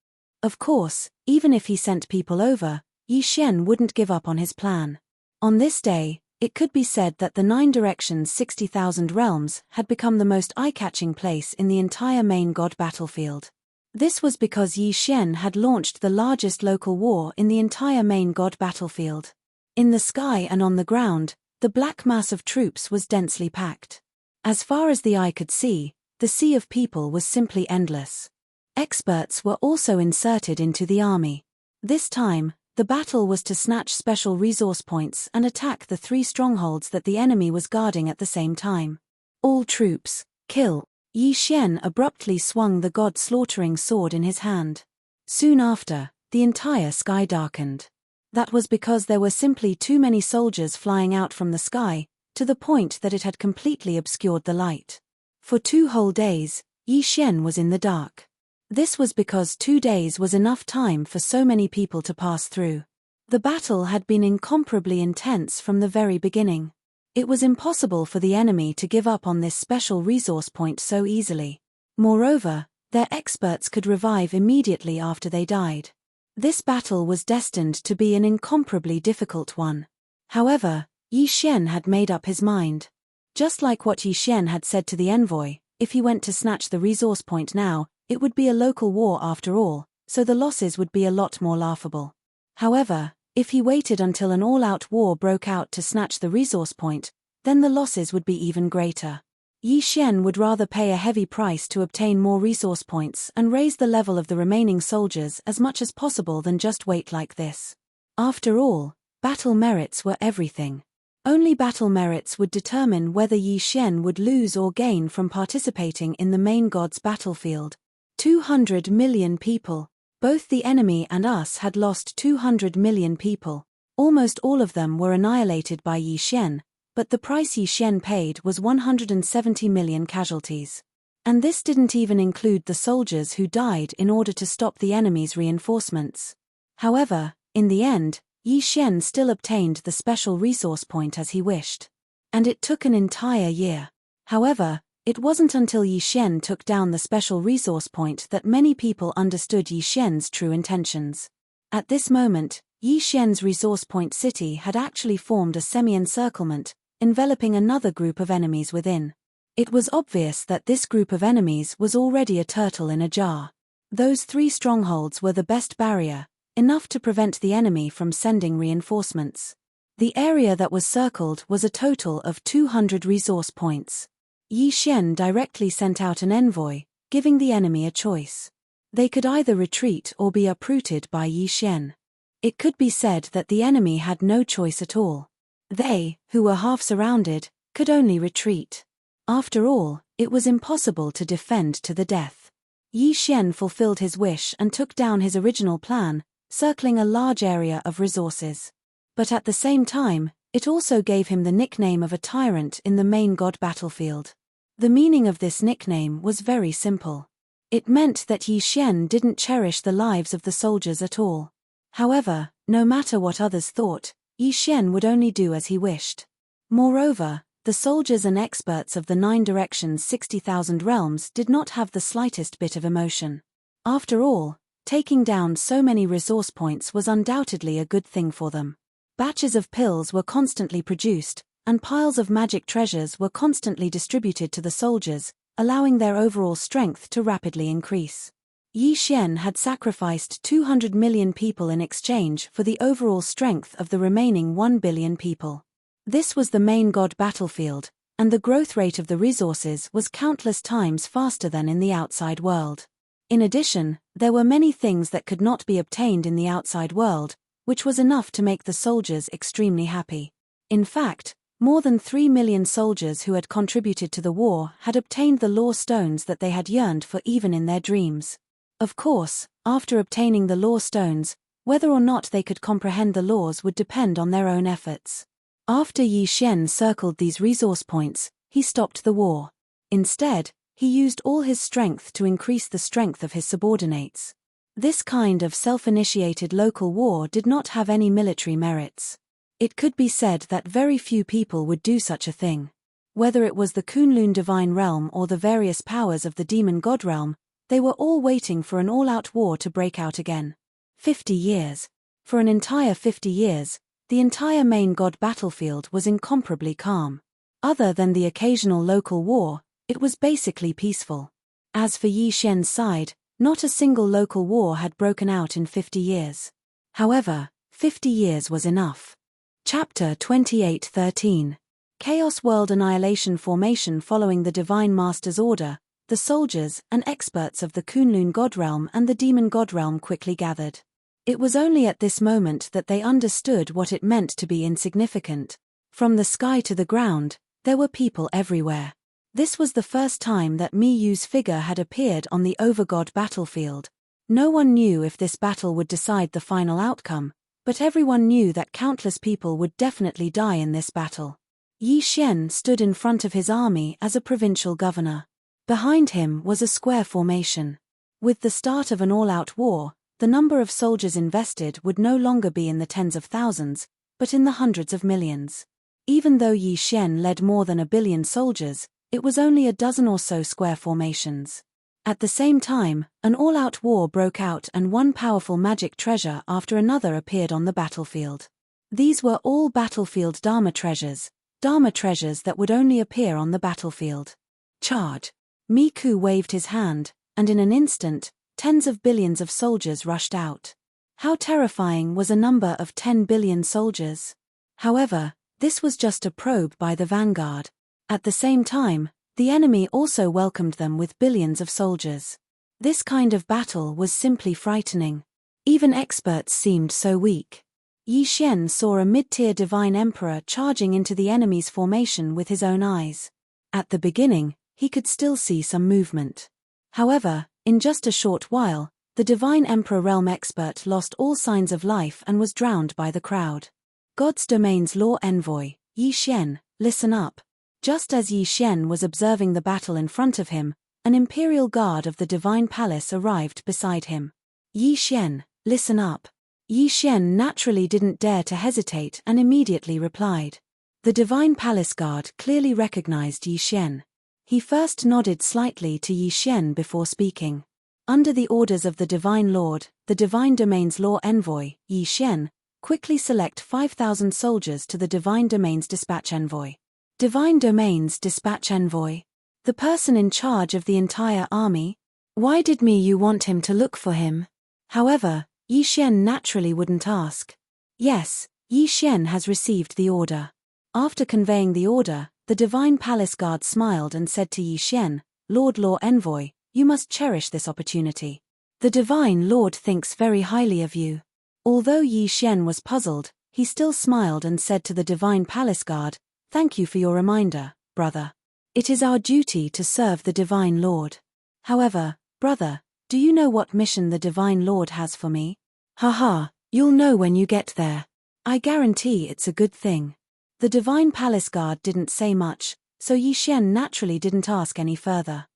Of course, even if he sent people over, Yi Xian wouldn't give up on his plan. On this day, it could be said that the 9 Directions 60,000 Realms had become the most eye-catching place in the entire main god battlefield. This was because Yi Xian had launched the largest local war in the entire main god battlefield. In the sky and on the ground, the black mass of troops was densely packed. As far as the eye could see, the sea of people was simply endless. Experts were also inserted into the army. This time, the battle was to snatch special resource points and attack the 3 strongholds that the enemy was guarding at the same time. All troops, kill! Yi Xian abruptly swung the god-slaughtering sword in his hand. Soon after, the entire sky darkened. That was because there were simply too many soldiers flying out from the sky, to the point that it had completely obscured the light. For 2 whole days, Yi Xian was in the dark. This was because 2 days was enough time for so many people to pass through. The battle had been incomparably intense from the very beginning. It was impossible for the enemy to give up on this special resource point so easily. Moreover, their experts could revive immediately after they died. This battle was destined to be an incomparably difficult one. However, Yi Xian had made up his mind. Just like what Yi Xian had said to the envoy, if he went to snatch the resource point now, it would be a local war after all, so the losses would be a lot more laughable. However, if he waited until an all-out war broke out to snatch the resource point, then the losses would be even greater. Yi Xian would rather pay a heavy price to obtain more resource points and raise the level of the remaining soldiers as much as possible than just wait like this. After all, battle merits were everything. Only battle merits would determine whether Yi Xian would lose or gain from participating in the main god's battlefield. 200 million people. Both the enemy and us had lost 200 million people. Almost all of them were annihilated by Yi Xian, but the price Yi Xian paid was 170 million casualties. And this didn't even include the soldiers who died in order to stop the enemy's reinforcements. However, in the end, Yi Xian still obtained the special resource point as he wished. And it took an entire year. However, it wasn't until Yi Xian took down the special resource point that many people understood Yi Xian's true intentions. At this moment, Yi Xian's resource point city had actually formed a semi-encirclement, enveloping another group of enemies within. It was obvious that this group of enemies was already a turtle in a jar. Those 3 strongholds were the best barrier, enough to prevent the enemy from sending reinforcements. The area that was circled was a total of 200 resource points. Yi Xian directly sent out an envoy, giving the enemy a choice. They could either retreat or be uprooted by Yi Xian. It could be said that the enemy had no choice at all. They, who were half surrounded, could only retreat. After all, it was impossible to defend to the death. Yi Xian fulfilled his wish and took down his original plan, circling a large area of resources. But at the same time, it also gave him the nickname of a tyrant in the main god battlefield. The meaning of this nickname was very simple. It meant that Yi Xian didn't cherish the lives of the soldiers at all. However, no matter what others thought, Yi Xian would only do as he wished. Moreover, the soldiers and experts of the 9 directions 60,000 realms did not have the slightest bit of emotion. After all, taking down so many resource points was undoubtedly a good thing for them. Batches of pills were constantly produced, and piles of magic treasures were constantly distributed to the soldiers, allowing their overall strength to rapidly increase. Yi Xian had sacrificed 200 million people in exchange for the overall strength of the remaining 1 billion people. This was the main god battlefield, and the growth rate of the resources was countless times faster than in the outside world. In addition, there were many things that could not be obtained in the outside world, which was enough to make the soldiers extremely happy. In fact, more than 3 million soldiers who had contributed to the war had obtained the lore stones that they had yearned for even in their dreams. Of course, after obtaining the lore stones, whether or not they could comprehend the laws would depend on their own efforts. After Yi Xian circled these resource points, he stopped the war. Instead, he used all his strength to increase the strength of his subordinates. This kind of self-initiated local war did not have any military merits. It could be said that very few people would do such a thing. Whether it was the Kunlun divine realm or the various powers of the demon god realm, they were all waiting for an all-out war to break out again. 50 years. For an entire 50 years, the entire main god battlefield was incomparably calm. Other than the occasional local war, it was basically peaceful. As for Yi Xian's side, not a single local war had broken out in 50 years. However, 50 years was enough. Chapter 28:13. Chaos World Annihilation Formation. Following the Divine Master's order, the soldiers and experts of the Kunlun God Realm and the Demon God Realm quickly gathered. It was only at this moment that they understood what it meant to be insignificant. From the sky to the ground, there were people everywhere. This was the first time that Miyu's figure had appeared on the Overgod battlefield. No one knew if this battle would decide the final outcome, but everyone knew that countless people would definitely die in this battle. Yi Xian stood in front of his army as a provincial governor. Behind him was a square formation. With the start of an all-out war, the number of soldiers invested would no longer be in the tens of thousands, but in the hundreds of millions. Even though Yi Xian led more than 1 billion soldiers, it was only a dozen or so square formations. At the same time, an all-out war broke out and one powerful magic treasure after another appeared on the battlefield. These were all battlefield Dharma treasures that would only appear on the battlefield. Charge! Miku waved his hand, and in an instant, tens of billions of soldiers rushed out. How terrifying was a number of 10 billion soldiers? However, this was just a probe by the vanguard. At the same time, the enemy also welcomed them with billions of soldiers. This kind of battle was simply frightening. Even experts seemed so weak. Yi Xian saw a mid-tier divine emperor charging into the enemy's formation with his own eyes. At the beginning, he could still see some movement. However, in just a short while, the divine emperor realm expert lost all signs of life and was drowned by the crowd. God's domain's law envoy, Yi Xian, listen up. Just as Yi Xian was observing the battle in front of him, an imperial guard of the divine palace arrived beside him. Yi Xian, listen up. Yi Xian naturally didn't dare to hesitate and immediately replied. The divine palace guard clearly recognized Yi Xian. He first nodded slightly to Yi Xian before speaking. Under the orders of the Divine Lord, the Divine Domain's law envoy, Yi Xian, quickly select 5,000 soldiers to the Divine Domain's dispatch envoy. Divine Domain's dispatch envoy? The person in charge of the entire army? Why did you want him to look for him? However, Yi Xian naturally wouldn't ask. Yes, Yi Xian has received the order. After conveying the order, the Divine Palace Guard smiled and said to Yi Xian, Lord Law Envoy, you must cherish this opportunity. The Divine Lord thinks very highly of you. Although Yi Xian was puzzled, he still smiled and said to the Divine Palace Guard, Thank you for your reminder, brother. It is our duty to serve the Divine Lord. However, brother, do you know what mission the Divine Lord has for me? Haha, you'll know when you get there. I guarantee it's a good thing. The Divine Palace Guard didn't say much, so Yi Xian naturally didn't ask any further.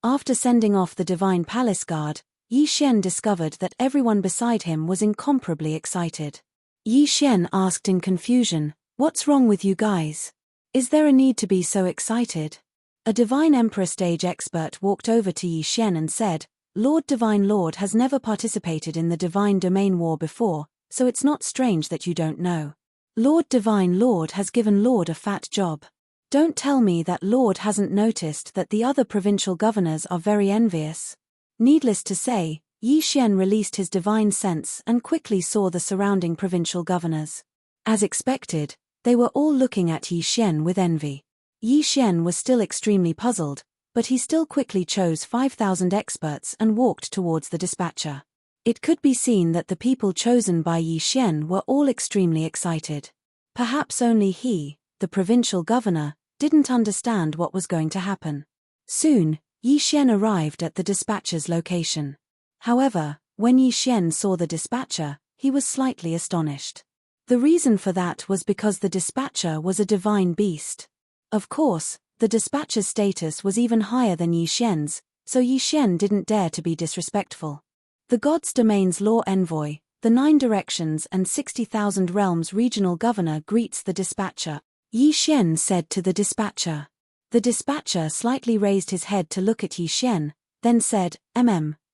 After sending off the Divine Palace Guard, Yi Xian discovered that everyone beside him was incomparably excited. Yi Xian asked in confusion, What's wrong with you guys? Is there a need to be so excited? A Divine Emperor stage expert walked over to Yi Xian and said, Lord Divine Lord has never participated in the Divine Domain War before, so it's not strange that you don't know. Lord Divine Lord has given Lord a fat job. Don't tell me that Lord hasn't noticed that the other provincial governors are very envious. Needless to say, Yi Xian released his divine sense and quickly saw the surrounding provincial governors. As expected, they were all looking at Yi Xian with envy. Yi Xian was still extremely puzzled, but he still quickly chose 5,000 experts and walked towards the dispatcher. It could be seen that the people chosen by Yi Xian were all extremely excited. Perhaps only he, the provincial governor, didn't understand what was going to happen. Soon, Yi Xian arrived at the dispatcher's location. However, when Yi Xian saw the dispatcher, he was slightly astonished. The reason for that was because the dispatcher was a divine beast. Of course, the dispatcher's status was even higher than Yi Xian's, so Yi Xian didn't dare to be disrespectful. The God's Domain's law envoy, the 9 Directions and 60,000 Realms regional governor greets the dispatcher, Yi Xian said to the dispatcher. The dispatcher slightly raised his head to look at Yi Xian, then said,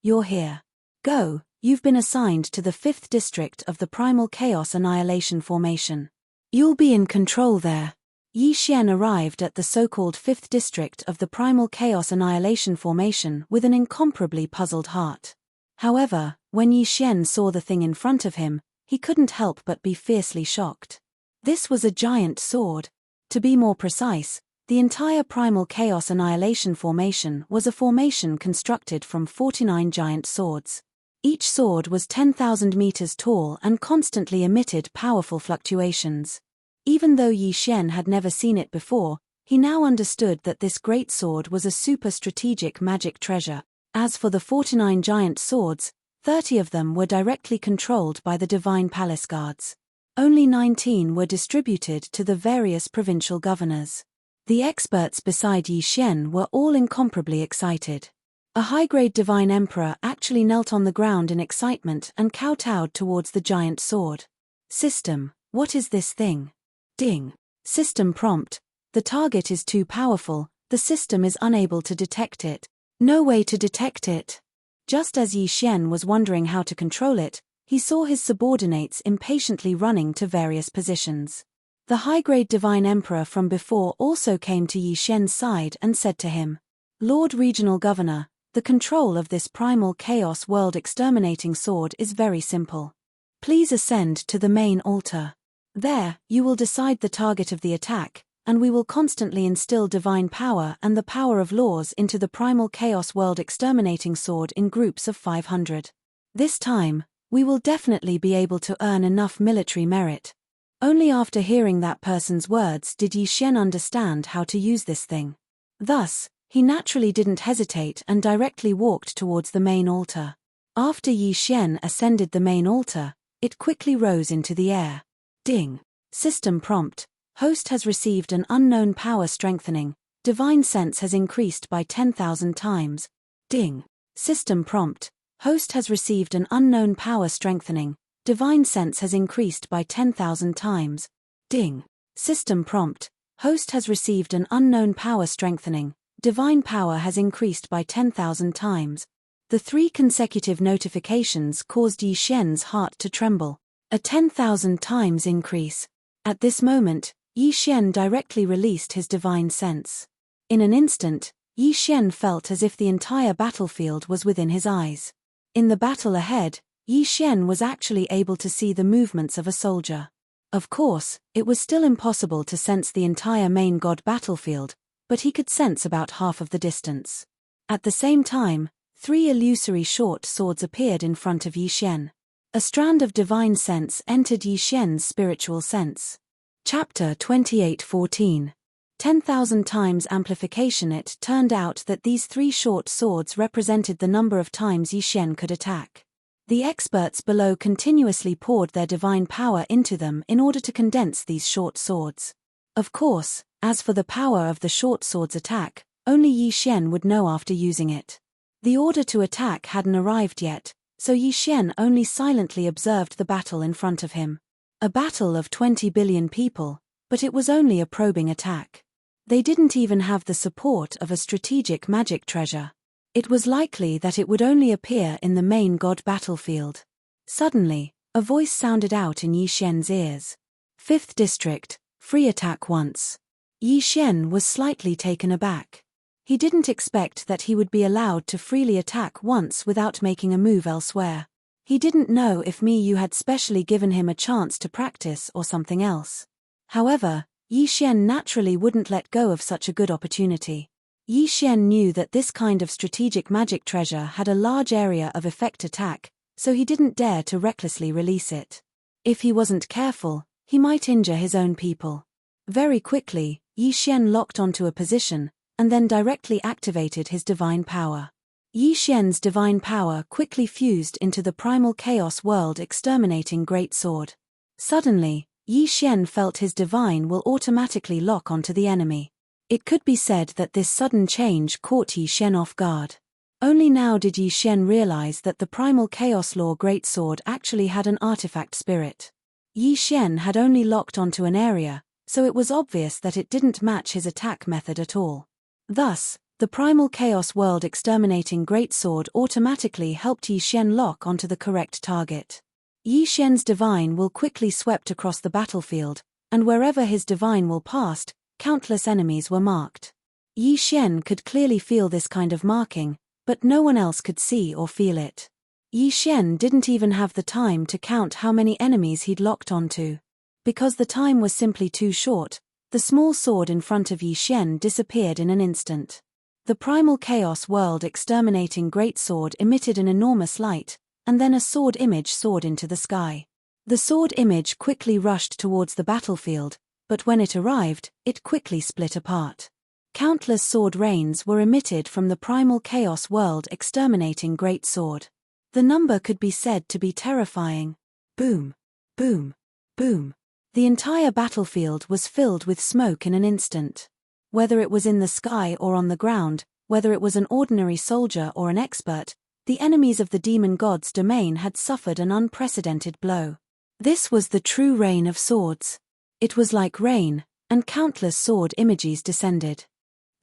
You're here. Go, you've been assigned to the 5th district of the Primal Chaos Annihilation Formation. You'll be in control there. Yi Xian arrived at the so-called 5th district of the Primal Chaos Annihilation Formation with an incomparably puzzled heart. However, when Yi Xian saw the thing in front of him, he couldn't help but be fiercely shocked. This was a giant sword. To be more precise, the entire Primal Chaos Annihilation Formation was a formation constructed from 49 giant swords. Each sword was 10,000 meters tall and constantly emitted powerful fluctuations. Even though Yi Xian had never seen it before, he now understood that this great sword was a super strategic magic treasure. As for the 49 giant swords, 30 of them were directly controlled by the Divine Palace Guards. Only 19 were distributed to the various provincial governors. The experts beside Yi Xian were all incomparably excited. A high-grade Divine Emperor actually knelt on the ground in excitement and kowtowed towards the giant sword. System, what is this thing? Ding. System prompt, the target is too powerful, the system is unable to detect it. No way to detect it. Just as Yi Xian was wondering how to control it, he saw his subordinates impatiently running to various positions. The high-grade divine emperor from before also came to Yi Xian's side and said to him, "Lord Regional Governor, the control of this primal chaos world exterminating sword is very simple. Please ascend to the main altar. There, you will decide the target of the attack, and we will constantly instill divine power and the power of laws into the primal chaos world exterminating sword in groups of 500. This time, we will definitely be able to earn enough military merit." Only after hearing that person's words did Yi Xian understand how to use this thing. Thus, he naturally didn't hesitate and directly walked towards the main altar. After Yi Xian ascended the main altar, it quickly rose into the air. Ding. System prompt. Host has received an unknown power strengthening. Divine sense has increased by 10,000 times. Ding. System prompt. Host has received an unknown power strengthening. Divine sense has increased by 10,000 times. Ding. System prompt. Host has received an unknown power strengthening. Divine power has increased by 10,000 times. The 3 consecutive notifications caused Yi Xian's heart to tremble. A 10,000 times increase. At this moment, Yi Xian directly released his divine sense. In an instant, Yi Xian felt as if the entire battlefield was within his eyes. In the battle ahead, Yi Xian was actually able to see the movements of a soldier. Of course, it was still impossible to sense the entire main god battlefield, but he could sense about half of the distance. At the same time, 3 illusory short swords appeared in front of Yi Xian. A strand of divine sense entered Yi Xian's spiritual sense. Chapter 28:14. 10,000 times amplification. It turned out that these 3 short swords represented the number of times Yi Xian could attack. The experts below continuously poured their divine power into them in order to condense these short swords. Of course, as for the power of the short sword's attack, only Yi Xian would know after using it. The order to attack hadn't arrived yet, so Yi Xian only silently observed the battle in front of him. A battle of 20 billion people, but it was only a probing attack. They didn't even have the support of a strategic magic treasure. It was likely that it would only appear in the main god battlefield. Suddenly, a voice sounded out in Yi Xian's ears. 5th District, free attack once. Yi Xian was slightly taken aback. He didn't expect that he would be allowed to freely attack once without making a move elsewhere. He didn't know if Miyu had specially given him a chance to practice or something else. However, Yi Xian naturally wouldn't let go of such a good opportunity. Yi Xian knew that this kind of strategic magic treasure had a large area of effect attack, so he didn't dare to recklessly release it. If he wasn't careful, he might injure his own people. Very quickly, Yi Xian locked onto a position, and then directly activated his divine power. Yi Xian's divine power quickly fused into the primal chaos world exterminating great sword. Suddenly, Yi Xian felt his divine will automatically lock onto the enemy. It could be said that this sudden change caught Yi Xian off guard. Only now did Yi Xian realize that the primal chaos law greatsword actually had an artifact spirit. Yi Xian had only locked onto an area, so it was obvious that it didn't match his attack method at all. Thus, the primal chaos world exterminating greatsword automatically helped Yi Xian lock onto the correct target. Yi Xian's divine will quickly swept across the battlefield, and wherever his divine will passed, countless enemies were marked. Yi Xian could clearly feel this kind of marking, but no one else could see or feel it. Yi Xian didn't even have the time to count how many enemies he'd locked onto. Because the time was simply too short, the small sword in front of Yi Xian disappeared in an instant. The primal chaos world exterminating greatsword emitted an enormous light, and then a sword image soared into the sky. The sword image quickly rushed towards the battlefield, but when it arrived, it quickly split apart. Countless sword rains were emitted from the primal chaos world exterminating greatsword. The number could be said to be terrifying. Boom, boom, boom. The entire battlefield was filled with smoke in an instant. Whether it was in the sky or on the ground, whether it was an ordinary soldier or an expert, the enemies of the demon god's domain had suffered an unprecedented blow. This was the true rain of swords. It was like rain, and countless sword images descended.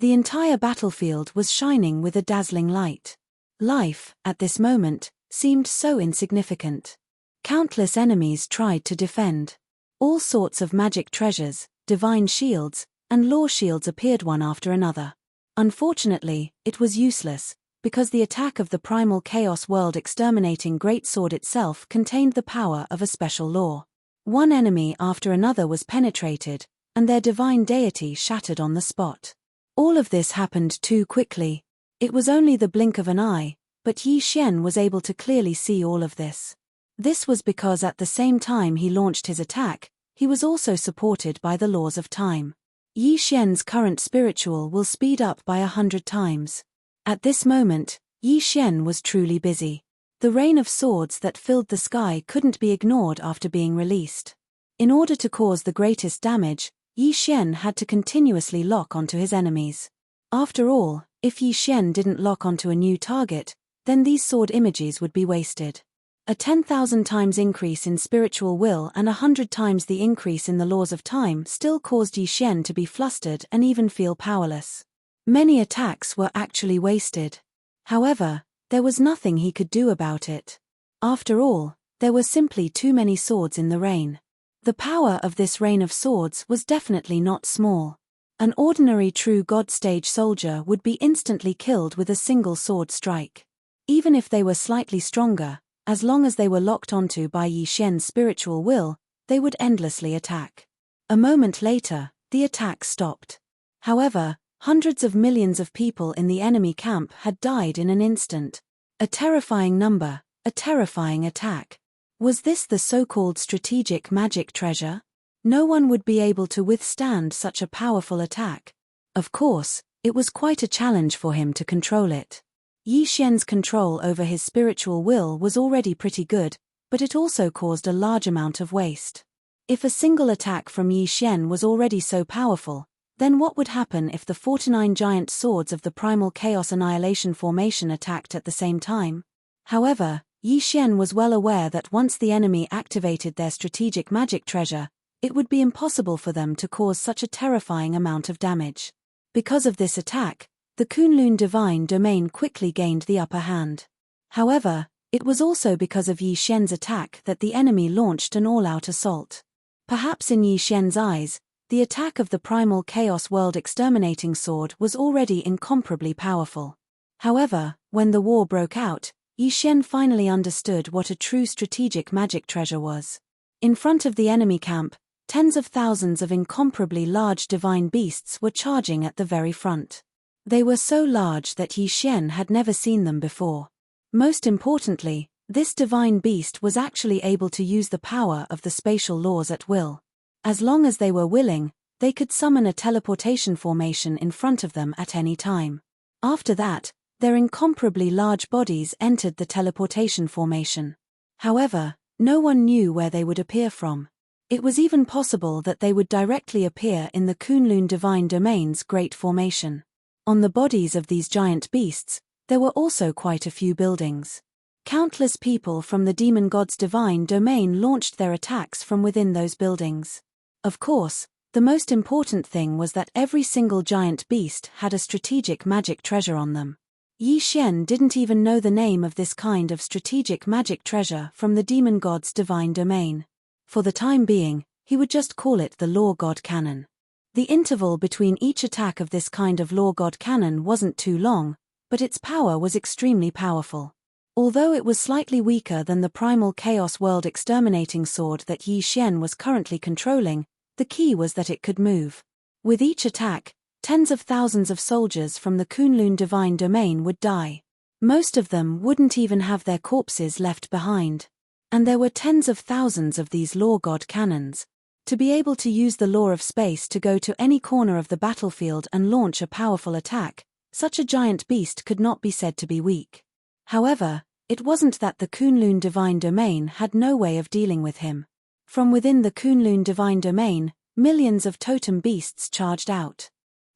The entire battlefield was shining with a dazzling light. Life, at this moment, seemed so insignificant. Countless enemies tried to defend. All sorts of magic treasures, divine shields, and law shields appeared one after another. Unfortunately, it was useless, because the attack of the primal chaos world exterminating greatsword itself contained the power of a special law. One enemy after another was penetrated, and their divine deity shattered on the spot. All of this happened too quickly. It was only the blink of an eye, but Yi Xian was able to clearly see all of this. This was because at the same time he launched his attack, he was also supported by the laws of time. Yi Xian's current spiritual will speed up by 100 times. At this moment, Yi Xian was truly busy. The rain of swords that filled the sky couldn't be ignored after being released. In order to cause the greatest damage, Yi Xian had to continuously lock onto his enemies. After all, if Yi Xian didn't lock onto a new target, then these sword images would be wasted. A 10,000 times increase in spiritual will and 100 times the increase in the laws of time still caused Yi Xian to be flustered and even feel powerless. Many attacks were actually wasted. However, there was nothing he could do about it. After all, there were simply too many swords in the rain. The power of this rain of swords was definitely not small. An ordinary true God stage soldier would be instantly killed with a single sword strike. Even if they were slightly stronger, as long as they were locked onto by Yi Xian's spiritual will, they would endlessly attack. A moment later, the attack stopped. However, hundreds of millions of people in the enemy camp had died in an instant. A terrifying number, a terrifying attack. Was this the so-called strategic magic treasure? No one would be able to withstand such a powerful attack. Of course, it was quite a challenge for him to control it. Yi Xian's control over his spiritual will was already pretty good, but it also caused a large amount of waste. If a single attack from Yi Xian was already so powerful, then what would happen if the 49 giant swords of the primal chaos annihilation formation attacked at the same time? However, Yi Xian was well aware that once the enemy activated their strategic magic treasure, it would be impossible for them to cause such a terrifying amount of damage. Because of this attack, the Kunlun divine domain quickly gained the upper hand. However, it was also because of Yi Xian's attack that the enemy launched an all-out assault. Perhaps in Yi Xian's eyes, the attack of the primal chaos world exterminating sword was already incomparably powerful. However, when the war broke out, Yi Xian finally understood what a true strategic magic treasure was. In front of the enemy camp, tens of thousands of incomparably large divine beasts were charging at the very front. They were so large that Yi Xian had never seen them before. Most importantly, this divine beast was actually able to use the power of the spatial laws at will. As long as they were willing, they could summon a teleportation formation in front of them at any time. After that, their incomparably large bodies entered the teleportation formation. However, no one knew where they would appear from. It was even possible that they would directly appear in the Kunlun divine domain's great formation. On the bodies of these giant beasts, there were also quite a few buildings. Countless people from the demon god's divine domain launched their attacks from within those buildings. Of course, the most important thing was that every single giant beast had a strategic magic treasure on them. Yi Xian didn't even know the name of this kind of strategic magic treasure from the demon god's divine domain. For the time being, he would just call it the Law God Cannon. The interval between each attack of this kind of Law God Cannon wasn't too long, but its power was extremely powerful. Although it was slightly weaker than the primal chaos world exterminating sword that Yi Xian was currently controlling, the key was that it could move. With each attack, tens of thousands of soldiers from the Kunlun divine domain would die. Most of them wouldn't even have their corpses left behind. And there were tens of thousands of these Law God cannons. To be able to use the law of space to go to any corner of the battlefield and launch a powerful attack, such a giant beast could not be said to be weak. However, it wasn't that the Kunlun divine domain had no way of dealing with him. From within the Kunlun divine domain, millions of totem beasts charged out.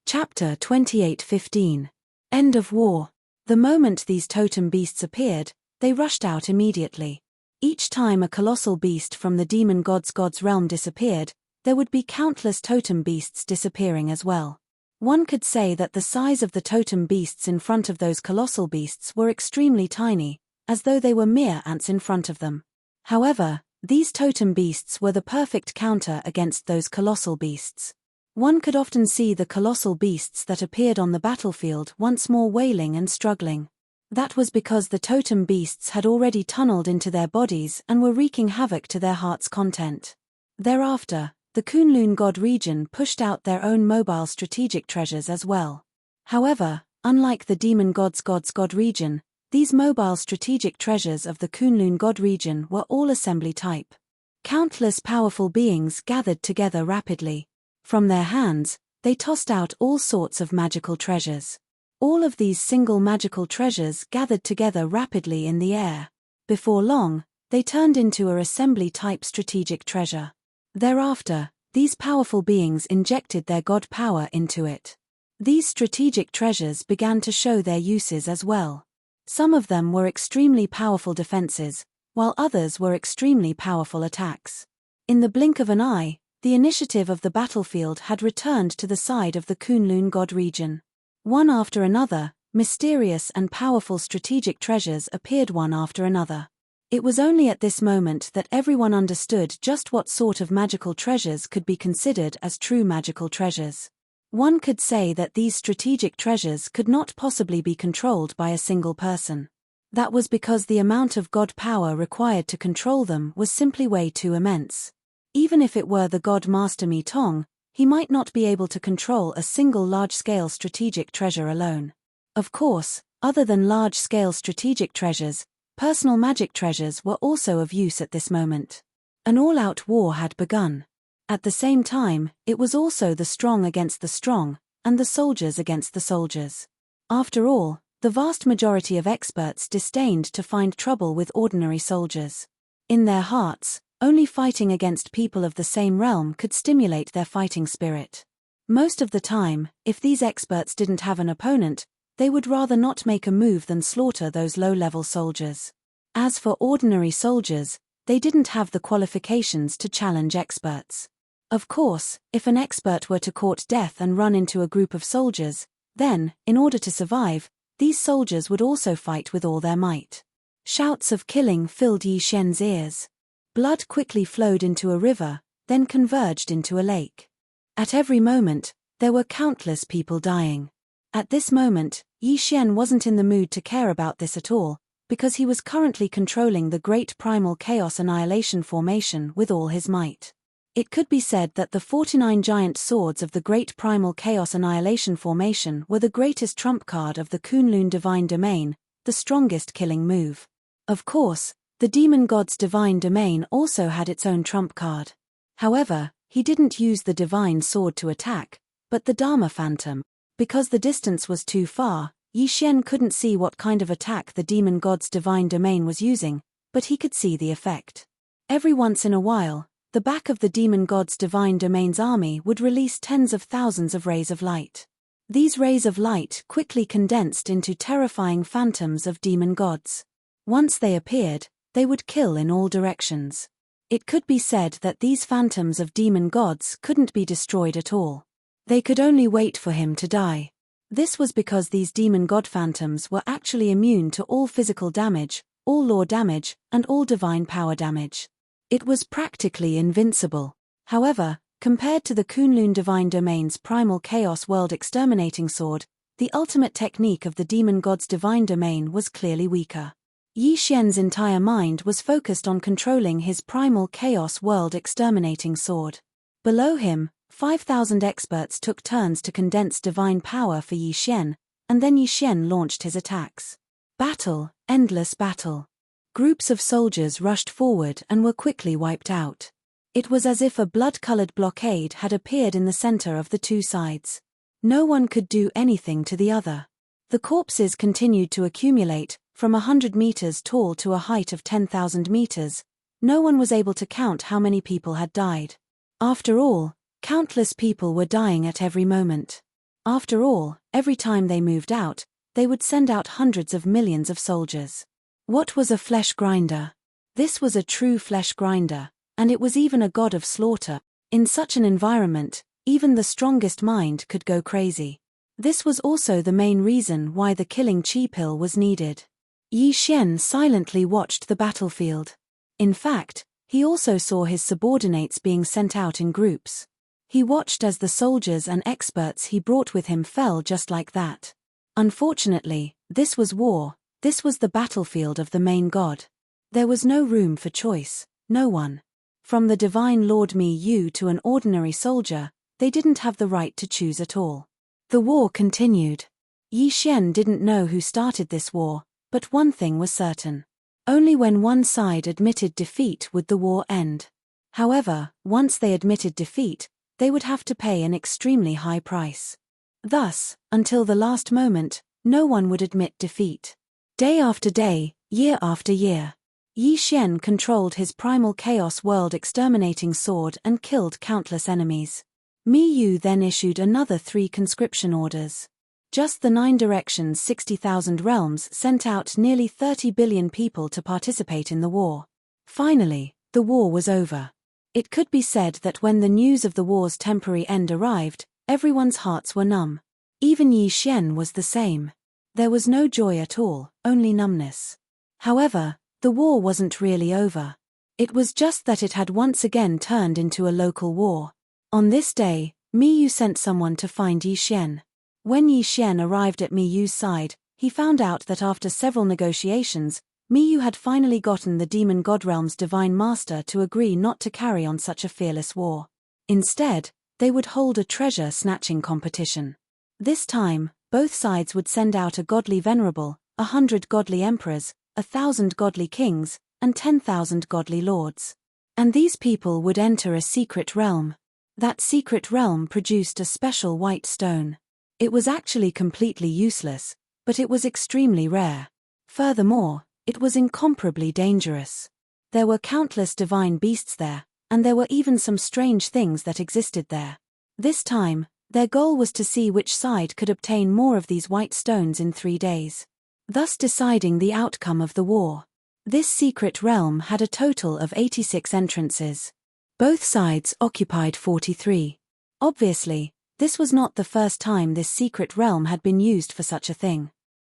Chapter 28:15. End of War. The moment these totem beasts appeared, they rushed out immediately. Each time a colossal beast from the demon god's realm disappeared, there would be countless totem beasts disappearing as well. One could say that the size of the totem beasts in front of those colossal beasts were extremely tiny, as though they were mere ants in front of them. However, these totem beasts were the perfect counter against those colossal beasts. One could often see the colossal beasts that appeared on the battlefield once more wailing and struggling. That was because the totem beasts had already tunneled into their bodies and were wreaking havoc to their heart's content. Thereafter, the Kunlun God region pushed out their own mobile strategic treasures as well. However, unlike the Demon God's God region, these mobile strategic treasures of the Kunlun God region were all assembly type. Countless powerful beings gathered together rapidly. From their hands, they tossed out all sorts of magical treasures. All of these single magical treasures gathered together rapidly in the air. Before long, they turned into a assembly-type strategic treasure. Thereafter, these powerful beings injected their god power into it. These strategic treasures began to show their uses as well. Some of them were extremely powerful defenses, while others were extremely powerful attacks. In the blink of an eye, the initiative of the battlefield had returned to the side of the Kunlun God region. One after another, mysterious and powerful strategic treasures appeared one after another. It was only at this moment that everyone understood just what sort of magical treasures could be considered as true magical treasures. One could say that these strategic treasures could not possibly be controlled by a single person. That was because the amount of god power required to control them was simply way too immense. Even if it were the god Master Mi Tong, he might not be able to control a single large-scale strategic treasure alone. Of course, other than large-scale strategic treasures, personal magic treasures were also of use at this moment. An all-out war had begun. At the same time, it was also the strong against the strong, and the soldiers against the soldiers. After all, the vast majority of experts disdained to find trouble with ordinary soldiers. In their hearts, only fighting against people of the same realm could stimulate their fighting spirit. Most of the time, if these experts didn't have an opponent, they would rather not make a move than slaughter those low-level soldiers. As for ordinary soldiers, they didn't have the qualifications to challenge experts. Of course, if an expert were to court death and run into a group of soldiers, then, in order to survive, these soldiers would also fight with all their might. Shouts of killing filled Yi Xian's ears. Blood quickly flowed into a river, then converged into a lake. At every moment, there were countless people dying. At this moment, Yi Xian wasn't in the mood to care about this at all, because he was currently controlling the Great Primal Chaos Annihilation Formation with all his might. It could be said that the 49 giant swords of the Great Primal Chaos Annihilation Formation were the greatest trump card of the Kunlun Divine Domain, the strongest killing move. Of course, the demon god's divine domain also had its own trump card. However, he didn't use the divine sword to attack, but the Dharma Phantom. Because the distance was too far, Yi Xian couldn't see what kind of attack the demon god's divine domain was using, but he could see the effect. Every once in a while, the back of the demon god's divine domain's army would release tens of thousands of rays of light. These rays of light quickly condensed into terrifying phantoms of demon gods. Once they appeared, they would kill in all directions. It could be said that these phantoms of demon gods couldn't be destroyed at all. They could only wait for him to die. This was because these demon god phantoms were actually immune to all physical damage, all law damage, and all divine power damage. It was practically invincible. However, compared to the Kunlun Divine Domain's Primal Chaos World Exterminating Sword, the ultimate technique of the demon god's divine domain was clearly weaker. Yi Xian's entire mind was focused on controlling his Primal Chaos World Exterminating Sword. Below him, 5,000 experts took turns to condense divine power for Yi Xian, and then Yi Xian launched his attacks. Battle, endless battle. Groups of soldiers rushed forward and were quickly wiped out. It was as if a blood-colored blockade had appeared in the center of the two sides. No one could do anything to the other. The corpses continued to accumulate, from 100 meters tall to a height of 10,000 meters. No one was able to count how many people had died. After all, countless people were dying at every moment. After all, every time they moved out, they would send out hundreds of millions of soldiers. What was a flesh grinder? This was a true flesh grinder, and it was even a god of slaughter. In such an environment, even the strongest mind could go crazy. This was also the main reason why the killing chi pill was needed. Yi Xian silently watched the battlefield. In fact, he also saw his subordinates being sent out in groups. He watched as the soldiers and experts he brought with him fell just like that. Unfortunately, this was war, this was the battlefield of the main god. There was no room for choice, no one. From the divine Lord Mi Yu to an ordinary soldier, they didn't have the right to choose at all. The war continued. Yi Xian didn't know who started this war, but one thing was certain. Only when one side admitted defeat would the war end. However, once they admitted defeat, they would have to pay an extremely high price. Thus, until the last moment, no one would admit defeat. Day after day, year after year, Yi Xian controlled his primal chaos world exterminating sword and killed countless enemies. Mi Yu then issued another 3 conscription orders. Just the 9 directions 60,000 realms sent out nearly 30 billion people to participate in the war. Finally, the war was over. It could be said that when the news of the war's temporary end arrived, everyone's hearts were numb. Even Yi Xian was the same. There was no joy at all, only numbness. However, the war wasn't really over. It was just that it had once again turned into a local war. On this day, Mi Yu sent someone to find Yi Xian. When Yi Xian arrived at Mi Yu's side, he found out that after several negotiations, Mi Yu had finally gotten the demon god realm's divine master to agree not to carry on such a fearless war. Instead, they would hold a treasure-snatching competition. This time, both sides would send out a godly venerable, 100 godly emperors, 1,000 godly kings, and 10,000 godly lords. And these people would enter a secret realm. That secret realm produced a special white stone. It was actually completely useless, but it was extremely rare. Furthermore, it was incomparably dangerous. There were countless divine beasts there, and there were even some strange things that existed there. This time, their goal was to see which side could obtain more of these white stones in 3 days, thus deciding the outcome of the war. This secret realm had a total of 86 entrances. Both sides occupied 43. Obviously, this was not the first time this secret realm had been used for such a thing.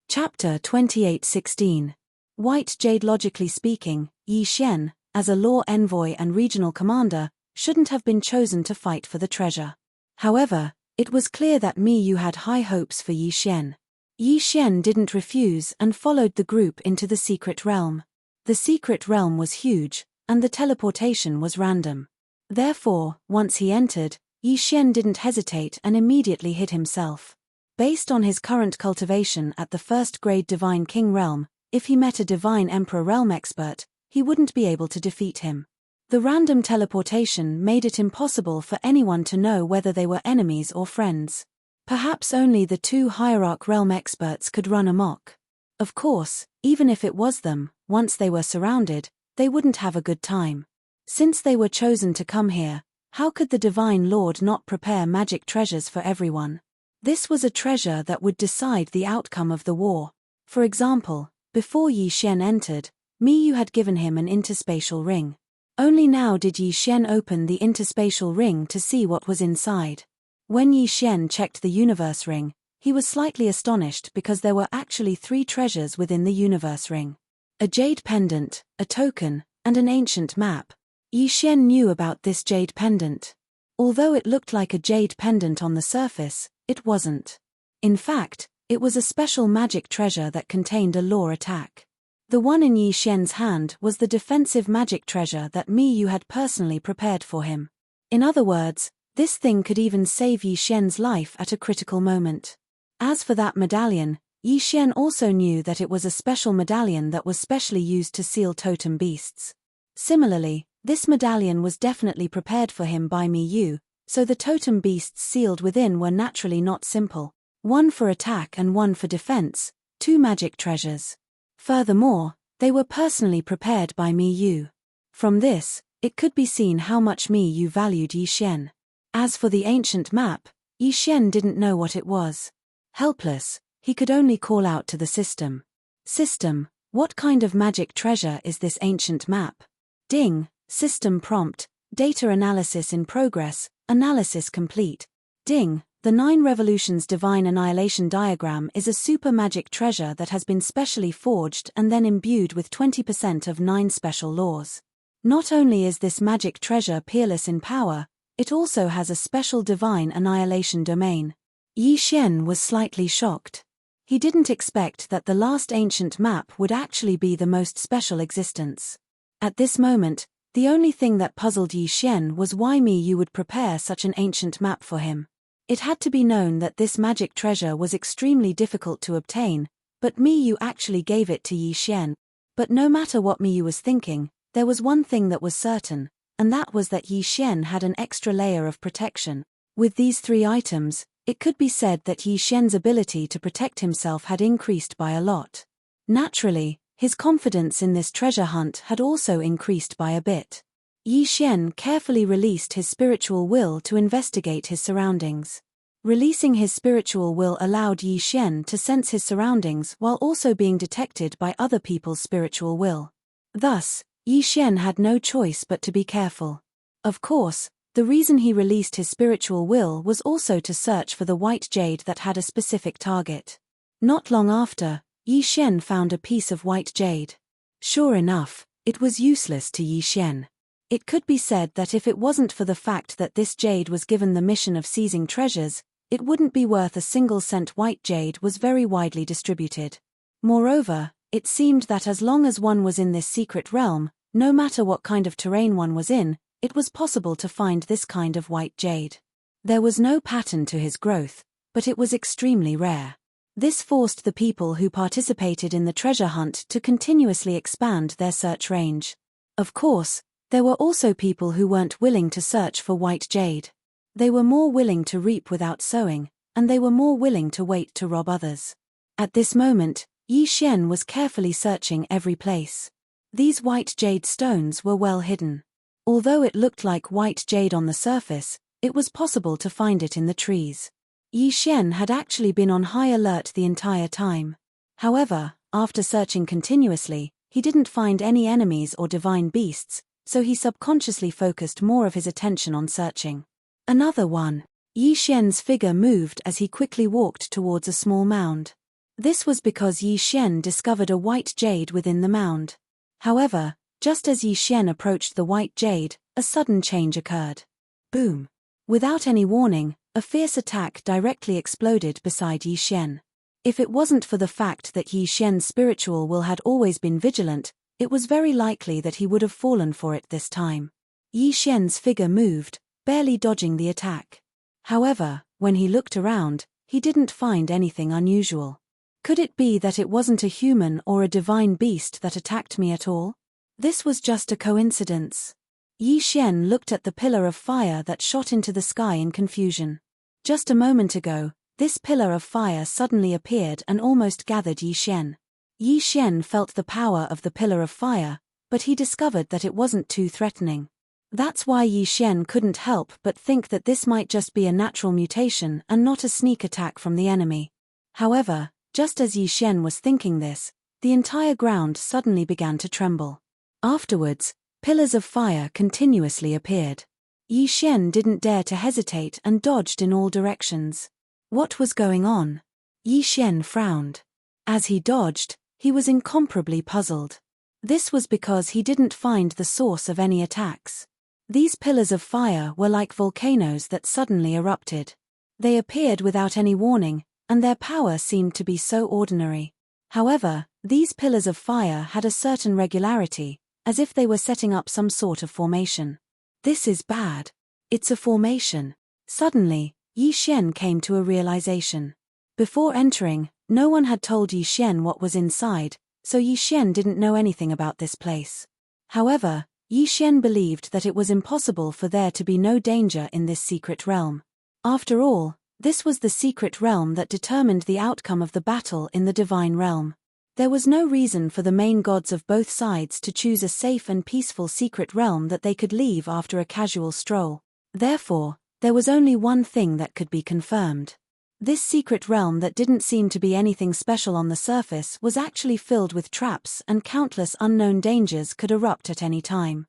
Chapter 28:16. White Jade. Logically speaking, Yi Xian, as a law envoy and regional commander, shouldn't have been chosen to fight for the treasure. However, it was clear that Mi Yu had high hopes for Yi Xian. Yi Xian didn't refuse and followed the group into the secret realm. The secret realm was huge, and the teleportation was random. Therefore, once he entered, Yi Xian didn't hesitate and immediately hid himself. Based on his current cultivation at the first-grade Divine King realm, if he met a Divine Emperor realm expert, he wouldn't be able to defeat him. The random teleportation made it impossible for anyone to know whether they were enemies or friends. Perhaps only the 2 Hierarch realm experts could run amok. Of course, even if it was them, once they were surrounded, they wouldn't have a good time. Since they were chosen to come here, how could the Divine Lord not prepare magic treasures for everyone? This was a treasure that would decide the outcome of the war. For example, before Yi Xian entered, Mi Yu had given him an interspatial ring. Only now did Yi Xian open the interspatial ring to see what was inside. When Yi Xian checked the universe ring, he was slightly astonished because there were actually 3 treasures within the universe ring. A jade pendant, a token, and an ancient map. Yi Xian knew about this jade pendant. Although it looked like a jade pendant on the surface, it wasn't. In fact, it was a special magic treasure that contained a law attack. The one in Yi Xian's hand was the defensive magic treasure that Mi Yu had personally prepared for him. In other words, this thing could even save Yi Xian's life at a critical moment. As for that medallion, Yi Xian also knew that it was a special medallion that was specially used to seal totem beasts. Similarly, this medallion was definitely prepared for him by Mi Yu, so the totem beasts sealed within were naturally not simple. One for attack and one for defense, 2 magic treasures. Furthermore, they were personally prepared by Mi Yu. From this, it could be seen how much Mi Yu valued Yi Xian. As for the ancient map, Yi Xian didn't know what it was. Helpless, he could only call out to the system. System, what kind of magic treasure is this ancient map? Ding, system prompt, data analysis in progress, analysis complete. Ding, the 9 Revolutions Divine Annihilation Diagram is a super magic treasure that has been specially forged and then imbued with 20% of 9 special laws. Not only is this magic treasure peerless in power, it also has a special divine annihilation domain. Yi Xian was slightly shocked. He didn't expect that the last ancient map would actually be the most special existence. At this moment, the only thing that puzzled Yi Xian was why Mi Yu would prepare such an ancient map for him. It had to be known that this magic treasure was extremely difficult to obtain, but Mi Yu actually gave it to Yi Xian. But no matter what Mi Yu was thinking, there was one thing that was certain, and that was that Yi Xian had an extra layer of protection. With these 3 items, it could be said that Yi Xian's ability to protect himself had increased by a lot. Naturally, his confidence in this treasure hunt had also increased by a bit. Yi Xian carefully released his spiritual will to investigate his surroundings. Releasing his spiritual will allowed Yi Xian to sense his surroundings while also being detected by other people's spiritual will. Thus, Yi Xian had no choice but to be careful. Of course, the reason he released his spiritual will was also to search for the white jade that had a specific target. Not long after, Yi Xian found a piece of white jade. Sure enough, it was useless to Yi Xian. It could be said that if it wasn't for the fact that this jade was given the mission of seizing treasures, it wouldn't be worth a single cent. White jade was very widely distributed. Moreover, it seemed that as long as one was in this secret realm, no matter what kind of terrain one was in, it was possible to find this kind of white jade. There was no pattern to his growth, but it was extremely rare. This forced the people who participated in the treasure hunt to continuously expand their search range. Of course, there were also people who weren't willing to search for white jade. They were more willing to reap without sowing, and they were more willing to wait to rob others. At this moment, Yi Xian was carefully searching every place. These white jade stones were well hidden. Although it looked like white jade on the surface, it was possible to find it in the trees. Yi Xian had actually been on high alert the entire time. However, after searching continuously, he didn't find any enemies or divine beasts, so he subconsciously focused more of his attention on searching. Another one. Yi Xian's figure moved as he quickly walked towards a small mound. This was because Yi Xian discovered a white jade within the mound. However, just as Yi Xian approached the white jade, a sudden change occurred. Boom! Without any warning, a fierce attack directly exploded beside Yi Xian. If it wasn't for the fact that Yi Xian's spiritual will had always been vigilant, it was very likely that he would have fallen for it this time. Yi Xian's figure moved, barely dodging the attack. However, when he looked around, he didn't find anything unusual. Could it be that it wasn't a human or a divine beast that attacked me at all? This was just a coincidence. Yi Xian looked at the pillar of fire that shot into the sky in confusion. Just a moment ago, this pillar of fire suddenly appeared and almost gathered Yi Xian. Yi Xian felt the power of the pillar of fire, but he discovered that it wasn't too threatening. That's why Yi Xian couldn't help but think that this might just be a natural mutation and not a sneak attack from the enemy. However, just as Yi Xian was thinking this, the entire ground suddenly began to tremble. Afterwards, pillars of fire continuously appeared. Yi Xian didn't dare to hesitate and dodged in all directions. What was going on? Yi Xian frowned. As he dodged, he was incomparably puzzled. This was because he didn't find the source of any attacks. These pillars of fire were like volcanoes that suddenly erupted. They appeared without any warning, and their power seemed to be so ordinary. However, these pillars of fire had a certain regularity, as if they were setting up some sort of formation. This is bad. It's a formation. Suddenly, Yi Xian came to a realization. Before entering, no one had told Yi Xian what was inside, so Yi Xian didn't know anything about this place. However, Yi Xian believed that it was impossible for there to be no danger in this secret realm. After all, this was the secret realm that determined the outcome of the battle in the divine realm. There was no reason for the main gods of both sides to choose a safe and peaceful secret realm that they could leave after a casual stroll. Therefore, there was only one thing that could be confirmed. This secret realm that didn't seem to be anything special on the surface was actually filled with traps, and countless unknown dangers could erupt at any time.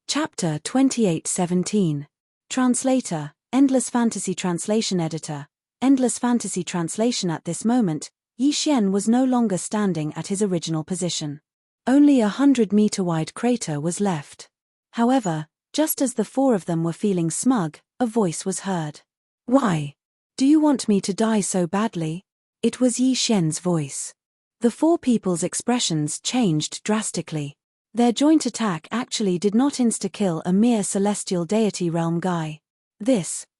Chapter 28:17. Translator, Endless Fantasy Translation Editor, Endless Fantasy Translation. At this moment, Yi Xian was no longer standing at his original position. Only a 100-meter wide crater was left. However, just as the four of them were feeling smug, a voice was heard. "Why? Do you want me to die so badly?" It was Yi Xian's voice. The four people's expressions changed drastically. Their joint attack actually did not insta-kill a mere celestial deity realm guy.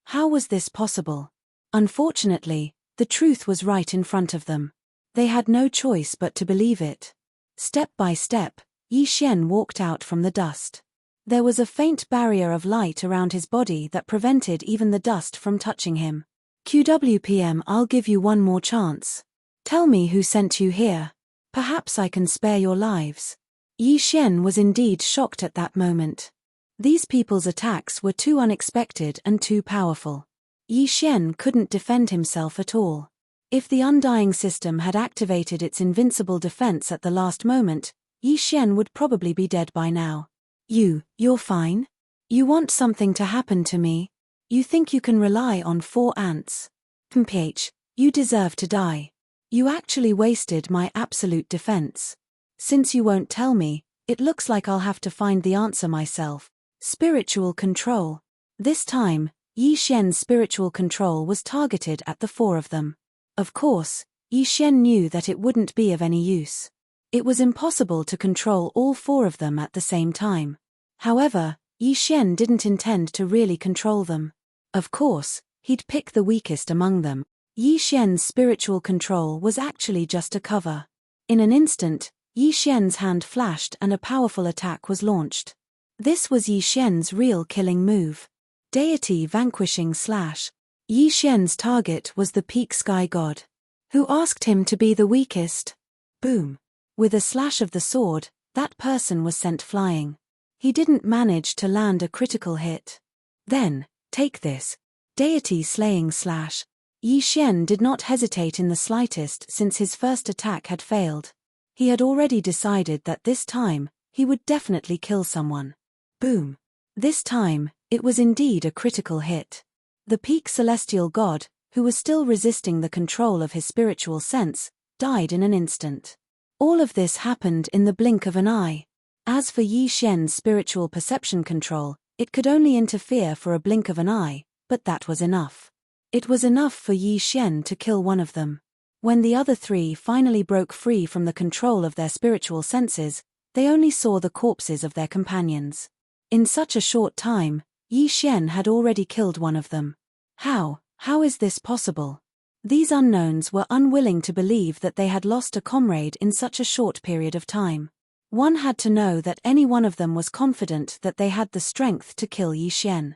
How was this possible? Unfortunately, the truth was right in front of them. They had no choice but to believe it. Step by step, Yi Xian walked out from the dust. There was a faint barrier of light around his body that prevented even the dust from touching him. "QWPM, I'll give you one more chance. Tell me who sent you here. Perhaps I can spare your lives." Yi Xian was indeed shocked at that moment. These people's attacks were too unexpected and too powerful. Yi Xian couldn't defend himself at all. If the Undying System had activated its invincible defense at the last moment, Yi Xian would probably be dead by now. You're fine? You want something to happen to me? You think you can rely on 4 ants? PH, you deserve to die. You actually wasted my absolute defense. Since you won't tell me, it looks like I'll have to find the answer myself. Spiritual control. This time, Yi Xian's spiritual control was targeted at the 4 of them. Of course, Yi Xian knew that it wouldn't be of any use. It was impossible to control all 4 of them at the same time. However, Yi Xian didn't intend to really control them. Of course, he'd pick the weakest among them. Yi Xian's spiritual control was actually just a cover. In an instant, Yi Xian's hand flashed and a powerful attack was launched. This was Yi Xian's real killing move. Deity Vanquishing Slash. Yi Xian's target was the peak sky god. Who asked him to be the weakest? Boom. With a slash of the sword, that person was sent flying. He didn't manage to land a critical hit. Then, take this. Deity Slaying Slash. Yi Xian did not hesitate in the slightest since his first attack had failed. He had already decided that this time, he would definitely kill someone. Boom. This time, it was indeed a critical hit. The peak celestial god, who was still resisting the control of his spiritual sense, died in an instant. All of this happened in the blink of an eye. As for Yi Xian's spiritual perception control, it could only interfere for a blink of an eye, but that was enough. It was enough for Yi Xian to kill one of them. When the other 3 finally broke free from the control of their spiritual senses, they only saw the corpses of their companions. In such a short time, Yi Xian had already killed one of them. How is this possible? These unknowns were unwilling to believe that they had lost a comrade in such a short period of time. One had to know that any one of them was confident that they had the strength to kill Yi Xian.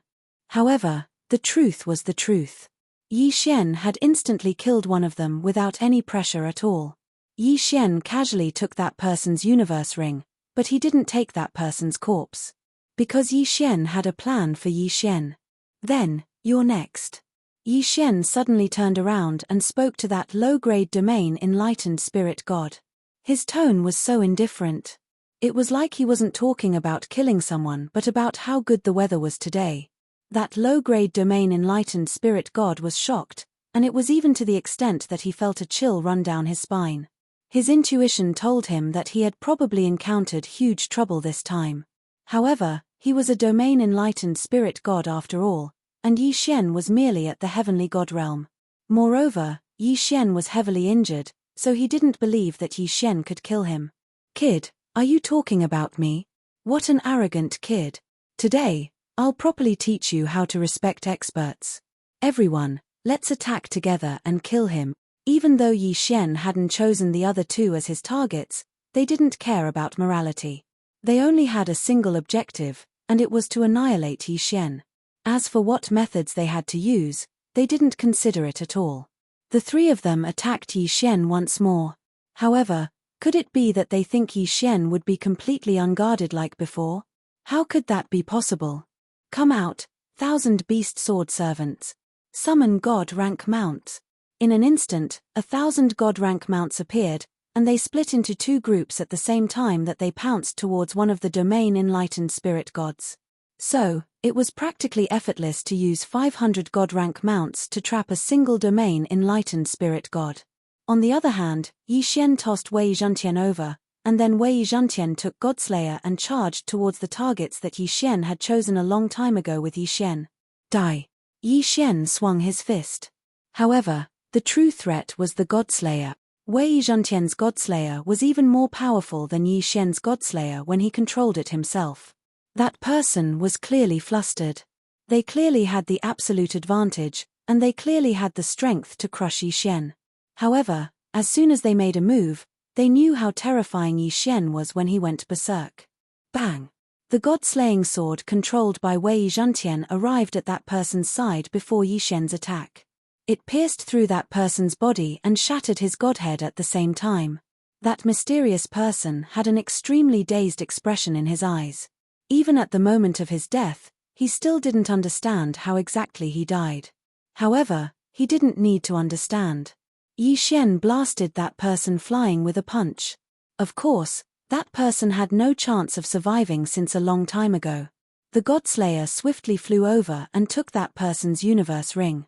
However, the truth was the truth. Yi Xian had instantly killed one of them without any pressure at all. Yi Xian casually took that person's universe ring, but he didn't take that person's corpse. Because Yi Xian had a plan for Yi Xian. "Then, you're next." Yi Xian suddenly turned around and spoke to that low-grade domain enlightened spirit god. His tone was so indifferent. It was like he wasn't talking about killing someone but about how good the weather was today. That low-grade domain enlightened spirit god was shocked, and it was even to the extent that he felt a chill run down his spine. His intuition told him that he had probably encountered huge trouble this time. However, he was a domain enlightened spirit god after all, and Yi Xian was merely at the heavenly god realm. Moreover, Yi Xian was heavily injured, so he didn't believe that Yi Xian could kill him. "Kid, are you talking about me? What an arrogant kid. Today, I'll properly teach you how to respect experts. Everyone, let's attack together and kill him." Even though Yi Xian hadn't chosen the other 2 as his targets, they didn't care about morality. They only had a single objective, and it was to annihilate Yi Xian. As for what methods they had to use, they didn't consider it at all. The 3 of them attacked Yi Xian once more. However, could it be that they think Yi Xian would be completely unguarded like before? How could that be possible? "Come out, 1,000 beast sword servants. Summon god rank mounts." In an instant, 1,000 god rank mounts appeared, and they split into 2 groups at the same time that they pounced towards one of the domain enlightened spirit gods. So, it was practically effortless to use 500 god rank mounts to trap a single domain enlightened spirit god. On the other hand, Yi Xian tossed Wei Zhentian over, and then Wei Zhantian took Godslayer and charged towards the targets that Yi Xian had chosen a long time ago with Yi Xian. Die! Yi Xian swung his fist. However, the true threat was the Godslayer. Wei Zhantian's Godslayer was even more powerful than Yi Xian's Godslayer when he controlled it himself. That person was clearly flustered. They clearly had the absolute advantage, and they clearly had the strength to crush Yi Xian. However, as soon as they made a move, they knew how terrifying Yi Xian was when he went berserk. Bang! The god-slaying sword controlled by Wei Zhantian arrived at that person's side before Yi Xian's attack. It pierced through that person's body and shattered his godhead at the same time. That mysterious person had an extremely dazed expression in his eyes. Even at the moment of his death, he still didn't understand how exactly he died. However, he didn't need to understand. Yi Xian blasted that person flying with a punch. Of course, that person had no chance of surviving since a long time ago. The Godslayer swiftly flew over and took that person's universe ring.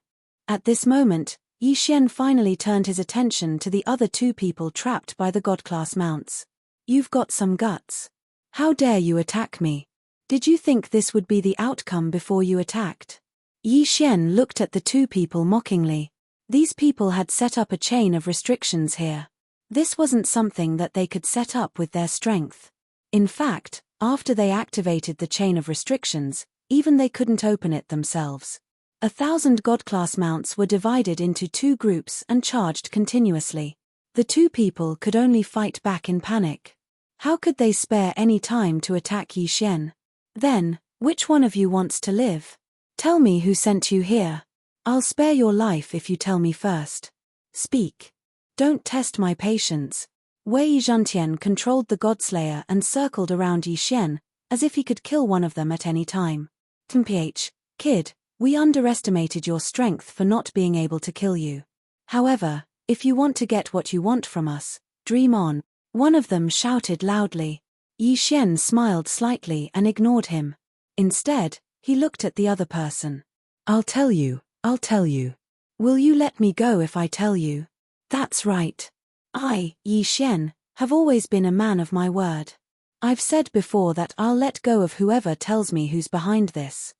At this moment, Yi Xian finally turned his attention to the other two people trapped by the God-class mounts. You've got some guts. How dare you attack me? Did you think this would be the outcome before you attacked? Yi Xian looked at the two people mockingly. These people had set up a chain of restrictions here. This wasn't something that they could set up with their strength. In fact, after they activated the chain of restrictions, even they couldn't open it themselves. 1,000 God-class mounts were divided into two groups and charged continuously. The two people could only fight back in panic. How could they spare any time to attack Yi Xian? Then, which one of you wants to live? Tell me who sent you here. I'll spare your life if you tell me first. Speak. Don't test my patience. Wei Zhantian controlled the Godslayer and circled around Yi Xian, as if he could kill one of them at any time. Mph, kid, we underestimated your strength for not being able to kill you. However, if you want to get what you want from us, dream on. One of them shouted loudly. Yi Xian smiled slightly and ignored him. Instead, he looked at the other person. I'll tell you. I'll tell you. Will you let me go if I tell you? That's right. I, Yi Xian, have always been a man of my word. I've said before that I'll let go of whoever tells me who's behind this.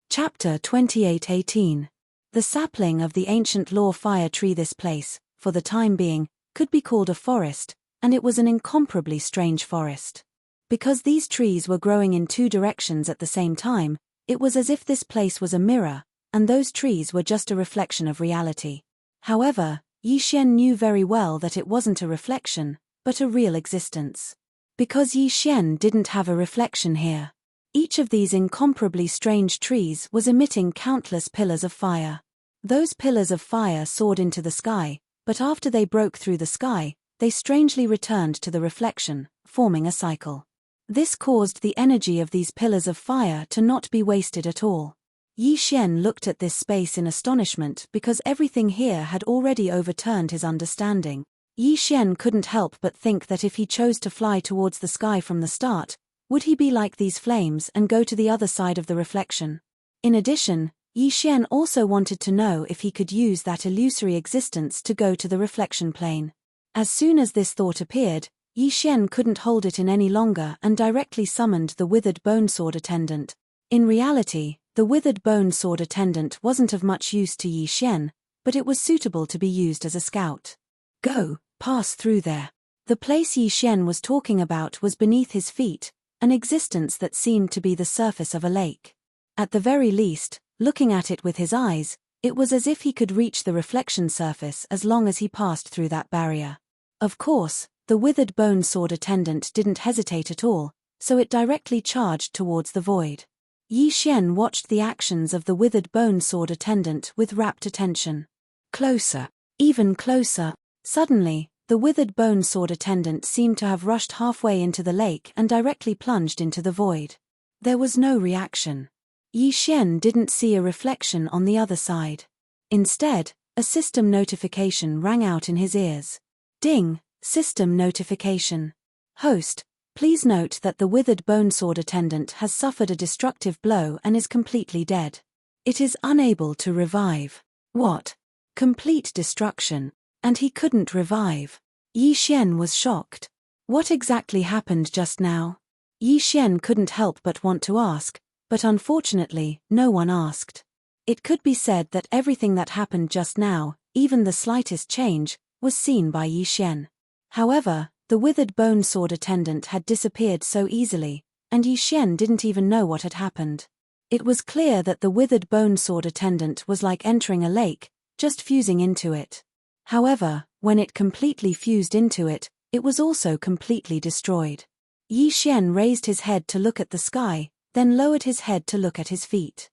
Chapter 28:18. The sapling of the ancient law fire tree. This place, for the time being, could be called a forest, and it was an incomparably strange forest. Because these trees were growing in two directions at the same time, it was as if this place was a mirror, and those trees were just a reflection of reality. However, Yi Xian knew very well that it wasn't a reflection, but a real existence. Because Yi Xian didn't have a reflection here. Each of these incomparably strange trees was emitting countless pillars of fire. Those pillars of fire soared into the sky, but after they broke through the sky, they strangely returned to the reflection, forming a cycle. This caused the energy of these pillars of fire to not be wasted at all. Yi Xian looked at this space in astonishment because everything here had already overturned his understanding. Yi Xian couldn't help but think that if he chose to fly towards the sky from the start, would he be like these flames and go to the other side of the reflection? In addition, Yi Xian also wanted to know if he could use that illusory existence to go to the reflection plane. As soon as this thought appeared, Yi Xian couldn't hold it in any longer and directly summoned the withered bone sword attendant. In reality, the withered bone sword attendant wasn't of much use to Yi Xian, but it was suitable to be used as a scout. Go, pass through there. The place Yi Xian was talking about was beneath his feet, an existence that seemed to be the surface of a lake. At the very least, looking at it with his eyes, it was as if he could reach the reflection surface as long as he passed through that barrier. Of course, the withered bone sword attendant didn't hesitate at all, so it directly charged towards the void. Yi Xian watched the actions of the withered bone sword attendant with rapt attention. Closer, even closer. Suddenly, the withered bone sword attendant seemed to have rushed halfway into the lake and directly plunged into the void. There was no reaction. Yi Xian didn't see a reflection on the other side. Instead, a system notification rang out in his ears. Ding, system notification. Host, please note that the withered bone sword attendant has suffered a destructive blow and is completely dead. It is unable to revive. What? Complete destruction. And he couldn't revive. Yi Xian was shocked. What exactly happened just now? Yi Xian couldn't help but want to ask, but unfortunately, no one asked. It could be said that everything that happened just now, even the slightest change, was seen by Yi Xian. However, the withered bone sword attendant had disappeared so easily, and Yi Xian didn't even know what had happened. It was clear that the withered bone sword attendant was like entering a lake, just fusing into it. However, when it completely fused into it, it was also completely destroyed. Yi Xian raised his head to look at the sky, then lowered his head to look at his feet.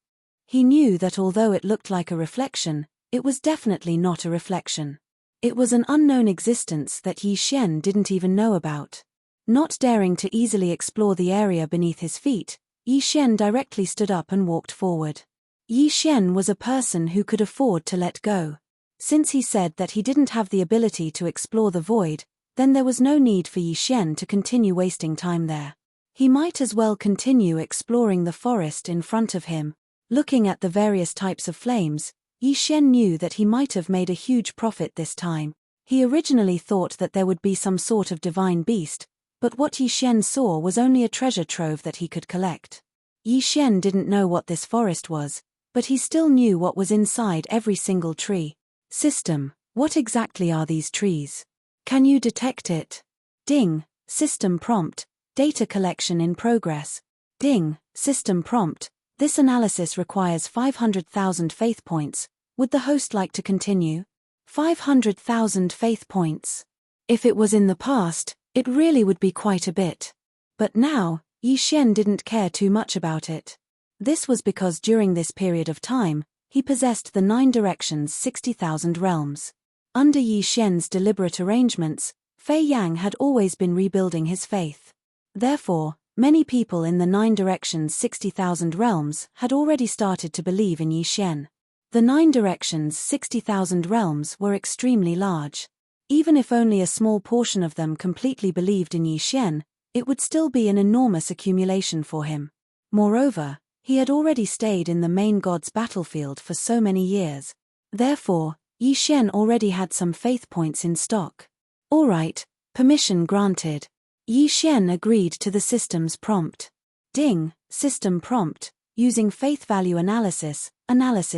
He knew that although it looked like a reflection, it was definitely not a reflection. It was an unknown existence that Yi Xian didn't even know about. Not daring to easily explore the area beneath his feet, Yi Xian directly stood up and walked forward. Yi Xian was a person who could afford to let go. Since he said that he didn't have the ability to explore the void, then there was no need for Yi Xian to continue wasting time there. He might as well continue exploring the forest in front of him. Looking at the various types of flames, Yi Xian knew that he might have made a huge profit this time. He originally thought that there would be some sort of divine beast, but what Yi Xian saw was only a treasure trove that he could collect. Yi Xian didn't know what this forest was, but he still knew what was inside every single tree. System, what exactly are these trees? Can you detect it? Ding, system prompt, data collection in progress. Ding, system prompt, this analysis requires 500,000 faith points. Would the host like to continue? 500,000 faith points. If it was in the past, it really would be quite a bit. But now, Yi Xian didn't care too much about it. This was because during this period of time, he possessed the 9 directions 60,000 realms. Under Yi Xian's deliberate arrangements, Fei Yang had always been rebuilding his faith. Therefore, many people in the 9 directions 60,000 realms had already started to believe in Yi Xian. The 9 directions 60,000 realms were extremely large. Even if only a small portion of them completely believed in Yi Xian, it would still be an enormous accumulation for him. Moreover, he had already stayed in the main god's battlefield for so many years. Therefore, Yi Xian already had some faith points in stock. All right, permission granted. Yi Xian agreed to the system's prompt. Ding, system prompt, using faith value analysis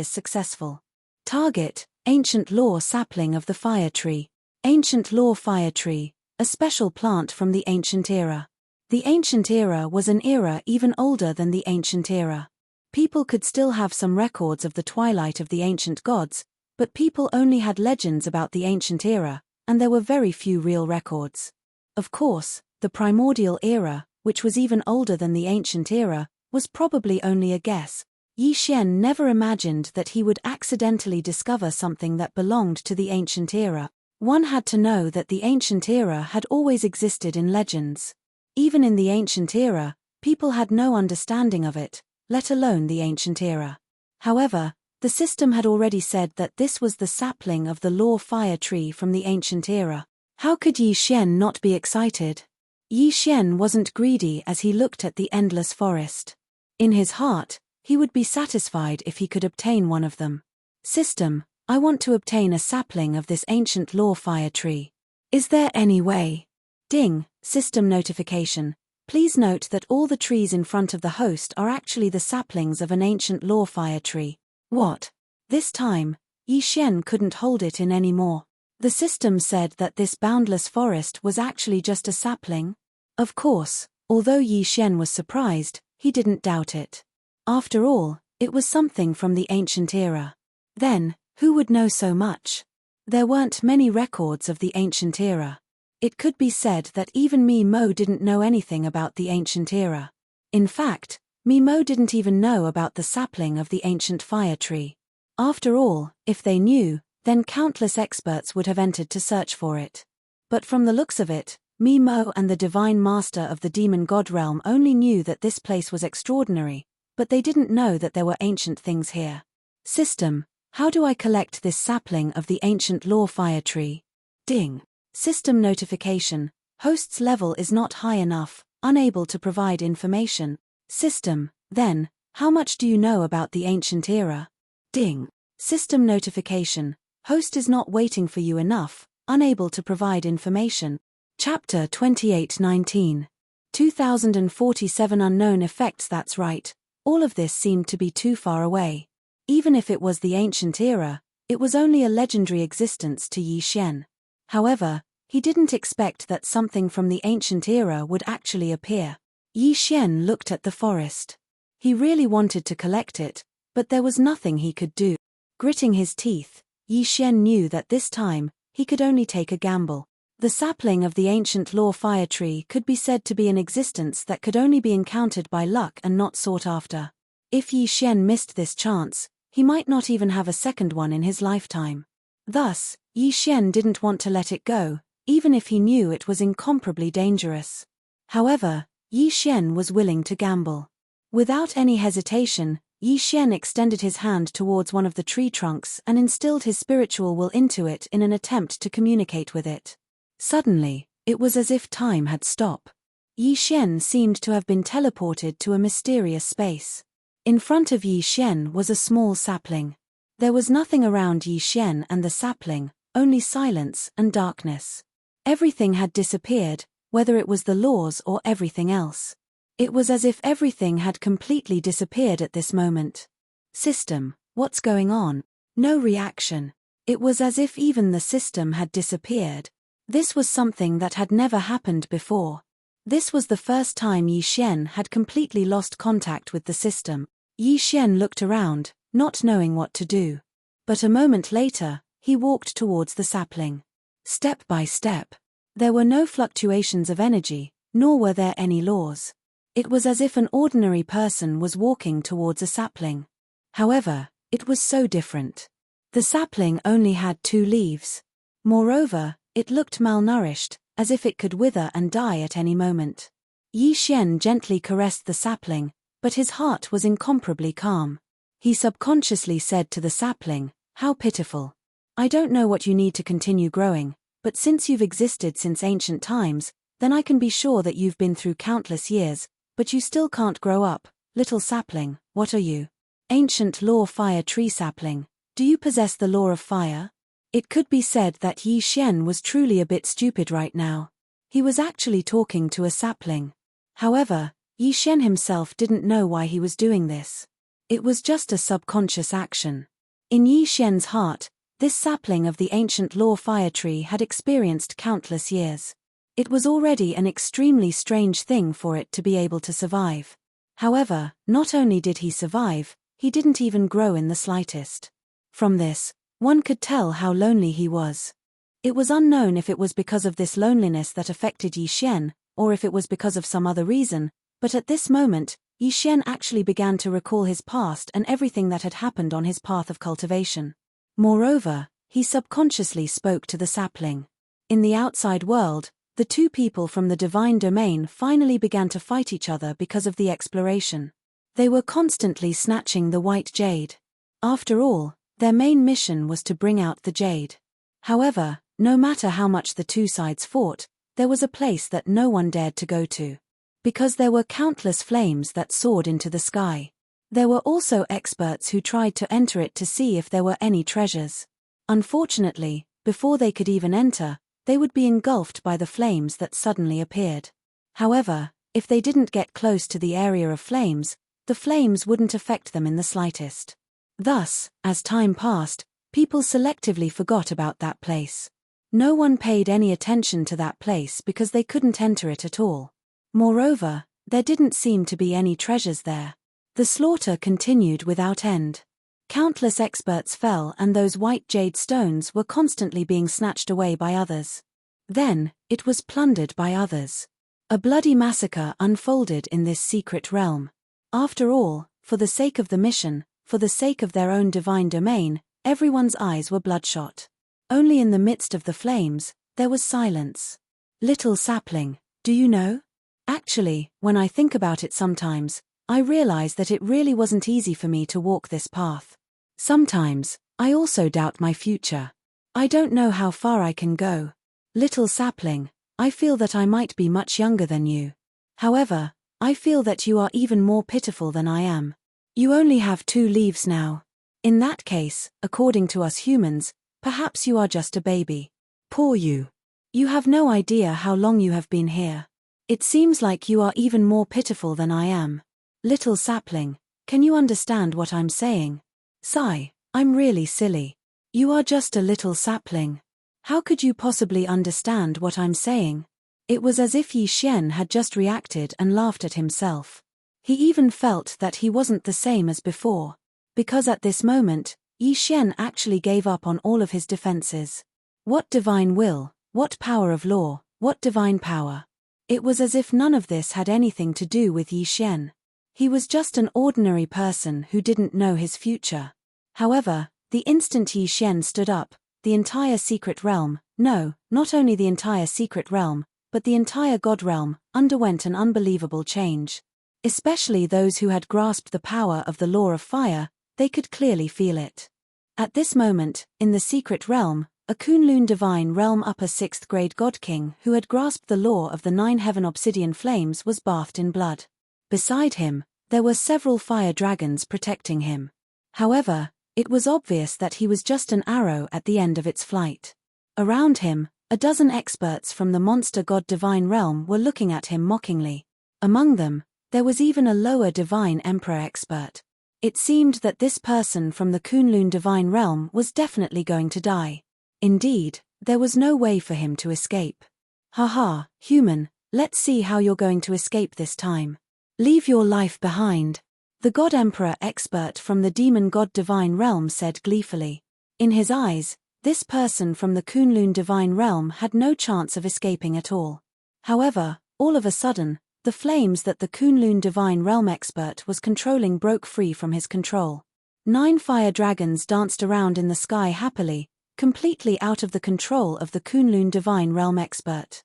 successful. Target, ancient lore sapling of the fire tree. Ancient lore fire tree, a special plant from the ancient era. The ancient era was an era even older than the ancient era. People could still have some records of the twilight of the ancient gods, but people only had legends about the ancient era, and there were very few real records. Of course, the primordial era, which was even older than the ancient era, was probably only a guess. Yi Xian never imagined that he would accidentally discover something that belonged to the ancient era. One had to know that the ancient era had always existed in legends. Even in the ancient era, people had no understanding of it, let alone the ancient era. However, the system had already said that this was the sapling of the lore fire tree from the ancient era. How could Yi Xian not be excited? Yi Xian wasn't greedy as he looked at the endless forest. In his heart, he would be satisfied if he could obtain one of them. System, I want to obtain a sapling of this ancient lore fire tree. Is there any way? Ding, system notification. Please note that all the trees in front of the host are actually the saplings of an ancient lore fire tree. What? This time, Yi Xian couldn't hold it in anymore. The system said that this boundless forest was actually just a sapling. Of course, although Yi Xian was surprised, he didn't doubt it. After all, it was something from the ancient era. Then, who would know so much? There weren't many records of the ancient era. It could be said that even Mi Mo didn't know anything about the ancient era. In fact, Mi Mo didn't even know about the sapling of the ancient fire tree. After all, if they knew, then countless experts would have entered to search for it. But from the looks of it, Mi Mo and the divine master of the demon god realm only knew that this place was extraordinary, but they didn't know that there were ancient things here. System, how do I collect this sapling of the ancient lore fire tree? Ding. System notification, host's level is not high enough, unable to provide information. System, then, how much do you know about the ancient era? Ding. System notification, host is not waiting for you enough, unable to provide information. Chapter 28:19. 2047 Unknown effects. That's right. All of this seemed to be too far away. Even if it was the ancient era, it was only a legendary existence to Yi Xian. However, he didn't expect that something from the ancient era would actually appear. Yi Xian looked at the forest. He really wanted to collect it, but there was nothing he could do. Gritting his teeth, Yi Xian knew that this time, he could only take a gamble. The sapling of the ancient law fire tree could be said to be an existence that could only be encountered by luck and not sought after. If Yi Xian missed this chance, he might not even have a second one in his lifetime. Thus, Yi Xian didn't want to let it go, even if he knew it was incomparably dangerous. However, Yi Xian was willing to gamble. Without any hesitation, Yi Xian extended his hand towards one of the tree trunks and instilled his spiritual will into it in an attempt to communicate with it. Suddenly, it was as if time had stopped. Yi Xian seemed to have been teleported to a mysterious space. In front of Yi Xian was a small sapling. There was nothing around Yi Xian and the sapling, only silence and darkness. Everything had disappeared, whether it was the laws or everything else. It was as if everything had completely disappeared at this moment. System, what's going on? No reaction. It was as if even the system had disappeared. This was something that had never happened before. This was the first time Yi Xian had completely lost contact with the system. Yi Xian looked around, not knowing what to do. But a moment later, he walked towards the sapling. Step by step. There were no fluctuations of energy, nor were there any laws. It was as if an ordinary person was walking towards a sapling. However, it was so different. The sapling only had 2 leaves. Moreover, it looked malnourished, as if it could wither and die at any moment. Yi Xian gently caressed the sapling, but his heart was incomparably calm. He subconsciously said to the sapling, "How pitiful. I don't know what you need to continue growing, but since you've existed since ancient times, then I can be sure that you've been through countless years, but you still can't grow up. Little sapling, what are you? Ancient law fire tree sapling. Do you possess the law of fire?" It could be said that Yi Xian was truly a bit stupid right now. He was actually talking to a sapling. However, Yi Xian himself didn't know why he was doing this. It was just a subconscious action. In Yi Xian's heart, this sapling of the ancient law fire tree had experienced countless years. It was already an extremely strange thing for it to be able to survive. However, not only did he survive, he didn't even grow in the slightest. From this, one could tell how lonely he was. It was unknown if it was because of this loneliness that affected Yi Xian, or if it was because of some other reason, but at this moment, Yi Xian actually began to recall his past and everything that had happened on his path of cultivation. Moreover, he subconsciously spoke to the sapling. In the outside world, the 2 people from the divine domain finally began to fight each other because of the exploration. They were constantly snatching the white jade. After all, their main mission was to bring out the jade. However, no matter how much the 2 sides fought, there was a place that no one dared to go to. Because there were countless flames that soared into the sky. There were also experts who tried to enter it to see if there were any treasures. Unfortunately, before they could even enter, they would be engulfed by the flames that suddenly appeared. However, if they didn't get close to the area of flames, the flames wouldn't affect them in the slightest. Thus, as time passed, people selectively forgot about that place. No one paid any attention to that place because they couldn't enter it at all. Moreover, there didn't seem to be any treasures there. The slaughter continued without end. Countless experts fell and those white jade stones were constantly being snatched away by others. Then, it was plundered by others. A bloody massacre unfolded in this secret realm. After all, for the sake of the mission, for the sake of their own divine domain, everyone's eyes were bloodshot. Only in the midst of the flames, there was silence. Little sapling, do you know? Actually, when I think about it sometimes, I realize that it really wasn't easy for me to walk this path. Sometimes, I also doubt my future. I don't know how far I can go. Little sapling, I feel that I might be much younger than you. However, I feel that you are even more pitiful than I am. You only have 2 leaves now. In that case, according to us humans, perhaps you are just a baby. Poor you. You have no idea how long you have been here. It seems like you are even more pitiful than I am. Little sapling, can you understand what I'm saying? Sigh, I'm really silly. You are just a little sapling. How could you possibly understand what I'm saying? It was as if Yi Xian had just reacted and laughed at himself. He even felt that he wasn't the same as before. Because at this moment, Yi Xian actually gave up on all of his defenses. What divine will, what power of law, what divine power. It was as if none of this had anything to do with Yi Xian. He was just an ordinary person who didn't know his future. However, the instant Yi Xian stood up, the entire secret realm, no, not only the entire secret realm, but the entire God realm, underwent an unbelievable change. Especially those who had grasped the power of the law of fire, they could clearly feel it. At this moment, in the secret realm, a Kunlun divine realm upper 6th grade God King who had grasped the law of the 9 heaven obsidian flames was bathed in blood. Beside him, there were several fire dragons protecting him. However, it was obvious that he was just an arrow at the end of its flight. Around him, a dozen experts from the monster god divine realm were looking at him mockingly. Among them, there was even a lower divine emperor expert. It seemed that this person from the Kunlun divine realm was definitely going to die. Indeed, there was no way for him to escape. Haha, human, let's see how you're going to escape this time. Leave your life behind. The God Emperor expert from the demon god divine realm said gleefully. In his eyes, this person from the Kunlun divine realm had no chance of escaping at all. However, all of a sudden, the flames that the Kunlun divine realm expert was controlling broke free from his control. 9 fire dragons danced around in the sky happily, completely out of the control of the Kunlun divine realm expert.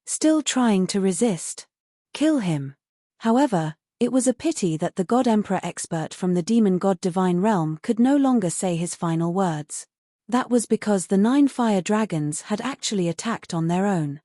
Still trying to resist. Kill him. However, it was a pity that the God Emperor expert from the demon god divine realm could no longer say his final words. That was because the 9 fire dragons had actually attacked on their own.